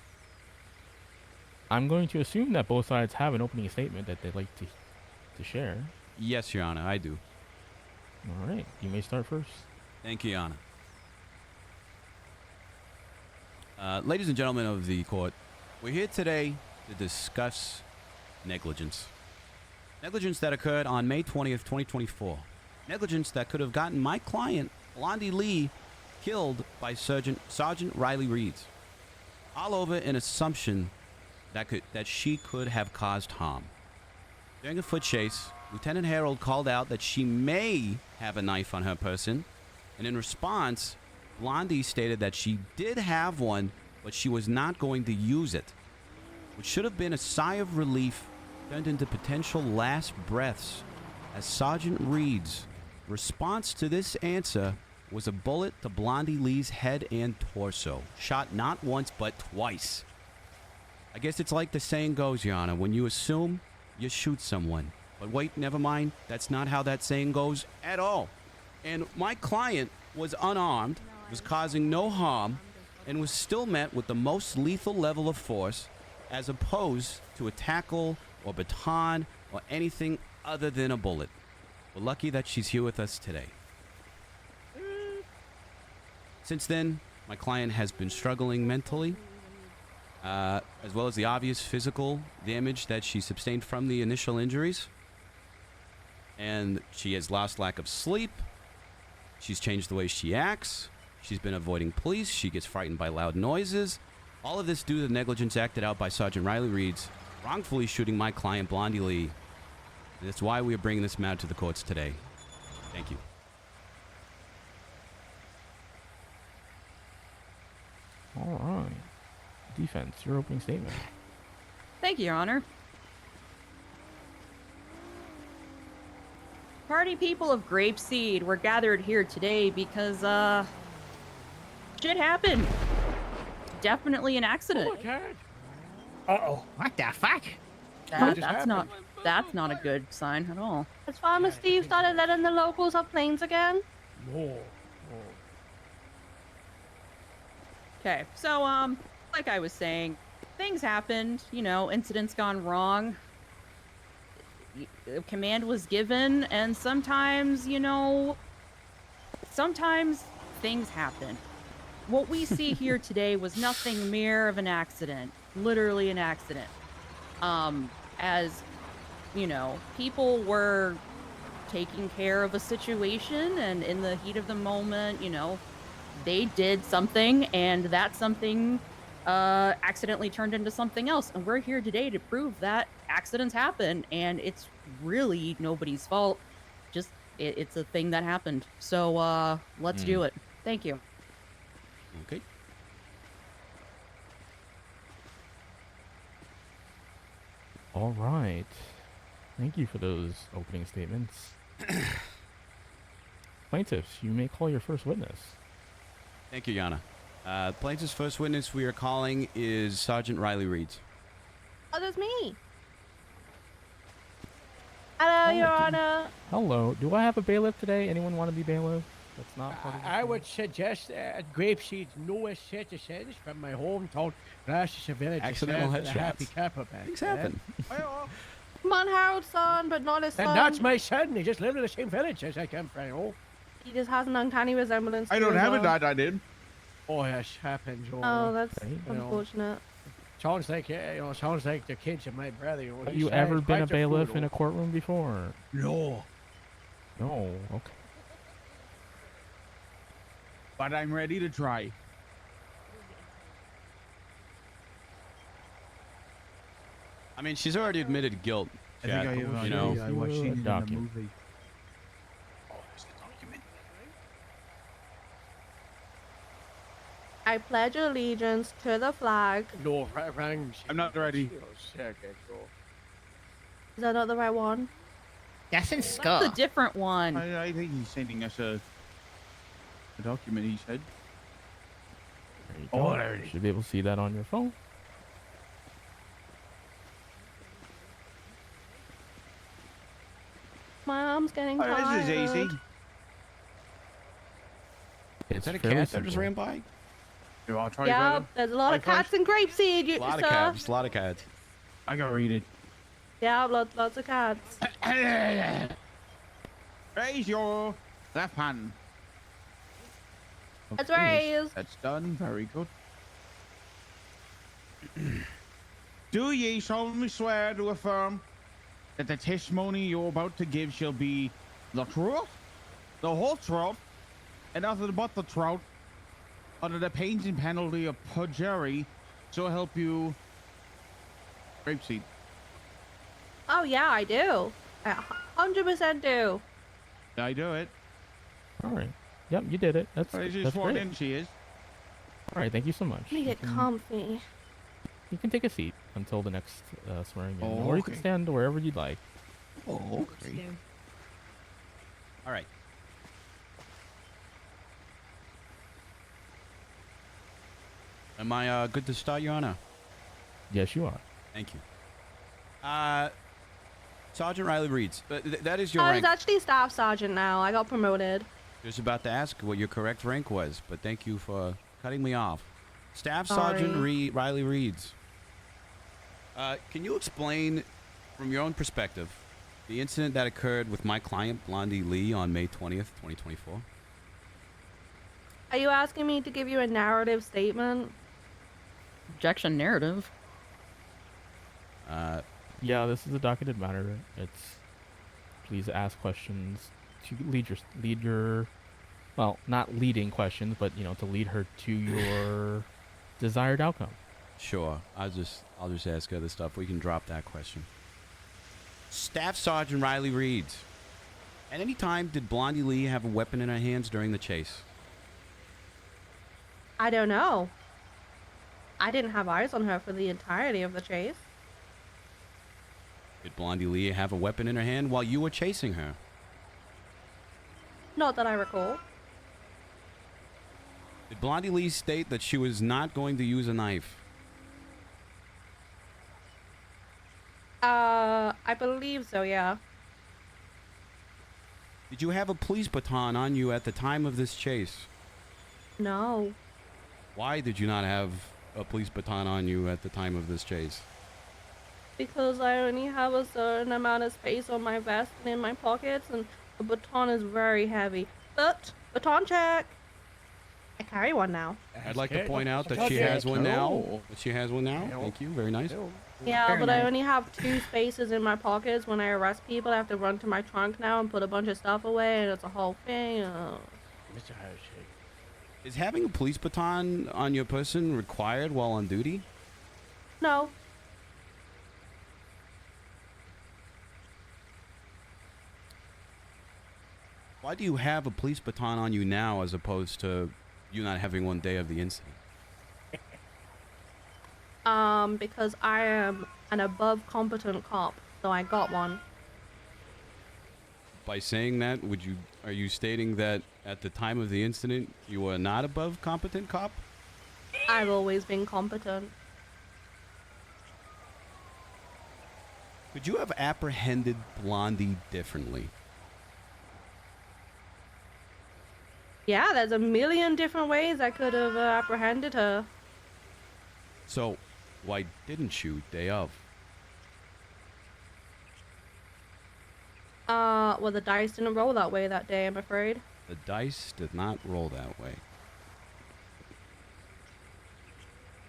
I'm going to assume that both sides have an opening statement that they'd like to share. Yes, Your Honor, I do. All right, you may start first. Thank you, Your Honor. Ladies and gentlemen of the court, we're here today to discuss negligence. Negligence that occurred on May 20th, 2024. Negligence that could have gotten my client, Blondie Lee, killed by Sergeant Riley Reeds. All over an assumption that she could have caused harm. During a foot chase, Lieutenant Harold called out that she may have a knife on her person, and in response, Blondie stated that she did have one, but she was not going to use it, which should have been a sigh of relief turned into potential last breaths, as Sergeant Reed's response to this answer was a bullet to Blondie Lee's head and torso, shot not once but twice. I guess it's like the saying goes, Your Honor, when you assume, you shoot someone. But wait, never mind. That's not how that saying goes at all. And my client was unarmed, was causing no harm, and was still met with the most lethal level of force, as opposed to a tackle or baton or anything other than a bullet. We're lucky that she's here with us today. Since then, my client has been struggling mentally, as well as the obvious physical damage that she sustained from the initial injuries. And she has lost lack of sleep. She's changed the way she acts. She's been avoiding police. She gets frightened by loud noises. All of this due to the negligence acted out by Sergeant Riley Reeds, wrongfully shooting my client, Blondie Lee. And that's why we are bringing this matter to the courts today. Thank you. All right. Defense, your opening statement. Thank you, Your Honor. Party people of Grapeseed were gathered here today because, shit happened. Definitely an accident. Uh-oh. What the fuck? That's not a good sign at all. Has Farmer Steve started letting the locals have planes again? No. Okay, so, like I was saying, things happened, incidents gone wrong. Command was given, and sometimes, sometimes things happen. What we see here today was nothing mere of an accident, literally an accident. As, people were taking care of a situation, and in the heat of the moment, you know, they did something, and that something accidentally turned into something else. And we're here today to prove that accidents happen, and it's really nobody's fault. Just it's a thing that happened. So let's do it. Thank you. Okay. All right. Thank you for those opening statements. Plaintiffs, you may call your first witness. Thank you, Yana. Plaintiff's first witness we are calling is Sergeant Riley Reeds. Oh, that's me. Hello, Your Honor. Hello. Do I have a bailiff today? Anyone want to be bailiff? That's not part of the I would suggest Grapeseed's newest citizens from my hometown, Bryce Village. Accidental The Happy headshots. Kappa back Things there. happen. Come on, Harold's son, but not his son. And that's my son. He just lived in the same village as I come from. Oh. He just has an uncanny resemblance. I to don't his have a own. dad, I did. Oh, yes, happens. Oh, that's you know. unfortunate. Sounds like sounds like the kids of my brother. You know, Have he's you ever been a quite the bailiff fool, in a though. courtroom before? No. No. Okay. But I'm ready to try. I mean, she's already admitted guilt. I think Jack, I you know. I watched it in the document. movie. I pledge allegiance to the flag. No, wrong. I'm not ready. Is that not the right one? Yes, and That's a different one. I think he's sending us a document, he said. There you Oh, go. there it You is. should be able to see that on your phone. My arm's getting Oh, tired. this is easy. Is that a fairly cat that just simple. ran by? Do I try Yeah, brother? there's a lot of I cats and grapeseed, A lot of sir. cats. A lot of cats. I gotta read it. Yeah, lots of cats. Raise your left hand. That's Okay, raised. That's done. Very good. Do ye solemnly swear to affirm that the testimony you're about to give shall be the truth, the whole truth, and nothing but the truth, under the pains and penalty of perjury, so help you, Grapeseed? Oh yeah, I do. I 100% do. Did I do it? All right. Yep, you did it. That's She's that's sworn great. in, she is. All right. Thank you so much. Let me get comfy. You can take a seat until the next swearing in, Oh, or you can okay. stand wherever you'd like. Oh, okay. All right. Am I good to start, Your Honor? Yes, you are. Thank you. Sergeant Riley Reeds. That is your I rank. was actually staff sergeant now. I got promoted. Just about to ask what your correct rank was, but thank you for cutting me off. Staff Sorry. Sergeant Riley Reeds. Can you explain, from your own perspective, the incident that occurred with my client, Blondie Lee, on May 20th, 2024? Are you asking me to give you a narrative statement? Objection narrative. Yeah, this is a docketed matter. It's please ask questions to lead your well, not leading questions, but you know, to lead her to your desired outcome. Sure. I'll just ask other stuff. We can drop that question. Staff Sergeant Riley Reeds. At any time did Blondie Lee have a weapon in her hands during the chase? I don't know. I didn't have eyes on her for the entirety of the chase. Did Blondie Lee have a weapon in her hand while you were chasing her? Not that I recall. Did Blondie Lee state that she was not going to use a knife? I believe so, yeah. Did you have a police baton on you at the time of this chase? No. Why did you not have a police baton on you at the time of this chase? Because I only have a certain amount of space on my vest and in my pockets, and the baton is very heavy. But, baton check! I carry one now. I'd like to point out that she has one now. That she has one now. Thank you. Very nice. Yeah, Very but I nice. only have 2 spaces in my pockets. When I arrest people, I have to run to my trunk now and put a bunch of stuff away, and it's a whole thing. Mr. Hershey. Is having a police baton on your person required while on duty? No. Why do you have a police baton on you now as opposed to you not having one day of the incident? Because I am an above competent cop, so I got one. By saying that, are you stating that at the time of the incident you were not above competent cop? I've always been competent. Could you have apprehended Blondie differently? Yeah, there's a million different ways I could have apprehended her. So, why didn't you day of? Well, the dice didn't roll that way that day, I'm afraid. The dice did not roll that way.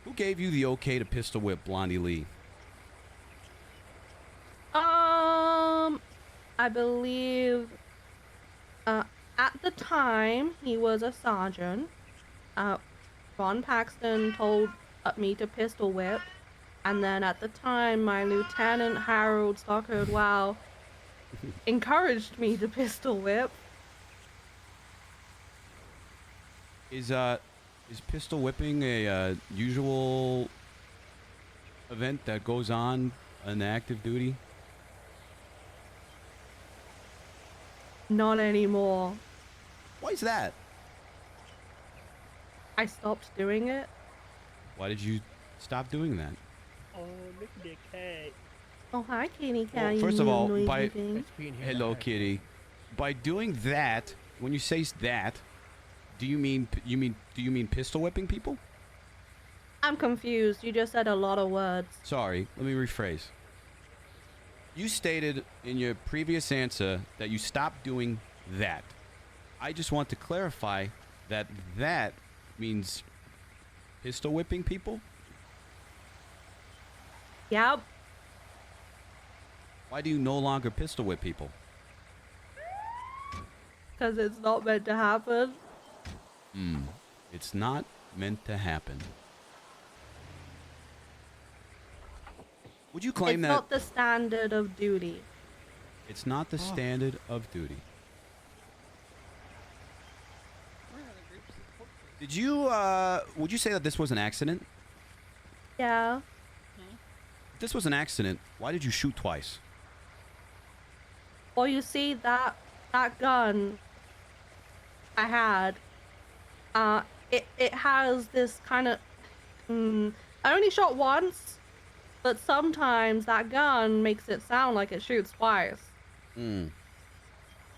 Who gave you the okay to pistol whip Blondie Lee? I believe, at the time, he was a sergeant. Ron Paxton told me to pistol whip, and then at the time, my Lieutenant Harold Stockard, wow, encouraged me to pistol whip. Is pistol whipping a usual event that goes on in active duty? Not anymore. Why is that? I stopped doing it. Why did you stop doing that? Oh, look at the cat. Oh, hi, kitty cat. Well, you first of all, noisy by thing. hello, kitty. By doing that, when you say that, do you mean pistol whipping people? I'm confused. You just said a lot of words. Sorry, let me rephrase. You stated in your previous answer that you stopped doing that. I just want to clarify that that means pistol whipping people? Yep. Why do you no longer pistol whip people? Because it's not meant to happen. It's not meant to happen. Would you claim it's that not the standard of duty. it's not the standard of duty? Did you, would you say that this was an accident? Yeah. If this was an accident, why did you shoot twice? Well, you see that gun I had, it has this kind of, I only shot once, but sometimes that gun makes it sound like it shoots twice.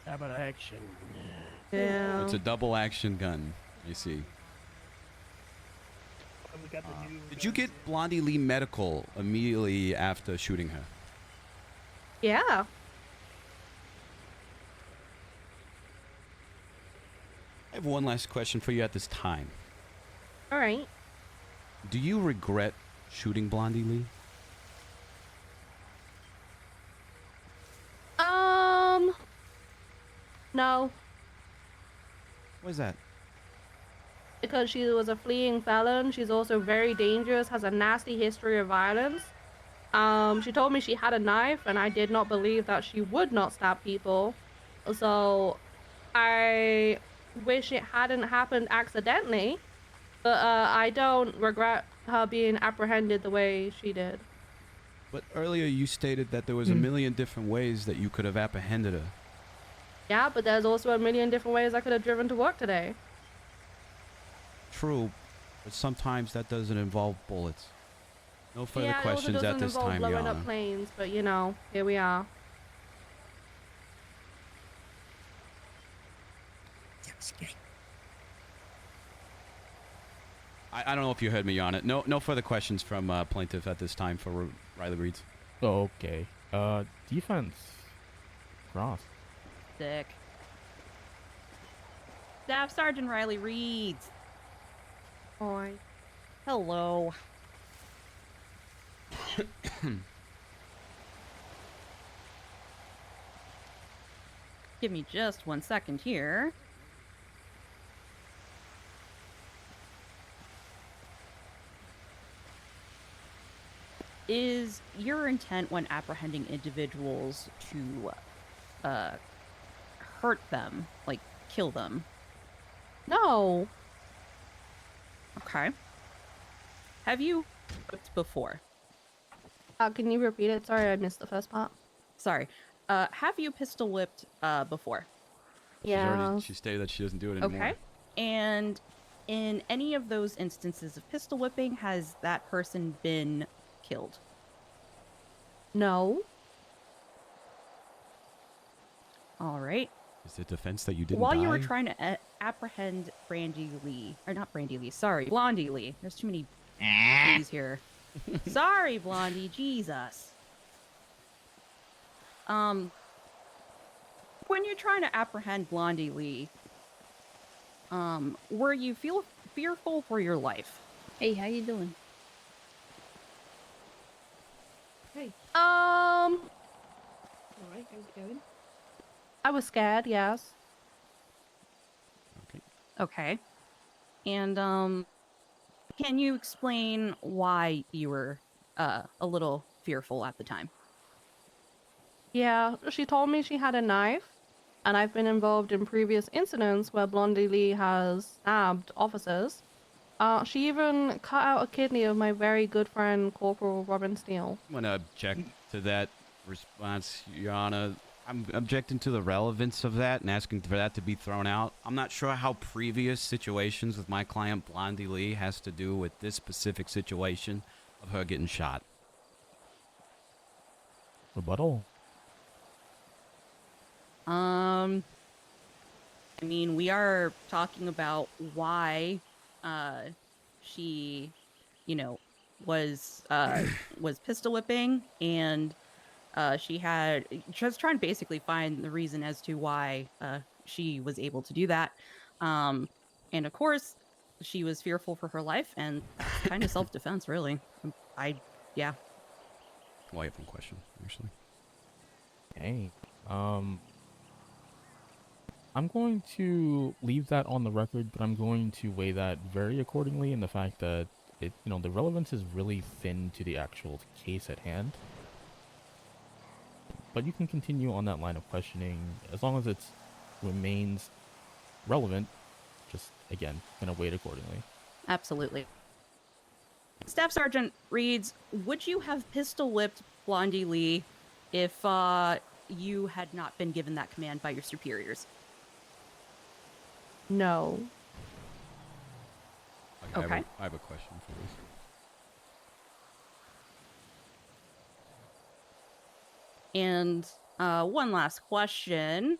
How about action? Yeah. It's a double action gun, you see. We got the new Did you get Blondie Lee medical immediately after shooting her? Yeah. I have one last question for you at this time. All right. Do you regret shooting Blondie Lee? No. What is that? Because she was a fleeing felon. She's also very dangerous, has a nasty history of violence. She told me she had a knife, and I did not believe that she would not stab people. So I wish it hadn't happened accidentally, but I don't regret her being apprehended the way she did. But earlier you stated that there was a million different ways that you could have apprehended her. Yeah, but there's also a million different ways I could have driven to work today. True, but sometimes that doesn't involve bullets. No further Yeah, questions it also at this doesn't time, involve Your blowing Honor. up planes, but you know, here we are. I don't know if you heard me on it. No further questions from plaintiff at this time for Riley Reeds. Okay. Defense. Cross. Sick. Staff Sergeant Riley Reeds. Hi. Hello. Give me just 1 second here. Is your intent when apprehending individuals to hurt them, like kill them? No. Okay. Have you whipped before? Can you repeat it? Sorry, I missed the first part. Sorry. Have you pistol whipped before? Yeah. She stated that she doesn't do it anymore. Okay. And in any of those instances of pistol whipping, has that person been killed? No. All right. Is it defense that you didn't While die? you were trying to apprehend Brandy Lee, or not Brandy Lee, sorry, Blondie Lee. There's too many Lees here. Sorry, Blondie, Jesus. When you're trying to apprehend Blondie Lee, were you fearful for your life? Hey, how you doing? Hey. Alright, how's it going? I was scared, yes. Okay. And, can you explain why you were, a little fearful at the time? Yeah, she told me she had a knife, and I've been involved in previous incidents where Blondie Lee has stabbed officers. She even cut out a kidney of my very good friend, Corporal Robin Steele. I'm gonna object to that response, Your Honor. I'm objecting to the relevance of that and asking for that to be thrown out. I'm not sure how previous situations with my client Blondie Lee has to do with this specific situation of her getting shot. Rebuttal. I mean, we are talking about why, she, you know, was pistol whipping, and she was trying to basically find the reason as to why she was able to do that. And of course, she was fearful for her life, and that's kind of self-defense, really. Yeah. Well, I have one question, actually. Hey, I'm going to leave that on the record, but I'm going to weigh that very accordingly in the fact that the relevance is really thin to the actual case at hand. But you can continue on that line of questioning as long as it remains relevant. Just again, gonna weigh it accordingly. Absolutely. Staff Sergeant Reeds, would you have pistol whipped Blondie Lee if you had not been given that command by your superiors? No. Okay. I have a question for this. And one last question.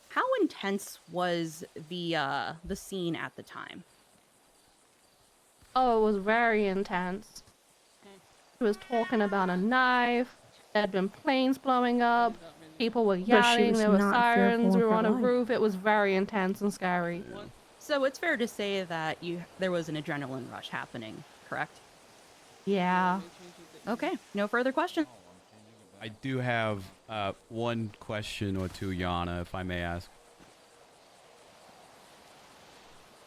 How intense was the scene at the time? Oh, it was very intense. He was talking about a knife. There had been planes blowing up. People were But she yelling. was There were not sirens. fearful We of were her on a life. roof. It was very intense and scary. So it's fair to say that there was an adrenaline rush happening, correct? Yeah. Okay, no further questions. I do have one question or two, Yana, if I may ask.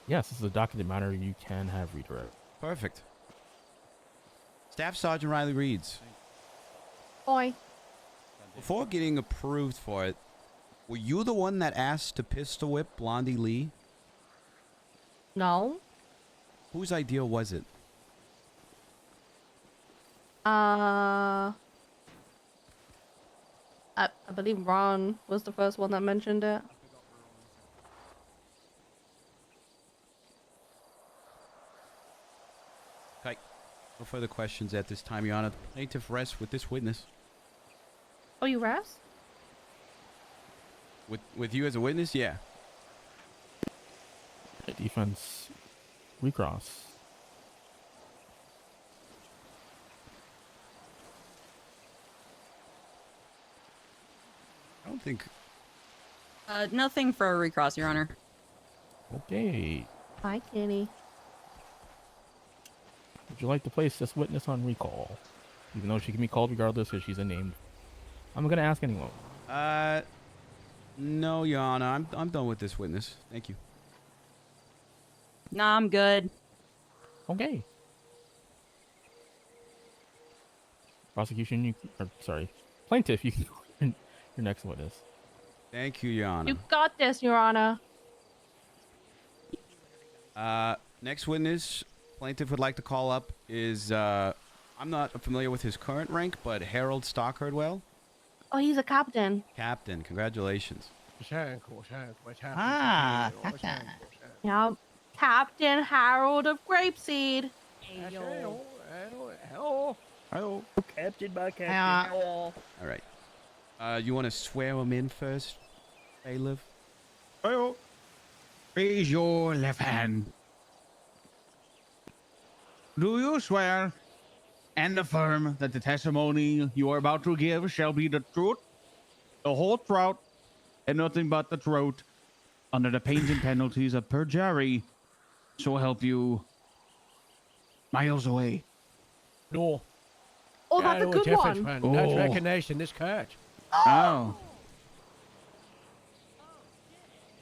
Yes, this is a documented matter. You can have redirect. Perfect. Staff Sergeant Riley Reeds. Boy. Before getting approved for it, were you the one that asked to pistol whip Blondie Lee? No. Whose idea was it? I believe Ron was the first one that mentioned it. Okay. No further questions at this time, Your Honor. The plaintiff rests with this witness. Oh, you rest? With you as a witness? Yeah. Defense recross. I don't think... Nothing for a recross, Your Honor. Okay. Hi, kitty. Would you like to place this witness on recall? Even though she can be called regardless if she's unnamed. I'm gonna ask anyway. No, Your Honor. I'm done with this witness. Thank you. Nah, I'm good. Okay. Prosecution, plaintiff, you can your next witness. Thank you, Your Honor. You got this, Your Honor. Next witness, plaintiff would like to call up is, I'm not familiar with his current rank, but Harold Stockhardwell. Oh, he's a captain. Captain, congratulations. Ah, Captain. Yeah, Captain Harold of Grapeseed. Hello. Hello. Captain by Captain. All right. You want to swear him in first, bailiff? Hello. Raise your left hand. Do you swear and affirm that the testimony you are about to give shall be the truth, the whole truth, and nothing but the truth, under the pains and penalties of perjury, so help you miles away? No. Oh, that's a good different one. one. That's Oh. recognition, this cat. Oh.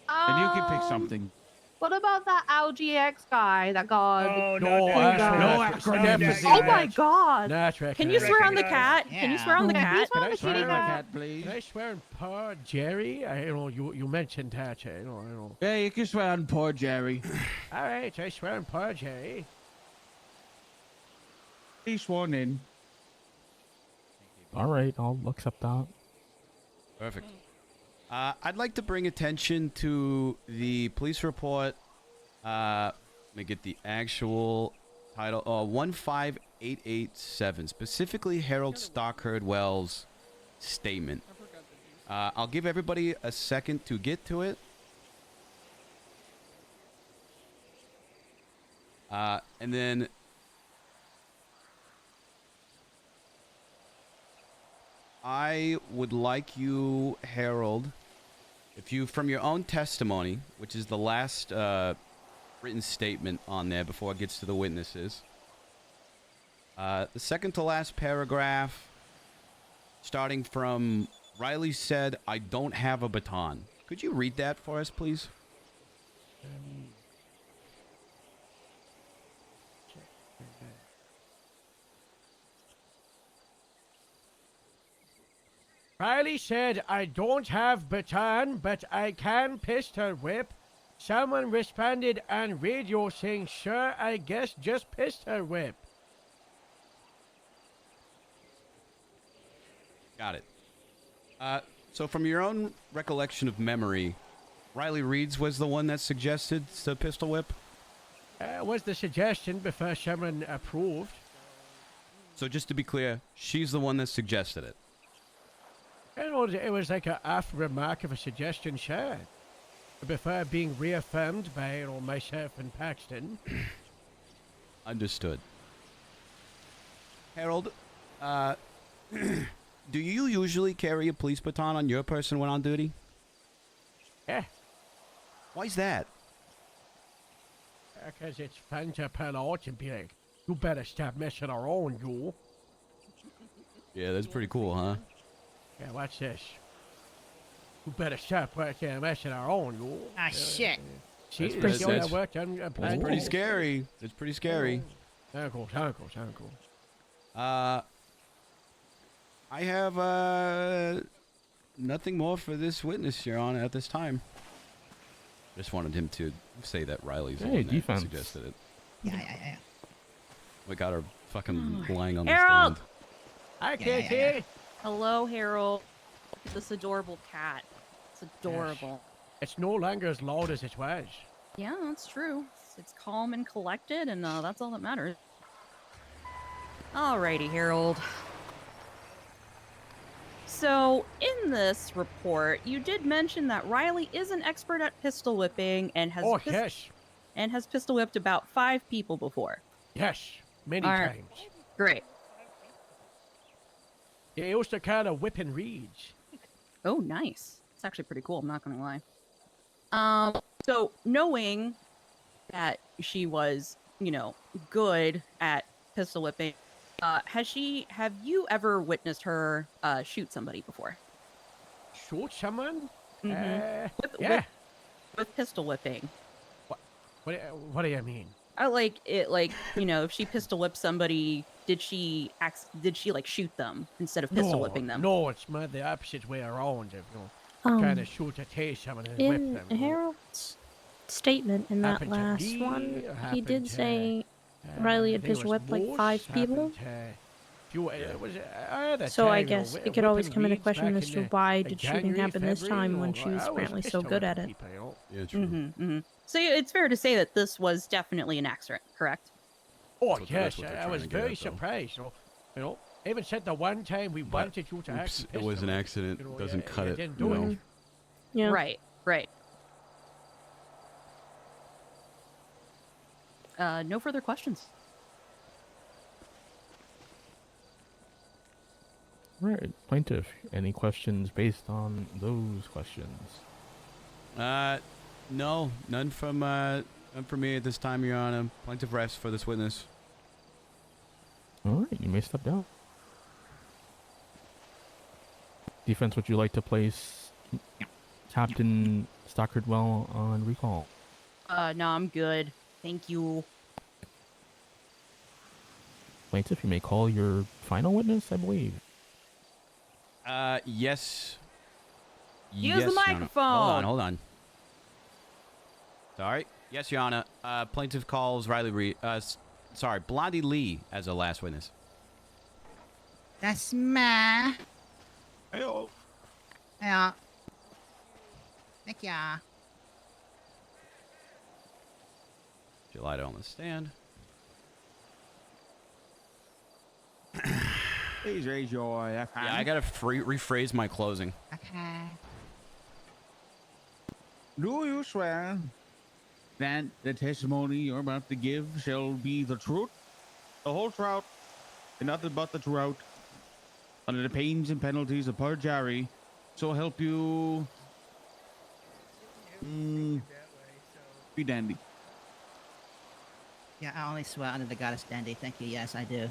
Then you can pick Um, something. What about that LGX guy that got? Oh, the no, finger? acronym. Oh my god. That's Can you swear on the cat? Can you swear on the Can you cat? swear on the swear kitty on the cat? Please. Can I swear on poor Jerry? You mentioned that. I know. Yeah, you can swear on poor Jerry. All right, I swear on poor Jerry. He's sworn in. All right, I'll accept that. Perfect. I'd like to bring attention to the police report. Let me get the actual title. 15887. Specifically, Harold Stockhardwell's statement. I'll give everybody a second to get to it. And then I would like you, Harold, if you, from your own testimony, which is the last written statement on there before it gets to the witnesses, the second to last paragraph, starting from Riley said, "I don't have a baton." Could you read that for us, please? Riley said, "I don't have baton, but I can pistol whip." Someone responded on radio saying, "Sure, I guess just pistol whip." Got it. So from your own recollection of memory, Riley Reeds was the one that suggested the pistol whip? Was the suggestion before someone approved. So just to be clear, she's the one that suggested it. It was like an after remark of a suggestion shared. Before being reaffirmed by myself and Paxton. Understood. Harold, do you usually carry a police baton on your person when on duty? Yeah. Why's that? Because it's fun to pull out and be like, "You better stop messing around, you." Yeah, that's pretty cool, huh? Yeah, watch this. "You better stop messing around, you." Ah, shit. See, That's that's pretty- that worked on That's pretty scary. It's pretty scary. Sound cool. I have nothing more for this witness, Your Honor, at this time. Just wanted him to say that Riley's the Hey, one that defense. suggested it. Yeah. We got her fucking lying on the Harold! stand. Hi, Kitty. Hello, Harold. This adorable cat. It's adorable. It's no longer as loud as it was. Yeah, that's true. It's calm and collected, and that's all that matters. Alrighty, Harold. So, in this report, you did mention that Riley is an expert at pistol whipping and has has pistol whipped about 5 people before. Yes, many All right. times. Great. They used to call it whipping reeds. Oh, nice. It's actually pretty cool, I'm not gonna lie. So, knowing that she was, you know, good at pistol whipping. Have you ever witnessed her shoot somebody before? Shoot someone? Mhm. Yeah. With pistol whipping. What do you mean? Like you know, if she pistol whipped somebody, did she like shoot them instead of pistol whipping them? No, it's more the opposite way around. If you kind of shoot or tase someone and whip In them. Harold's statement in that Happened to last me, one, he happened did to, say Riley had there pistol was whipped like Moose, 5 people. So I guess it could always come into question as to why did shooting happen this time when she was apparently so good at it. Yeah, true. Mm-hmm. So it's fair to say that this was definitely an accident, correct? Oh That's yes, what they're I trying was to get very at, though. surprised. Even said the one time we wanted you to Oops, actually it was an pistol accident. whip, Doesn't cut you it. didn't do No. it. Yeah. Right. No further questions. Right, plaintiff. Any questions based on those questions? No, none from me at this time, Your Honor. Plaintiff rests for this witness. All right, you may step down. Defense, would you like to place Captain Stockardwell on recall? No, I'm good. Thank you. Plaintiff, you may call your final witness, I believe. Yes. Use the Your Honor. microphone. Hold on. Sorry. Yes, Your Honor. Plaintiff calls Riley Reed. Blondie Lee as a last witness. That's ma. Hello. Yeah. Thank ya. She lied on the stand. Please raise your left hand. Yeah, I gotta rephrase my closing. Okay. Do you swear that the testimony you're about to give shall be the truth, the whole truth, and nothing but the truth, under the pains and penalties of perjury, so help you be dandy? Yeah, I only swear under the goddess dandy. Thank you. Yes, I do.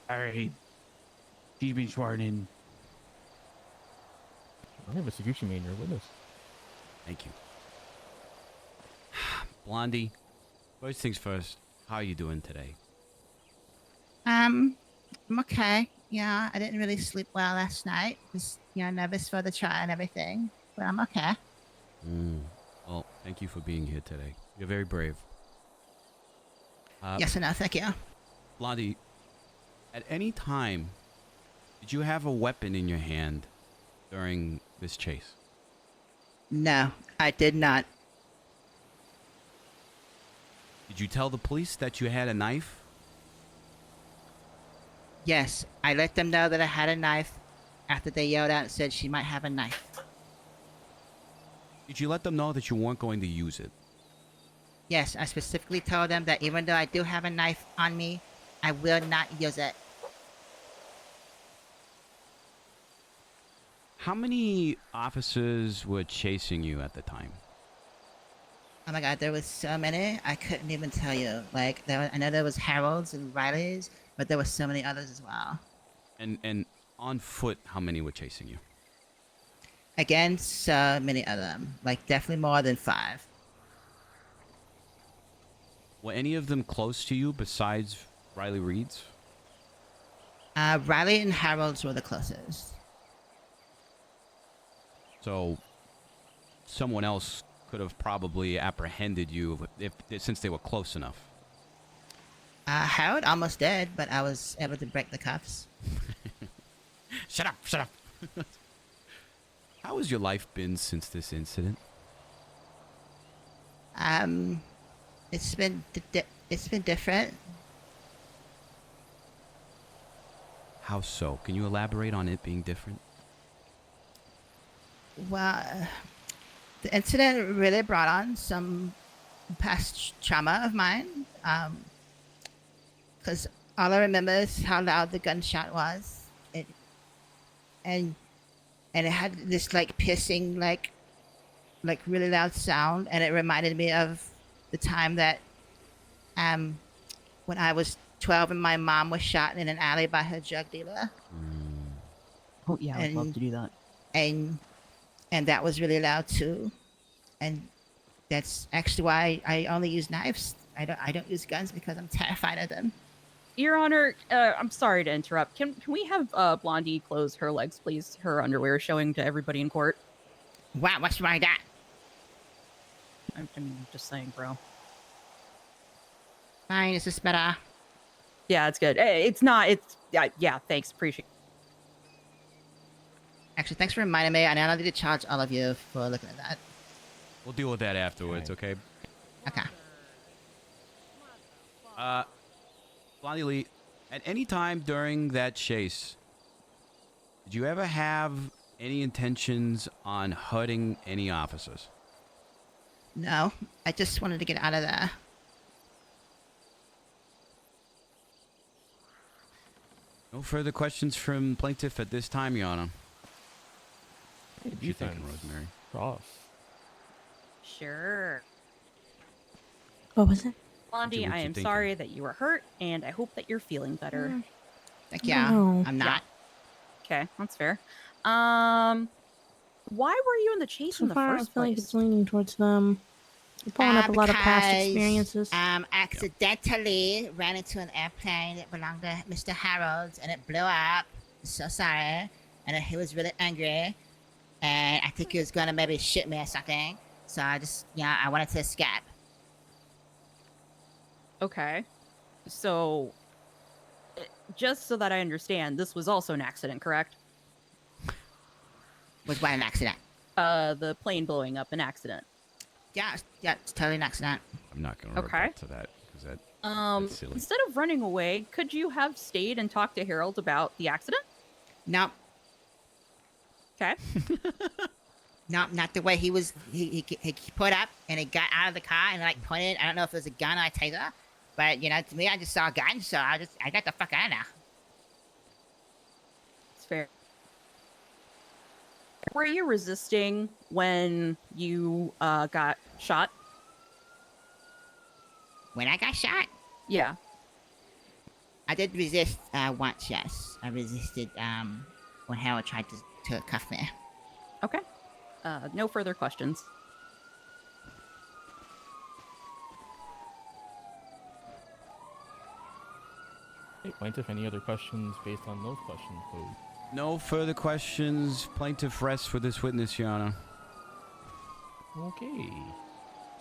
All right. She's been sworn in. I have a execution made your witness. Thank you. Blondie, first things first, how are you doing today? I'm okay. Yeah, I didn't really sleep well last night. Just, nervous for the trial and everything. But I'm okay. Well, thank you for being here today. You're very brave. Yes and no, thank you. Blondie, at any time, did you have a weapon in your hand during this chase? No, I did not. Did you tell the police that you had a knife? Yes, I let them know that I had a knife after they yelled out and said she might have a knife. Did you let them know that you weren't going to use it? Yes, I specifically told them that even though I do have a knife on me, I will not use it. How many officers were chasing you at the time? Oh my god, there was so many, I couldn't even tell you. Like, I know there was Harold's and Riley's, but there were so many others as well. And on foot, how many were chasing you? Again, so many of them. Like, definitely more than 5. Were any of them close to you besides Riley Reed's? Riley and Harold's were the closest. So, someone else could have probably apprehended you since they were close enough. Harold almost did, but I was able to break the cuffs. Shut up! How has your life been since this incident? It's been different. How so? Can you elaborate on it being different? Well, the incident really brought on some past trauma of mine. Because all I remember is how loud the gunshot was. And it had this like piercing, like really loud sound, and it reminded me of the time that when I was 12 and my mom was shot in an alley by her drug dealer. Oh yeah, I'd love to do that. And that was really loud too. And that's actually why I only use knives. I don't use guns because I'm terrified of them. Your Honor, I'm sorry to interrupt. Can we have Blondie close her legs, please? Her underwear is showing to everybody in court. Wow, what's wrong with that? I'm just saying, bro. Fine, is this better? Yeah, it's good. It's not. It's yeah. Thanks, appreciate. Actually, thanks for reminding me. I now need to charge all of you for looking at that. We'll deal with that afterwards, okay? Okay. Blondie Lee, at any time during that chase, did you ever have any intentions on hurting any officers? No, I just wanted to get out of there. No further questions from plaintiff at this time, Your Honor. What you thinking, Rosemary? Ross. Sure. What was it? Blondie, What you I am thinking? sorry that you were hurt, and I hope that you're feeling better. Heck yeah, No. I'm not. Okay, that's fair. Why were you in the chase So in the far, I first feel like place? it's leaning towards them. You're pulling up a lot of past Because, experiences. accidentally ran into an airplane that belonged to Mr. Harold's and it blew up. So sorry. And he was really angry. And I think he was gonna maybe shoot me or something. So I just, I wanted to escape. Okay. So, just so that I understand, this was also an accident, correct? Was what, an accident? The plane blowing up, an accident. Yeah, it's totally an accident. I'm not going to Okay. report to that because that's silly. Instead of running away, could you have stayed and talked to Harold about the accident? No. Okay. No, not the way he was. He put up and he got out of the car and like pointed. I don't know if it was a gun or a taser, but to me, I just saw a gun, so I got the fuck out of there. It's fair. Were you resisting when you got shot? When I got shot? Yeah. I did resist once, yes. I resisted when Harold tried to cuff me. Okay. No further questions. Hey, plaintiff, any other questions based on those questions, please? No further questions. Plaintiff rests for this witness, Your Honor. Okay.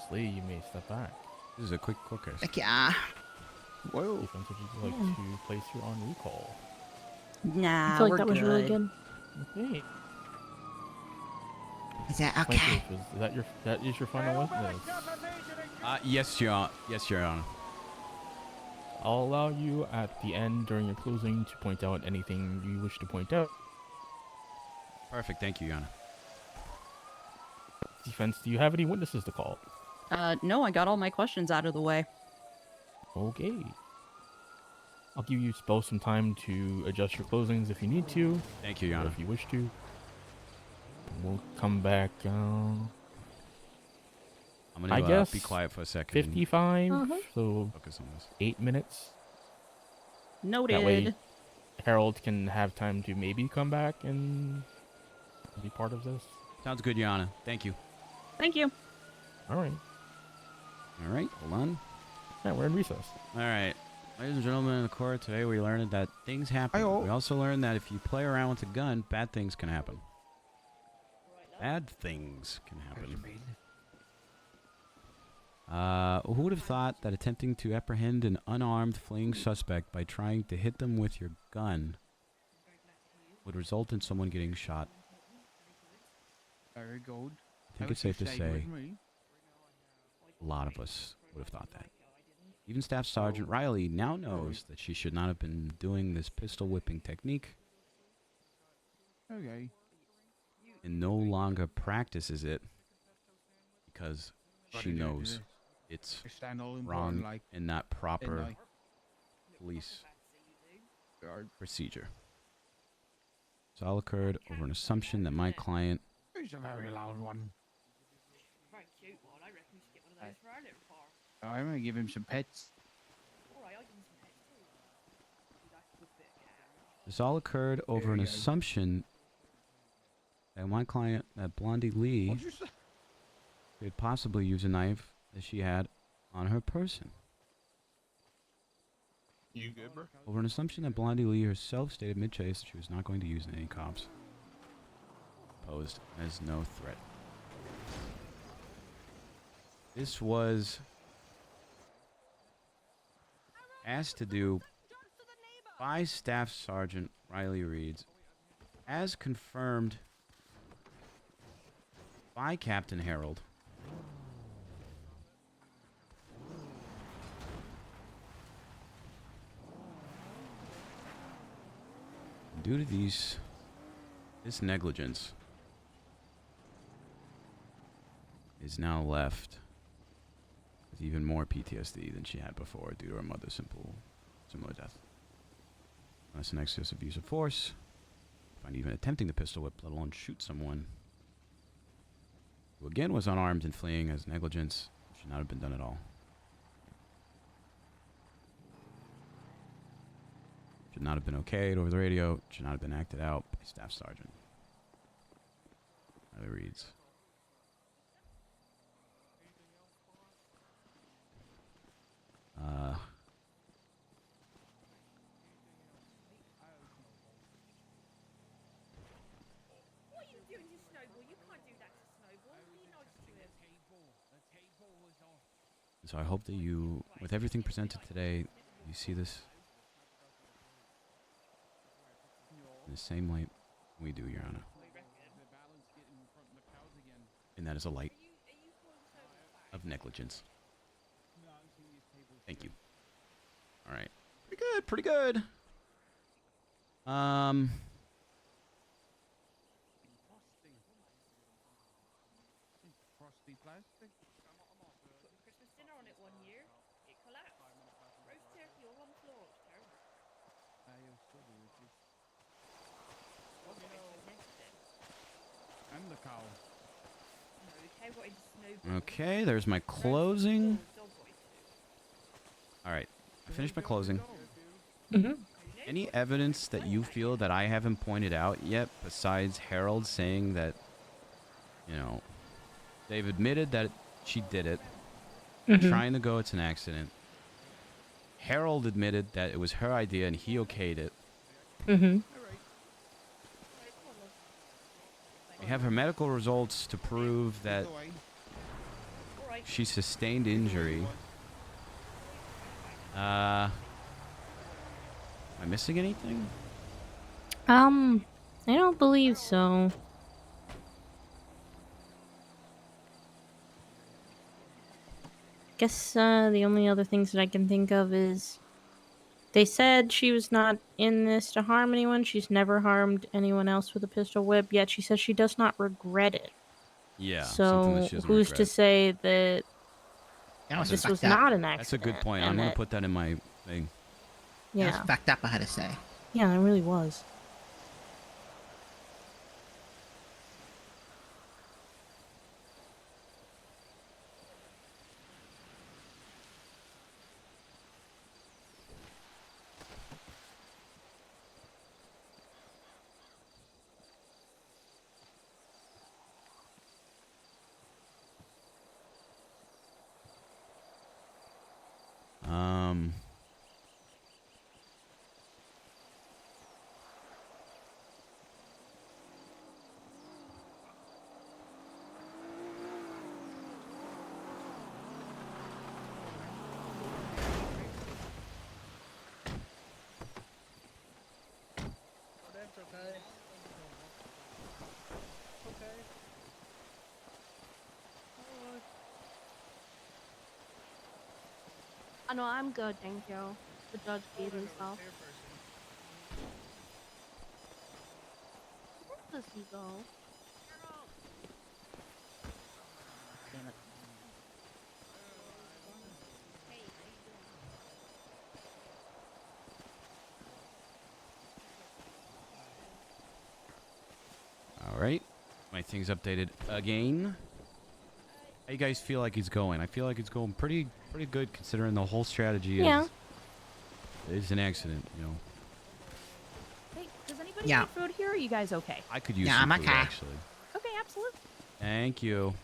Slee, you may step back. This is a quick court case. Heck yeah. Whoa. Defense, would you like to place you on recall? Nah, I feel like we're that was really good. Okay. Is that okay? Plaintiff, that is your final witness? Yes, Your Honor. Yes, Your Honor. I'll allow you at the end during your closing to point out anything you wish to point out. Perfect. Thank you, Your Honor. Defense, do you have any witnesses to call? No, I got all my questions out of the way. Okay. I'll give you both some time to adjust your closings if you need to. Thank you, Your or Honor. if you wish to. We'll come back. I'm I gonna guess be quiet for a second. 55. Uh-huh. So Focus on this. 8 minutes. Noted. That way, Harold can have time to maybe come back and be part of this. Sounds good, Your Honor. Thank you. Thank you. All right. All right. Hold on. Yeah, we're in recess. All right. Ladies and gentlemen in the court, today we learned that things happen. We also learned that if you play around with a gun, bad things can happen. Bad things can happen. Who would have thought that attempting to apprehend an unarmed fleeing suspect by trying to hit them with your gun would result in someone getting shot? Very good. I think it's safe to say a lot of us would have thought that. Even Staff Sergeant Riley now knows that she should not have been doing this pistol whipping technique Okay. and no longer practices it because she knows it's wrong and not proper police procedure. This all occurred over an assumption that my client It's a very loud one. I'm gonna give him some pets. Alright, I'll give you some pets too. That's a good bit of cat. This all occurred over There an you go. assumption that my client, that Blondie Lee, What'd you say? could possibly use a knife that she had on her person. You good, bro? Over an assumption that Blondie Lee herself stated mid-chase that she was not going to use any cops. Posed as no threat. This was asked to do by Staff Sergeant Riley Reeds, as confirmed by Captain Harold. Due to this negligence is now left with even more PTSD than she had before due to her mother's similar death. That's an excessive use of force. Find even attempting to pistol whip, let alone shoot someone who again was unarmed and fleeing as negligence should not have been done at all. Should not have been okayed over the radio. Should not have been acted out by Staff Sergeant Riley Reeds. What are you doing to Snowball? You can't do that to Snowball. Be nice to him. So I hope that you, with everything presented today, you see this in the same light we do, Your Honor. And that is a light of negligence. Thank you. All right. Pretty good, pretty good. Frosty plastic. Put Christmas dinner on it one year. It collapsed. Roast turkey all on the floor. It was terrible. I'm the cow. No, the cow got into Snowball. Okay, there's my closing. All right, I finished my closing. Any evidence that you feel that I haven't pointed out yet, besides Harold saying that, you know, they've admitted that she did it, trying to go it's an accident. Harold admitted that it was her idea and he okayed it. We have her medical results to prove that she sustained injury. Am I missing anything? I don't believe so. Guess the only other things that I can think of is they said she was not in this to harm anyone. She's never harmed anyone else with a pistol whip, yet she says she does not regret it. Yeah, something that So she doesn't who's to regret. say that also this fucked was up. not an accident? That's a good point. I'm and going that- to put that in my thing. Yeah. That's fucked up, I had to say. Yeah, it really was. That's okay. Okay. Alright. I know I'm good, thank you. The judge gave himself. Where does he go? Damn it. All right. My thing's updated again. How you guys feel like he's going? I feel like it's going pretty good considering the whole strategy Yeah. is an accident, you know. Hey, does anybody Yeah. need food here? Or are you guys okay? I could use Yeah, some I'm food, okay. actually. Okay, absolutely. Thank you.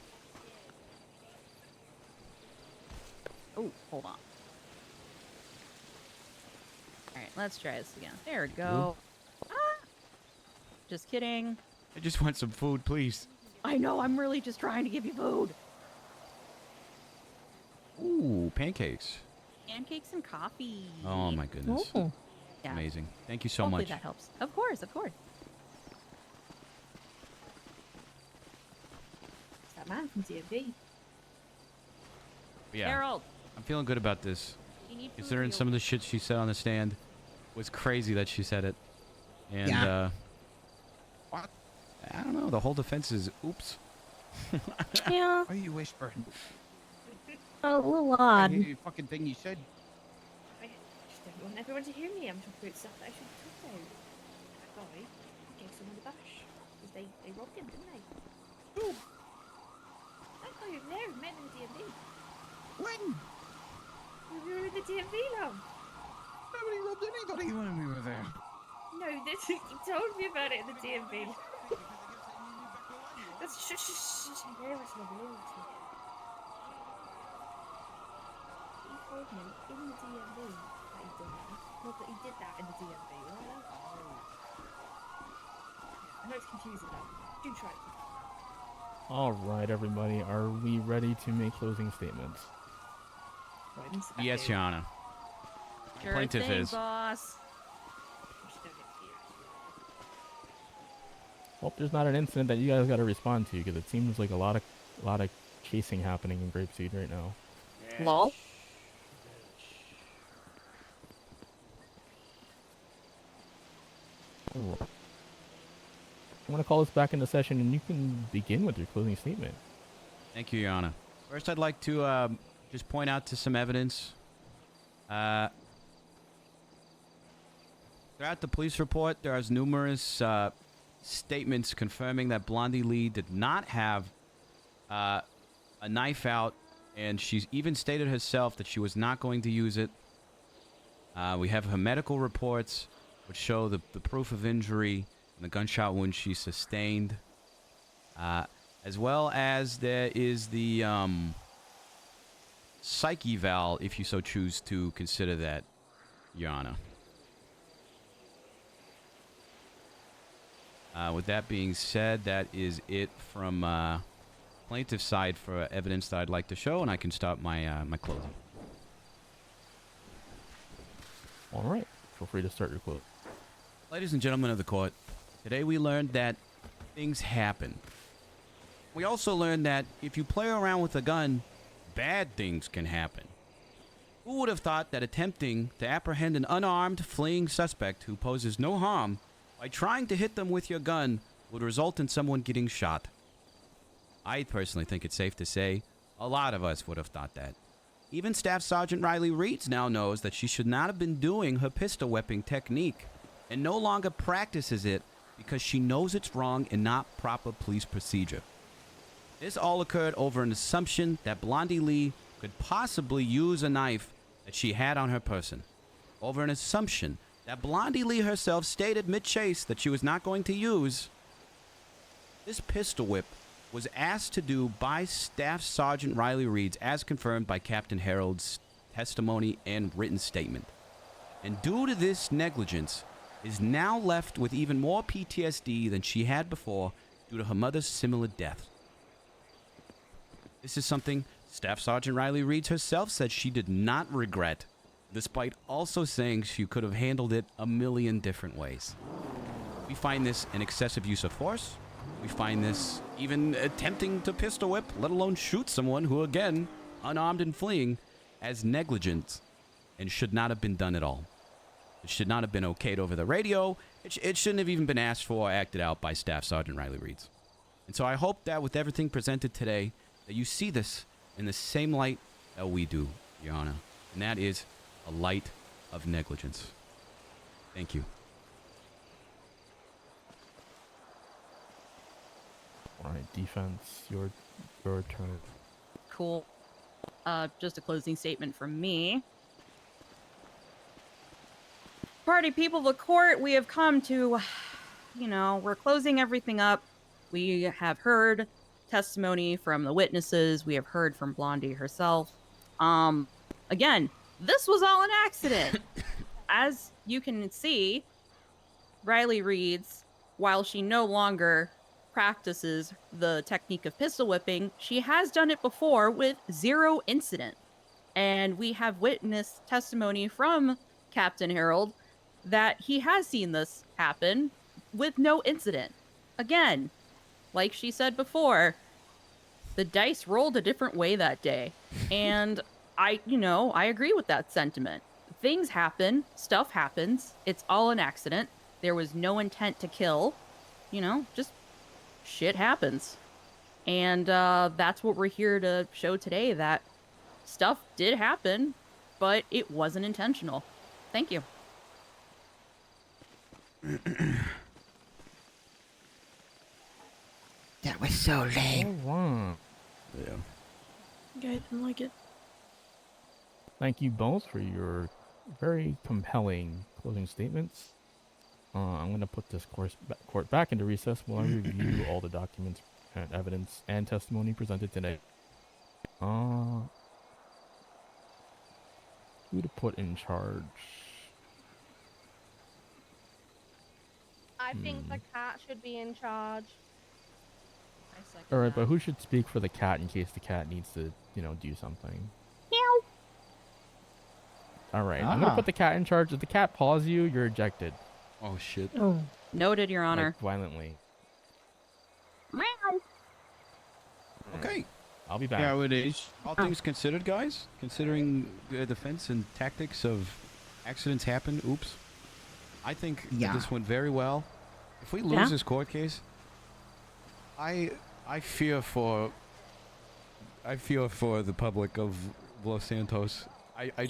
Oh, hold on. All right, let's try this again. There we go. Ah! Just kidding. I just want some food, please. I know, I'm really just trying to give you food. Ooh, pancakes. Pancakes and coffee. Oh my goodness. Ooh. Yeah. Amazing. Thank you so Hopefully much. that helps. Of course, of course. It's that man from DMV. Yeah. Harold. I'm feeling good about this. You need food, Considering you- some of the shit she said on the stand was crazy that she said it. And Yeah. what? I don't know, the whole defense is oops. Yeah. Why are you whispering? A little odd. Every fucking thing you said. I just don't want everyone to hear me. I'm talking about stuff that I shouldn't talk about. That guy gave someone the bash. Because they robbed him, didn't they? Who? That guy over there who met in the DMV. When? We were in the DMV now. Nobody robbed anybody when we were there. No, he told me about it in the DMV. That's shh. Bear with me, bear with me. He told me in the DMV that he done that. Not that he did that in the DMV, right? I know it's confusing though. Do try it. All right, everybody. Are we ready to make closing statements? Yes, Your Honor. Sure Plaintiff thing, is. boss. Hope there's not an incident that you guys got to respond to because it seems like a lot of chasing happening in Grapeseed right now. Lol. I'm going to call this back into session and you can begin with your closing statement. Thank you, Your Honor. First, I'd like to just point out to some evidence. Throughout the police report, there is numerous statements confirming that Blondie Lee did not have a knife out, and she's even stated herself that she was not going to use it. We have her medical reports, which show the proof of injury and the gunshot wound she sustained. As well as there is the psych eval, if you so choose to consider that, Your Honor. With that being said, that is it from plaintiff's side for evidence that I'd like to show, and I can start my my closing. All right. Feel free to start your quote. Ladies and gentlemen of the court, today we learned that things happen. We also learned that if you play around with a gun, bad things can happen. Who would have thought that attempting to apprehend an unarmed, fleeing suspect who poses no harm by trying to hit them with your gun would result in someone getting shot? I personally think it's safe to say a lot of us would have thought that. Even Staff Sergeant Riley Reeds now knows that she should not have been doing her pistol whipping technique and no longer practices it because she knows it's wrong and not proper police procedure. This all occurred over an assumption that Blondie Lee could possibly use a knife that she had on her person. Over an assumption that Blondie Lee herself stated mid-chase that she was not going to use. This pistol whip was asked to do by Staff Sergeant Riley Reeds as confirmed by Captain Harold's testimony and written statement. And due to this negligence, is now left with even more PTSD than she had before due to her mother's similar death. This is something Staff Sergeant Riley Reeds herself said she did not regret, despite also saying she could have handled it a million different ways. We find this an excessive use of force. We find this even attempting to pistol whip, let alone shoot someone who, again, unarmed and fleeing, as negligent and should not have been done at all. It should not have been okayed over the radio. It shouldn't have even been asked for or acted out by Staff Sergeant Riley Reeds. And so I hope that with everything presented today, that you see this in the same light that we do, Your Honor. And that is a light of negligence. Thank you. All right, defense, your turn. Cool. Just a closing statement from me. Party people of the court, we have come to, we're closing everything up. We have heard testimony from the witnesses. We have heard from Blondie herself. Again, this was all an accident. As you can see, Riley Reed's, while she no longer practices the technique of pistol whipping, she has done it before with 0 incident. And we have witnessed testimony from Captain Harold that he has seen this happen with no incident. Again, like she said before, the dice rolled a different way that day. And I agree with that sentiment. Things happen, stuff happens, it's all an accident. There was no intent to kill. Just shit happens. And that's what we're here to show today, that stuff did happen, but it wasn't intentional. Thank you. That was so lame. Wow. Yeah. Okay, I didn't like it. Thank you both for your very compelling closing statements. I'm going to put this court back into recess while I review all the documents and evidence and testimony presented today. Who to put in charge? I think the cat should be in charge. Alright, but who should speak for the cat in case the cat needs to, do something? Meow. Alright, I'm going to put the cat in charge. If the cat paws you, you're ejected. Oh, shit. Oh. Noted, Your Honor. Like, violently. Meow. Okay. I'll be back. Yeah, it is. All things considered, guys, considering the defense and tactics of accidents happen, oops, I think that this went very well. If we lose this court case, I fear for the public of Los Santos. I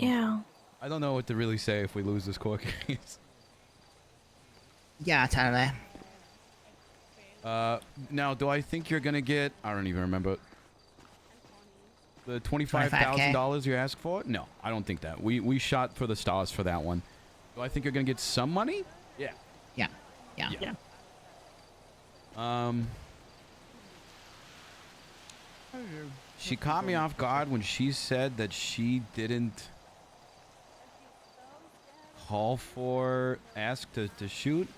don't know what to really say if we lose this court case. Yeah, totally. Now, do I think you're gonna get? I don't even remember. The $25,000 you asked for? No, I don't think that. We shot for the stars for that one. Do I think you're gonna get some money? Yeah. Yeah. She caught me off guard when she said that she didn't ask to shoot,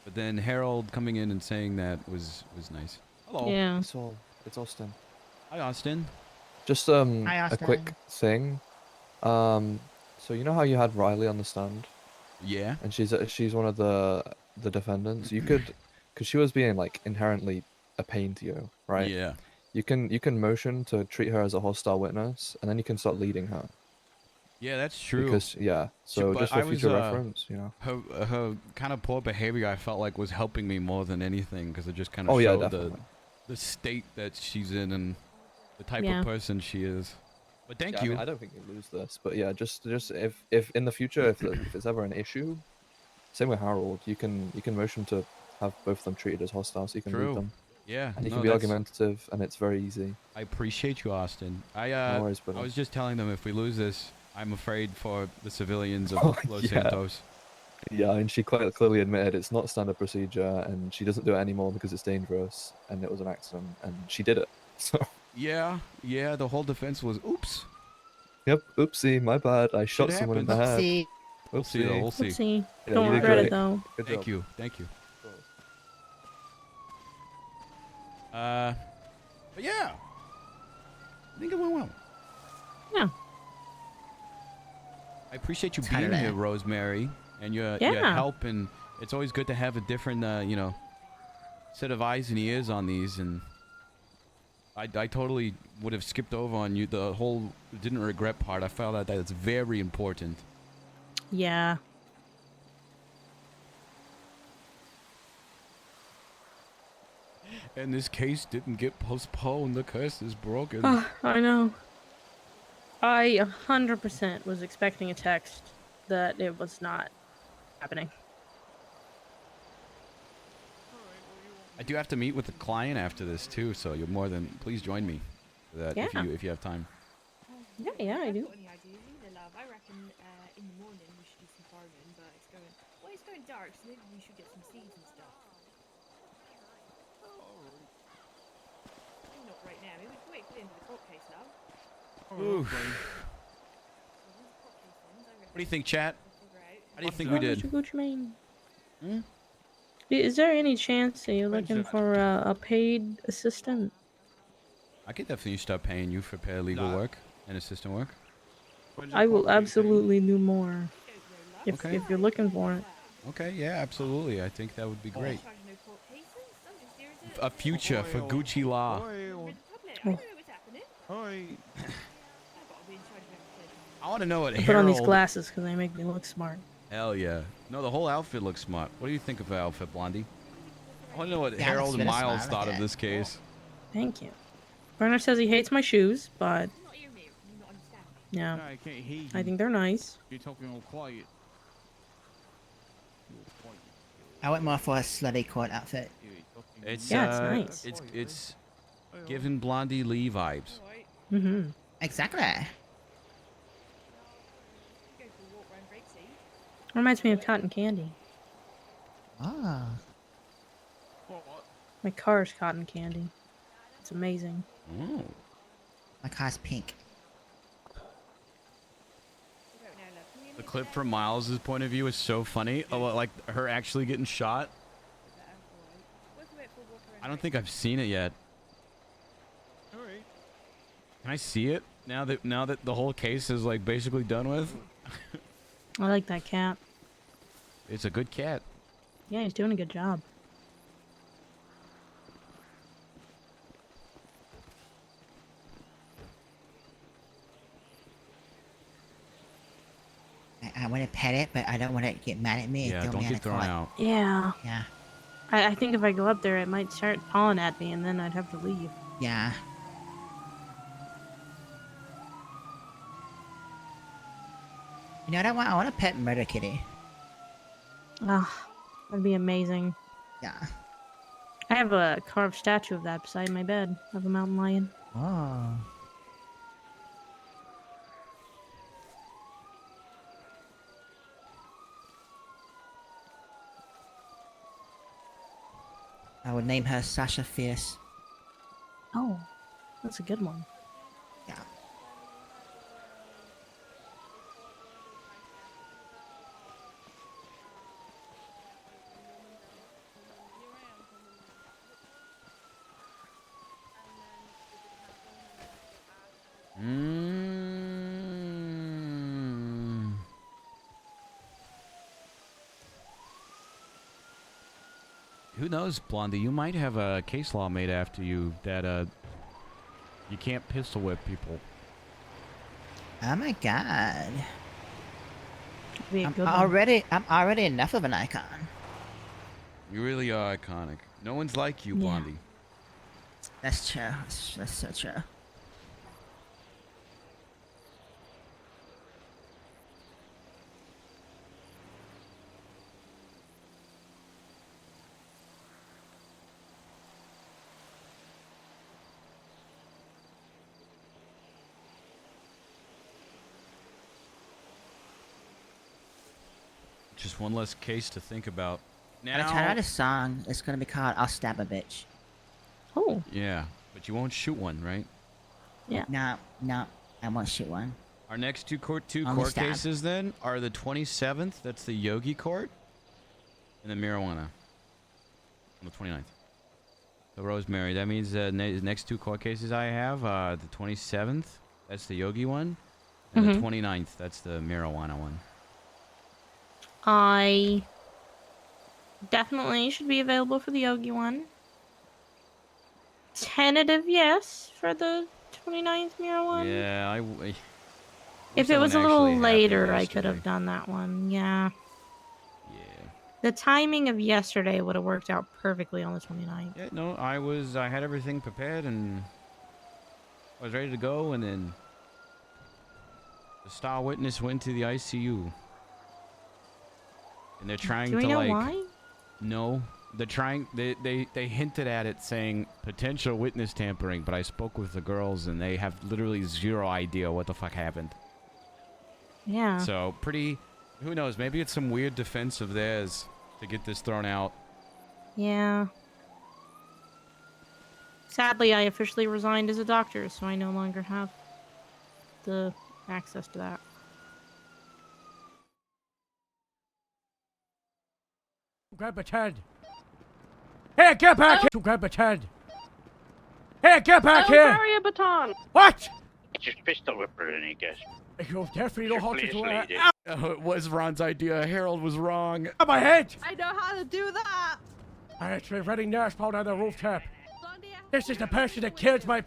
but then Harold coming in and saying that was nice. Hello. Yeah. Saul, it's Austin. Hi, Austin. Just Hi, a Austin. quick thing. So you know how you had Riley on the stand? Yeah. And she's one of the defendants. You could, because she was being like inherently a pain to you, right? Yeah. You can motion to treat her as a hostile witness, and then you can start leading her. Yeah, that's true. Because so But just for I was, future reference, her kind of poor behavior, I felt like was helping me more than anything because it just kind of Oh, yeah, showed definitely. the state that she's in and the type Yeah. of person she is. But thank Yeah, you. I mean, I don't think you lose this, but yeah, just if in the future if it's ever an issue, same with Harold, you can motion to have both of them treated as hostiles, so you can True. lead them. Yeah, and you no, can be that's- argumentative, and it's very easy. I appreciate you, Austin. No worries, brother. I was just telling them if we lose this, I'm afraid for the civilians of Oh, Los yeah. Santos. Yeah, and she quite clearly admitted it's not standard procedure, and she doesn't do it anymore because it's dangerous, and it was an accident, and she did it. So. Yeah, the whole defense was oops. Yep, oopsie, my bad. I shot Shit someone in the happens. head. We'll see, though, we'll see. Oopsie. Yeah, Don't you did regret great. it though. Good Thank job. you, thank you. But yeah, I think it went well. Yeah. I appreciate you It's being kinda here, rad. Rosemary, and your Yeah. help. And it's always good to have a different, set of eyes and ears on these. And I totally would have skipped over on you the whole didn't regret part. I found out that it's very important. Yeah. And this case didn't get postponed. The curse is broken. I know. I 100% was expecting a text that it was not happening. I do have to meet with the client after this too, so you're more than please join me. for that Yeah. if you have time. Yeah, yeah, I do. Got any ideas either, love? I reckon in the morning we should do some farming, but it's going dark, so maybe we should get some seeds and stuff. Maybe not right now. Maybe we can wait for the end of the court case, love. Oof. What do you think, chat? How do you think we did? Mr. Gucci Mane. Hmm? Is there any chance that you're looking for a paid assistant? I could definitely start paying you for paralegal work and assistant work. I will absolutely do more. Okay. If you're looking for it. Okay, yeah, absolutely. I think that would be great. A future for Gucci Law. I want to know what I put on these Harold... glasses because they make me look smart. Hell yeah. No, the whole outfit looks smart. What do you think of the outfit, Blondie? I want to know what Yeah, Harold it's and really Miles smart, thought look of at this case. Thank you. Bernard says he hates my shoes, but yeah, I can't hear you. I think they're nice. You're talking all quiet. I went more for a slutty court outfit. It's Yeah, it's nice. It's giving Blondie Lee vibes. Mm-hmm. Exactly. Reminds me of cotton candy. Ah. My car's cotton candy. It's amazing. Oh. My car's pink. The clip from Miles' point of view is so funny. Oh, like her actually getting shot. I don't think I've seen it yet. Can I see it now that the whole case is like basically done with? I like that cat. It's a good cat. Yeah, he's doing a good job. I want to pet it, but I don't want it to get mad at me. Yeah, and throw don't me get thrown out. Yeah. Yeah. I think if I go up there, it might start pawing at me, and then I'd have to leave. Yeah. You know what I want? I want a pet murder kitty. Ah, that'd be amazing. Yeah. I have a carved statue of that beside my bed of a mountain lion. Oh. I would name her Sasha Fierce. Oh, that's a good one. Yeah. Who knows, Blondie? You might have a case law made after you that you can't pistol whip people. Oh my god. Be a I'm good one. already enough of an icon. You really are iconic. No one's like you, Yeah. Blondie. That's true. That's so true. Just one less case to think about. I'm gonna try to write a song. It's gonna be called "I'll Stab a Bitch." Oh. Yeah, but you won't shoot one, right? Yeah. No, I won't shoot one. Our next two court Only stab. cases then are the 27th. That's the Yogi court, and the marijuana on the 29th. So Rosemary. That means the next two court cases I have, the 27th. That's the Yogi one, and the 29th. That's the marijuana one. I definitely should be available for the Yogi one. Tentative yes for the 29th mirror one. Yeah, I If it was a little later, I could have done that one. Yeah. Yeah. The timing of yesterday would have worked out perfectly on the 29th. Yeah, no, I had everything prepared and I was ready to go, and then the star witness went to the ICU. And they're trying Do we to know like why? No, They hinted at it saying potential witness tampering, but I spoke with the girls and they have literally zero idea what the fuck happened. Yeah. So pretty. Who knows? Maybe it's some weird defense of theirs to get this thrown out. Yeah. Sadly, I officially resigned as a doctor, so I no longer have the access to that. Grab a Ted. Hey, get back here! Grab a Ted. Hey, get back here! Carry a baton. What? It's just pistol whipper in here, guys. You definitely know how to do it. Oh, it was Ron's idea. Harold was wrong. On my head! I know how to do that. I actually ready nurse powder on the rooftop. This is the person that killed my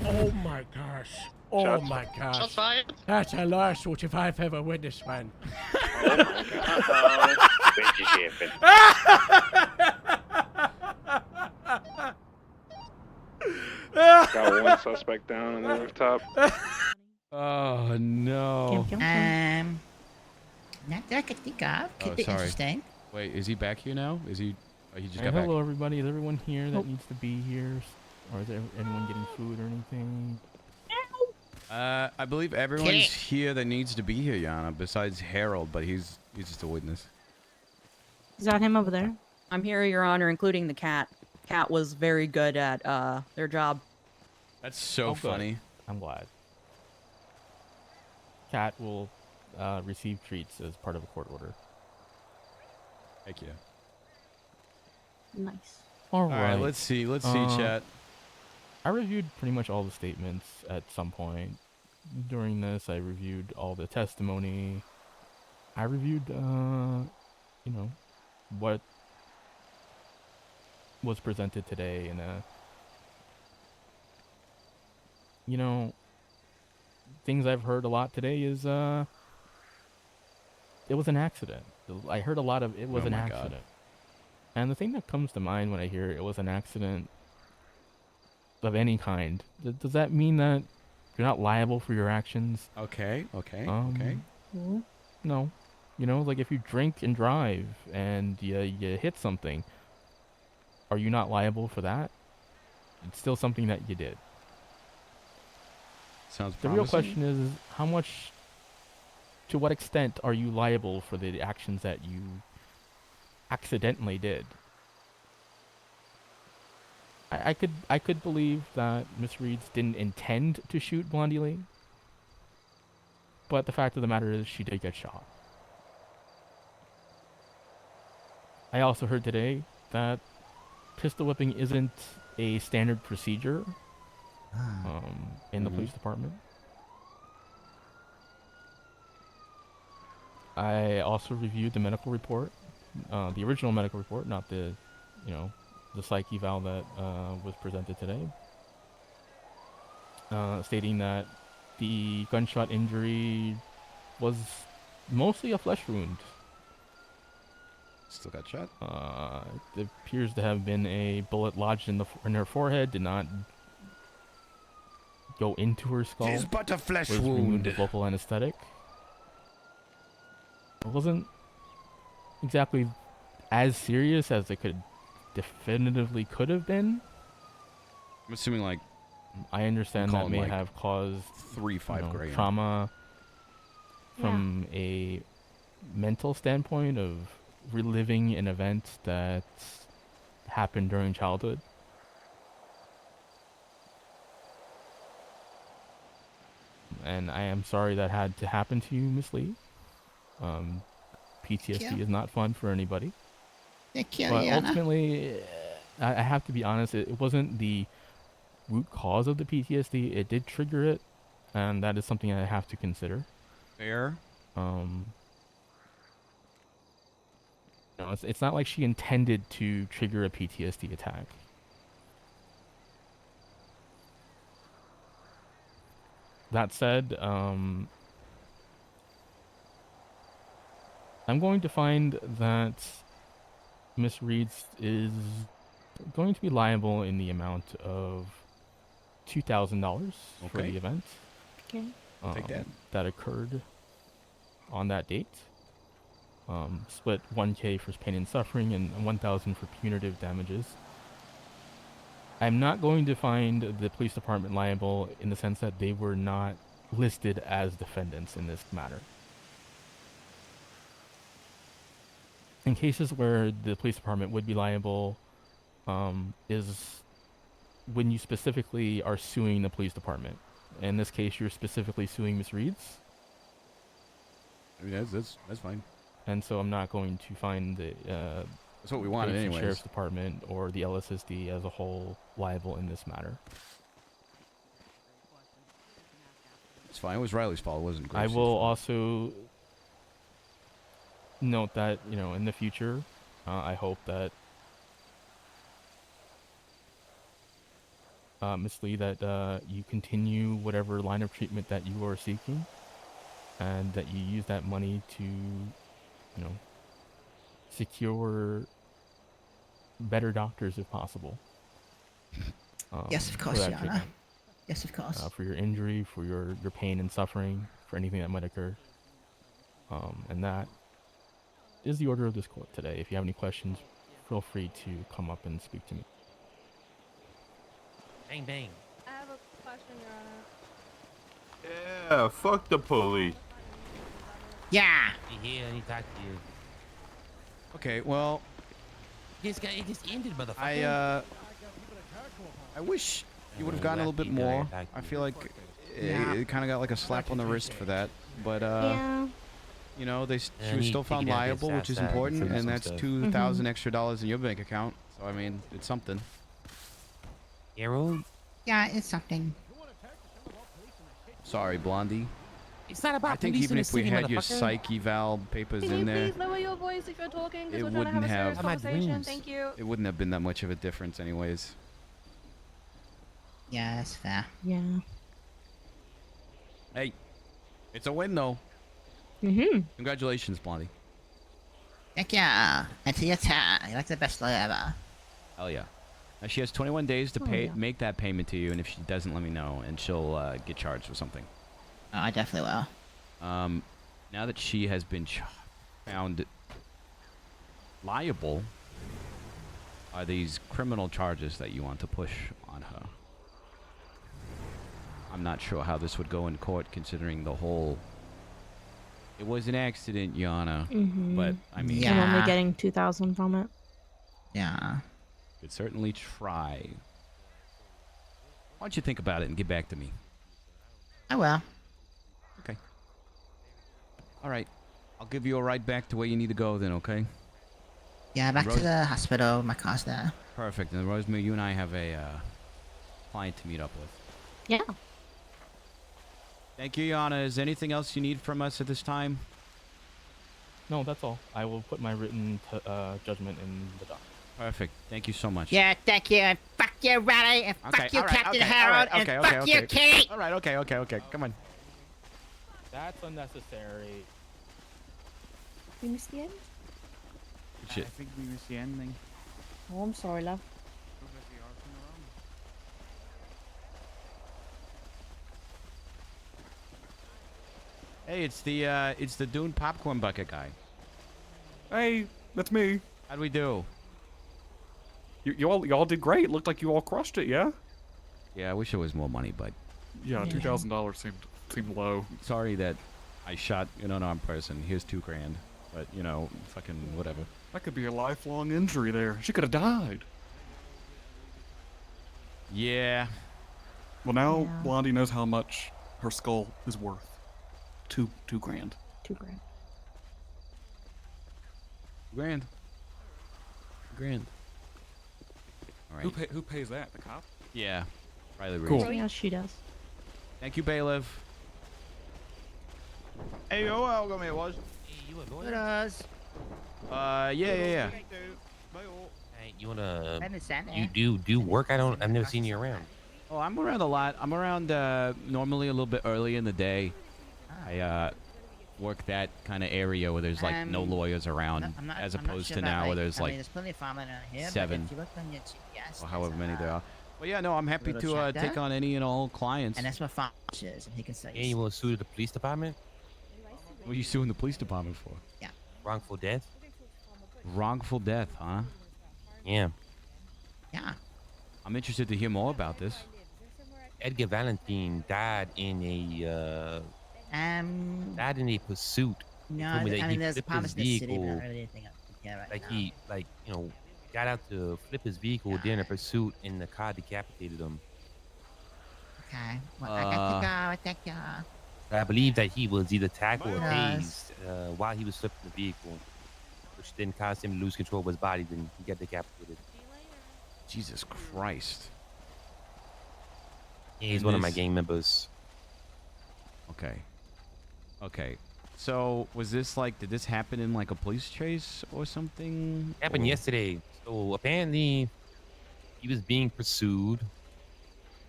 Oh my gosh. Oh my gosh. Shots fired. That's a lawsuit if I've ever witnessed one. Got one suspect down on the rooftop. Oh no. Not that I could think of. Could be sorry. interesting. Wait, is he back here now? Is he? Oh, he just Hey, got back. hello, everybody. Is everyone here that needs to be here? Or is there anyone getting food or anything? I believe everyone's here that needs to be here, Yana, besides Harold, but he's just a witness. Is that him over there? I'm here, Your Honor, including the cat. Cat was very good at their job. That's so good. funny. I'm glad. Cat will receive treats as part of a court order. Thank you. Nice. All right, right. let's see. Let's see, chat. I reviewed pretty much all the statements at some point. During this, I reviewed all the testimony. I reviewed, you know, what was presented today in a, you know, things I've heard a lot today is, it was an accident. I heard a lot of, it was Oh an my God. accident. And the thing that comes to mind when I hear it was an accident of any kind, does that mean that you're not liable for your actions? Okay. Okay. No. You know, like if you drink and drive and you hit something, are you not liable for that? It's still something that you did. Sounds The real question is how much, to what extent are you liable for the actions that you accidentally did? I could believe that Miss Reeds didn't intend to shoot Blondie Lee, but the fact of the matter is she did get shot. I also heard today that pistol whipping isn't a standard procedure in the police department. I also reviewed the medical report, the original medical report, not the, you know, the psych eval that was presented today, stating that the gunshot injury was mostly a flesh wound. Still got shot? It appears to have been a bullet lodged in her forehead, did not go into her skull. Tis but a flesh was removed wound. with local anesthetic. It wasn't exactly as serious as it definitively could have been. I'm assuming like I understand that may like have caused 3-5 grand trauma from a mental standpoint of reliving an event that happened during childhood. And I am sorry that had to happen to you, Miss Lee. PTSD is not fun for anybody. Thank you, But Yana. ultimately, I have to be honest, it wasn't the root cause of the PTSD. It did trigger it, and that is something I have to consider. Fair. No, it's not like she intended to trigger a PTSD attack. That said, I'm going to find that Miss Reeds is going to be liable in the amount of $2,000 for Okay. the event. Okay. Take that. That occurred on that date. split 1K for pain and suffering and 1,000 for punitive damages. I'm not going to find the police department liable in the sense that they were not listed as defendants in this matter. In cases where the police department would be liable, is when you specifically are suing the police department. In this case, you're specifically suing Miss Reeds. I mean, that's fine. And so I'm not going to find the That's what we wanted Bryce anyways. Sheriff's Department or the LSSD as a whole liable in this matter. It's fine. It was Riley's fault. It wasn't I Grace's will fault. also note that, you know, in the future, I hope that Ms. Lee, that you continue whatever line of treatment that you are seeking, and that you use that money to, you know, secure better doctors if possible. Yes, of for course, that Your Honor. treatment. Yes, of course. For your injury, for your pain and suffering, for anything that might occur. And that is the order of this court today. If you have any questions, feel free to come up and speak to me. Bang, bang. I have a question, Your Honor. Yeah, fuck the police. Yeah. Yeah, I need to talk to you. Okay, well, It just ended, motherfucker. I wish you would have gotten a little bit more. I feel like it kind of got like a slap on the wrist for that. But Yeah. you know, she I was need still to found get out this liable, which is outside and important, finish and some that's stuff. $2,000 extra dollars in your bank account. So I mean, it's something. Yeah, well, Yeah, it's something. Sorry, Blondie. it's not about I think police even in if the we city, had your motherfucker. psych eval papers Can in you there, please lower your voice if you're talking? it Because we're trying to have a wouldn't serious have- My conversation. dreams. Thank you. it wouldn't have been that much of a difference, anyways. Yeah, that's fair. Yeah. Hey, it's a win though. Mm-hmm. Congratulations, Blondie. Thank ya. And to your turn. You're like the best lawyer ever. Hell yeah. Now she has 21 days to Oh, pay, yeah. make that payment to you, and if she doesn't, let me know, and she'll get charged with something. Oh, I definitely will. Now that she has been found liable, are these criminal charges that you want to push on her? I'm not sure how this would go in court, considering the whole. It was an accident, Yana, Mm-hmm. but I mean, I'm only getting 2,000 from it. Yeah. could certainly try. Why don't you think about it and get back to me? I will. Okay. All right. I'll give you a ride back to where you need to go then, okay? Yeah, back Rose- to the hospital. My car's there. Perfect. And Rosemary, you and I have a client to meet up with. Yeah. Thank you, Yana. Is there anything else you need from us at this time? No, that's all. I will put my written judgment in the doc. Perfect. Thank you so much. Yeah, thank you. And fuck you, Riley. And fuck you, all right, Captain okay, Harold. all right, and okay, fuck okay, you, okay. Kate. All right, okay. Come on. That's unnecessary. We missed the end? Shit. I think we missed the ending. Oh, I'm sorry, love. Hey, it's the Dune popcorn bucket guy. Hey, that's me. How'd we do? Y'all did great. Looked like you all crushed it, yeah? Yeah, I wish it was more money, but Yeah, $2,000 seemed low. sorry that I shot an unarmed person. Here's $2,000, but you know, fucking whatever. That could be a lifelong injury there. She could have died. Yeah. Well, now Yeah. Blondie knows how much her skull is worth. $2,000. $2,000. $2,000. All right. Who pays that? The cop? Yeah. Riley Reed. Cool. Yeah, she does. Thank you, bailiff. Hey, yo, welcome it was. Hey, you a lawyer? It is. Yeah. Hey, you wanna? Understand, You do work? I've never seen you around. Oh, I'm around a lot. I'm around normally a little bit early in the day. I work that kind of area where there's like no lawyers around, as opposed to now where there's like there's plenty of farming around here. but 7 if you look on your GPS, or however many there there's, are. But yeah, no, I'm happy little to chapter. take on any and all clients. and that's what farm is, and he can say. Yeah, you want to sue the police department? What are you suing the police department for? Yeah. Wrongful death. Wrongful death, huh? Yeah. Yeah. I'm interested to hear more about this. Edgar Valentine died in a pursuit. They No, told me that I he mean, there's flipped promise his in the city, but vehicle. not really anything else to care right Like now. he, like, you know, got out to flip his vehicle during a pursuit, and the car decapitated him. Okay. Well, I got to go. Thank you. I believe that he was either tackled or Yes. tased while he was flipping the vehicle, which then caused him to lose control of his body. Then he got decapitated. Jesus Christ. Yeah, he's And one of my this- gang members. Okay. Okay. So was this like, did this happen in like a police chase or something? Happened Or- yesterday. So apparently, he was being pursued,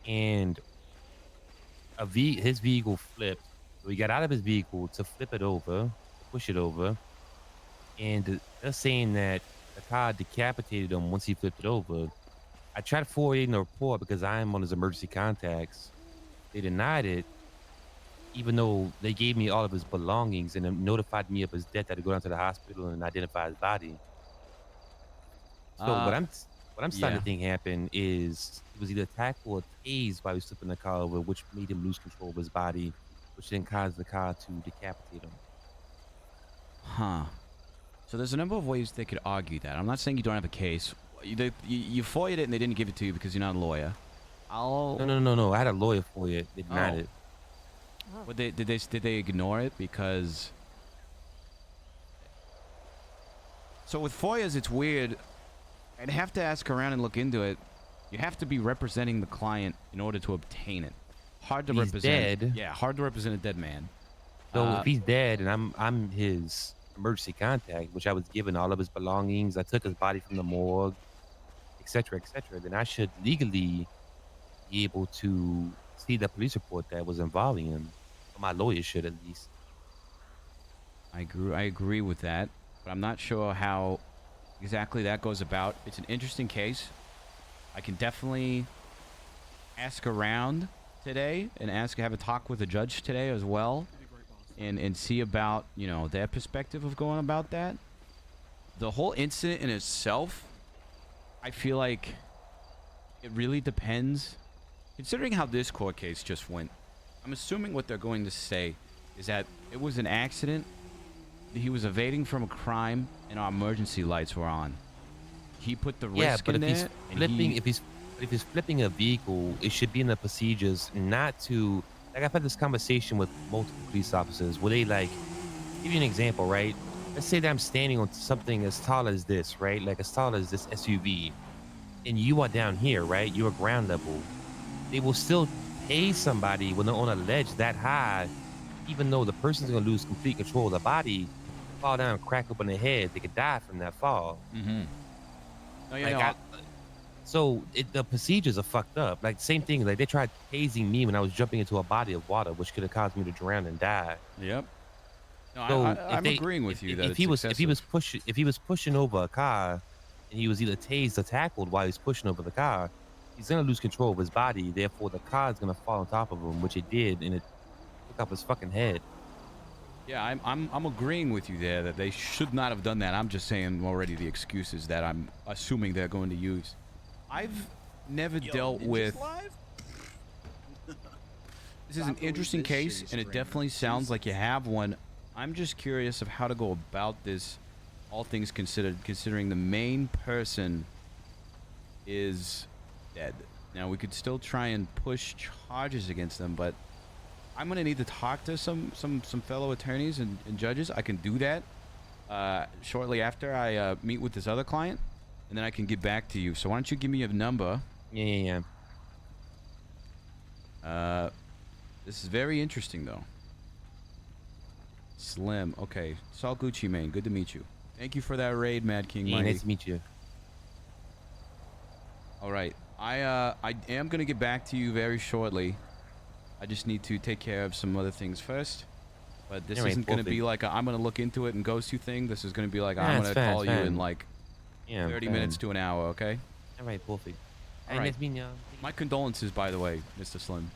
and his vehicle flipped. So he got out of his vehicle to flip it over, to push it over, and they're saying that the car decapitated him once he flipped it over. I tried forwarding the report because I am on his emergency contacts. They denied it, even though they gave me all of his belongings and then notified me of his death. I had to go down to the hospital and identify his body. So what I'm starting to think happened is he was either tackled or tased while he was flipping the car over, which made him lose control of his body, which then caused the car to decapitate him. Huh. So there's a number of ways they could argue that. I'm not saying you don't have a case. You FOIA'd it and they didn't give it to you because you're not a lawyer. No. I had a lawyer for it. They denied it. But did they ignore it because? So with FOIAs, it's weird. I'd have to ask around and look into it. You have to be representing the client in order to obtain it. Hard to He's represent. dead. Yeah, hard to represent a dead man. So if he's dead and I'm his emergency contact, which I was given all of his belongings, I took his body from the morgue, etc., then I should legally be able to see the police report that was involving him. Or my lawyer should, at least. I agree with that, but I'm not sure how exactly that goes about. It's an interesting case. I can definitely ask around today and have a talk with the judge today as well, and see about, you know, their perspective of going about that. The whole incident in itself, I feel like it really depends. Considering how this court case just went, I'm assuming what they're going to say is that it was an accident. He was evading from a crime, and our emergency lights were on. He put the risk in there. If he's flipping a vehicle, it should be in the procedures not to. Like, I've had this conversation with multiple police officers where they, like, give you an example, right? Let's say that I'm standing on something as tall as this, right? Like as tall as this SUV, and you are down here, right? You're ground level. They will still tase somebody when they're on a ledge that high, even though the person's gonna lose complete control of the body, fall down, crack open their head. They could die from that fall. So the procedures are fucked up. Like, same thing. Like, they tried tasing me when I was jumping into a body of water, which could have caused me to drown and die. Yep. No, So I'm agreeing with you that if he was pushing over a car, and he was either tased or tackled while he's pushing over the car, he's gonna lose control of his body. Therefore, the car is gonna fall on top of him, which it did, and it took off his fucking head. Yeah, I'm agreeing with you there that they should not have done that. I'm just saying already the excuses that I'm assuming they're going to use. I've never dealt with. This is an interesting case, and it definitely sounds like you have one. I'm just curious of how to go about this, all things considered, considering the main person is dead. Now, we could still try and push charges against them, but I'm going to need to talk to some fellow attorneys and judges. I can do that shortly after I meet with this other client, and then I can get back to you. So why don't you give me a number? Yeah. This is very interesting, though. Slim. Okay. Saul Gucci, man. Good to meet you. Thank you for that raid, Mad King. Yeah, Mighty. nice to meet you. All right. I am going to get back to you very shortly. I just need to take care of some other things first. But this isn't going to be like I'm going to look into it and ghost you thing. This is going to be like I'm going to call you in like 30 minutes to an hour, okay? All right, perfect. All right. My condolences, by the way, Mr. Slim.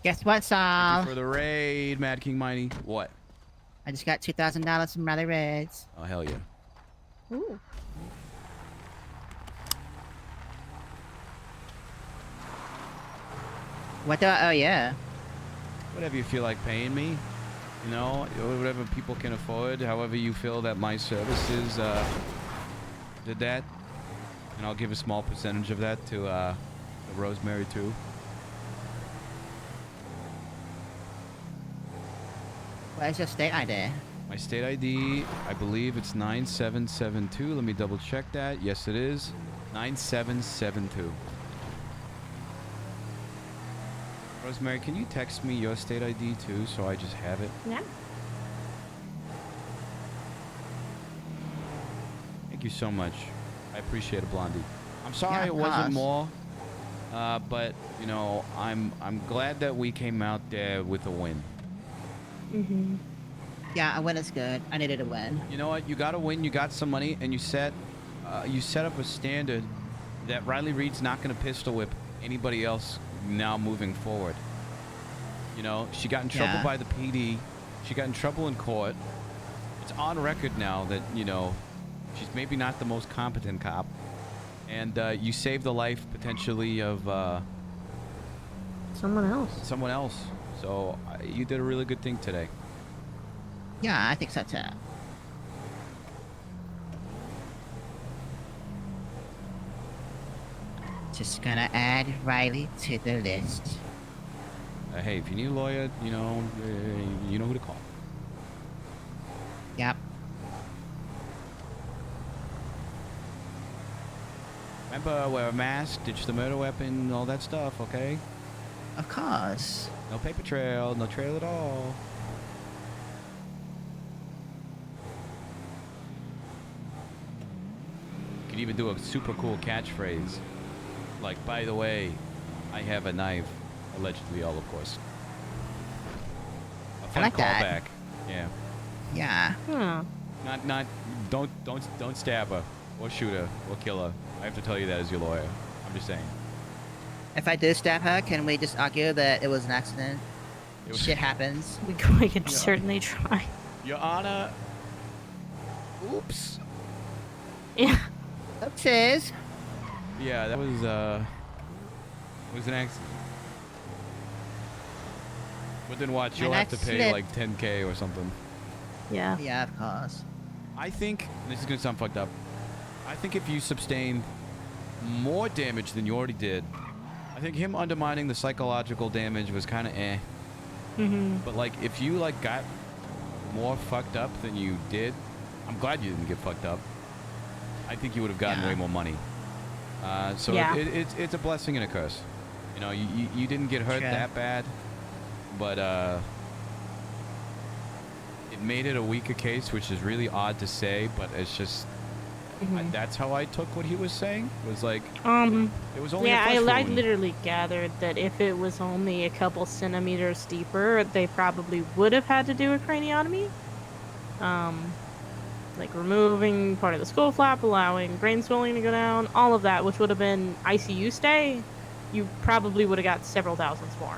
Guess what, Thank Saul? you for the raid, Mad King Mighty. What? I just got $2,000 from Riley Reds. Oh, hell yeah. Ooh. What do I owe you? Whatever you feel like paying me. You know, whatever people can afford, however you feel that my services did that. And I'll give a small percentage of that to Rosemary too. Where's your state ID? My state ID, I believe it's 9772. Let me double check that. Yes, it is. 9772. Rosemary, can you text me your state ID too so I just have it? Yeah. Thank you so much. I appreciate it, Blondie. I'm sorry Yeah, it of wasn't course. more, but you know, I'm glad that we came out there with a win. Mm-hmm. Yeah, a win is good. I needed a win. You know what? You got to win. You got some money, and you set up a standard that Riley Reed's not going to pistol whip anybody else now moving forward. You know, she got in trouble Yeah. by the PD. She got in trouble in court. It's on record now that, you know, she's maybe not the most competent cop. And you saved the life potentially of Someone else. someone else. So you did a really good thing today. Yeah, I think so too. Just gonna add Riley to the list. Hey, if you need a lawyer, you know who to call. Yep. Remember, wear a mask, ditch the murder weapon, all that stuff, okay? Of course. No paper trail, no trail at all. You could even do a super cool catchphrase. Like, by the way, I have a knife. Allegedly, all of course. A fun like that. callback. Yeah. Yeah. Don't stab her, or shoot her, or kill her. I have to tell you that as your lawyer. I'm just saying. If I do stab her, can we just argue that it was an accident? Shit happens. We could certainly try. Your Honor. Oops. Yeah. Oopsies. Yeah, that was an accident. But then watch, you'll have to pay like 10K or something. Yeah. Yeah, of course. I think, this is gonna sound fucked up, I think if you sustain more damage than you already did, I think him undermining the psychological damage was kind of eh. Mm-hmm. But like, if you like got more fucked up than you did, I'm glad you didn't get fucked up. I think you would have gotten way more money. So Yeah. it's a blessing and a curse. You know, you didn't get hurt Sure. that bad, but it made it a weaker case, which is really odd to say, but it's just that's how I took what he was saying. Was like, it was only a flesh I wound. literally gathered that if it was only a couple centimeters deeper, they probably would have had to do a craniotomy. Like removing part of the skull flap, allowing brain swelling to go down, all of that, which would have been ICU stay, you probably would have got several thousands more.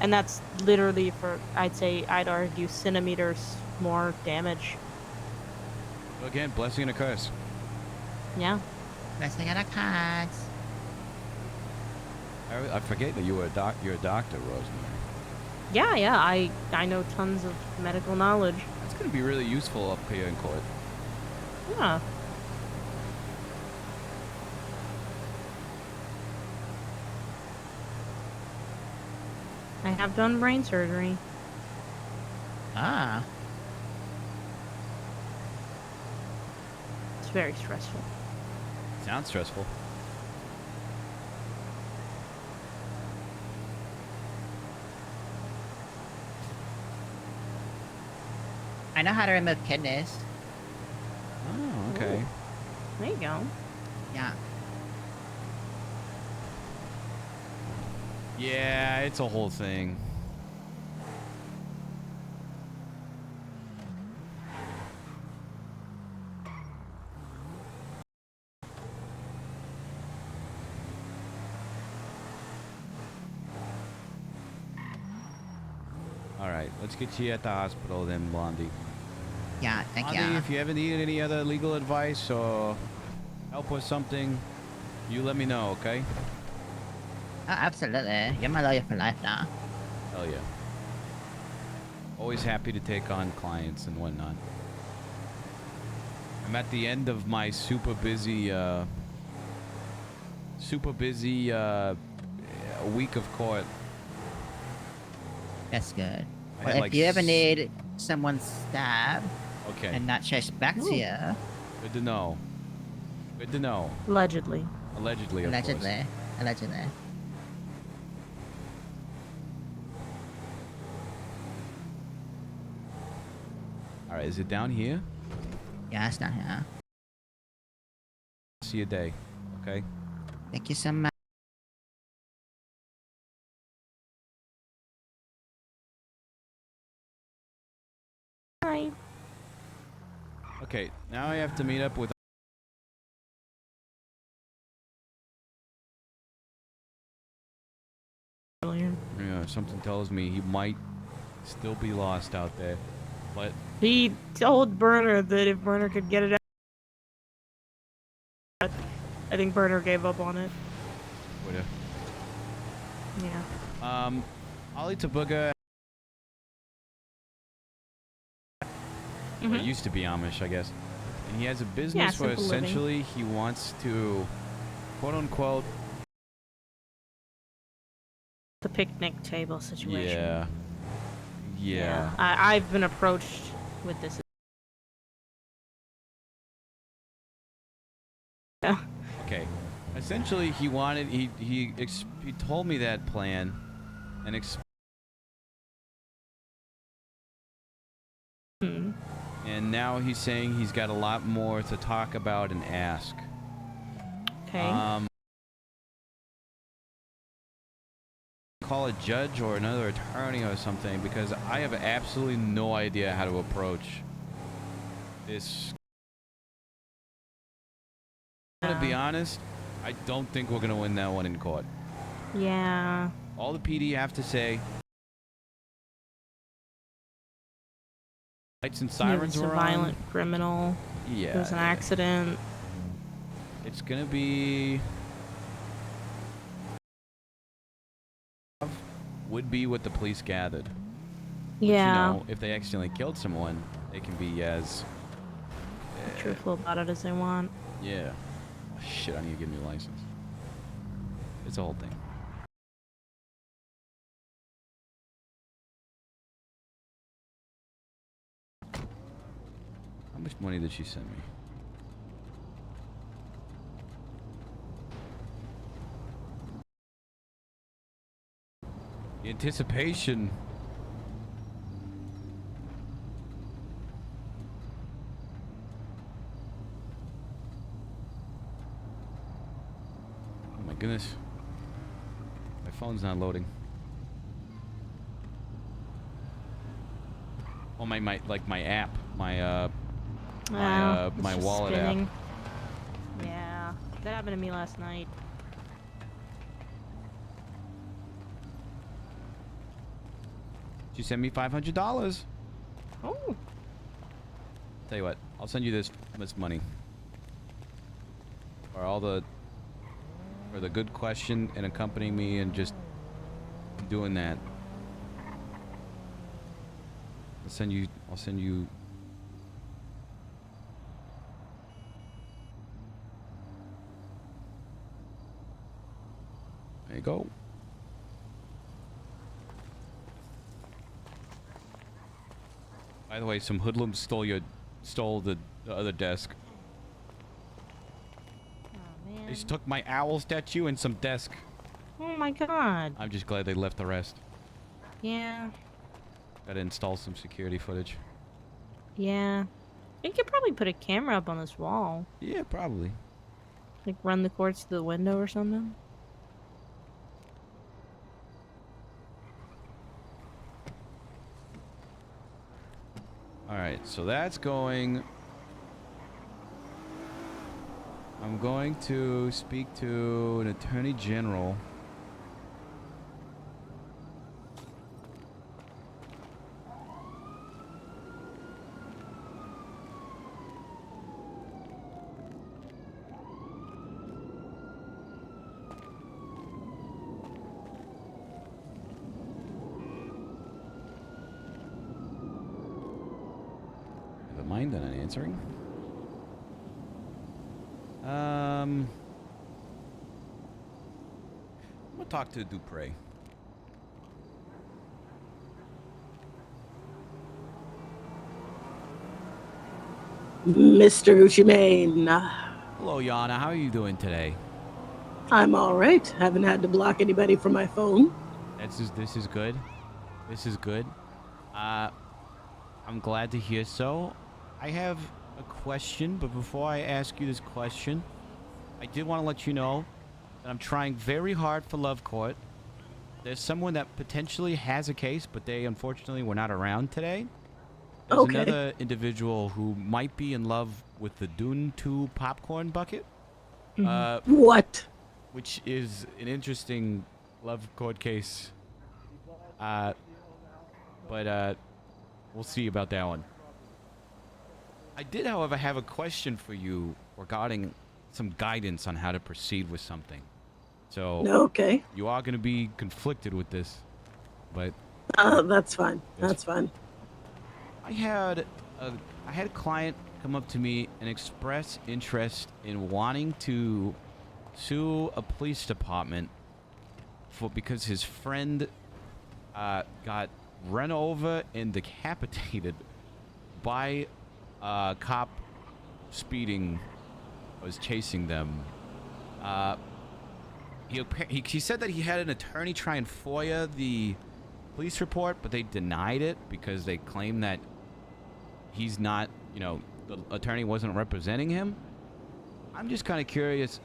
And that's literally for, I'd argue, centimeters more damage. Again, blessing and a curse. Yeah. Blessing and a curse. I forget that you're a doctor, Rosemary. Yeah, I know tons of medical knowledge. That's gonna be really useful up here in court. Yeah. I have done brain surgery. Ah. It's very stressful. Sounds stressful. I know how to remove kidneys. Oh, okay. There you go. Yeah. Yeah, it's a whole thing. right, let's get you at the hospital then, Blondie. Yeah, thank Blondie, you. if you ever need any other legal advice or help with something, you let me know, okay? Oh, absolutely. You're my lawyer for life now. Hell yeah. Always happy to take on clients and whatnot. I'm at the end of my super busy week of court. That's good. I Well, had, if like, you ever need someone stabbed Okay. and not chased back to you, Good to know. Good to know. Allegedly. Allegedly, of course. allegedly. All right, is it down here? Yeah, it's down here. See you day, okay? Thank you so much. Hi. Okay, now I have to meet up with. Yeah, something tells me he might still be lost out there, but He told Burner that if Burner could get it out. I think Burner gave up on it. woulda. Yeah. Ollie Tabuga. Well, he used to be Amish, I guess. And he has a business where simple living. essentially he wants to, quote unquote, The picnic table situation. Yeah. I've been approached with this. Yeah. Okay. Essentially, he wanted, he told me that plan and and now he's saying he's got a lot more to talk about and ask. Okay. Call a judge or another attorney or something because I have absolutely no idea how to approach this. I'm gonna be honest, I don't think we're gonna win that one in court. Yeah. All the PD have to say, lights and sirens He was were a on. violent criminal. Yeah. There was an accident. It's gonna be would be what the police gathered. Which, Yeah. you know, if they accidentally killed someone, they can be as Truthful about it as they want. yeah. Shit, I need to get a new license. It's a whole thing. How much money did she send me? The anticipation. Oh my goodness. My phone's not loading. Oh my like my app, my my it's wallet spinning. app. Yeah. That happened to me last night. She sent me $500. Oh. Tell you what, I'll send you this money. For the good question and accompanying me and just doing that. I'll send you there you go. By the way, some hoodlums stole the other desk. They just took my owl statue and some desk. Oh my god. I'm just glad they left the rest. Yeah. Gotta install some security footage. Yeah. You could probably put a camera up on this wall. Yeah, probably. Like run the cords to the window or something. Alright, so that's going. I'm going to speak to an attorney general. Never mind, then I'm answering. I'm gonna talk to Dupre. Mr. Gucci Mane. Hello, Yana. How are you doing today? I'm all right. Haven't had to block anybody from my phone. This is good. This is good. I'm glad to hear so. I have a question, but before I ask you this question, I did want to let you know that I'm trying very hard for Love Court. There's someone that potentially has a case, but they unfortunately were not around today. There's Okay. another individual who might be in love with the Dune 2 popcorn bucket. What? Which is an interesting Love Court case. But we'll see about that one. I did, however, have a question for you regarding some guidance on how to proceed with something. So, Okay. you are going to be conflicted with this, but That's fine. That's fine. I had a client come up to me and express interest in wanting to sue a police department because his friend got run over and decapitated by a cop speeding. Was chasing them. He said that he had an attorney try and FOIA the police report, but they denied it because they claimed that he's not, the attorney wasn't representing him. I'm just kind of curious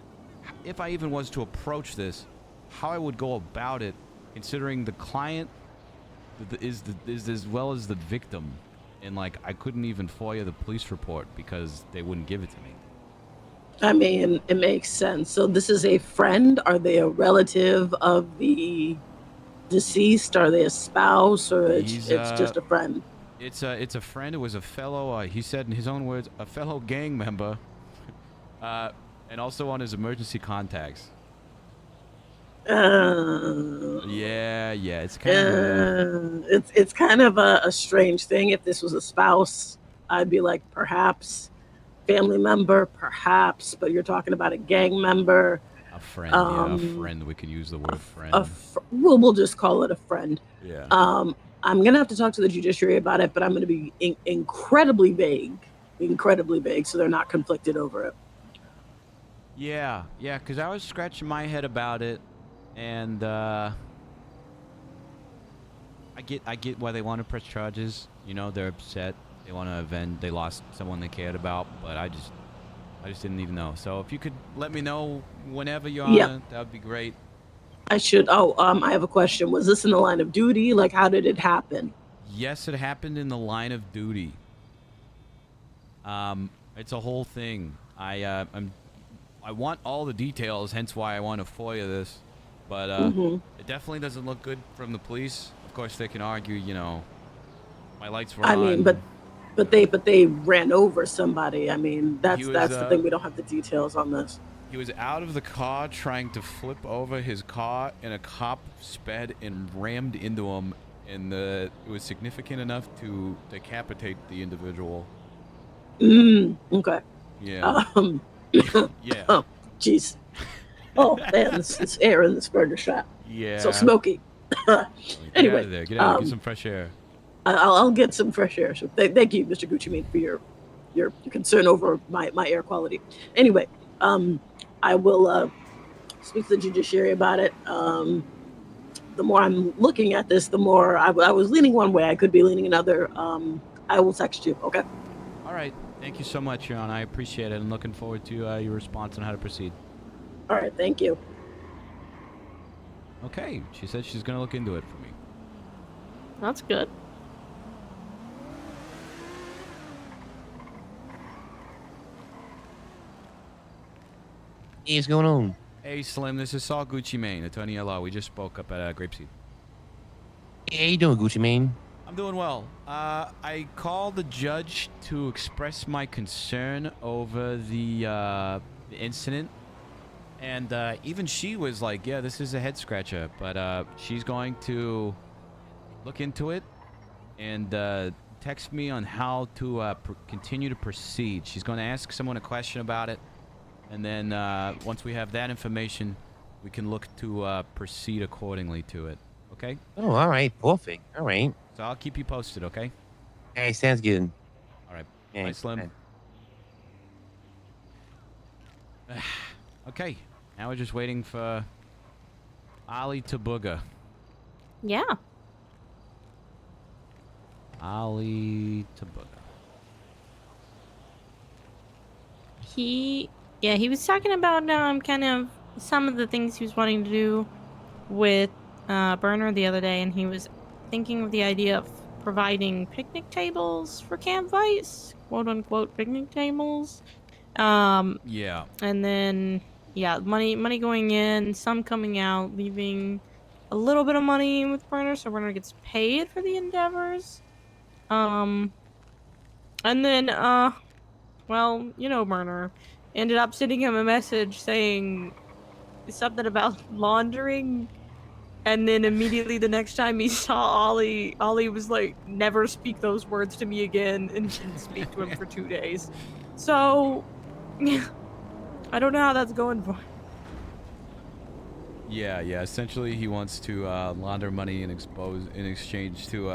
if I even was to approach this, how I would go about it, considering the client is as well as the victim, and I couldn't even FOIA the police report because they wouldn't give it to me. I mean, it makes sense. So this is a friend? Are they a relative of the deceased? Are they a spouse, or it's just a friend? It's a friend. It was a fellow. He said in his own words, a fellow gang member, and also on his emergency contacts. Yeah. It's kind of. It's kind of a strange thing. If this was a spouse, I'd be like, perhaps. Family member, perhaps, but you're talking about a gang member. A friend, a friend. We can use the word friend. We'll just call it a friend. Yeah. I'm gonna have to talk to the judiciary about it, but I'm gonna be incredibly vague, so they're not conflicted over it. Yeah, because I was scratching my head about it, and I get why they want to press charges. They're upset. They want to avenge. They lost someone they cared about, but I just didn't even know. So if you could let me know whenever you're on it, that would be great. I should. I have a question. Was this in the line of duty? Like, how did it happen? Yes, it happened in the line of duty. It's a whole thing. I want all the details, hence why I want to FOIA this. But it definitely doesn't look good from the police. Of course, they can argue, my lights were on. I mean, but they ran over somebody. I mean, that's the thing. We don't have the details on this. He was out of the car trying to flip over his car, and a cop sped and rammed into him, and it was significant enough to decapitate the individual. Okay. Yeah. Yeah. Oh, jeez. Oh man, this air in this burger shop. Yeah. So smoky. Anyway, get out of there. Get some fresh air. I'll get some fresh air. So thank you, Mr. Gucci Mane, for your concern over my air quality. Anyway, I will speak to the judiciary about it. The more I'm looking at this, the more I was leaning one way. I could be leaning another. I will text you. Okay. All right. Thank you so much, Your Honor. I appreciate it, and looking forward to your response on how to proceed. All right. Thank you. Okay. She said she's going to look into it for me. That's good. What's going on? Hey, Slim. This is Saul Gucci Mane, attorney at law. We just spoke up at Grapeseed. Hey, how you doing, Gucci Mane? I'm doing well. I called the judge to express my concern over the incident. And even she was like, yeah, this is a head scratcher. But she's going to look into it and text me on how to continue to proceed. She's going to ask someone a question about it, and then once we have that information, we can look to proceed accordingly to it. Okay? Oh, all right. Perfect. All right. So I'll keep you posted, okay? Hey, sounds good. All right. Yeah, Bye, Slim. Okay. Now we're just waiting for Ollie to booger. Yeah. Ollie to booger. He was talking about kind of some of the things he was wanting to do with Burner the other day, and he was thinking of the idea of providing picnic tables for Camp Vice, quote unquote picnic tables. Yeah. And then money going in, some coming out, leaving a little bit of money with Burner, so Burner gets paid for the endeavors. And then well, you know, Burner ended up sending him a message saying something about laundering, and then immediately the next time he saw Ollie was like, never speak those words to me again, and didn't speak to him for 2 days. So I don't know how that's going for him. Yeah. Essentially, he wants to launder money in exchange to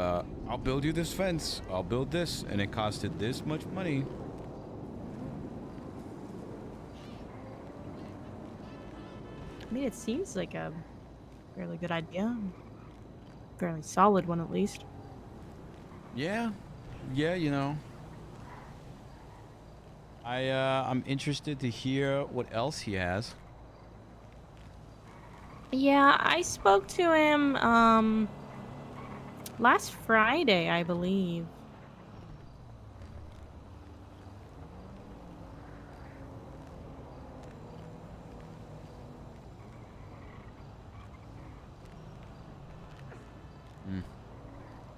I'll build you this fence. I'll build this, and it costed this much money. I mean, it seems like a fairly good idea. Fairly solid one, at least. Yeah, you know. I'm interested to hear what else he has. Yeah, I spoke to him last Friday, I believe.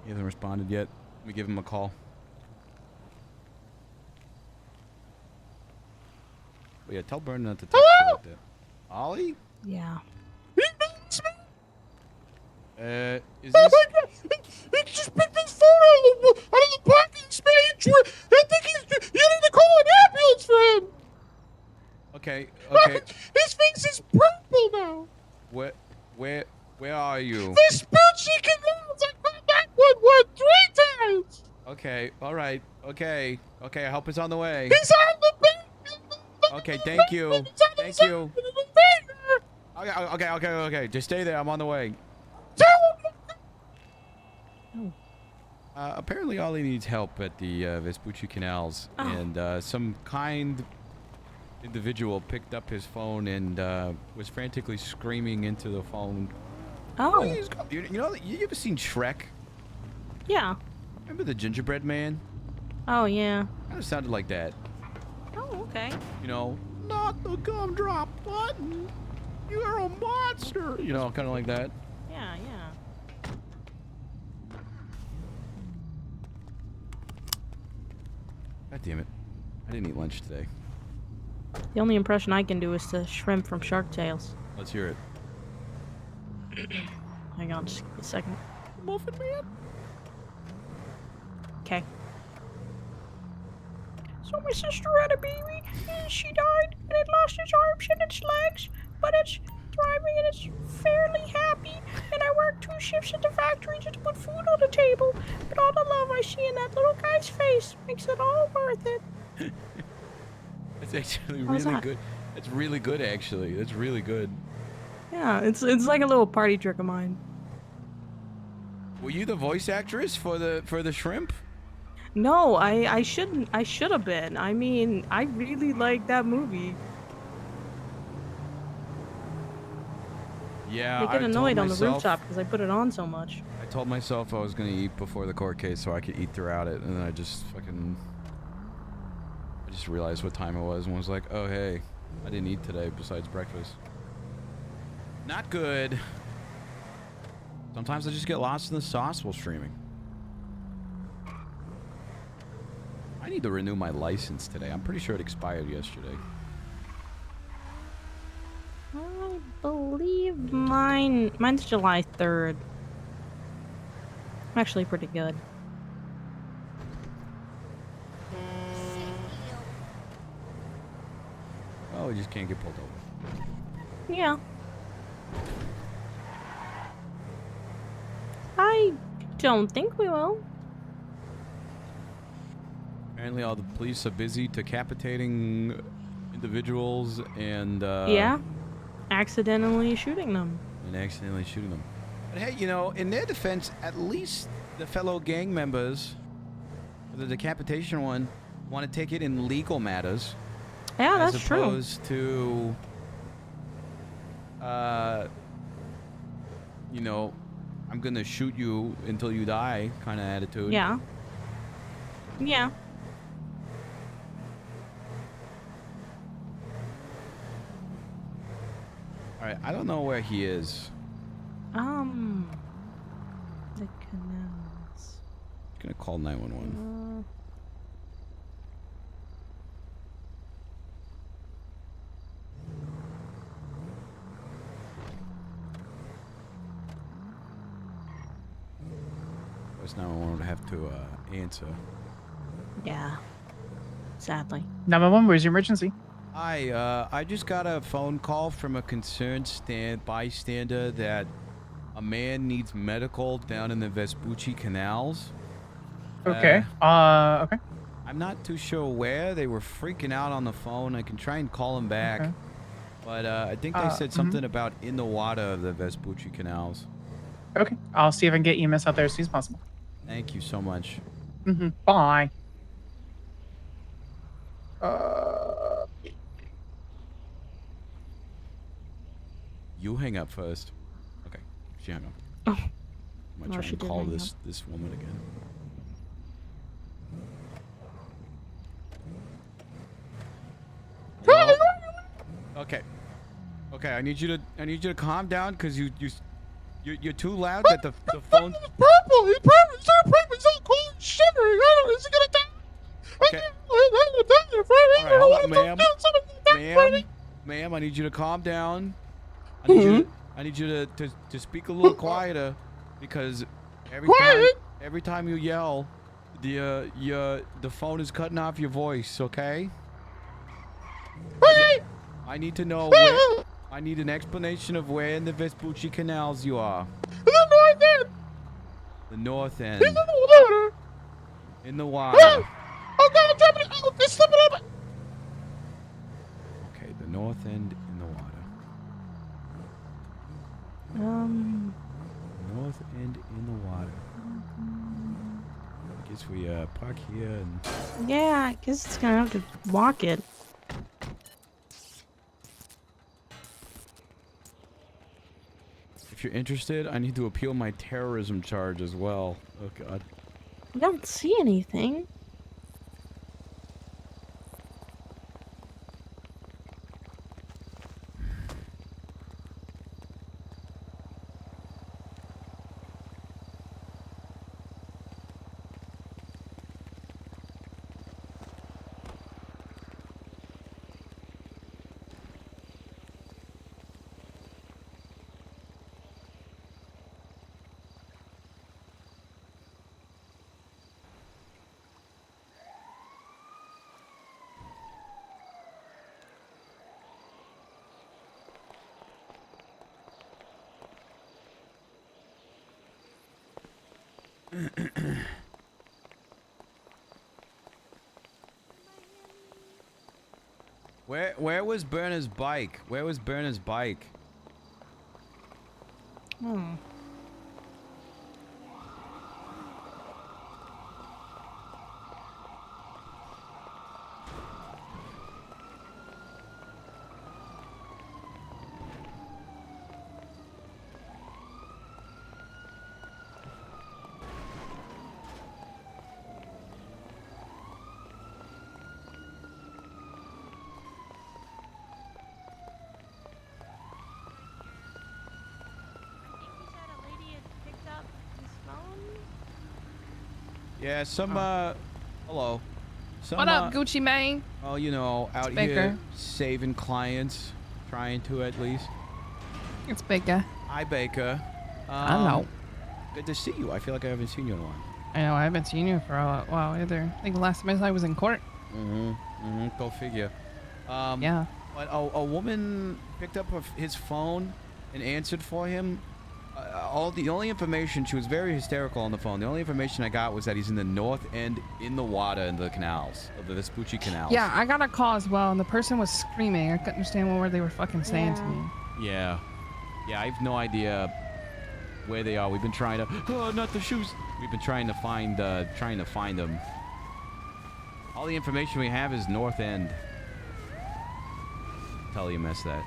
He hasn't responded yet. Let me give him a call. But yeah, tell Burn not to text you like that. Ollie? Yeah. Is Oh this... my god! He just picked his phone out of the parking space. I think you need to call an ambulance for him. Okay. His face is purple now. Where are you? This spilled canals. I called 911 3 times. Okay, alright. Okay, help is on the way. He's on the bed. Okay, thank you. Thank you. Okay. Just stay there. I'm on the way. Apparently, Ollie needs help at the Vespucci Canals, and some kind individual picked up his phone and was frantically screaming into the phone. Oh. You know, you ever seen Shrek? Yeah. Remember the gingerbread man? Oh, yeah. Kind of sounded like that. Oh, okay. You know, not the gumdrop button. You're a monster. You know, kind of like that. Yeah. God damn it. I didn't eat lunch today. The only impression I can do is the shrimp from Shark Tales. Let's hear it. Hang on just a second. Muffin Man? Okay. So my sister had a baby, and she died, and it lost its arms and its legs, but it's thriving and it's fairly happy, and I work 2 shifts at the factory just to put food on the table, but all the love I see in that little guy's face makes it all worth it. That's actually How's really that? good. That's really good, actually. That's really good. Yeah, it's like a little party trick of mine. Were you the voice actress for the shrimp? No, I shouldn't. I should have been. I mean, I really like that movie. Yeah, I get told annoyed on the myself- rooftop because I put it on so much. I told myself I was gonna eat before the court case so I could eat throughout it, and then I just realized what time it was and was like, oh hey, I didn't eat today besides breakfast. Not good. Sometimes I just get lost in the sauce while streaming. I need to renew my license today. I'm pretty sure it expired yesterday. I believe mine's July 3rd. I'm actually pretty good. Oh, we just can't get pulled over. Yeah. I don't think we will. Apparently, all the police are busy decapitating individuals and Yeah. Accidentally shooting them. accidentally shooting them. But hey, you know, in their defense, at least the fellow gang members, for the decapitation one, want to take it in legal matters. Yeah, that's true. As opposed to, you know, I'm gonna shoot you until you die kind of attitude. Yeah. Yeah. All right, I don't know where he is. The canals. I'm gonna call 911. Course, 911 would have to answer. Yeah. Sadly. 911, where's your emergency? Hi, I just got a phone call from a concerned bystander that a man needs medical down in the Vespucci canals. Okay. Okay. I'm not too sure where. They were freaking out on the phone. I can try and call him back. Okay. But I think they said something about in the water of the Vespucci canals. Okay. I'll see if I can get EMS out there as soon as possible. Thank you so much. Bye. You hang up first. Okay, she hung up. Oh. I'm gonna Well, try she and did call hang this woman again. Hello? Okay. Okay, I need you to calm down because you're too loud that the phone. He's purple. He's purple. He's purple. He's all cold and shivering. I don't know. Is he gonna die? Okay. All right, hold on, ma'am. Ma'am, I need you to calm down. I need you to speak a little quieter because every time you yell, the phone is cutting off your voice. Okay. I need to know where. I need an explanation of where in the Vespucci canals you are. The north end. He's in the water. In the water. Oh God, I'm dropping it. Oh, it's slipping up. Okay, the north end in the water. North end in the water. I guess we park here and. Yeah, I guess it's gonna have to walk it. If you're interested, I need to appeal my terrorism charge as well. Oh God. I don't see anything. Where was Burner's bike? Where was Burner's bike? Yeah, some hello. Some, What up, Gucci Mane? Oh, you know, out It's Baker. here saving clients, trying to at least. It's Baker. Hi, Baker. I know. Good to see you. I feel like I haven't seen you in a while. I know, I haven't seen you for a while either. I think the last time I saw you was in court. Go figure. Yeah. But a woman picked up his phone and answered for him. The only information, she was very hysterical on the phone. The only information I got was that he's in the north end in the water in the canals, of the Vespucci canals. Yeah, I got a call as well, and the person was screaming. I couldn't understand what word they were fucking saying to me. Yeah. Yeah, I have no idea where they are. We've been trying to... Oh, not the shoes. We've been trying to find them. All the information we have is north end. Tell you missed that.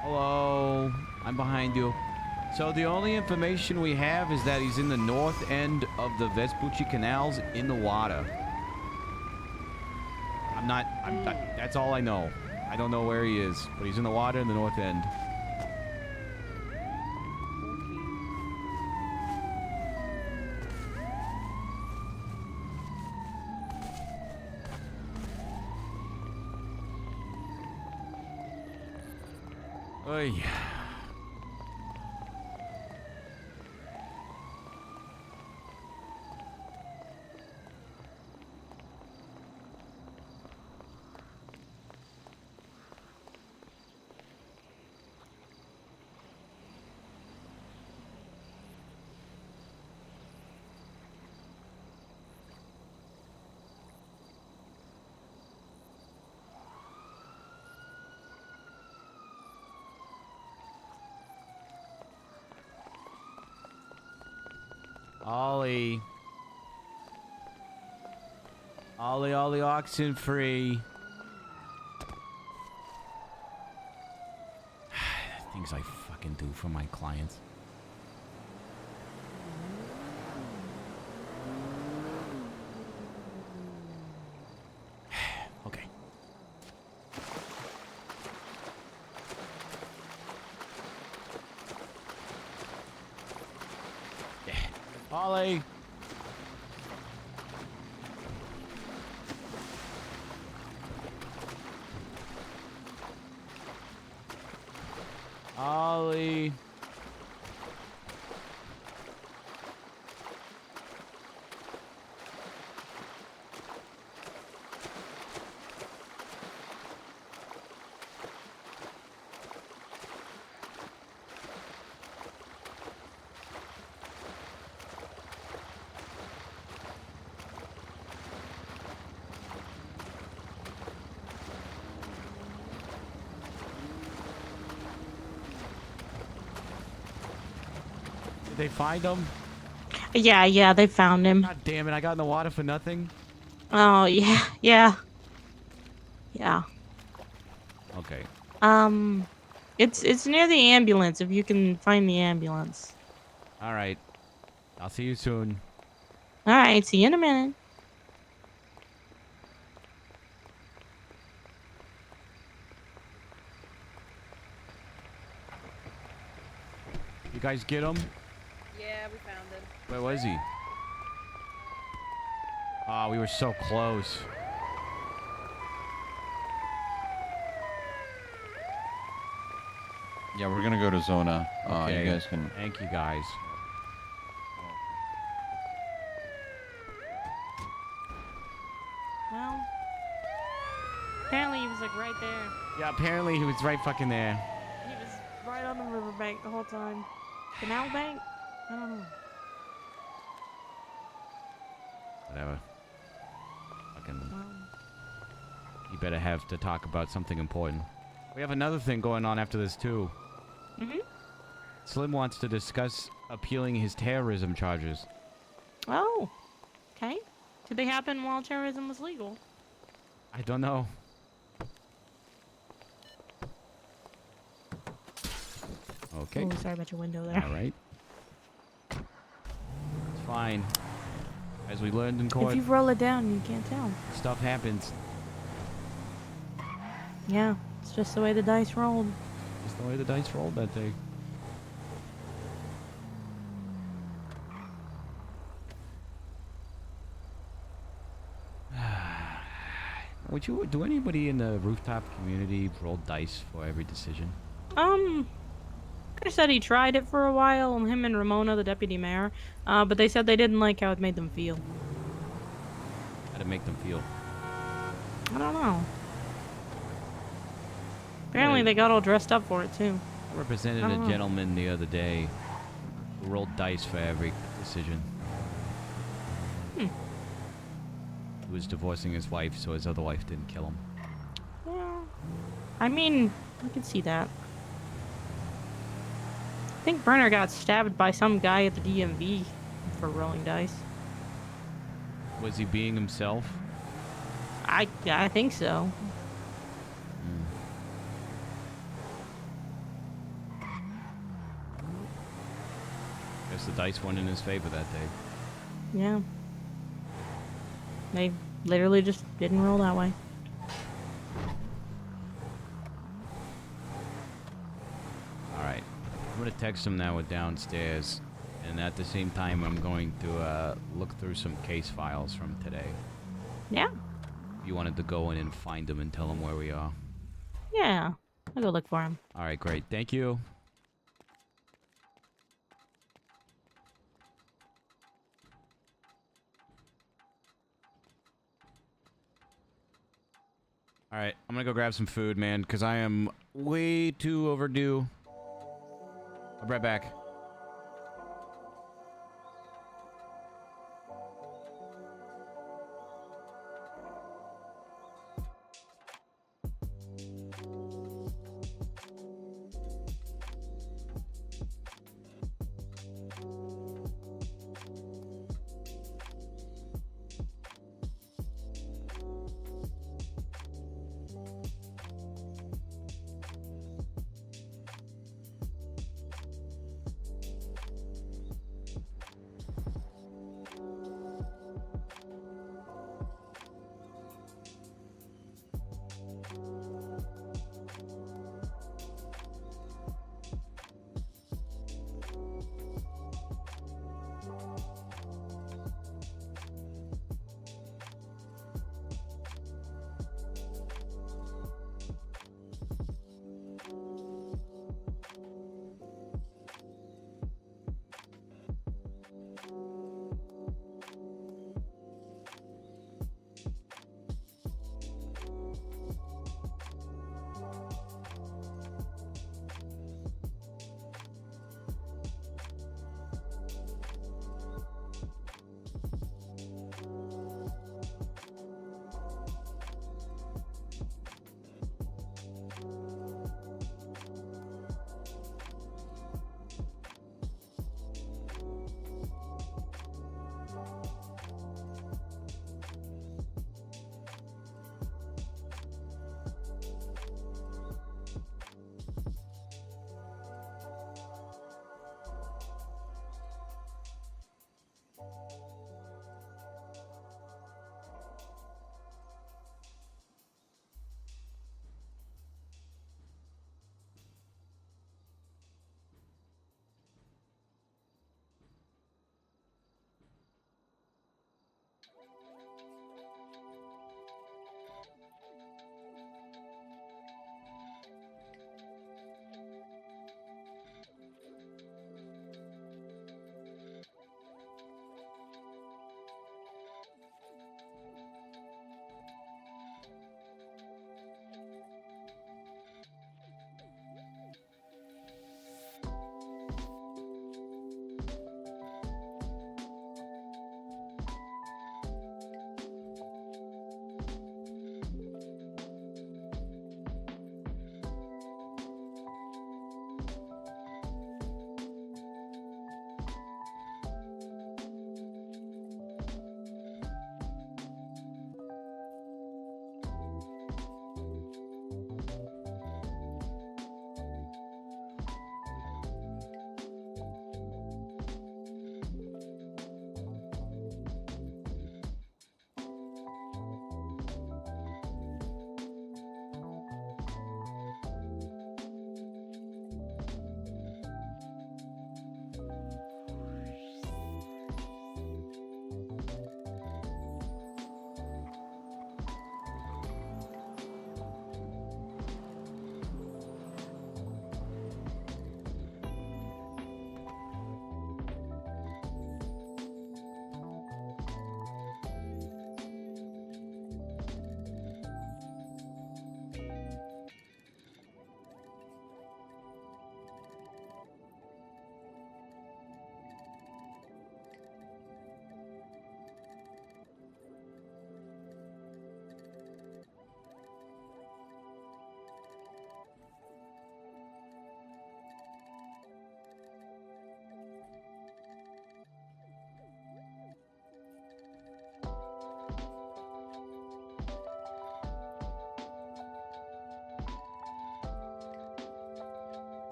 Hello. I'm behind you. So the only information we have is that he's in the north end of the Vespucci canals in the water. I'm not, that's all I know. I don't know where he is, but he's in the water in the north end. Oy. Ollie. Ollie, oxen free. Things I fucking do for my clients. Okay. Yeah. Ollie. Ollie. Did they find him? Yeah, they found him. God damn it, I got in the water for nothing. Oh, yeah. Okay. It's near the ambulance, if you can find the ambulance. All right. I'll see you soon. Alright, see you in a minute. You guys get him? Yeah, we found him. Where was he? Oh, we were so close. Yeah, we're gonna go to Zona. Okay. You guys can. Thank you, guys. Well, apparently he was like right there. Yeah, apparently he was right fucking there. He was right on the riverbank the whole time. Canal bank? I don't know. Whatever. Fucking. You better have to talk about something important. We have another thing going on after this, too. Mm-hmm. Slim wants to discuss appealing his terrorism charges. Oh, okay. Did they happen while terrorism was legal? I don't know. Okay. Oh, sorry about your window there. All right. It's fine. As we learned in court, If you roll it down, you can't tell. stuff happens. Yeah, it's just the way the dice rolled. Just the way the dice rolled that day. Do anybody in the rooftop community roll dice for every decision? Chris said he tried it for a while, and him and Ramona, the deputy mayor, but they said they didn't like how it made them feel. How to make them feel? I don't know. Apparently they got all dressed up for it too. I represented I a don't know. gentleman the other day who rolled dice for every decision. Hmm. He was divorcing his wife, so his other wife didn't kill him. Yeah. I mean, I can see that. I think Brenner got stabbed by some guy at the DMV for rolling dice. Was he being himself? I think so. Guess the dice went in his favor that day. Yeah. They literally just didn't roll that way. Alright. I'm going to text him now with downstairs. And at the same time, I'm going to look through some case files from today. Yeah. You wanted to go in and find them and tell them where we are. Yeah. I'll go look for him. Alright, great. Thank you. Alright, I'm gonna go grab some food, man, because I am way too overdue. I'll be right back.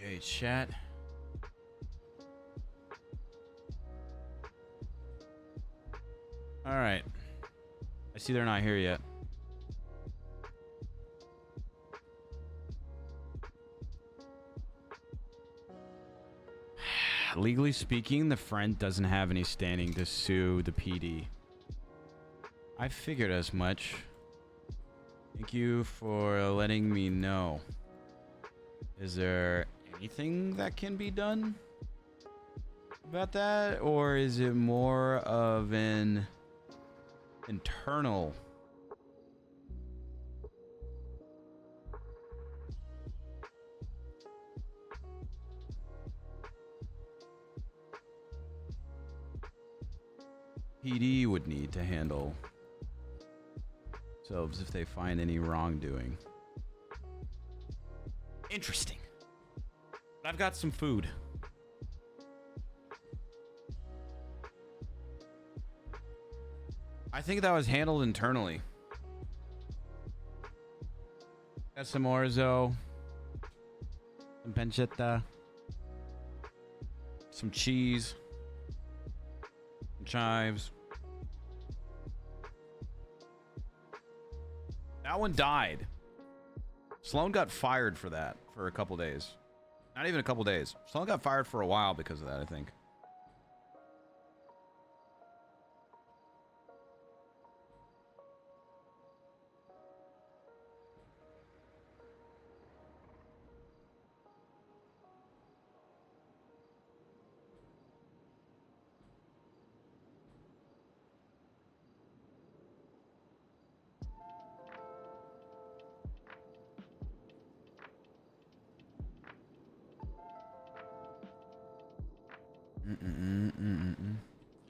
Okay, chat. All right. I see they're not here yet. Legally speaking, the friend doesn't have any standing to sue the PD. I figured as much. Thank you for letting me know. Is there anything that can be done about that? Or is it more of an internal? PD would need to handle themselves if they find any wrongdoing. Interesting. But I've got some food. I think that was handled internally. Got some orzo, some pancetta, some cheese, some chives. That one died. Sloan got fired for that for a couple days. Not even a couple days. Sloan got fired for a while because of that, I think.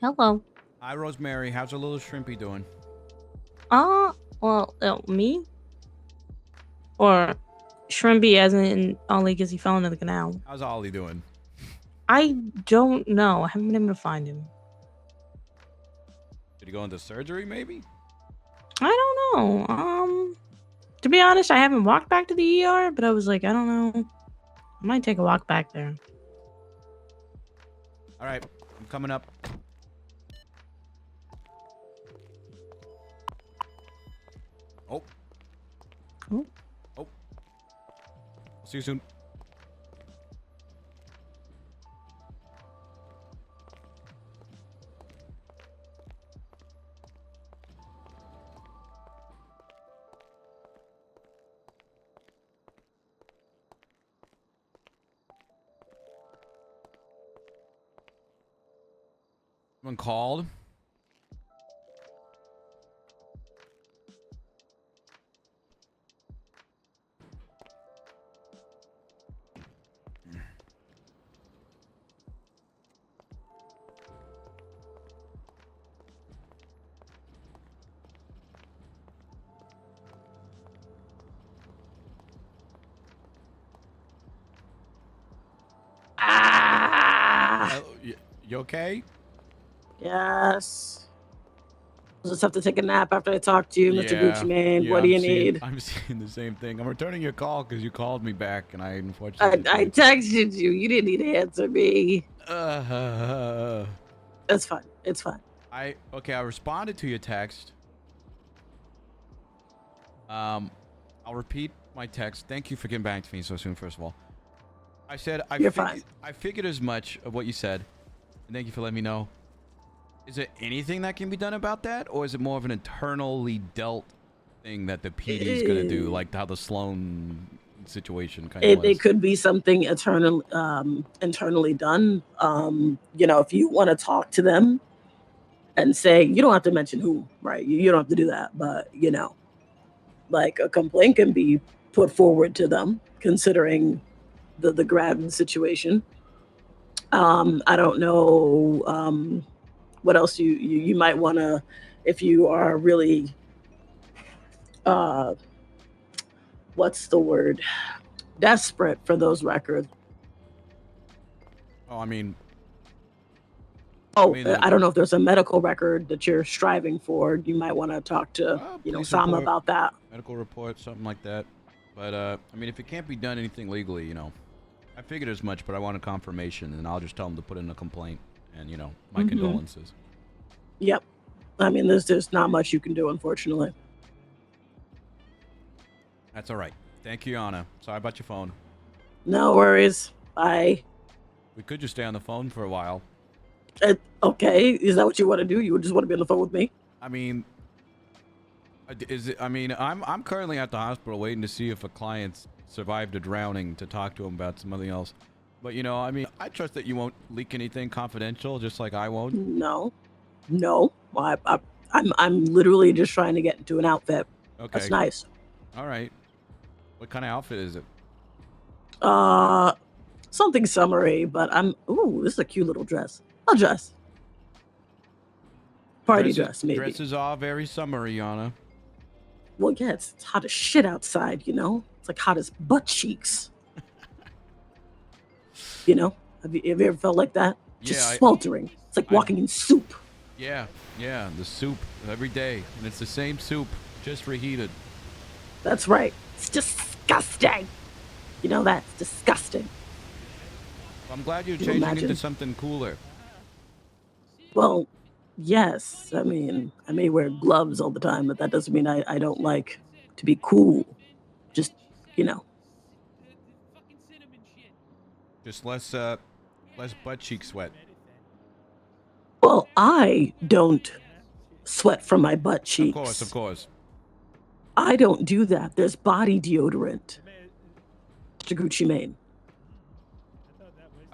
Hello. Hi, Rosemary. How's your little shrimpy doing? Well, me? Or Shrimpy as in Ollie because he fell into the canal. How's Ollie doing? I don't know. I haven't been able to find him. Did he go into surgery, maybe? I don't know. To be honest, I haven't walked back to the ER, but I was like, I don't know. I might take a walk back there. All right, I'm coming up. Oh. Oh. Oh. See you soon. Someone called. You okay? Yes. I'll just have to take a nap after I talk to you, Mr. Gucci Man. What do you need? I'm seeing the same thing. I'm returning your call because you called me back, and I unfortunately. I texted you. You didn't need to answer me. That's fine. It's fine. I responded to your text. I'll repeat my text. Thank you for getting back to me so soon. First of all, I said You're fine. I figured as much of what you said, and thank you for letting me know. Is there anything that can be done about that, or is it more of an internally dealt thing that the PD is going to do, like how the Sloan situation kind of was? It could be something internally done. If you want to talk to them and say, you don't have to mention who, right? You don't have to do that, but like a complaint can be put forward to them, considering the grad situation. I don't know what else you might want to, if you are really, what's the word? Desperate for those records. Oh, I mean, I don't know if there's a medical record that you're striving for. You might want to talk to, police Sam report, about that. medical report, something like that. But I mean, if it can't be done anything legally, I figured as much, but I want a confirmation, and I'll just tell them to put in a complaint, and my Mhm. condolences. Yep. I mean, there's not much you can do, unfortunately. That's all right. Thank you, Anna. Sorry about your phone. No worries. Bye. We could just stay on the phone for a while. Okay, is that what you want to do? You would just want to be on the phone with me? I mean, I'm currently at the hospital waiting to see if a client survived a drowning to talk to him about something else. But I trust that you won't leak anything confidential, just like I won't. No. I'm literally just trying to get into an outfit. Okay. That's nice. All right. What kind of outfit is it? Something summery, but ooh, this is a cute little dress. I'll dress. Party dress, maybe. Dresses are very summery, Anna. Well, yeah, it's hot as shit outside, It's like hot as butt cheeks. Have you ever felt like that? Just sweltering. It's like walking in soup. Yeah, the soup every day, and it's the same soup, just reheated. That's right. It's disgusting. You know that? It's disgusting. I'm glad you're Can you changing imagine? into something cooler. Well, yes. I mean, I may wear gloves all the time, but that doesn't mean I don't like to be cool. Just, Just less butt cheek sweat. Well, I don't sweat from my butt cheeks. Of course. I don't do that. There's body deodorant. Mr. Gucci Mane.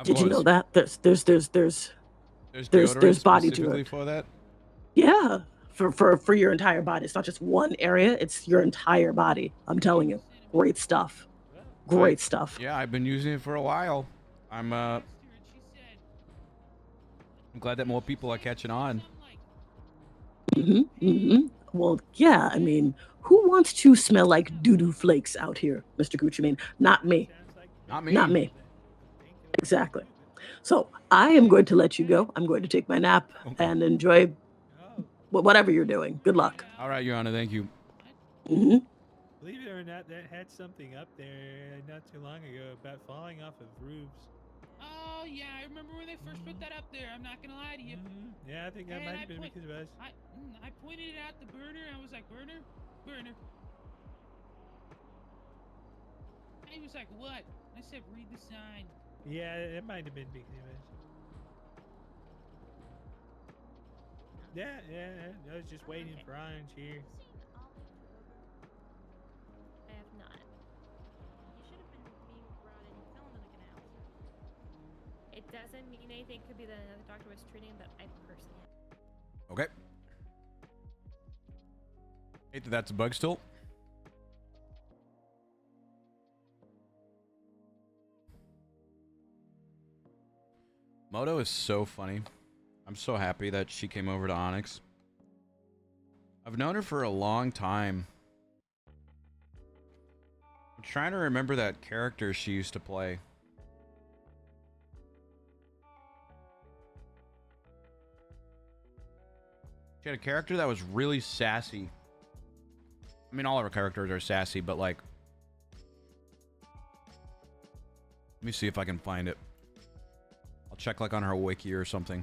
Did you know that? There's deodorant body specifically deodorant. for that? Yeah. For your entire body. It's not just one area, it's your entire body. I'm telling you. Great stuff. Great stuff. Yeah, I've been using it for a while. I'm glad that more people are catching on. Well, yeah, I mean, who wants to smell like doo-doo flakes out here, Mr. Gucci Mane? Not me. Not me. Not me. Exactly. So I am going to let you go. I'm going to take my nap and enjoy whatever you're doing. Good luck. All right, Your Honor, thank you. hmm Believe it or not, that had something up there not too long ago about falling off of roofs. Oh yeah, I remember when they first put that up there. I'm not gonna lie to you. Yeah, I think that And might I have been put- because of us. I pointed it out to Burner. I was like, Burner. He was like, what? I said, read the sign. Yeah, it might have been because of us. Yeah, I was just waiting for Orange here. I have not. You should have been being brought in. You fell into the canal. It doesn't mean anything. Could be that another doctor was treating him, but I personally have. Okay. Hate that that's a bug still. Moto is so funny. I'm so happy that she came over to Onyx. I've known her for a long time. I'm trying to remember that character she used to play. She had a character that was really sassy. I mean, all of her characters are sassy, but like... Let me see if I can find it. I'll check like on her wiki or something.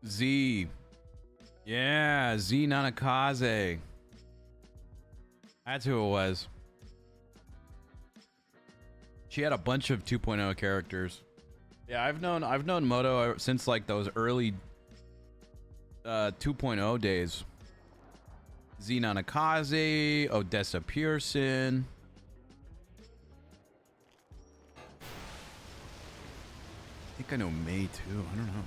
Z. Yeah, Z Nanakaze. That's who it was. She had a bunch of 2.0 characters. Yeah, I've known Moto since like those early 2.0 days. Z Nanakaze, Odessa Pearson. I think I know May too. I don't know.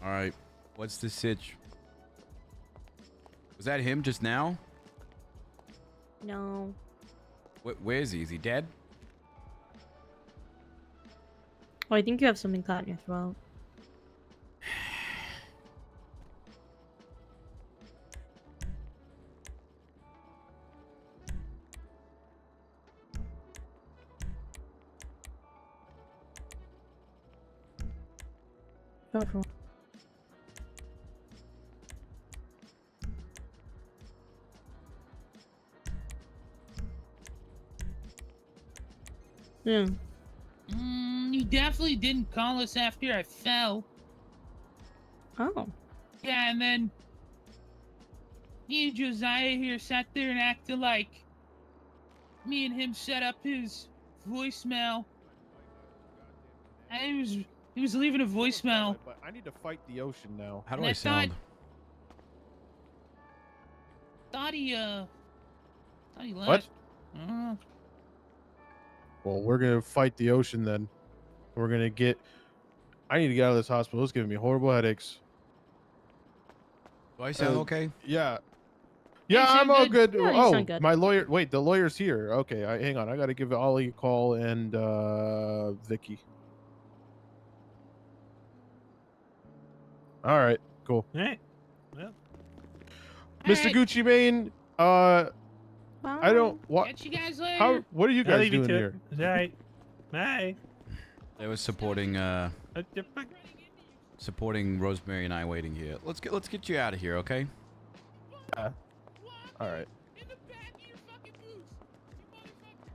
All right, what's the sitch? Was that him just now? No. Where's he? Is he dead? Oh, I think you have something caught in your throat. Go for it. Yeah. You definitely didn't call us after I fell. Oh. Yeah, and then me and Josiah here sat there and acted like me and him set up his voicemail. And he was leaving a voicemail. But I need to fight the ocean now. How do And I I sound? Thought he left. What? Well, we're gonna fight the ocean then. We're gonna get. I need to get out of this hospital. It's giving me horrible headaches. Do I sound okay? Yeah. You Yeah, sound I'm all good. good. Yeah, you Oh, sound good. my lawyer. Wait, the lawyer's here. Okay, hang on. I gotta give Ollie a call and Vicky. All right, cool. All right. Well, Mr. right. Gucci Mane. I don't. What? Catch you guys later. How? What are you I'll guys leave you doing to it. here? It's all right. Bye. They was supporting What the fuck? supporting Rosemary and I waiting here. Let's get you out of here, okay? All right. In the back of your fucking boots, you motherfucker.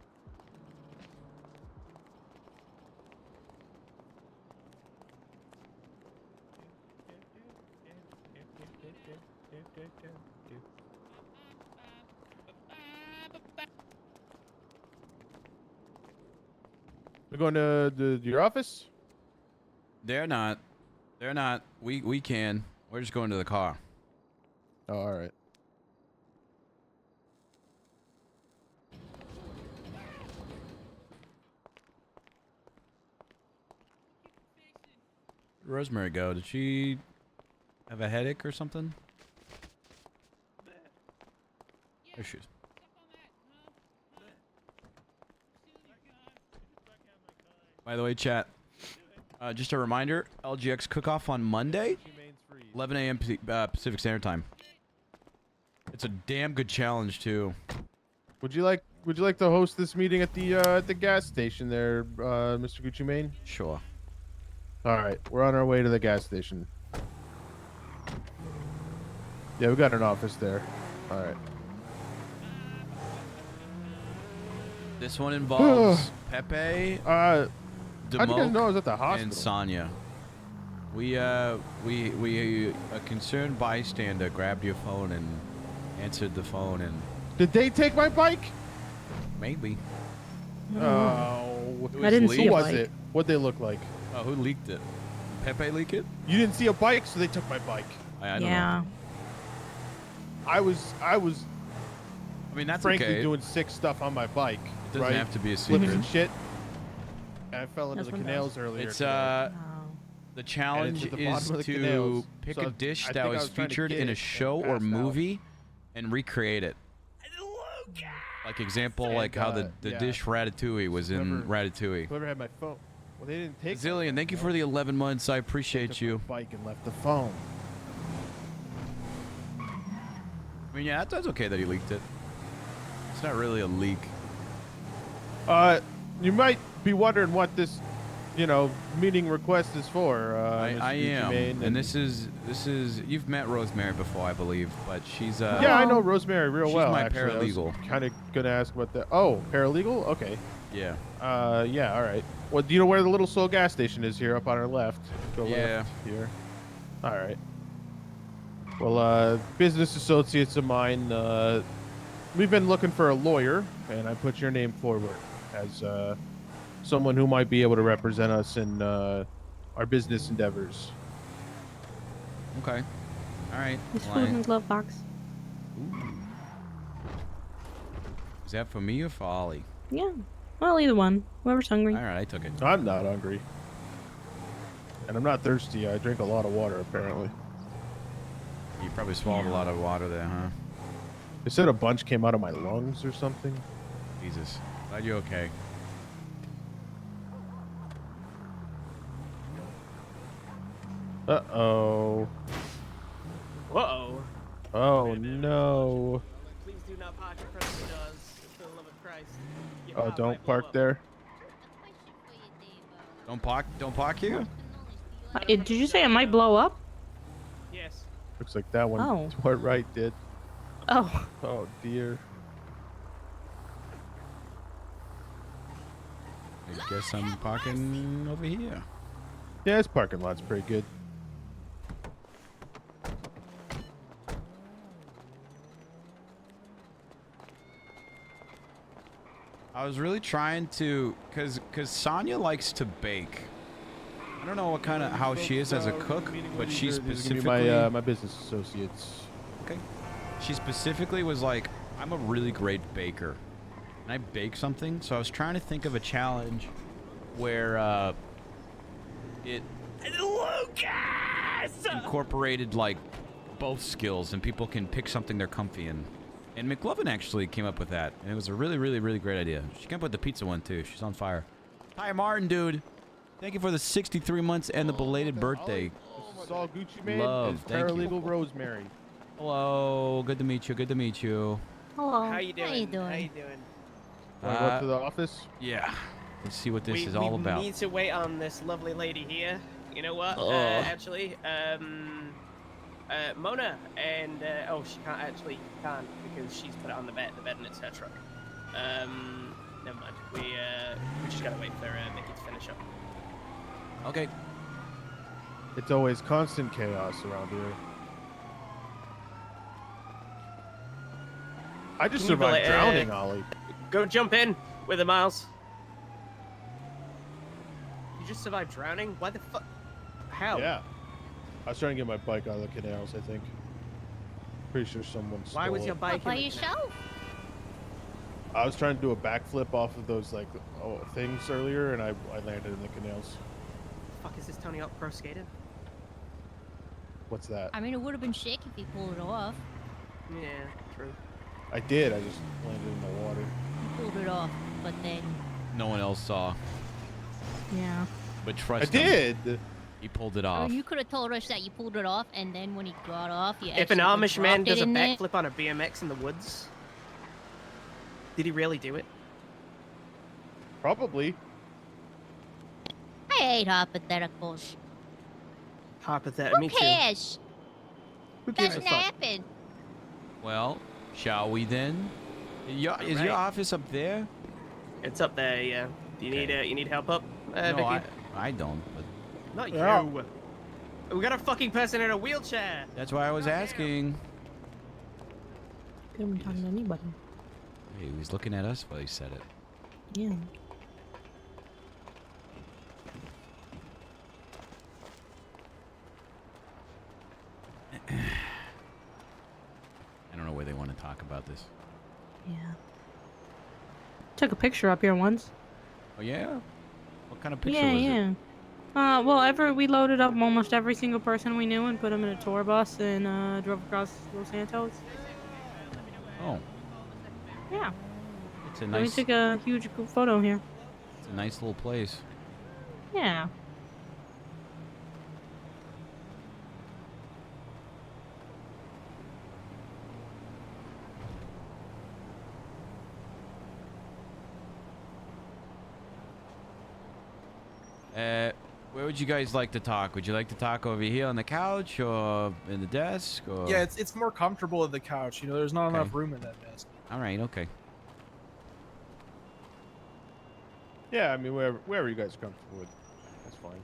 We're going to your office. They're not. They're not. We can. We're just going to the car. Oh, all right. Where'd Rosemary go? Did she have a headache or something? There she is. By the way, chat, just a reminder, LGX cook-off on Monday, 11 a.m. Pacific Standard Time. It's a damn good challenge, too. Would you like to host this meeting at the gas station there, Mr. Gucci Mane? Sure. All right, we're on our way to the gas station. Yeah, we got an office there. All right. This one involves Pepe, How'd you guys Demoke, know I was at the hospital? and Sonya. We a concerned bystander grabbed your phone and answered the phone, and Did they take my bike? maybe. Oh, I didn't see who a was bike. it? What'd they look like? Oh, who leaked it? Pepe leak it? You didn't see a bike, so they took my bike. I don't Yeah. know. I was I mean, that's frankly okay. doing sick stuff on my bike. It doesn't right? have to be a Flips secret. and shit. And I fell into That's the what canals earlier. It's today. the challenge at the is bottom of the to canals, pick so a dish I that think I was was trying to featured get in it a and show or passed out. movie and recreate it. Like example, like how the yeah. dish Ratatouille was in Whoever- Ratatouille. Whoever had my phone. Well, they didn't take Zillion, thank you for the 11 months. I appreciate you. my bike and left the phone. I mean, yeah, that's okay that he leaked it. It's not really a leak. You might be wondering what this, meeting request is for. Mr. I Gucci am, Mane, and this is you've met Rosemary before, I believe, but she's yeah, I know Rosemary real she's well. my actually. paralegal. Kind of gonna ask about that. Oh, paralegal? Okay. Yeah. Yeah. All right. Well, do you know where the Little Soul gas station is? Here, up on our left. Go Yeah. left here. All right. Well, business associates of mine, we've been looking for a lawyer, and I put your name forward as someone who might be able to represent us in our business endeavors. Okay. All right. This Well, food in the glove box. is that for me or for Ollie? Yeah. Well, either one. Whoever's hungry. All right, I took it. I'm not hungry. And I'm not thirsty. I drink a lot of water, apparently. You probably swallowed a lot of water there, huh? They said a bunch came out of my lungs or something. Jesus. Glad you're okay. Uh-oh. Uh-oh. Oh, no. Please do not park in front of the doors, for the love of Christ. Your Oh, car don't might blow park up. there. Don't park here? Did you say it might blow up? Yes. Looks like that one Oh. tore right did. Oh. Oh, dear. I guess I'm parking over here. Yeah, this parking lot's pretty good. I was really trying to, cause Sonya likes to bake. I don't know what kind of how she is as a cook, but she These are gonna be specifically my business associates. okay. She specifically was like, I'm a really great baker, and I bake something. So I was trying to think of a challenge where it incorporated like both skills, and people can pick something they're comfy in. And McLovin actually came up with that, and it was a really, really, really great idea. She came up with the pizza one too. She's on fire. Hi, Martin, dude. Thank you for the 63 months and the belated birthday. This is Saul Gucci Man Love, and thank you. Paralegal Rosemary. Hello, good to meet you. Good to meet you. Hello. How you doing? How you doing? How you doing? Wanna go up to the office? Yeah. Let's see what this we, is all about. We need to wait on this lovely lady here. You know what? Oh. Actually, Mona and oh, she can't because she's put it on the bed and etc. Never mind. We just gotta wait for Mickey to finish up. Okay. It's always constant chaos around here. I just Can you survived bela- drowning, Ollie. Go jump in with the Miles. You just survived drowning? Why the fuck? How? Yeah. I was trying to get my bike out of the canals, I think. Pretty sure someone stole Why was your it. bike By in the yourself? I was trying to do a backflip off of those like things earlier, and I landed in the canals. Fuck, is this Tony Hawk Pro Skater? What's that? I mean, it would have been sick if he pulled it off. Yeah, true. I did. I just landed in the water. He pulled it off, but then... No one else saw. Yeah. But trust I him, did. He pulled it Or off. you could have told us that you pulled it off, and then when he got off, you If an accidentally Amish man dropped it does a in there. backflip on a BMX in the woods, did he really do it? Probably. I hate hypotheticals. Hypothetical. Who Me too. cares? Who gives a Doesn't fuck? happen. Well, shall we then? Is your Alright. office up there? It's up there, yeah. Do you need help up, No, Vicky? I don't. But Not Yeah. you. We got a fucking person in a wheelchair. that's why I was asking. Couldn't talk to anybody. Hey, he was looking at us while he said it. Yeah. I don't know where they want to talk about this. Yeah. Took a picture up here once. Oh yeah? What kind of picture Yeah, was yeah. it? Well, we loaded up almost every single person we knew and put them in a tour bus and drove across Los Santos. Oh, Yeah. it's a So nice, we took a huge photo here. it's a nice little place. Yeah. Where would you guys like to talk? Would you like to talk over here on the couch or in the desk? Or... Yeah, it's more comfortable at the couch. You know, there's not enough room in that desk. All right, okay. Yeah, I mean, wherever you guys are comfortable with, that's fine.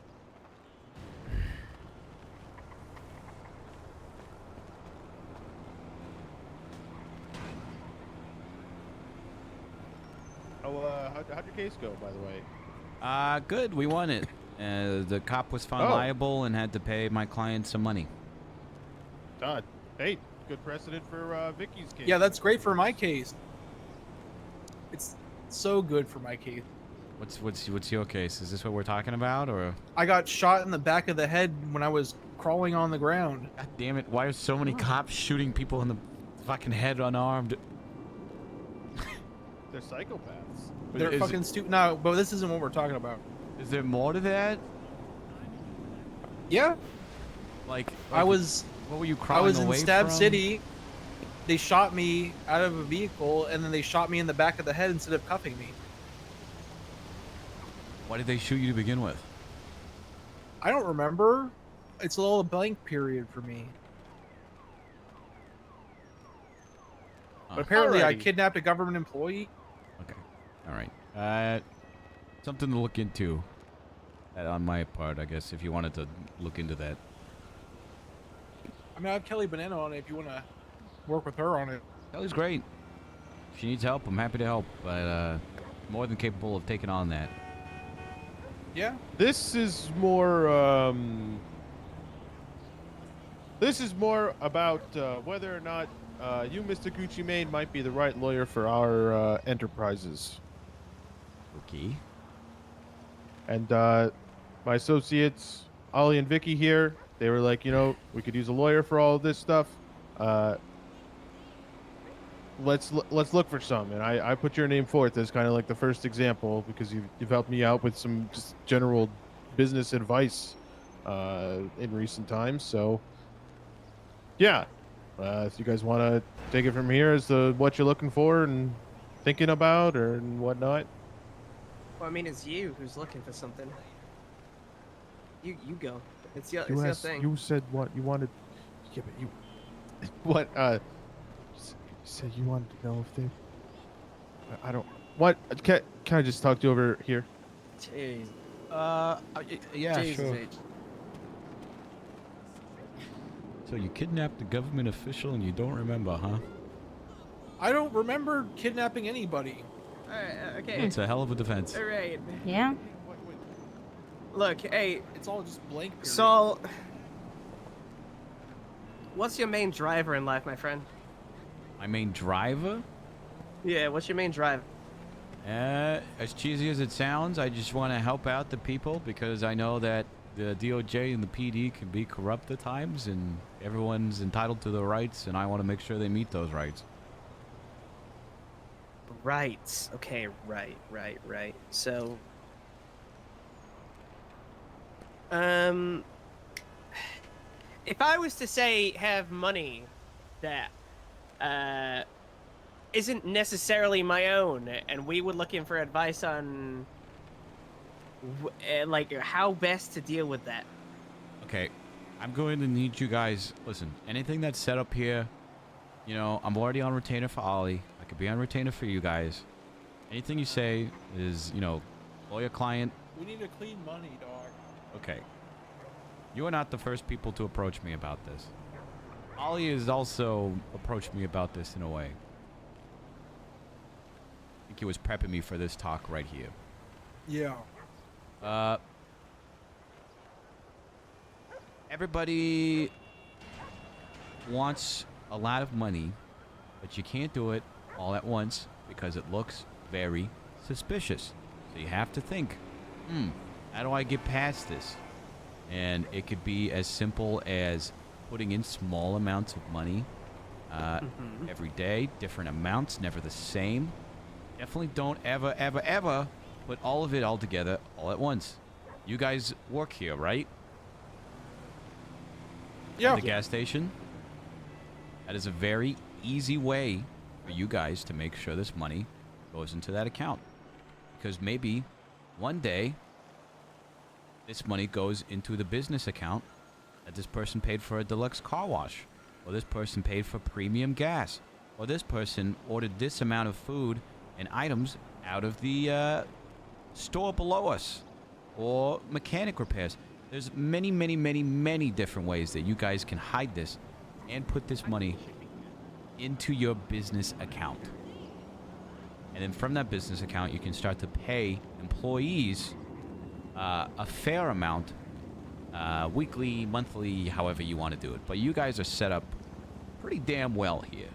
Oh, how'd your case go, by the way? Good. We won it. The cop was found Oh. liable and had to pay my client some money. Hey, good precedent for Vicky's case. Yeah, that's great for my case. It's so good for my case. What's your case? Is this what we're talking about, or? I got shot in the back of the head when I was crawling on the ground. God damn it! Why are so many cops shooting people in the fucking head unarmed. They're psychopaths. They're fucking stupid. No, but this isn't what we're talking about. Is there more to that? Yeah. Like I was. What were you I crawling was in away Stab from? City. They shot me out of a vehicle, and then they shot me in the back of the head instead of cuffing me. Why did they shoot you to begin with? I don't remember. It's a little blank period for me. But apparently, I Alrighty. kidnapped a government employee. Okay. All right. Something to look into. On my part, I guess, if you wanted to look into that. I mean, I have Kelly Banana on it if you want to work with her on it. Kelly's great. If she needs help, I'm happy to help. But more than capable of taking on that. Yeah. This is more. This is more about whether or not you, Mr. Gucci Mane, might be the right lawyer for our enterprises. Okay. And my associates, Ollie and Vicky here, they were like, you know, we could use a lawyer for all of this stuff. Let's look for some. And I put your name forth as kind of like the first example because you've helped me out with some just general business advice in recent times. So yeah, if you guys want to take it from here as to what you're looking for and thinking about or and whatnot. Well, I mean, it's you who's looking for something. You go. It's your You it's your thing. You said what you wanted. Yeah, but you. What? You said you wanted to know if they. I don't. What? Can I just talk to you over here? Jeez. Yeah, Jesus sure. H. So you kidnapped a government official and you don't remember, huh? I don't remember kidnapping anybody. Alright, okay. It's a hell of a defense. Alright. Yeah. Look, hey. It's all just blank. Period. Saul. What's your main driver in life, my friend? My main driver? Yeah, what's your main drive? As cheesy as it sounds, I just want to help out the people because I know that the DOJ and the PD can be corrupt at times and everyone's entitled to their rights and I want to make sure they meet those rights. Right. Okay, right. So, if I was to say have money that isn't necessarily my own, and we were looking for advice on like how best to deal with that. Okay, I'm going to need you guys. Listen, anything that's set up here, you know, I'm already on retainer for Ollie. I could be on retainer for you guys. Anything you say is, you know, lawyer client. We need to clean money, dog. Okay. You are not the first people to approach me about this. Ollie has also approached me about this in a way. I think he was prepping me for this talk right here. Yeah. Everybody wants a lot of money, but you can't do it all at once because it looks very suspicious. So you have to think, how do I get past this? And it could be as simple as putting in small amounts of money every day, different amounts, never the same. Definitely don't ever put all of it all together all at once. You guys work here, right? Yeah. At the gas station. That is a very easy way for you guys to make sure this money goes into that account. Because maybe one day this money goes into the business account that this person paid for a deluxe car wash, or this person paid for premium gas, or this person ordered this amount of food and items out of the store below us, or mechanic repairs. There's many different ways that you guys can hide this and put this money into your business account. And then from that business account, you can start to pay employees a fair amount, weekly, monthly, however you want to do it. But you guys are set up pretty damn well here.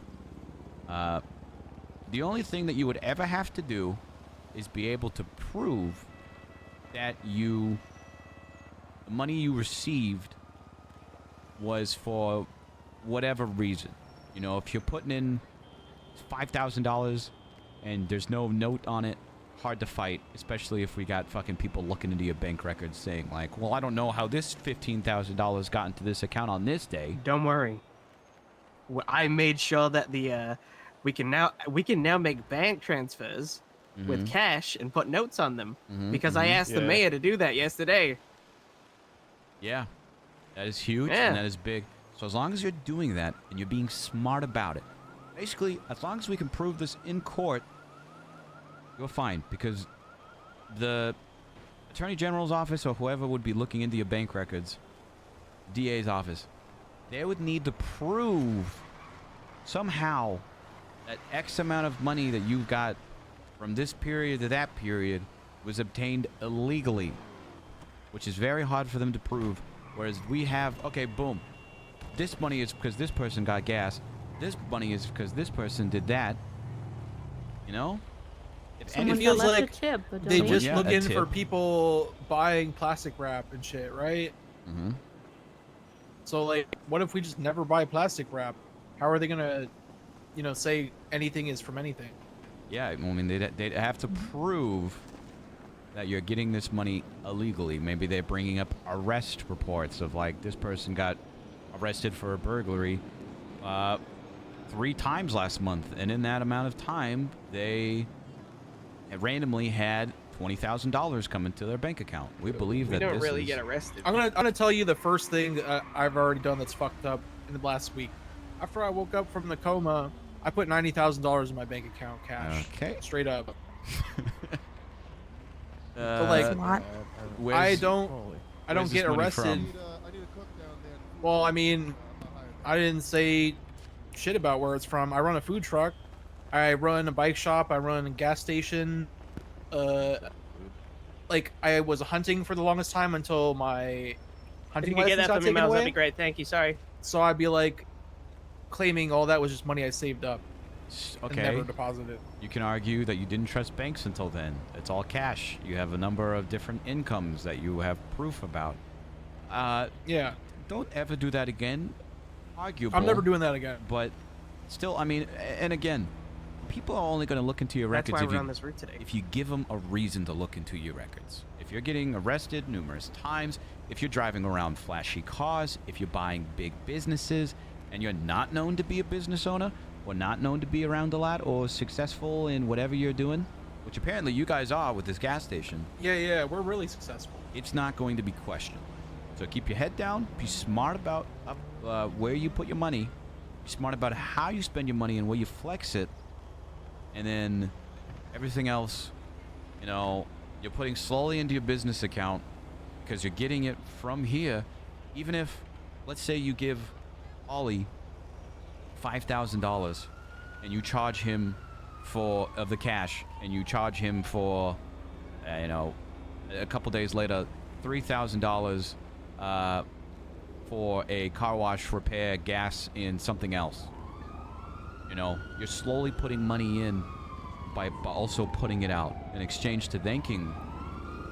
The only thing that you would ever have to do is be able to prove that the money you received was for whatever reason. You know, if you're putting in $5,000 and there's no note on it, hard to fight, especially if we got fucking people looking into your bank records saying like, well, I don't know how this $15,000 got into this account on this day. Don't worry. I made sure that we can now make bank transfers with Mhm. cash and put notes on them Mhm, because I mhm. asked the mayor to do that yesterday. Yeah, that is huge Yeah. and that is big. So as long as you're doing that and you're being smart about it, basically, as long as we can prove this in court, you're fine. Because the Attorney General's office or whoever would be looking into your bank records, DA's office, they would need to prove somehow that X amount of money that you've got from this period to that period was obtained illegally, which is very hard for them to prove. Whereas we have, okay, boom, this money is because this person got gas. This money is because this person did that. You know? If Someone It feels got left a like tip, a they donation. just Yeah, look a in for tip. people buying plastic wrap and shit, right? Mm-hmm. So like, what if we just never buy plastic wrap? How are they gonna, say anything is from anything? Yeah, I mean, they'd have to prove that you're getting this money illegally. Maybe they're bringing up arrest reports of like this person got arrested for a burglary 3 times last month, and in that amount of time, they randomly had $20,000 come into their bank account. We believe We that don't this really is... get arrested. I'm gonna tell you the first thing I've already done that's fucked up in the last week. After I woke up from the coma, I put $90,000 in my bank account, cash. Okay. Straight up. Uh, like, I don't where's get this money arrested. from? Well, I mean, I didn't say shit about where it's from. I run a food truck. I run a bike shop. I run a gas station. Like, I was hunting for the longest time until my If hunting you could get license that got for me, taken Miles, away. that'd be great. Thank you. Sorry. So I'd be like claiming all that was just money I saved up. Okay. And never deposited. You can argue that you didn't trust banks until then. It's all cash. You have a number of different incomes that you have proof about. Yeah. Don't ever do that again. Arguable. I'm never doing that again. But still, I mean, and again, people are only going to look into your That's records why if we're you, on this route today. if you give them a reason to look into your records. If you're getting arrested numerous times, if you're driving around flashy cars, if you're buying big businesses, and you're not known to be a business owner, or not known to be around a lot, or successful in whatever you're doing, which apparently you guys are with this gas station, Yeah, we're really successful. it's not going to be questioned. So keep your head down, be smart about where you put your money, be smart about how you spend your money and where you flex it, and then everything else, you know, you're putting slowly into your business account because you're getting it from here. Even if, let's say you give Ollie $5,000 and you charge him of the cash, and you charge him for, a couple days later, $3,000 for a car wash repair, gas, and something else. You know, you're slowly putting money in by also putting it out. In exchange to thanking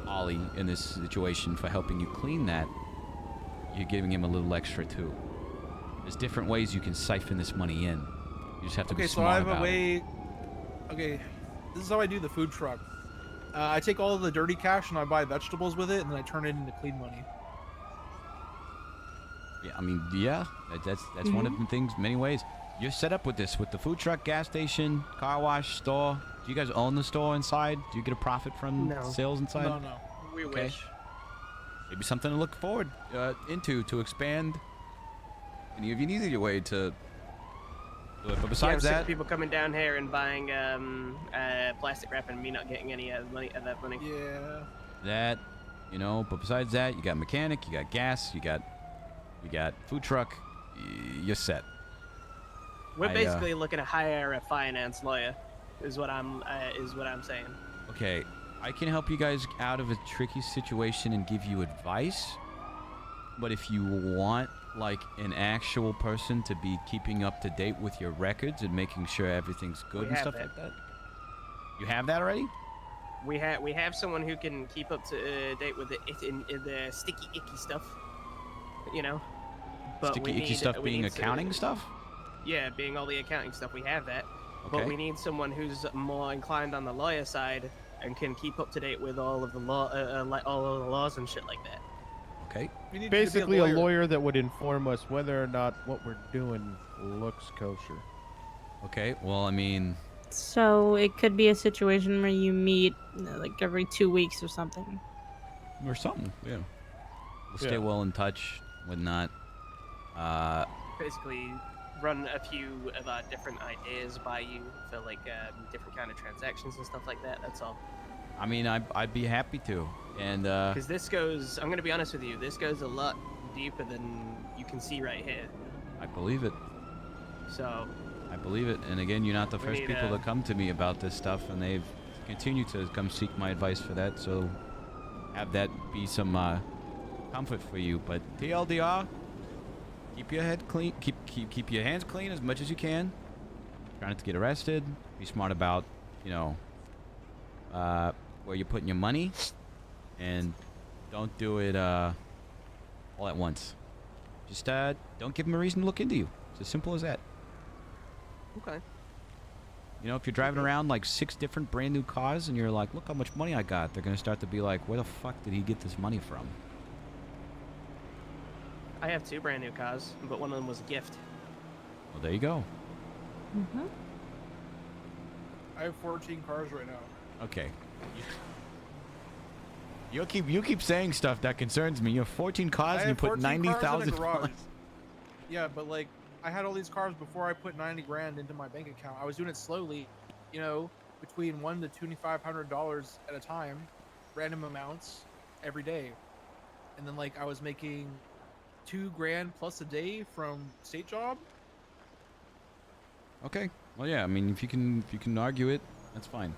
Ollie in this situation for helping you clean that, you're giving him a little extra too. There's different ways you can siphon this money in. You just have to be Okay, so I smart have about a way. Okay, this is how I do the food truck. I take all of the dirty cash and I buy vegetables with it, and then I turn it into clean money. Yeah, I mean, yeah, that's one of the things, many ways. You're set up with this, with the food truck, gas station, car wash, store. Do you guys own the store inside? Do you get a profit from No. sales inside? No. We Okay. wish. Maybe something to look forward into to expand. And if you need your way to do it. But besides I'm sick that, of people coming down here and buying plastic wrap and me not getting any of that money. Yeah. but besides that, you got mechanic, you got gas, you got food truck, you're set. We're basically looking to hire a finance lawyer, is what I'm saying. Okay, I can help you guys out of a tricky situation and give you advice. But if you want like an actual person to be keeping up to date with your records and making sure everything's good and stuff like that. You have that already? We have someone who can keep up to date with the sticky icky stuff. You know. But Sticky icky stuff being accounting stuff? Yeah, being all the accounting stuff, we have that. Okay. But we need someone who's more inclined on the lawyer side and can keep up to date with all of the law, like all of the laws and shit like that. Okay. We need you to be Basically, a lawyer that would inform us whether or not what we're doing looks kosher. Okay. Well, I mean, So it could be a situation where you meet like every 2 weeks or something. or something. Yeah. We'll stay Yeah. well in touch. Whatnot. Basically, run a few of our different ideas by you for like different kind of transactions and stuff like that. That's all. I mean, I'd be happy to. And Because this goes, I'm gonna be honest with you, this goes a lot deeper than you can see right here. I believe it. So. I believe it. And again, you're not the We first need, people to come to me about this stuff, and they've continued to come seek my advice for that. So have that be some comfort for you. But TLDR, keep your head clean. Keep your hands clean as much as you can. Try not to get arrested. Be smart about, you know, where you're putting your money, and don't do it all at once. Just don't give them a reason to look into you. It's as simple as that. Okay. You know, if you're driving around like 6 different brand new cars and you're like, look how much money I got, they're going to start to be like, where the fuck did he get this money from? I have 2 brand new cars, but one of them was a gift. Well, there you go. Mm-hmm. I have 14 cars right now. Okay. You keep saying stuff that concerns me. You have 14 cars and you put 90,000 dollars. Yeah, but like I had all these cars before I put 90 grand into my bank account. I was doing it slowly, you know, between $100 to $2,500 at a time, random amounts every day, and then like I was making $2 grand plus a day from state job. Okay. Well, yeah. I mean, if you can argue it, that's fine.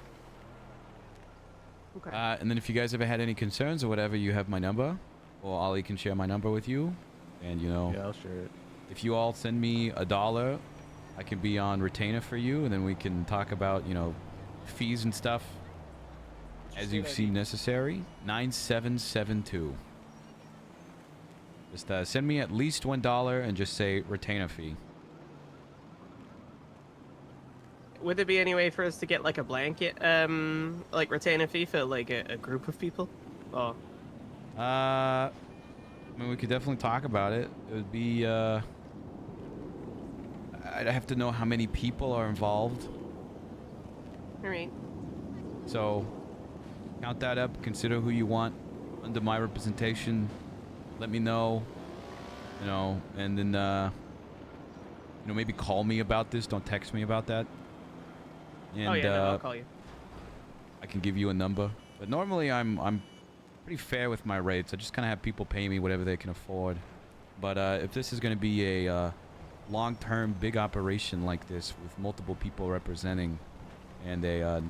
Okay. And then if you guys ever had any concerns or whatever, you have my number, or Ollie can share my number with you, and you know. Yeah, I'll share it. If you all send me $1, I can be on retainer for you, and then we can talk about, you know, fees and stuff as you've seen necessary. 9772. Just send me at least $1 and just say retainer fee. Would there be any way for us to get like a blanket, like retainer fee for like a group of people? Or I mean, we could definitely talk about it. It would be, I'd have to know how many people are involved. all right. So, count that up. Consider who you want under my representation. Let me know, you know, and then, you know, maybe call me about this. Don't text me about that. And, oh yeah, no, I'll call you. I can give you a number. But normally I'm pretty fair with my rates. I just kind of have people pay me whatever they can afford. But if this is going to be a long-term big operation like this with multiple people representing and a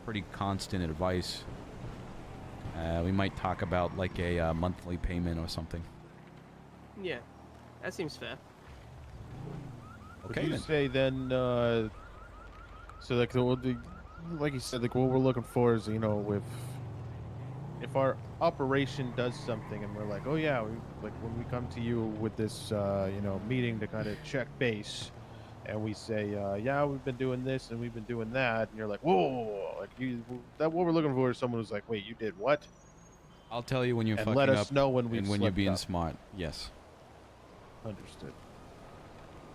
pretty constant advice, we might talk about like a monthly payment or something. Yeah, that seems fair. Okay, Would you then. say then, so like like you said, like what we're looking for is, you know, if our operation does something and we're like, oh yeah, like when we come to you with this, you know, meeting to kind of check base, and we say, yeah, we've been doing this and we've been doing that, and you're like, whoa, like that what we're looking for is someone who's like, wait, you did what? I'll tell you when you're and fucking let us up know when we and when you're being smart. Yes. Understood.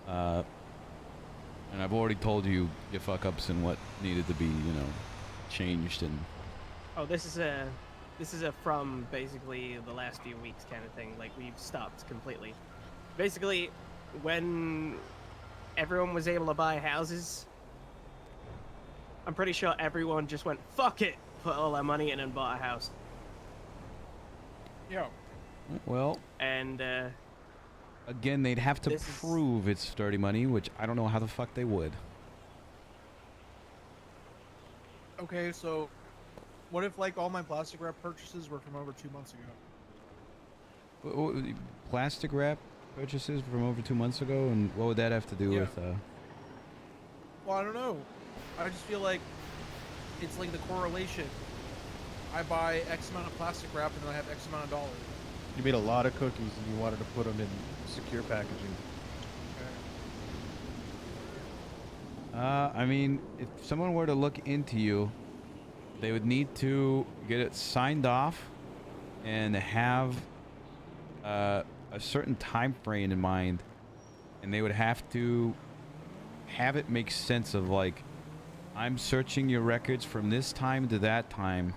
And I've already told you your fuck ups and what needed to be, you know, changed and. Oh, this is a from basically the last few weeks kind of thing. Like we've stopped completely. Basically, when everyone was able to buy houses, I'm pretty sure everyone just went fuck it, put all their money in and bought a house. Yeah. Well. And again, they'd have to this prove it's dirty money, which I don't know how the fuck they would. Okay, so what if like all my plastic wrap purchases were from over 2 months ago? Plastic wrap purchases from over 2 months ago, and what would that have to do Yeah. with? Well, I don't know. I just feel like it's like the correlation. I buy X amount of plastic wrap and then I have X amount of dollars. You made a lot of cookies and you wanted to put them in secure packaging. I mean, if someone were to look into you, they would need to get it signed off and have a certain time frame in mind, and they would have to have it make sense of like, I'm searching your records from this time to that time,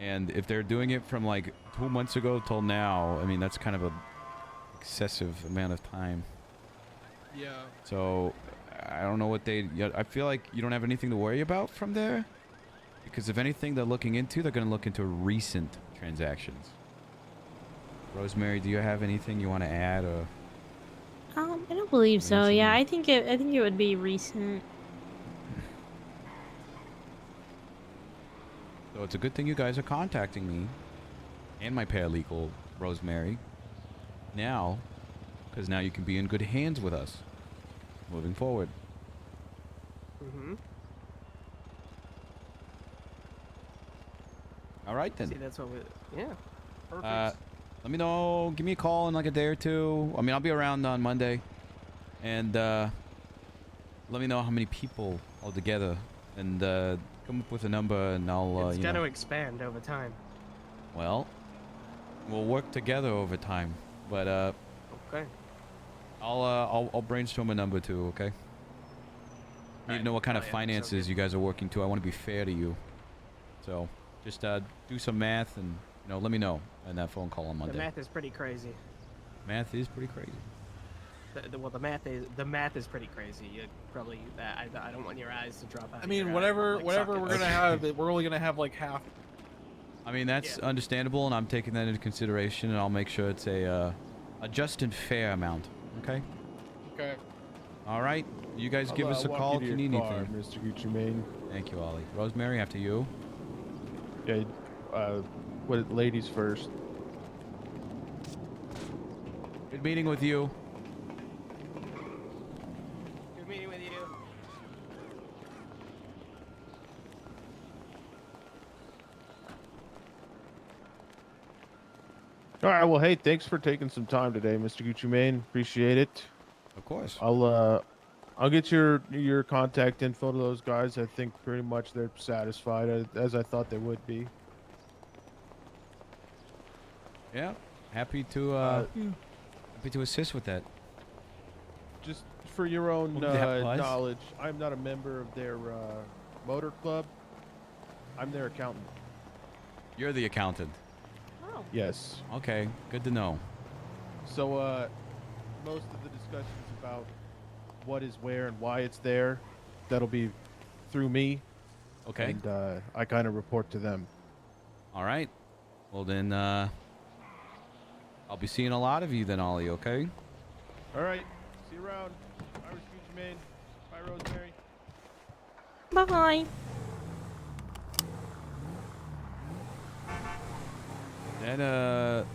and if they're doing it from like 2 months ago till now, I mean, that's kind of a excessive amount of time. Yeah. So I don't know what they. I feel like you don't have anything to worry about from there, because if anything they're looking into, they're going to look into recent transactions. Rosemary, do you have anything you want to add? Or I don't believe so. Yeah, I think it would be recent. so it's a good thing you guys are contacting me and my paralegal, Rosemary, now, because now you can be in good hands with us moving forward. Mm-hmm. All right then. See, that's what we. Yeah. Perfect. Let me know. Give me a call in like a day or two. I mean, I'll be around on Monday, and let me know how many people altogether, and come up with a number, and I'll. It's got to expand over time. Well, we'll work together over time, but Okay. I'll brainstorm a number too. Okay. Need to know what kind of yeah, finances you guys are working to. I want to be fair to you, so just do some math and let me know in that phone call on Monday. The math is pretty crazy. Math is pretty crazy. Well, the math is pretty crazy. You probably I don't want your eyes to drop out. I mean, of your whatever like we're sockets. gonna have, we're only gonna have like half. I mean, that's understandable, and I'm taking that into consideration, and I'll make sure it's a just and fair amount. Okay. Okay. All right. You guys give us a walk call you to if you your need car, anything. Mr. Gucci Mane. Thank you, Ollie. Rosemary, after you. Yeah. What ladies first? Good meeting with you. Good meeting with you. All right. Well, hey, thanks for taking some time today, Mr. Gucci Mane. Appreciate it. Of course. I'll get your contact info to those guys. I think pretty much they're satisfied as I thought they would be. Yeah. Happy to assist with that. Just for your own Well, that was. knowledge, I'm not a member of their motor club. I'm their accountant. You're the accountant. Oh. Yes. Okay. Good to know. So most of the discussions about what is where and why it's there, that'll be through me. Okay. And I kind of report to them. All right. Well then, I'll be seeing a lot of you then, Ollie. Okay. All right. See you around. Irish Gucci Mane. Bye, Rosemary. Bye. That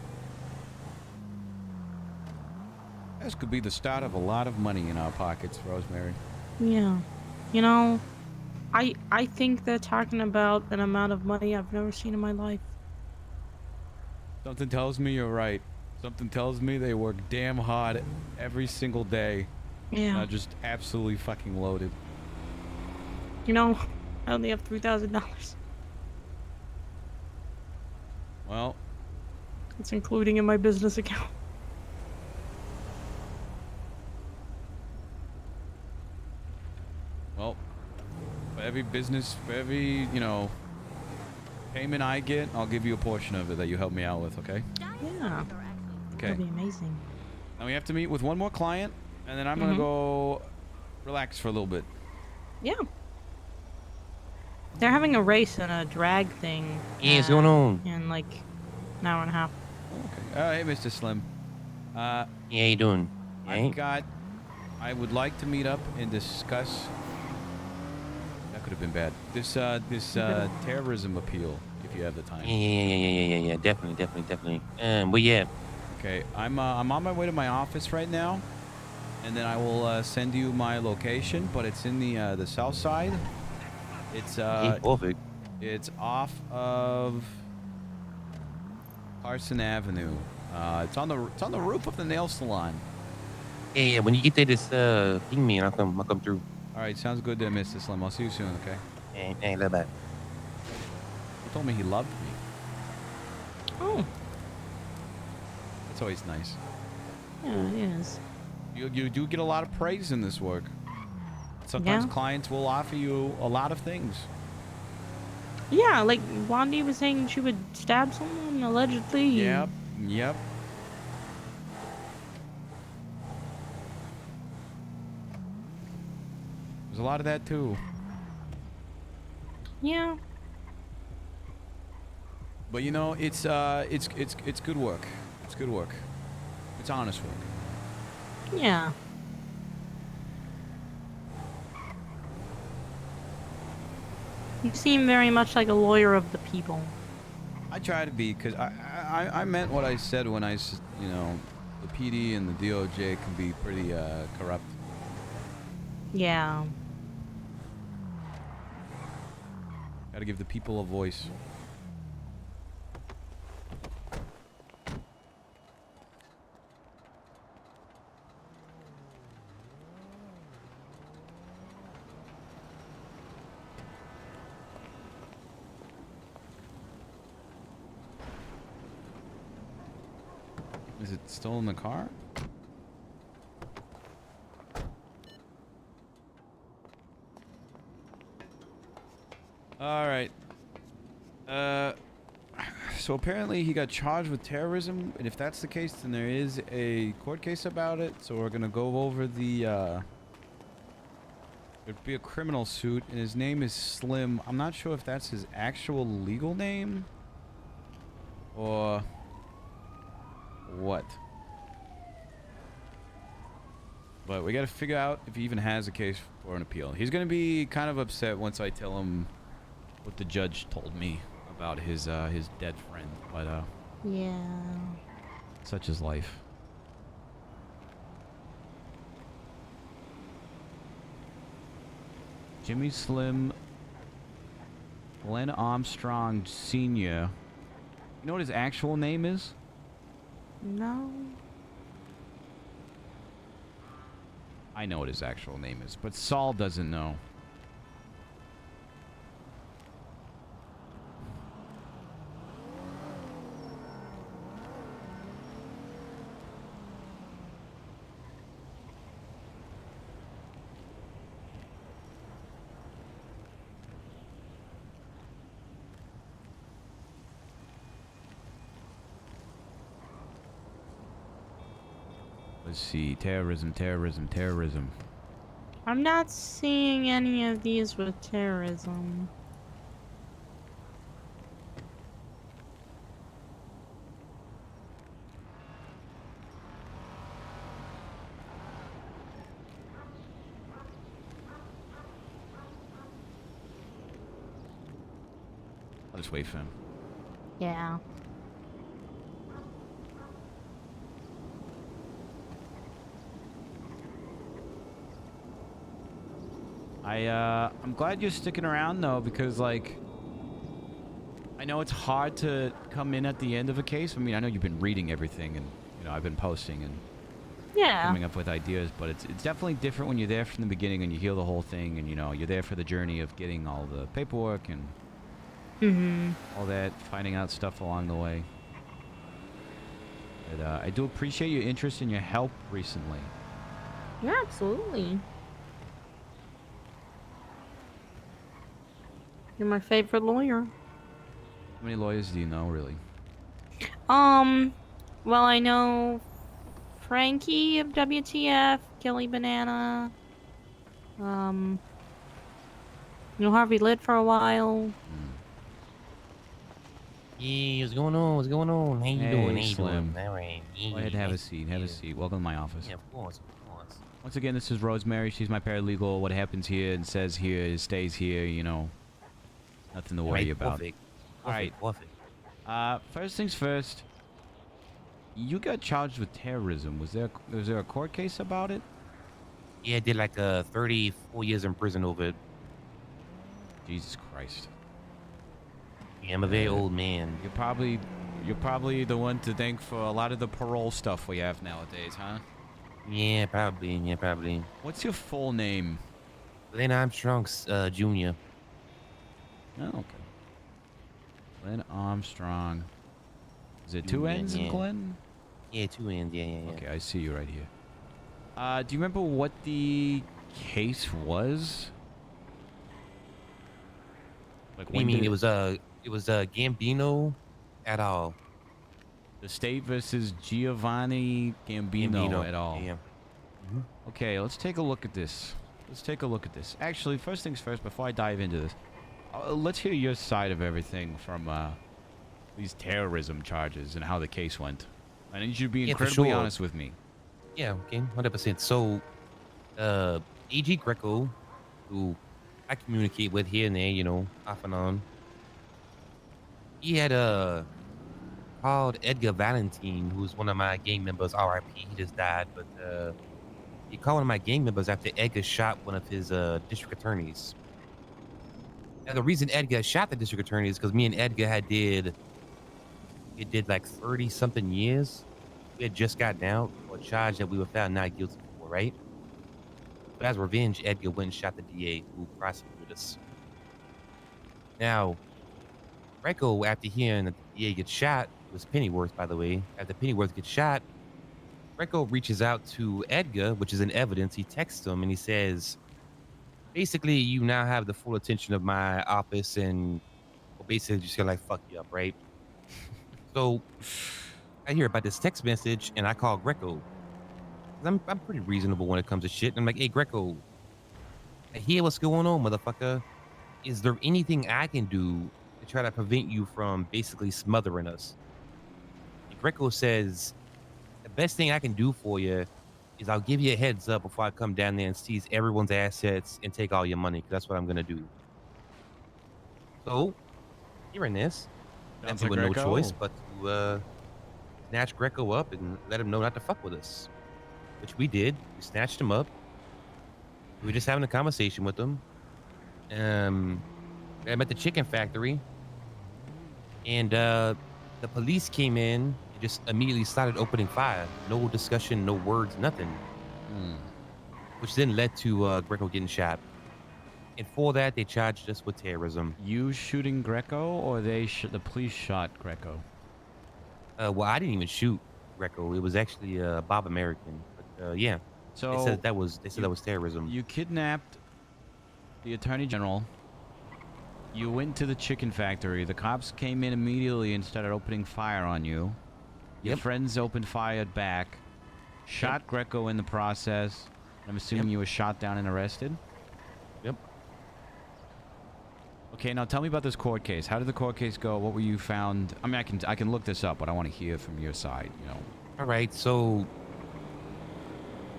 this could be the start of a lot of money in our pockets, Rosemary. Yeah. I think they're talking about an amount of money I've never seen in my life. Something tells me you're right. Something tells me they work damn hard every single day. Yeah. Not just absolutely fucking loaded. I only have $3,000. Well, It's including in my business account. well, for every payment I get, I'll give you a portion of it that you help me out with, okay? Yeah. Okay. That'd be amazing. Now we have to meet with one more client, and then I'm gonna go relax for a little bit. Yeah. They're having a race and a drag thing. Yeah, what's going on? In like an hour and a half. Hey, Mr. Slim. Yeah, how you doing? I would like to meet up and discuss. That could have been bad. This terrorism appeal, if you have the time. Yeah. Definitely. But yeah. Okay, I'm on my way to my office right now, and then I will send you my location. But it's in the south side. It's perfect. It's off of Carson Avenue. It's on the roof of the nail salon. Yeah. When you get there, just ping me and I'll come through. All right, sounds good there, Mr. Slim. I'll see you soon, okay? Hey, little bit. He told me he loved me. Oh. That's always nice. Yeah, it is. You do get a lot of praise in this work. Sometimes Yeah. clients will offer you a lot of things. Yeah, like Wandy was saying she would stab someone allegedly. Yep. There's a lot of that too. Yeah. But you know, it's good work. It's good work. It's honest work. Yeah. You seem very much like a lawyer of the people. I try to be, because I meant what I said when you know, the PD and the DOJ can be pretty corrupt. Yeah. Gotta give the people a voice. Is it still in the car? All right. So apparently he got charged with terrorism, and if that's the case, then there is a court case about it. So we're gonna go over the. There'd be a criminal suit, and his name is Slim. I'm not sure if that's his actual legal name, or what. But we got to figure out if he even has a case for an appeal. He's going to be kind of upset once I tell him what the judge told me about his dead friend. But yeah, such is life. Jimmy Slim, Glenn Armstrong Sr. You know what his actual name is? No. I know what his actual name is, but Saul doesn't know. Let's see. Terrorism. I'm not seeing any of these with terrorism. I'll just wait for him. Yeah. I'm glad you're sticking around though, because like I know it's hard to come in at the end of a case. I mean, I know you've been reading everything, and you know I've been posting and coming up with ideas, but it's definitely different when you're there from the beginning and you hear the whole thing, and you know you're there for the journey of getting all the paperwork and all that, finding out stuff along the way. But I do appreciate your interest and your help recently. Yeah, absolutely. You're my favorite lawyer. How many lawyers do you know, really? Well, I know Frankie of WTF, Kelly Banana. You know Harvey Litt for a while. Yeah, what's going on? What's going on? How you doing? How you Slim. doing? All right. Go ahead, have a seat. Have a seat. Welcome to my office. Yeah, of course, of course. Once again, this is Rosemary. She's my paralegal. What happens here and says here stays here. You know, nothing to worry about. Perfect. All right. Perfect. First things first. You got charged with terrorism. Was there a court case about it? Yeah, I did like 34 years in prison over it. Jesus Christ. Yeah, I'm a very old man. You're probably the one to thank for a lot of the parole stuff we have nowadays, huh? Yeah, probably. Yeah, probably. What's your full name? Glenn Armstrong Jr. Oh, okay. Glenn Armstrong. Is it two Jr., N's in yeah. Glenn? Yeah, 2 N's. Yeah. Okay, I see you right here. Do you remember what the case was? Like, What do you mean? It was Gambino et al. The state versus Giovanni Gambino et al. Yeah. Okay, let's take a look at this. Actually, first things first, before I dive into this, let's hear your side of everything from these terrorism charges and how the case went. I need you to be Yeah, for incredibly sure. honest with me. Yeah, okay, 100%. So, AG Greco, who I communicate with here and there, you know, off and on, he had called Edgar Valentine, who's one of my gang members, RIP, he just died, but he called one of my gang members after Edgar shot one of his district attorneys. And the reason Edgar shot the district attorney is because me and Edgar did like 30-something years. We had just gotten out for a charge that we were found not guilty for, right? But as revenge, Edgar went and shot the DA who prosecuted us. Now, Greco, after hearing that the DA gets shot, it was Pennyworth, by the way. After Pennyworth gets shot, Greco reaches out to Edgar, which is in evidence. He texts him and he says, basically, you now have the full attention of my office and basically just gonna like fuck you up, right? So I hear about this text message and I call Greco. I'm pretty reasonable when it comes to shit. I'm like, hey, Greco, I hear what's going on, motherfucker. Is there anything I can do to try to prevent you from basically smothering us? And Greco says, the best thing I can do for you is I'll give you a heads up before I come down there and seize everyone's assets and take all your money, because that's what I'm going to do. So, hearing this, Sounds we like had no Greco. choice but to snatch Greco up and let him know not to fuck with us. Which we did. We snatched him up. We were just having a conversation with him. I'm at the chicken factory. And the police came in and just immediately started opening fire. No discussion, no words, nothing. Which then led to Greco getting shot. And for that, they charged us with terrorism. You shooting Greco, or the police shot Greco? Well, I didn't even shoot Greco. It was actually Bob American. But yeah, So they said that was terrorism. You kidnapped the attorney general. You went to the chicken factory. The cops came in immediately and started opening fire on you. Your friends opened fire back. Shot Greco in the process. I'm assuming you were shot down and arrested. Yep. Okay, now tell me about this court case. How did the court case go? What were you found? I mean, I can look this up, but I want to hear from your side. You know. All right, so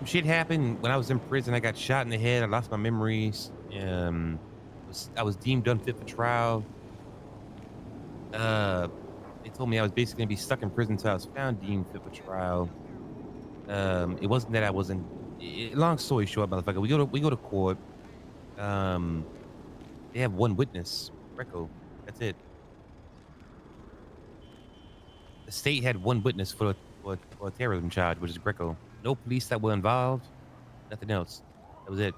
shit happened when I was in prison. I got shot in the head. I lost my memories. I was deemed unfit for trial. They told me I was basically gonna be stuck in prison until I was found deemed fit for trial. It wasn't that I wasn't. Long story short, motherfucker, we go to court. They have one witness, Greco. That's it. The state had one witness for a terrorism charge, which is Greco. No police that were involved. Nothing else. That was it.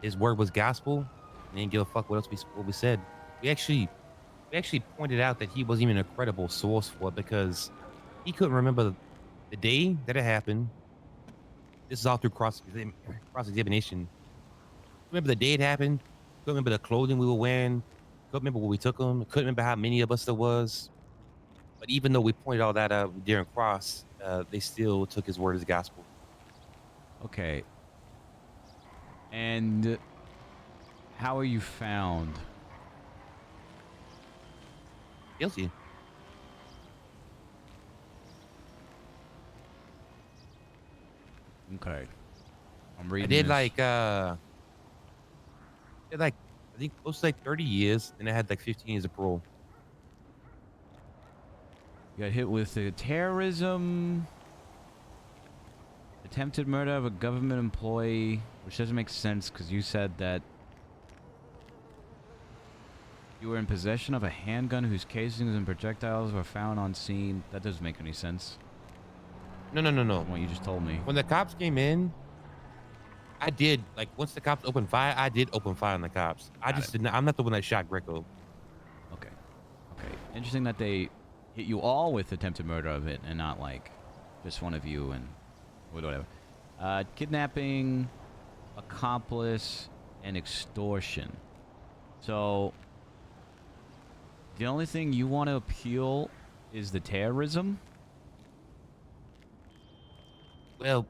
His word was gospel. They didn't give a fuck what we said. We actually pointed out that he wasn't even a credible source for it because he couldn't remember the day that it happened. This is all through cross-examination. Remember the day it happened? Couldn't remember the clothing we were wearing. Couldn't remember where we took them. Couldn't remember how many of us there was. But even though we pointed all that out during cross, they still took his word as gospel. Okay. And how are you found? Guilty. Okay. I'm reading. I did this. I think close to like 30 years, and I had like 15 years of parole. You got hit with terrorism, attempted murder of a government employee, which doesn't make sense because you said that you were in possession of a handgun whose casings and projectiles were found on scene. That doesn't make any sense. No. What you just told me. When the cops came in, I did. Like once the cops opened fire, I did open fire on the cops. I just did not. I'm not the one that shot Greco. Okay. Okay. Interesting that they hit you all with attempted murder of it, and not like just one of you and whatever. Kidnapping, accomplice, and extortion. So the only thing you want to appeal is the terrorism? Well,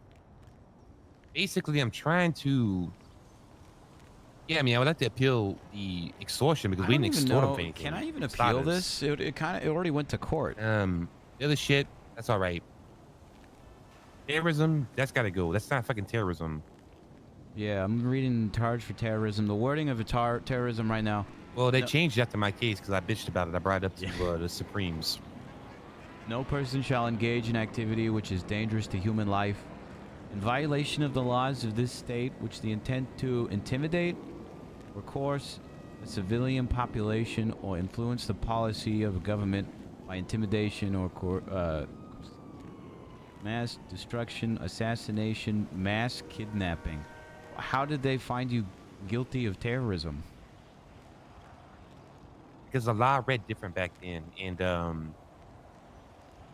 basically, I'm trying to. Yeah, I mean, I would like to appeal the extortion because I we don't didn't even extort him know. for anything. Can I even for appeal starters. this? It already went to court. The other shit, that's all right. Terrorism, that's gotta go. That's not fucking terrorism. Yeah, I'm reading charge for terrorism. The wording of terrorism right now. Well, they No- changed that to my case because I bitched about it. I brought it up to the Supremes. No person shall engage in activity which is dangerous to human life, in violation of the laws of this state, which the intent to intimidate or coerce the civilian population or influence the policy of a government by intimidation or mass destruction, assassination, mass kidnapping. How did they find you guilty of terrorism? Because the law read different back then, and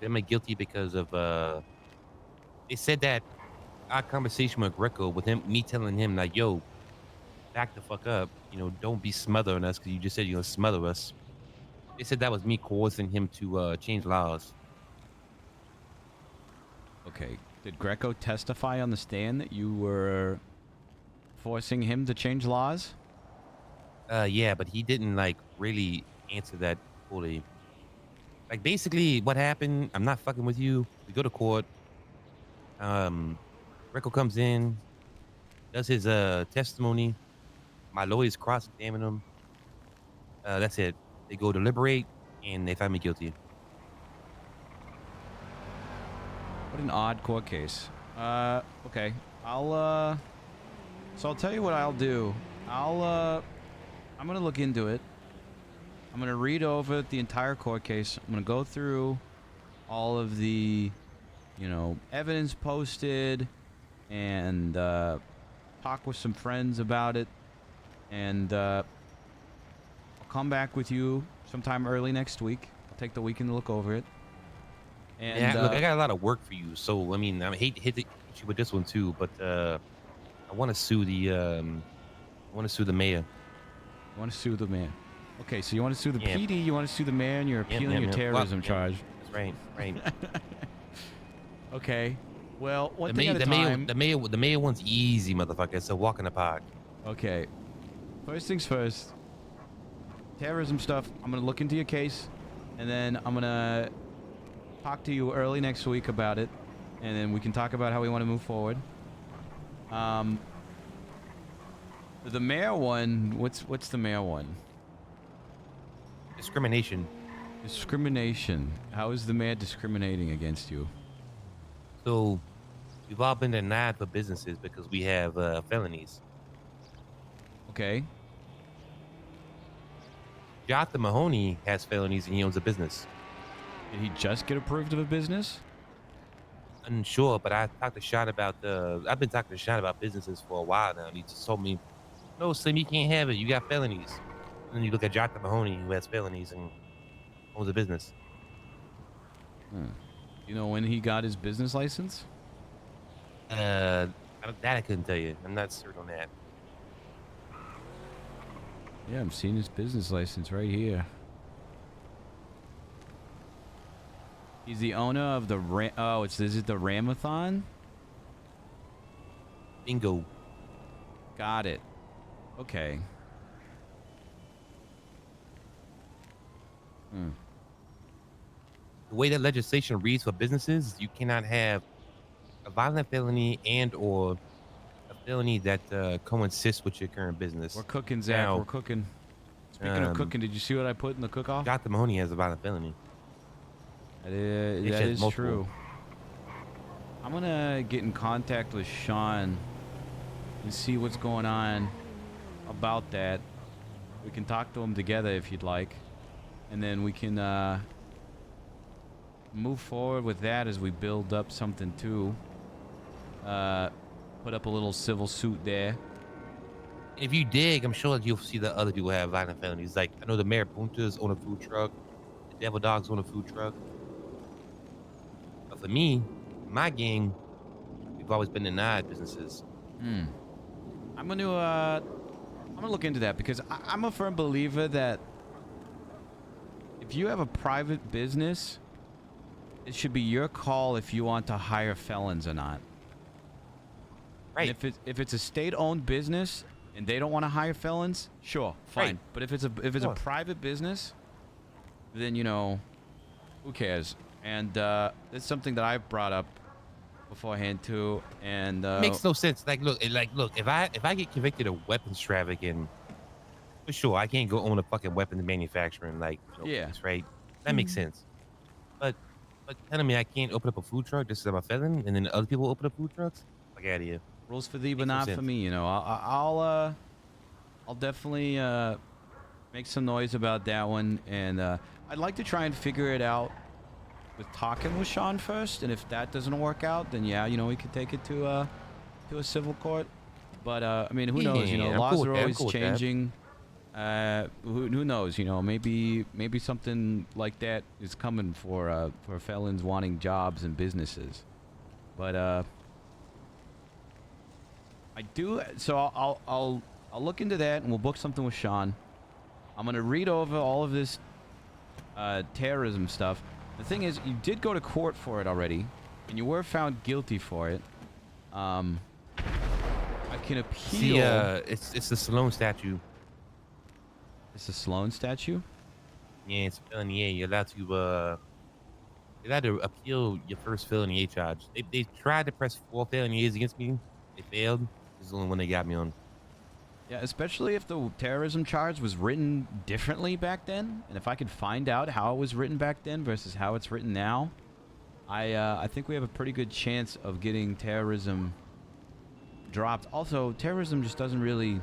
they made guilty because of they said that our conversation with Greco, with me telling him like, "Yo, back the fuck up," don't be smothering us because you just said you're gonna smother us. They said that was me coercing him to change laws. Okay. Did Greco testify on the stand that you were forcing him to change laws? Yeah, but he didn't like really answer that fully. Like basically what happened, I'm not fucking with you. We go to court. Greco comes in, does his testimony. My lawyers cross-examine him. That's it. They go deliberate and they find me guilty. What an odd court case. Okay. So I'll tell you what I'll do. I'm gonna look into it. I'm gonna read over the entire court case. I'm gonna go through all of the, evidence posted and talk with some friends about it. And I'll come back with you sometime early next week. I'll take the weekend to look over it. And yeah, look, I got a lot of work for you. So I mean, I hate to hit you with this one too, but I want to sue the mayor. You want to sue the mayor? Okay, so you want to sue the PD, you want to sue the mayor, and you're appealing your terrorism charge. That's right, right. Okay. Well, one thing the at a time. The mayor one's easy, motherfucker. It's a walk in the park. Okay. First things first. Terrorism stuff. I'm gonna look into your case, and then I'm gonna talk to you early next week about it, and then we can talk about how we want to move forward. The mayor one. What's the mayor one? Discrimination. Discrimination. How is the mayor discriminating against you? So, we've all been denied for businesses because we have felonies. Okay. Jonathan Mahoney has felonies and he owns a business. Did he just get approved of a business? Unsure, but I've been talking to Sean about businesses for a while now, and he just told me, "No, Slim, you can't have it. You got felonies." And then you look at Jonathan Mahoney, who has felonies and owns a business. You know when he got his business license? That I couldn't tell you. I'm not certain on that. Yeah, I'm seeing his business license right here. He's the owner of the is it the Ramathon? Bingo. Got it. Okay. The way that legislation reads for businesses, you cannot have a violent felony and or a felony that coincides with your current business. We're cooking, Zach. Now, We're cooking. Speaking of cooking, did you see what I put in the cook-off? Jonathan Mahoney has a violent felony. That is multiple. true. I'm gonna get in contact with Sean and see what's going on about that. We can talk to him together if you'd like, and then we can move forward with that as we build up something too. put up a little civil suit there. If you dig, I'm sure you'll see that other people have violent felonies. Like, I know the Mayor Puntas own a food truck. The Devil Dogs own a food truck. But for me, my gang, we've always been denied businesses. I'm gonna look into that because I'm a firm believer that if you have a private business, it should be your call if you want to hire felons or not. Right. And if it's a state-owned business and they don't want to hire felons, sure, fine. Right. But if it's a private business, then you know, who cares? And it's something that I've brought up beforehand too. And Makes no sense. Like, look, if I get convicted of weapons trafficking, for sure, I can't go own a fucking weapons manufacturing, like, place, right? That makes sense. But telling me I can't open up a food truck just because I'm a felon, and then other people open up food trucks? Fuck out of here. Rules for thee, but Makes no not for sense. me. You know, I'll definitely make some noise about that one, and I'd like to try and figure it out with talking with Sean first. And if that doesn't work out, then yeah, you know, we could take it to a civil court. But I mean, who knows? You know, I'm laws cool with are that. I'm always cool with that. changing. Who knows? You know, maybe something like that is coming for felons wanting jobs and businesses. But I do. So I'll look into that, and we'll book something with Sean. I'm gonna read over all of this terrorism stuff. The thing is, you did go to court for it already, and you were found guilty for it. I can appeal. See, it's the Sloan statue. It's a Sloan statue? Yeah, it's a felony A. You're allowed to appeal your first felony A charge. They tried to press 4 felony A's against me. They failed. This is the only one they got me on. Yeah, especially if the terrorism charge was written differently back then, and if I could find out how it was written back then versus how it's written now, I think we have a pretty good chance of getting terrorism dropped. Also, terrorism just doesn't really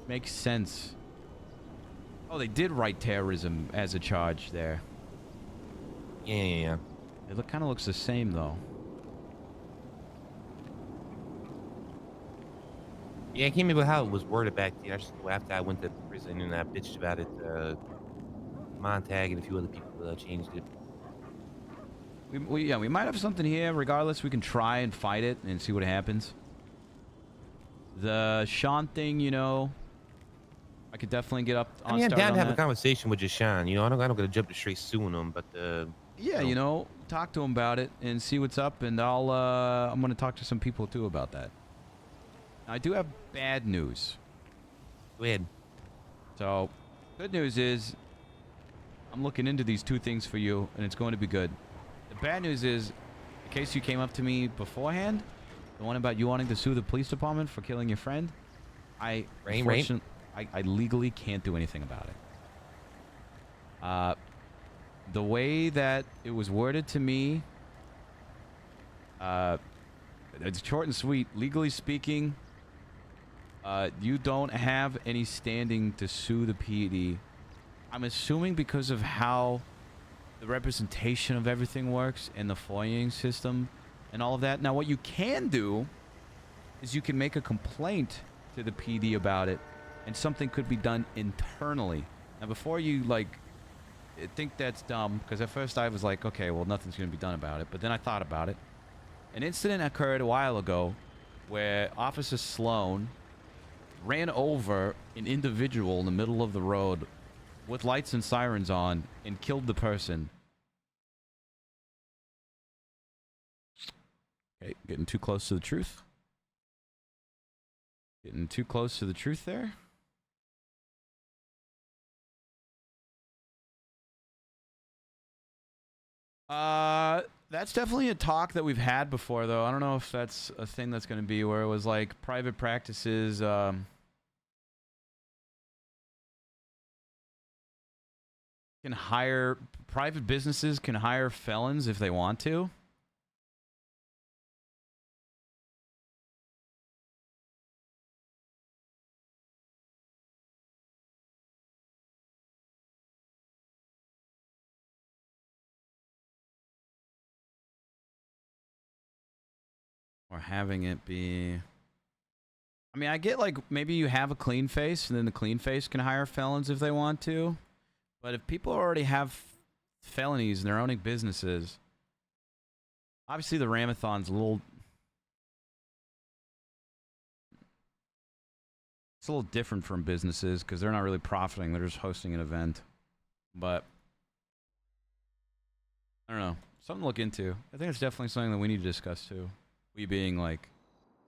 make sense. Oh, they did write terrorism as a charge there. Yeah. It kind of looks the same, though. Yeah, I can't remember how it was worded back then. I just know after I went to prison and I bitched about it, Montag and a few other people changed it. We might have something here. Regardless, we can try and fight it and see what happens. The Sean thing, you know, I could definitely get up on. I mean, I'm start down on to have that. a conversation with Jashan. You know, I don't gotta jump to straight suing him, but Yeah, you know, talk to him about it and see what's up, and I'm gonna talk to some people too about that. I do have bad news. Go ahead. So, good news is, I'm looking into these two things for you, and it's going to be good. The bad news is, the case you came up to me beforehand, the one about you wanting to sue the police department for killing your friend, I legally can't do anything about it. The way that it was worded to me, it's short and sweet. Legally speaking, you don't have any standing to sue the PD. I'm assuming because of how the representation of everything works and the FOIAing system and all of that. Now, what you can do is you can make a complaint to the PD about it, and something could be done internally. Now, before you, like, think that's dumb, because at first I was like, okay, well, nothing's going to be done about it. But then I thought about it. An incident occurred a while ago where Officer Sloan ran over an individual in the middle of the road with lights and sirens on and killed the person. Okay, getting too close to the truth. Getting too close to the truth there. That's definitely a talk that we've had before, though. I don't know if that's a thing that's going to be where it was like private practices, can hire, private businesses can hire felons if they want to. Or having it be... I mean, I get like maybe you have a clean face and then the clean face can hire felons if they want to. But if people already have felonies and they're owning businesses, obviously the Ramathon's a little... It's a little different from businesses because they're not really profiting. They're just hosting an event. But I don't know. Something to look into. I think it's definitely something that we need to discuss too. We being like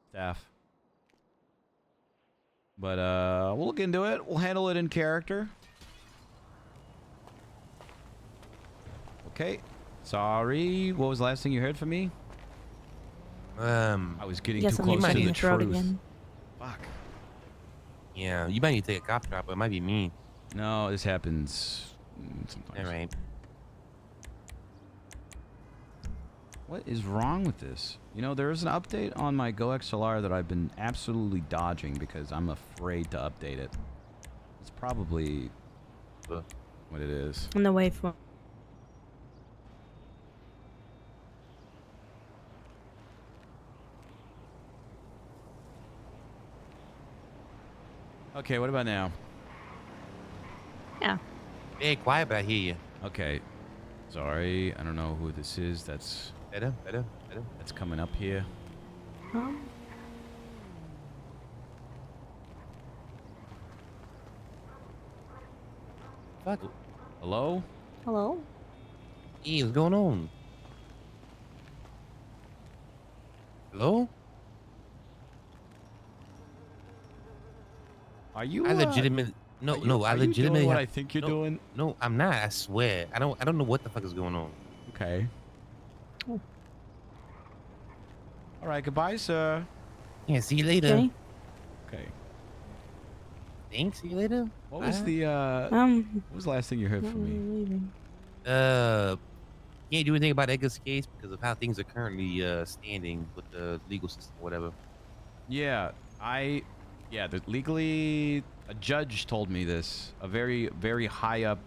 staff. But we'll look into it. We'll handle it in character. Okay. Sorry. What was the last thing you heard from me? I was getting too close to the truth. Again. Fuck. Yeah, you might need to take a cop drop, but it might be me. No, this happens sometimes. All right. What is wrong with this? You know, there is an update on my Go XLR that I've been absolutely dodging because I'm afraid to update it. It's probably what it is. On the waveform. Okay, what about now? Yeah. Hey, quiet, but I hear you. Okay. Sorry, I don't know who this is. That's better. That's coming up here. Fuck. Hello? Hello? Hey, what's going on? Hello? Are you? I legitimately no. I legitimately doing what I think you're doing. No, I'm not. I swear. I don't know what the fuck is going on. Okay. All right. Goodbye, sir. Yeah. See you later. Okay. Thanks. See you later. What was the what was the last thing you heard from me? Can't do anything about Edgar's case because of how things are currently standing with the legal system or whatever. Yeah, legally, a judge told me this. A very, very high up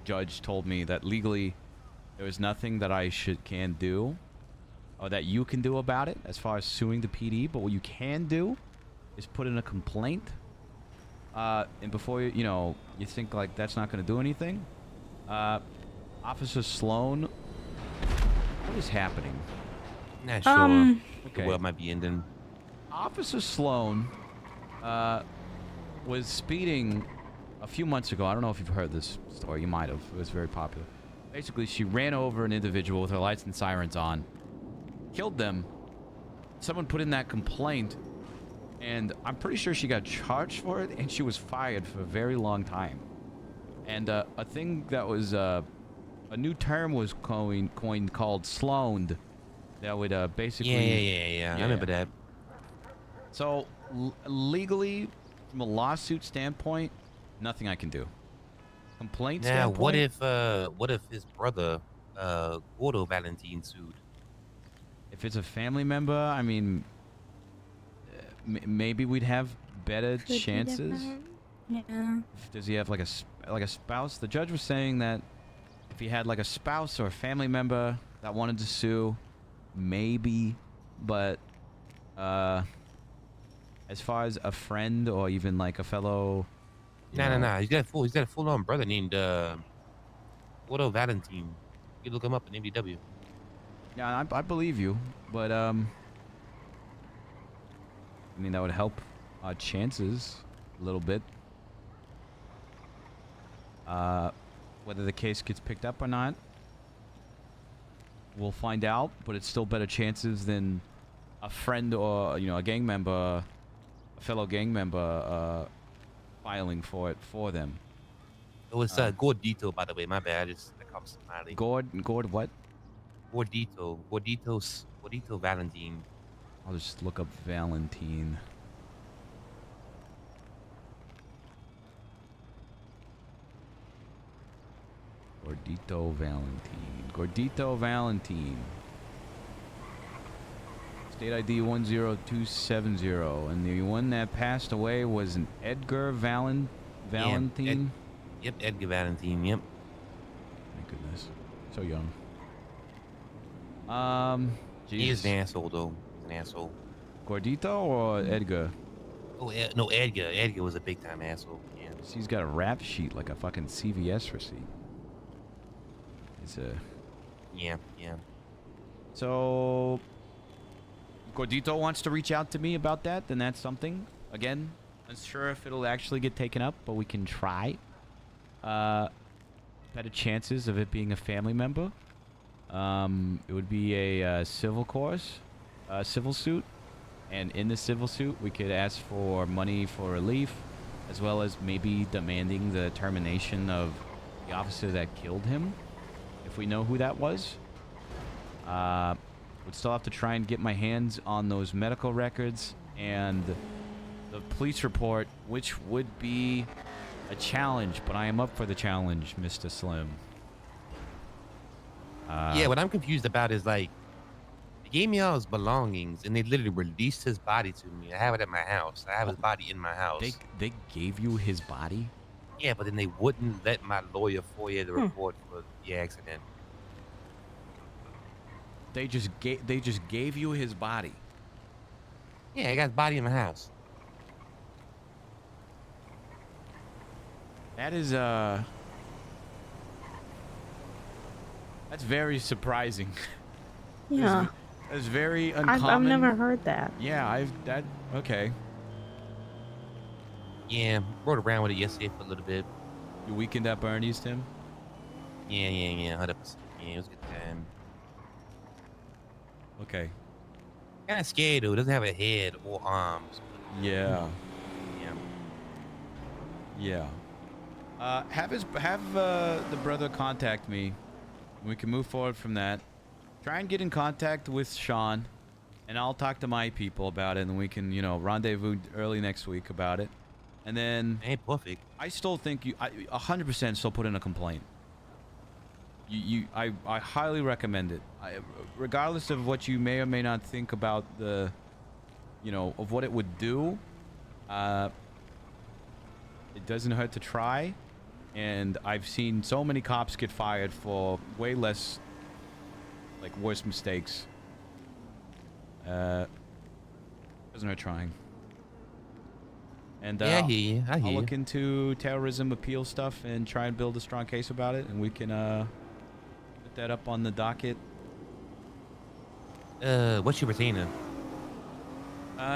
judge told me that legally there was nothing that I can do or that you can do about it as far as suing the PD. But what you can do is put in a complaint. And before you think like that's not going to do anything. Officer Sloan, what is happening? Not sure. Okay. The world might be ending. Officer Sloan was speeding a few months ago. I don't know if you've heard this story. You might have. It was very popular. Basically, she ran over an individual with her lights and sirens on, killed them. Someone put in that complaint, and I'm pretty sure she got charged for it, and she was fired for a very long time. And a thing that was a new term was coined called Sloaned. That would basically... Yeah. I remember that. So, legally, from a lawsuit standpoint, nothing I can do. Complaint standpoint... what if his brother, Gordo Valentine, sued? If it's a family member, I mean, maybe we'd have better chances. Yeah. Does he have like a spouse? The judge was saying that if he had like a spouse or a family member that wanted to sue, maybe, but as far as a friend or even like a fellow, No. He's got a full-on brother named Gordo Valentine. You can look him up in MDW. Yeah, I believe you, but I mean that would help our chances a little bit. Whether the case gets picked up or not, we'll find out, but it's still better chances than a friend or a gang member, a fellow gang member filing for it for them. It was Gordito, by the way. My bad. That comes smiling. Gord what? Gordito Valentine. I'll just look up Valentine. Gordito Valentine. State ID 10270. And the one that passed away was an Edgar Valentine? Yep, Edgar Valentine, yep. My goodness. So young. He is an asshole, though. He's an asshole. Gordito or Edgar? Oh, no, Edgar. Edgar was a big time asshole. Yeah. He's got a rap sheet like a fucking CVS receipt. It's a. Yeah, yeah. So, Gordito wants to reach out to me about that, then that's something. Again, unsure if it'll actually get taken up, but we can try. Better chances of it being a family member. It would be a civil course, civil suit. And in the civil suit, we could ask for money for relief, as well as maybe demanding the termination of the officer that killed him, if we know who that was. Would still have to try and get my hands on those medical records and the police report, which would be a challenge, but I am up for the challenge, Mr. Slim. Yeah, what I'm confused about is like, they gave me all his belongings and they literally released his body to me. I have it at my house. I have his body in my house. They gave you his body? Yeah, but then they wouldn't let my lawyer FOIA the report for the accident. They just gave you his body. Yeah, I got his body in my house. That is that's very surprising. Yeah. That's very uncommon. I've never heard that. Yeah, okay. Yeah, rode around with it yesterday for a little bit. Your weekend at Bernie's, Tim? Yeah, 100%. Yeah, it was a good time. Okay. Kind of scared though. It doesn't have a head or arms. Yeah. Yeah. Yeah. Have the brother contact me. We can move forward from that. Try and get in contact with Sean, and I'll talk to my people about it, and we can, rendezvous early next week about it. And then ain't perfect. I still think I 100% still put in a complaint. I highly recommend it. Regardless of what you may or may not think about the, of what it would do. It doesn't hurt to try, and I've seen so many cops get fired for way less, worse mistakes. Doesn't hurt trying. And Yeah, I hear you. I'll look into terrorism appeal stuff and try and build a strong case about it, and we can put that up on the docket. What's your retainer?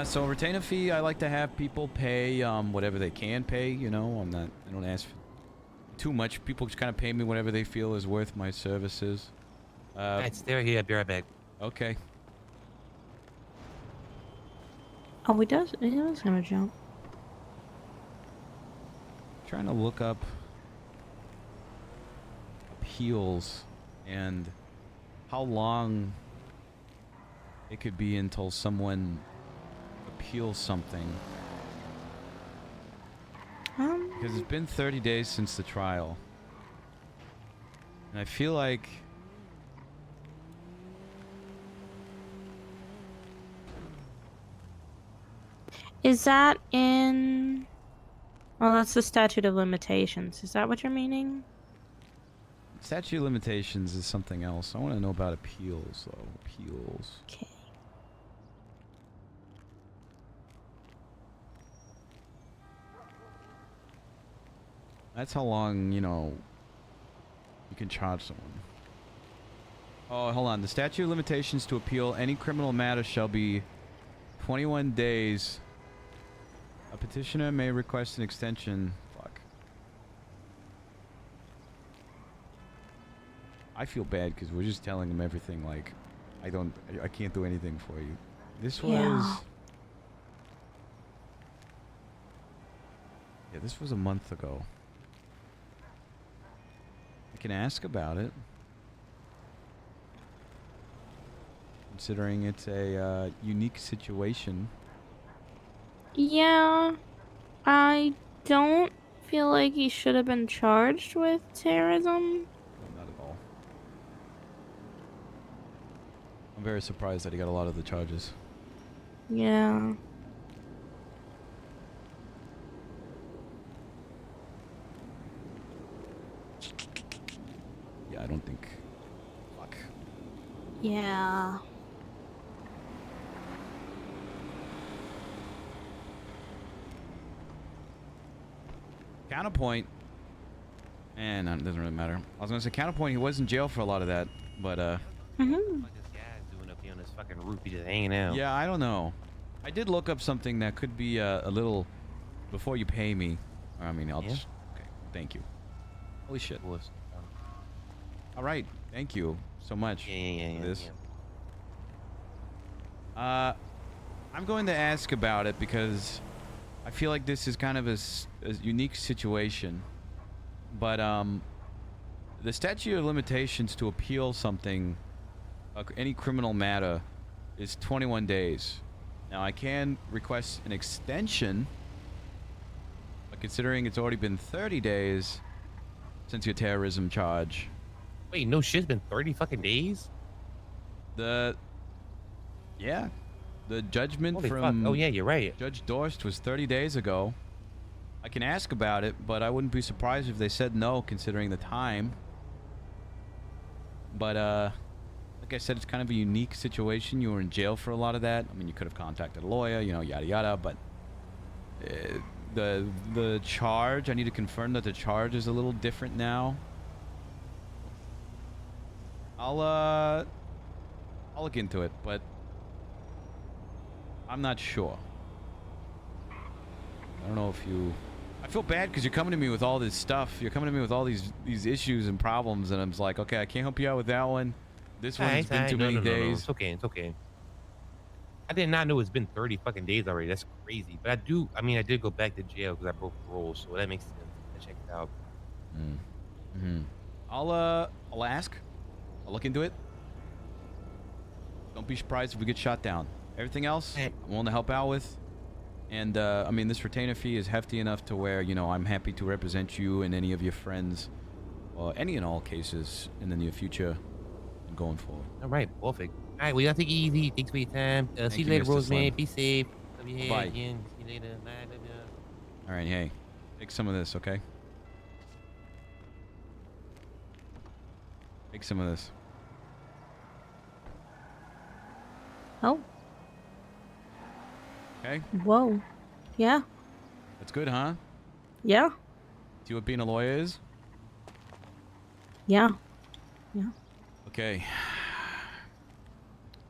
So retainer fee, I like to have people pay whatever they can pay. I don't ask for too much. People just kind of pay me whatever they feel is worth my services. Alright, stay right here. I'll be right back. Okay. Oh, he does have a jump. Trying to look up appeals and how long it could be until someone appeals something. Because it's been 30 days since the trial. And I feel like Is that in... Well, that's the statute of limitations. Is that what you're meaning? statute of limitations is something else. I want to know about appeals, though. Appeals. Okay. That's how long, you can charge someone. Oh, hold on. The statute of limitations to appeal any criminal matter shall be 21 days. A petitioner may request an extension. Fuck. I feel bad because we're just telling them everything like, I can't do anything for you. This was... Yeah, this was a month ago. I can ask about it. Considering it's a unique situation. Yeah, I don't feel like he should have been charged with terrorism. Not at all. I'm very surprised that he got a lot of the charges. Yeah. Yeah, I don't think... Fuck. Yeah. Counterpoint. And it doesn't really matter. I was gonna say counterpoint. He was in jail for a lot of that, but What this guy's doing up here on this fucking roof? He's just hanging out. yeah, I don't know. I did look up something that could be a little before you pay me. I mean, I'll just okay. Thank you. Holy shit. All right. Thank you so much for this. I'm going to ask about it because I feel like this is kind of a unique situation. But the statute of limitations to appeal something, any criminal matter, is 21 days. Now I can request an extension, but considering it's already been 30 days since your terrorism charge. Wait, no shit, it's been 30 fucking days? The judgment Holy from fuck. Oh yeah, you're right. Judge Dorst was 30 days ago. I can ask about it, but I wouldn't be surprised if they said no, considering the time. But like I said, it's kind of a unique situation. You were in jail for a lot of that. I mean, you could have contacted a lawyer, you know, yada yada. But the charge, I need to confirm that the charge is a little different now. I'll look into it, but I'm not sure. I don't know if you... I feel bad because you're coming to me with all this stuff. You're coming to me with all these issues and problems, and I'm just like, okay, I can't help you out with that one. This one's been too many days. It's okay, it's okay. I did not know it's been 30 fucking days already. That's crazy. But I did go back to jail because I broke the rules, so that makes sense. I checked it out. I'll ask. I'll look into it. Don't be surprised if we get shot down. Everything else, I'm willing to help out with. And, I mean, this retainer fee is hefty enough to where, you know, I'm happy to represent you and any of your friends, or any and all cases in the near future and going forward. All right, perfect. All right, well, y'all take it easy. Thanks for your time. See you you, later, Mr. Rosemary. Slim. Be safe. Love you. Bye. Again. See you later. Bye. Love you. All right, hey, take some of this, okay? Take some of this. Oh. Okay? Whoa. Yeah. That's good, huh? Yeah. See what being a lawyer is? Yeah. Yeah. Okay.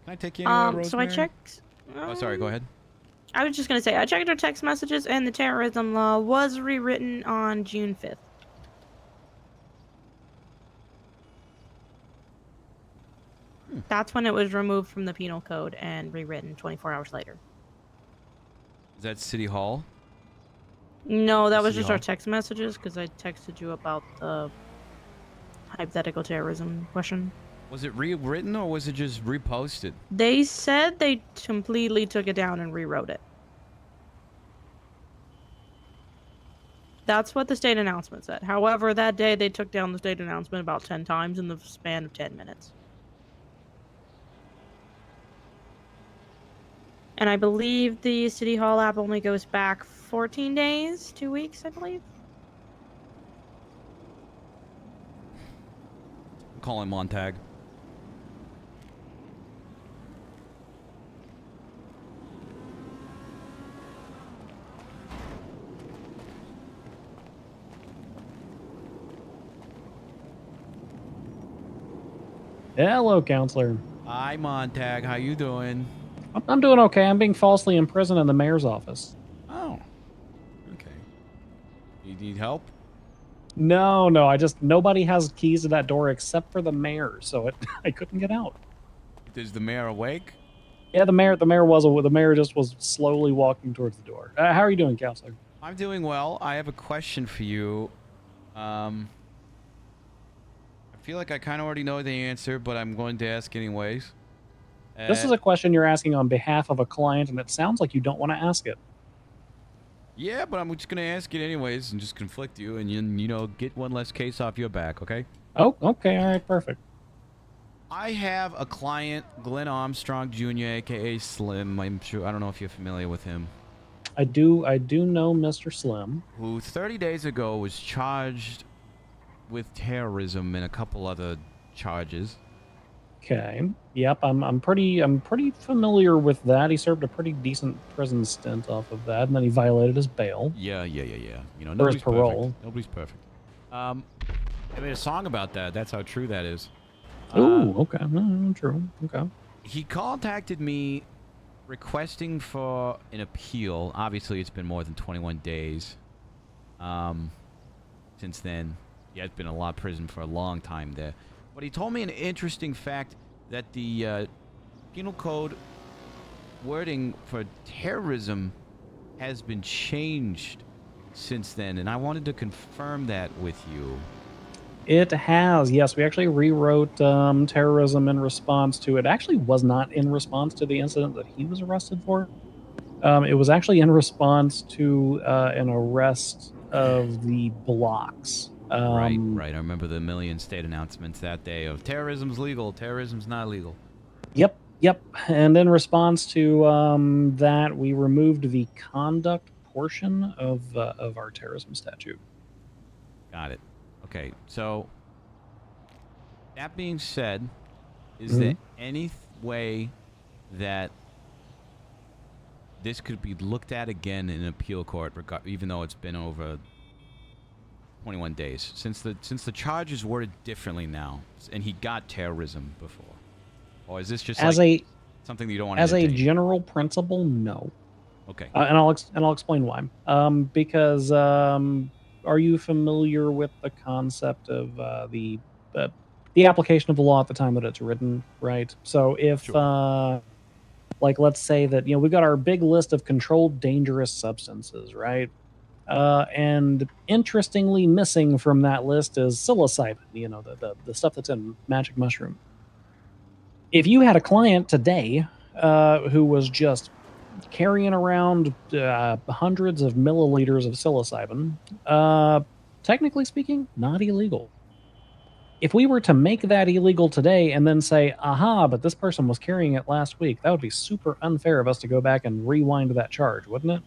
Can I take you anywhere, So I Rosemary? checked. Oh, sorry, go ahead. I was just gonna say I checked our text messages, and the terrorism law was rewritten on June 5th. That's when it was removed from the penal code and rewritten 24 hours later. Is that City Hall? No, that was City just Hall? our text messages because I texted you about the hypothetical terrorism question. Was it rewritten or was it just reposted? They said they completely took it down and rewrote it. That's what the state announcement said. However, that day they took down the state announcement about 10 times in the span of 10 minutes. And I believe the City Hall app only goes back 14 days, 2 weeks, I believe. I'm calling Montag. Hello, counselor. Hi, Montag. How you doing? I'm doing okay. I'm being falsely imprisoned in the mayor's office. Oh. Okay. You need help? No, nobody has keys to that door except for the mayor, so I couldn't get out. Is the mayor awake? Yeah, the mayor just was slowly walking towards the door. How are you doing, counselor? I'm doing well. I have a question for you. I feel like I kind of already know the answer, but I'm going to ask anyways. This is a question you're asking on behalf of a client, and it sounds like you don't want to ask it. Yeah, but I'm just going to ask it anyways and just conflict you and, you know, get one less case off your back, okay? Oh, okay. All right, perfect. I have a client, Glenn Armstrong Jr., a.k.a. Slim. I don't know if you're familiar with him. I do know Mr. Slim. Who 30 days ago was charged with terrorism and a couple other charges. Okay. Yep, I'm pretty familiar with that. He served a pretty decent prison stint off of that, and then he violated his bail. Yeah. You know, Or his nobody's parole. perfect. Nobody's perfect. I made a song about that. That's how true that is. Ooh, okay. No, true. Okay. He contacted me requesting for an appeal. Obviously, it's been more than 21 days. Since then, he has been in a lot of prison for a long time there. But he told me an interesting fact that the penal code wording for terrorism has been changed since then, and I wanted to confirm that with you. It has, yes. We actually rewrote terrorism in response to it. Actually, was not in response to the incident that he was arrested for. It was actually in response to an arrest of the blocks. Right. I remember the million state announcements that day of terrorism's legal, terrorism's not legal. Yep. And in response to that, we removed the conduct portion of our terrorism statute. Got it. Okay, so that being said, is there any way that this could be looked at again in an appeal court, even though it's been over 21 days since the charge is worded differently now, and he got terrorism before? Or is this just something that you don't want to a entertain? general principle? No. Okay. And I'll explain why. Because are you familiar with the concept of the application of the law at the time that it's written? Right. So if like let's say that we've got our big list of controlled dangerous substances, right? And interestingly, missing from that list is psilocybin. The stuff that's in magic mushroom. If you had a client today who was just carrying around hundreds of milliliters of psilocybin, technically speaking, not illegal. If we were to make that illegal today and then say, aha, but this person was carrying it last week, that would be super unfair of us to go back and rewind that charge, wouldn't it?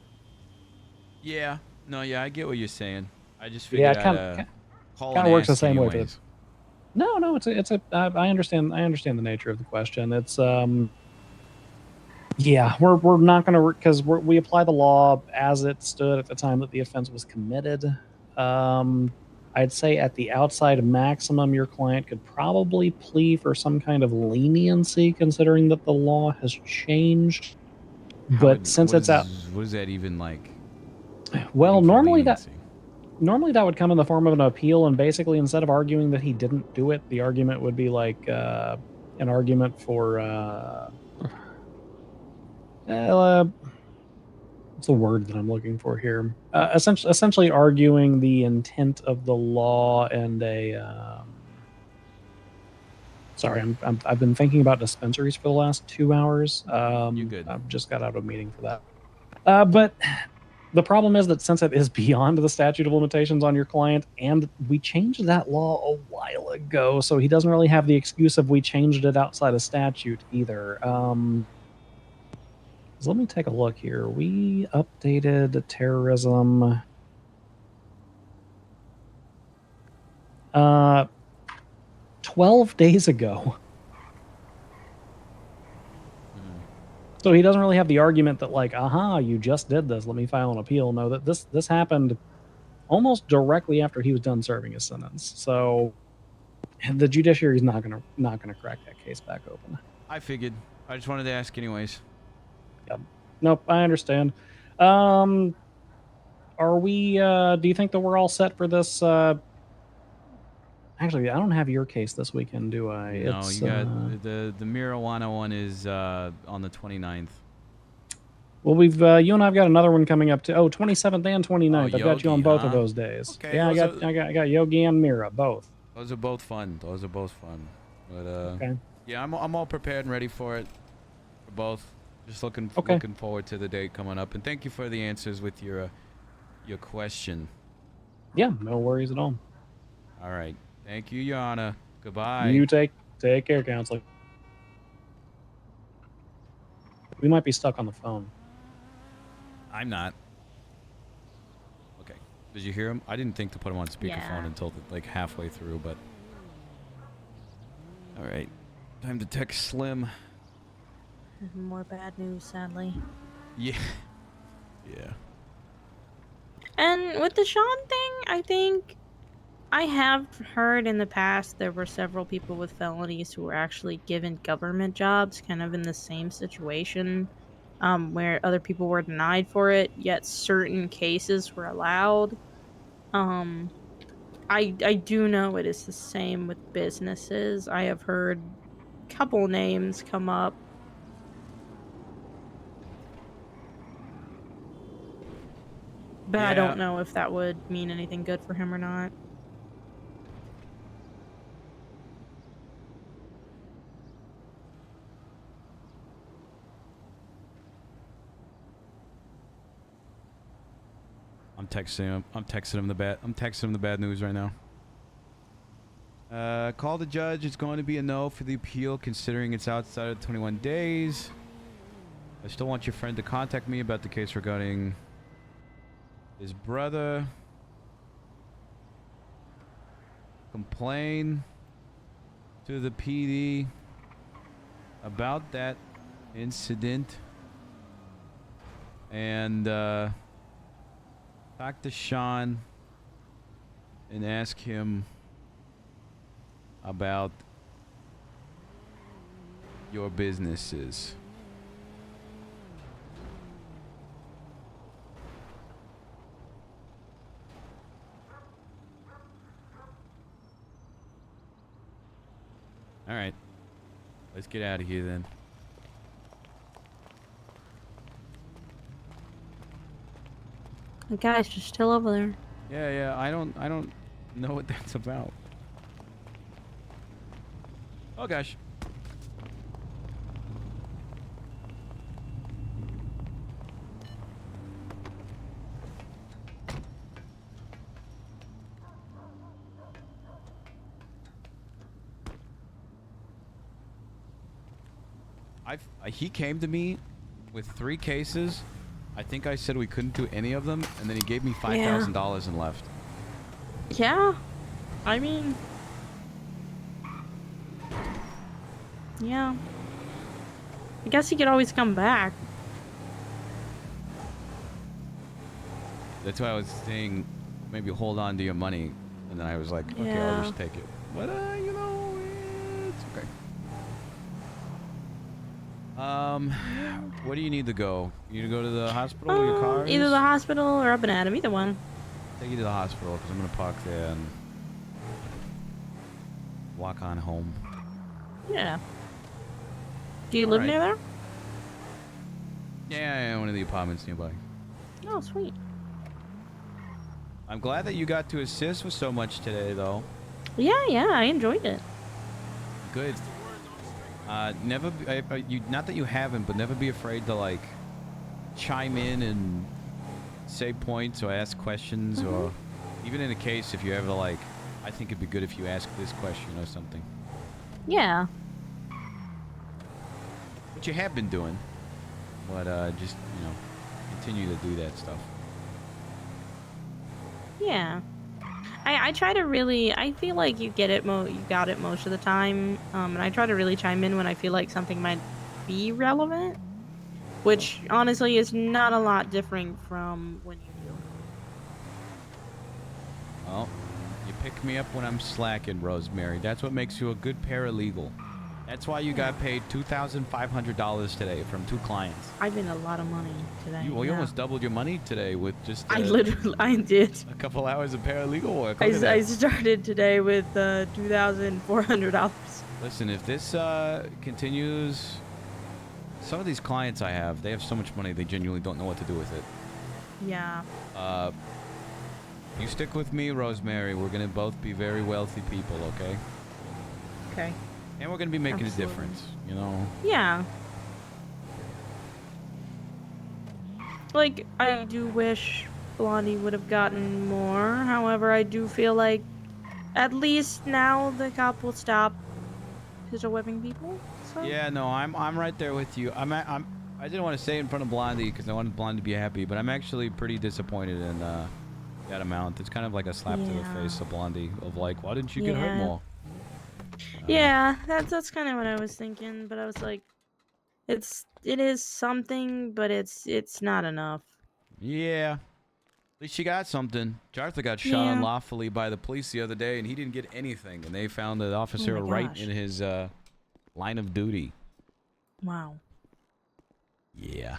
Yeah. No, yeah, I get what you're saying. I just figured I'd call kind and of works the ask same way. anyways. No, I understand the nature of the question. It's yeah, we're not going to, because we apply the law as it stood at the time that the offense was committed. I'd say at the outside maximum, your client could probably plea for some kind of leniency, considering that the law has changed. But since it's out, what is that even like? Well, normally that would come in the form of an appeal, and basically instead of arguing that he didn't do it, the argument would be like an argument for what's the word that I'm looking for here? Essentially arguing the intent of the law and a. Sorry, I've been thinking about dispensaries for the last 2 hours. You're good. I've just got out of a meeting for that. But the problem is that since it is beyond the statute of limitations on your client, and we changed that law a while ago, so he doesn't really have the excuse of we changed it outside of statute either. So let me take a look here. We updated terrorism 12 days ago. So he doesn't really have the argument that like, aha, you just did this, let me file an appeal. No, that this happened almost directly after he was done serving his sentence. So the judiciary is not gonna crack that case back open. I figured. I just wanted to ask anyways. Yep. Nope, I understand. Are we do you think that we're all set for this actually I don't have your case this weekend, do I? No, you got the marijuana one is on the 29th. Well, we've you and I've got another one coming up to 27th and 29th. I've got you on both of those days. Okay, yeah, I got Yogi and Mira both. Those are both fun. But okay. Yeah, I'm all prepared and ready for it. For both. Just looking forward to the date coming up. And thank you for the answers with your question. Yeah, no worries at all. All right. Thank you, Your Honor. Goodbye. You take care, counselor. We might be stuck on the phone. I'm not. Okay. Did you hear him? I didn't think to put him on speakerphone until like halfway through, but all right. Time to text Slim. More bad news, sadly. Yeah. Yeah. And with the Sean thing, I think I have heard in the past there were several people with felonies who were actually given government jobs, kind of in the same situation, where other people were denied for it, yet certain cases were allowed. I do know it is the same with businesses. I have heard a couple names come up. But I Yeah. don't know if that would mean anything good for him or not. I'm texting him. I'm texting him the bad news right now. Call the judge. It's going to be a no for the appeal, considering it's outside of 21 days. I still want your friend to contact me about the case regarding his brother. Complain to the PD about that incident. And, talk to Sean and ask him about your businesses. All right. Let's get out of here then. The guy's just still over there. Yeah, I don't know what that's about. Oh gosh. He came to me with 3 cases. I think I said we couldn't do any of them, and then he gave me $5,000 and left. Yeah. I mean... yeah. I guess he could always come back. That's why I was saying maybe hold on to your money, and then I was like, okay, I'll Yeah. just take it. But you know, it's okay. Where do you need to go? You need to go to the hospital with your car? Either the hospital or up and Adam, either one. Take you to the hospital because I'm gonna park there and walk on home. Yeah. Do you live near there? Yeah, one of the apartments nearby. Oh, sweet. I'm glad that you got to assist with so much today, though. Yeah, I enjoyed it. Good. Never. Not that you haven't, but never be afraid to like chime in and say points or ask questions, or even in a case if you ever like. I think it'd be good if you ask this question or something. Yeah. Which you have been doing, but just continue to do that stuff. Yeah. I try to really, I feel like you got it most of the time, and I try to really chime in when I feel like something might be relevant, which honestly is not a lot different from when you do. Well, you pick me up when I'm slacking, Rosemary. That's what makes you a good paralegal. That's why you got paid $2,500 today from 2 clients. I made a lot of money today. You almost doubled your money today with just I did. a couple hours of paralegal work. I started today with $2,400. Listen, if this continues, some of these clients I have, they have so much money they genuinely don't know what to do with it. Yeah. You stick with me, Rosemary. We're gonna both be very wealthy people, okay? Okay. And we're gonna be making Absolutely. a difference, you know? Yeah. Like, I do wish Blondie would have gotten more. However, I do feel like at least now the cop will stop pistol whipping people. So. Yeah, no, I'm right there with you. I didn't want to say it in front of Blondie because I wanted Blondie to be happy, but I'm actually pretty disappointed in that amount. It's kind of like a slap to the face of Blondie of like, why didn't you get hurt more? Yeah, that's kind of what I was thinking, but I was like, it is something, but it's not enough. Yeah. At least you got something. Jartha got shot Yeah. unlawfully by the police the other day, and he didn't get anything. And they found the officer my right gosh. in his line of duty. Wow. Yeah.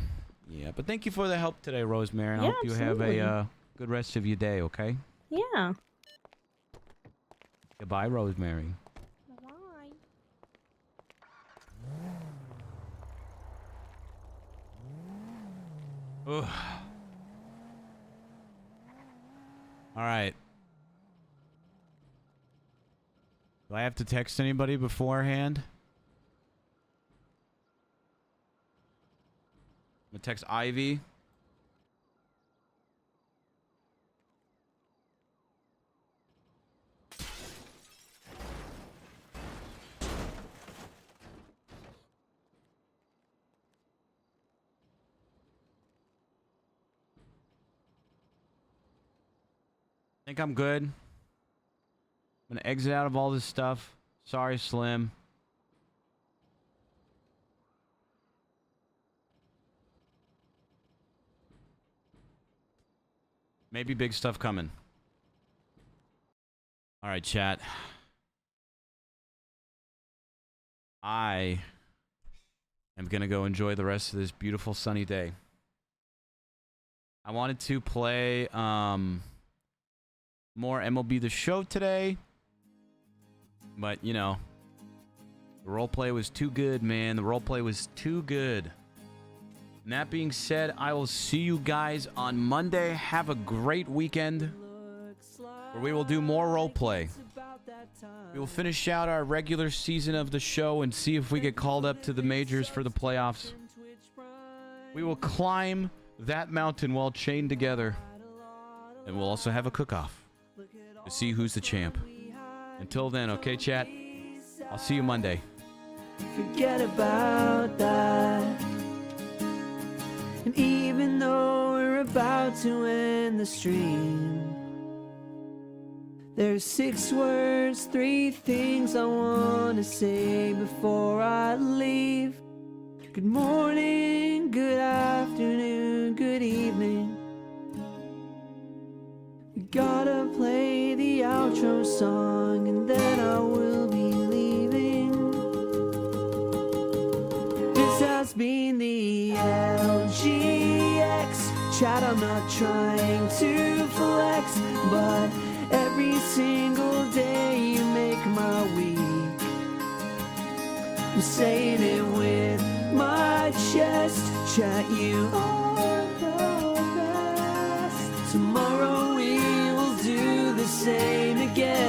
Yeah. But thank you for the help today, Rosemary. And I Yeah, hope you have absolutely. a good rest of your day, okay? Yeah. Goodbye, Rosemary. Bye. Ugh. All right. Do I have to text anybody beforehand? I'm gonna text Ivy. I think I'm good. I'm gonna exit out of all this stuff. Sorry, Slim. Maybe big stuff coming. All right, chat. I am gonna go enjoy the rest of this beautiful sunny day. I wanted to play more MLB The Show today, but you know, the roleplay was too good, man. The roleplay was too good. And that being said, I will see you guys on Monday. Have a great weekend, where we will do more roleplay. We will finish out our regular season of the show and see if we get called up to the majors for the playoffs. We will climb that mountain while chained together. And we'll also have a cook-off to see who's the champ. Until then, okay, chat? I'll see you Monday. Forget about that. And even though we're about to end the stream, there's 6 words, 3 things I want to say before I leave. Good morning, good afternoon, good evening. We gotta play the outro song and then I will be leaving. This has been the LGX chat. I'm not trying to flex, but every single day you make my week. I'm saying it with my chest. Chat, you are the best. Tomorrow we will do the same again.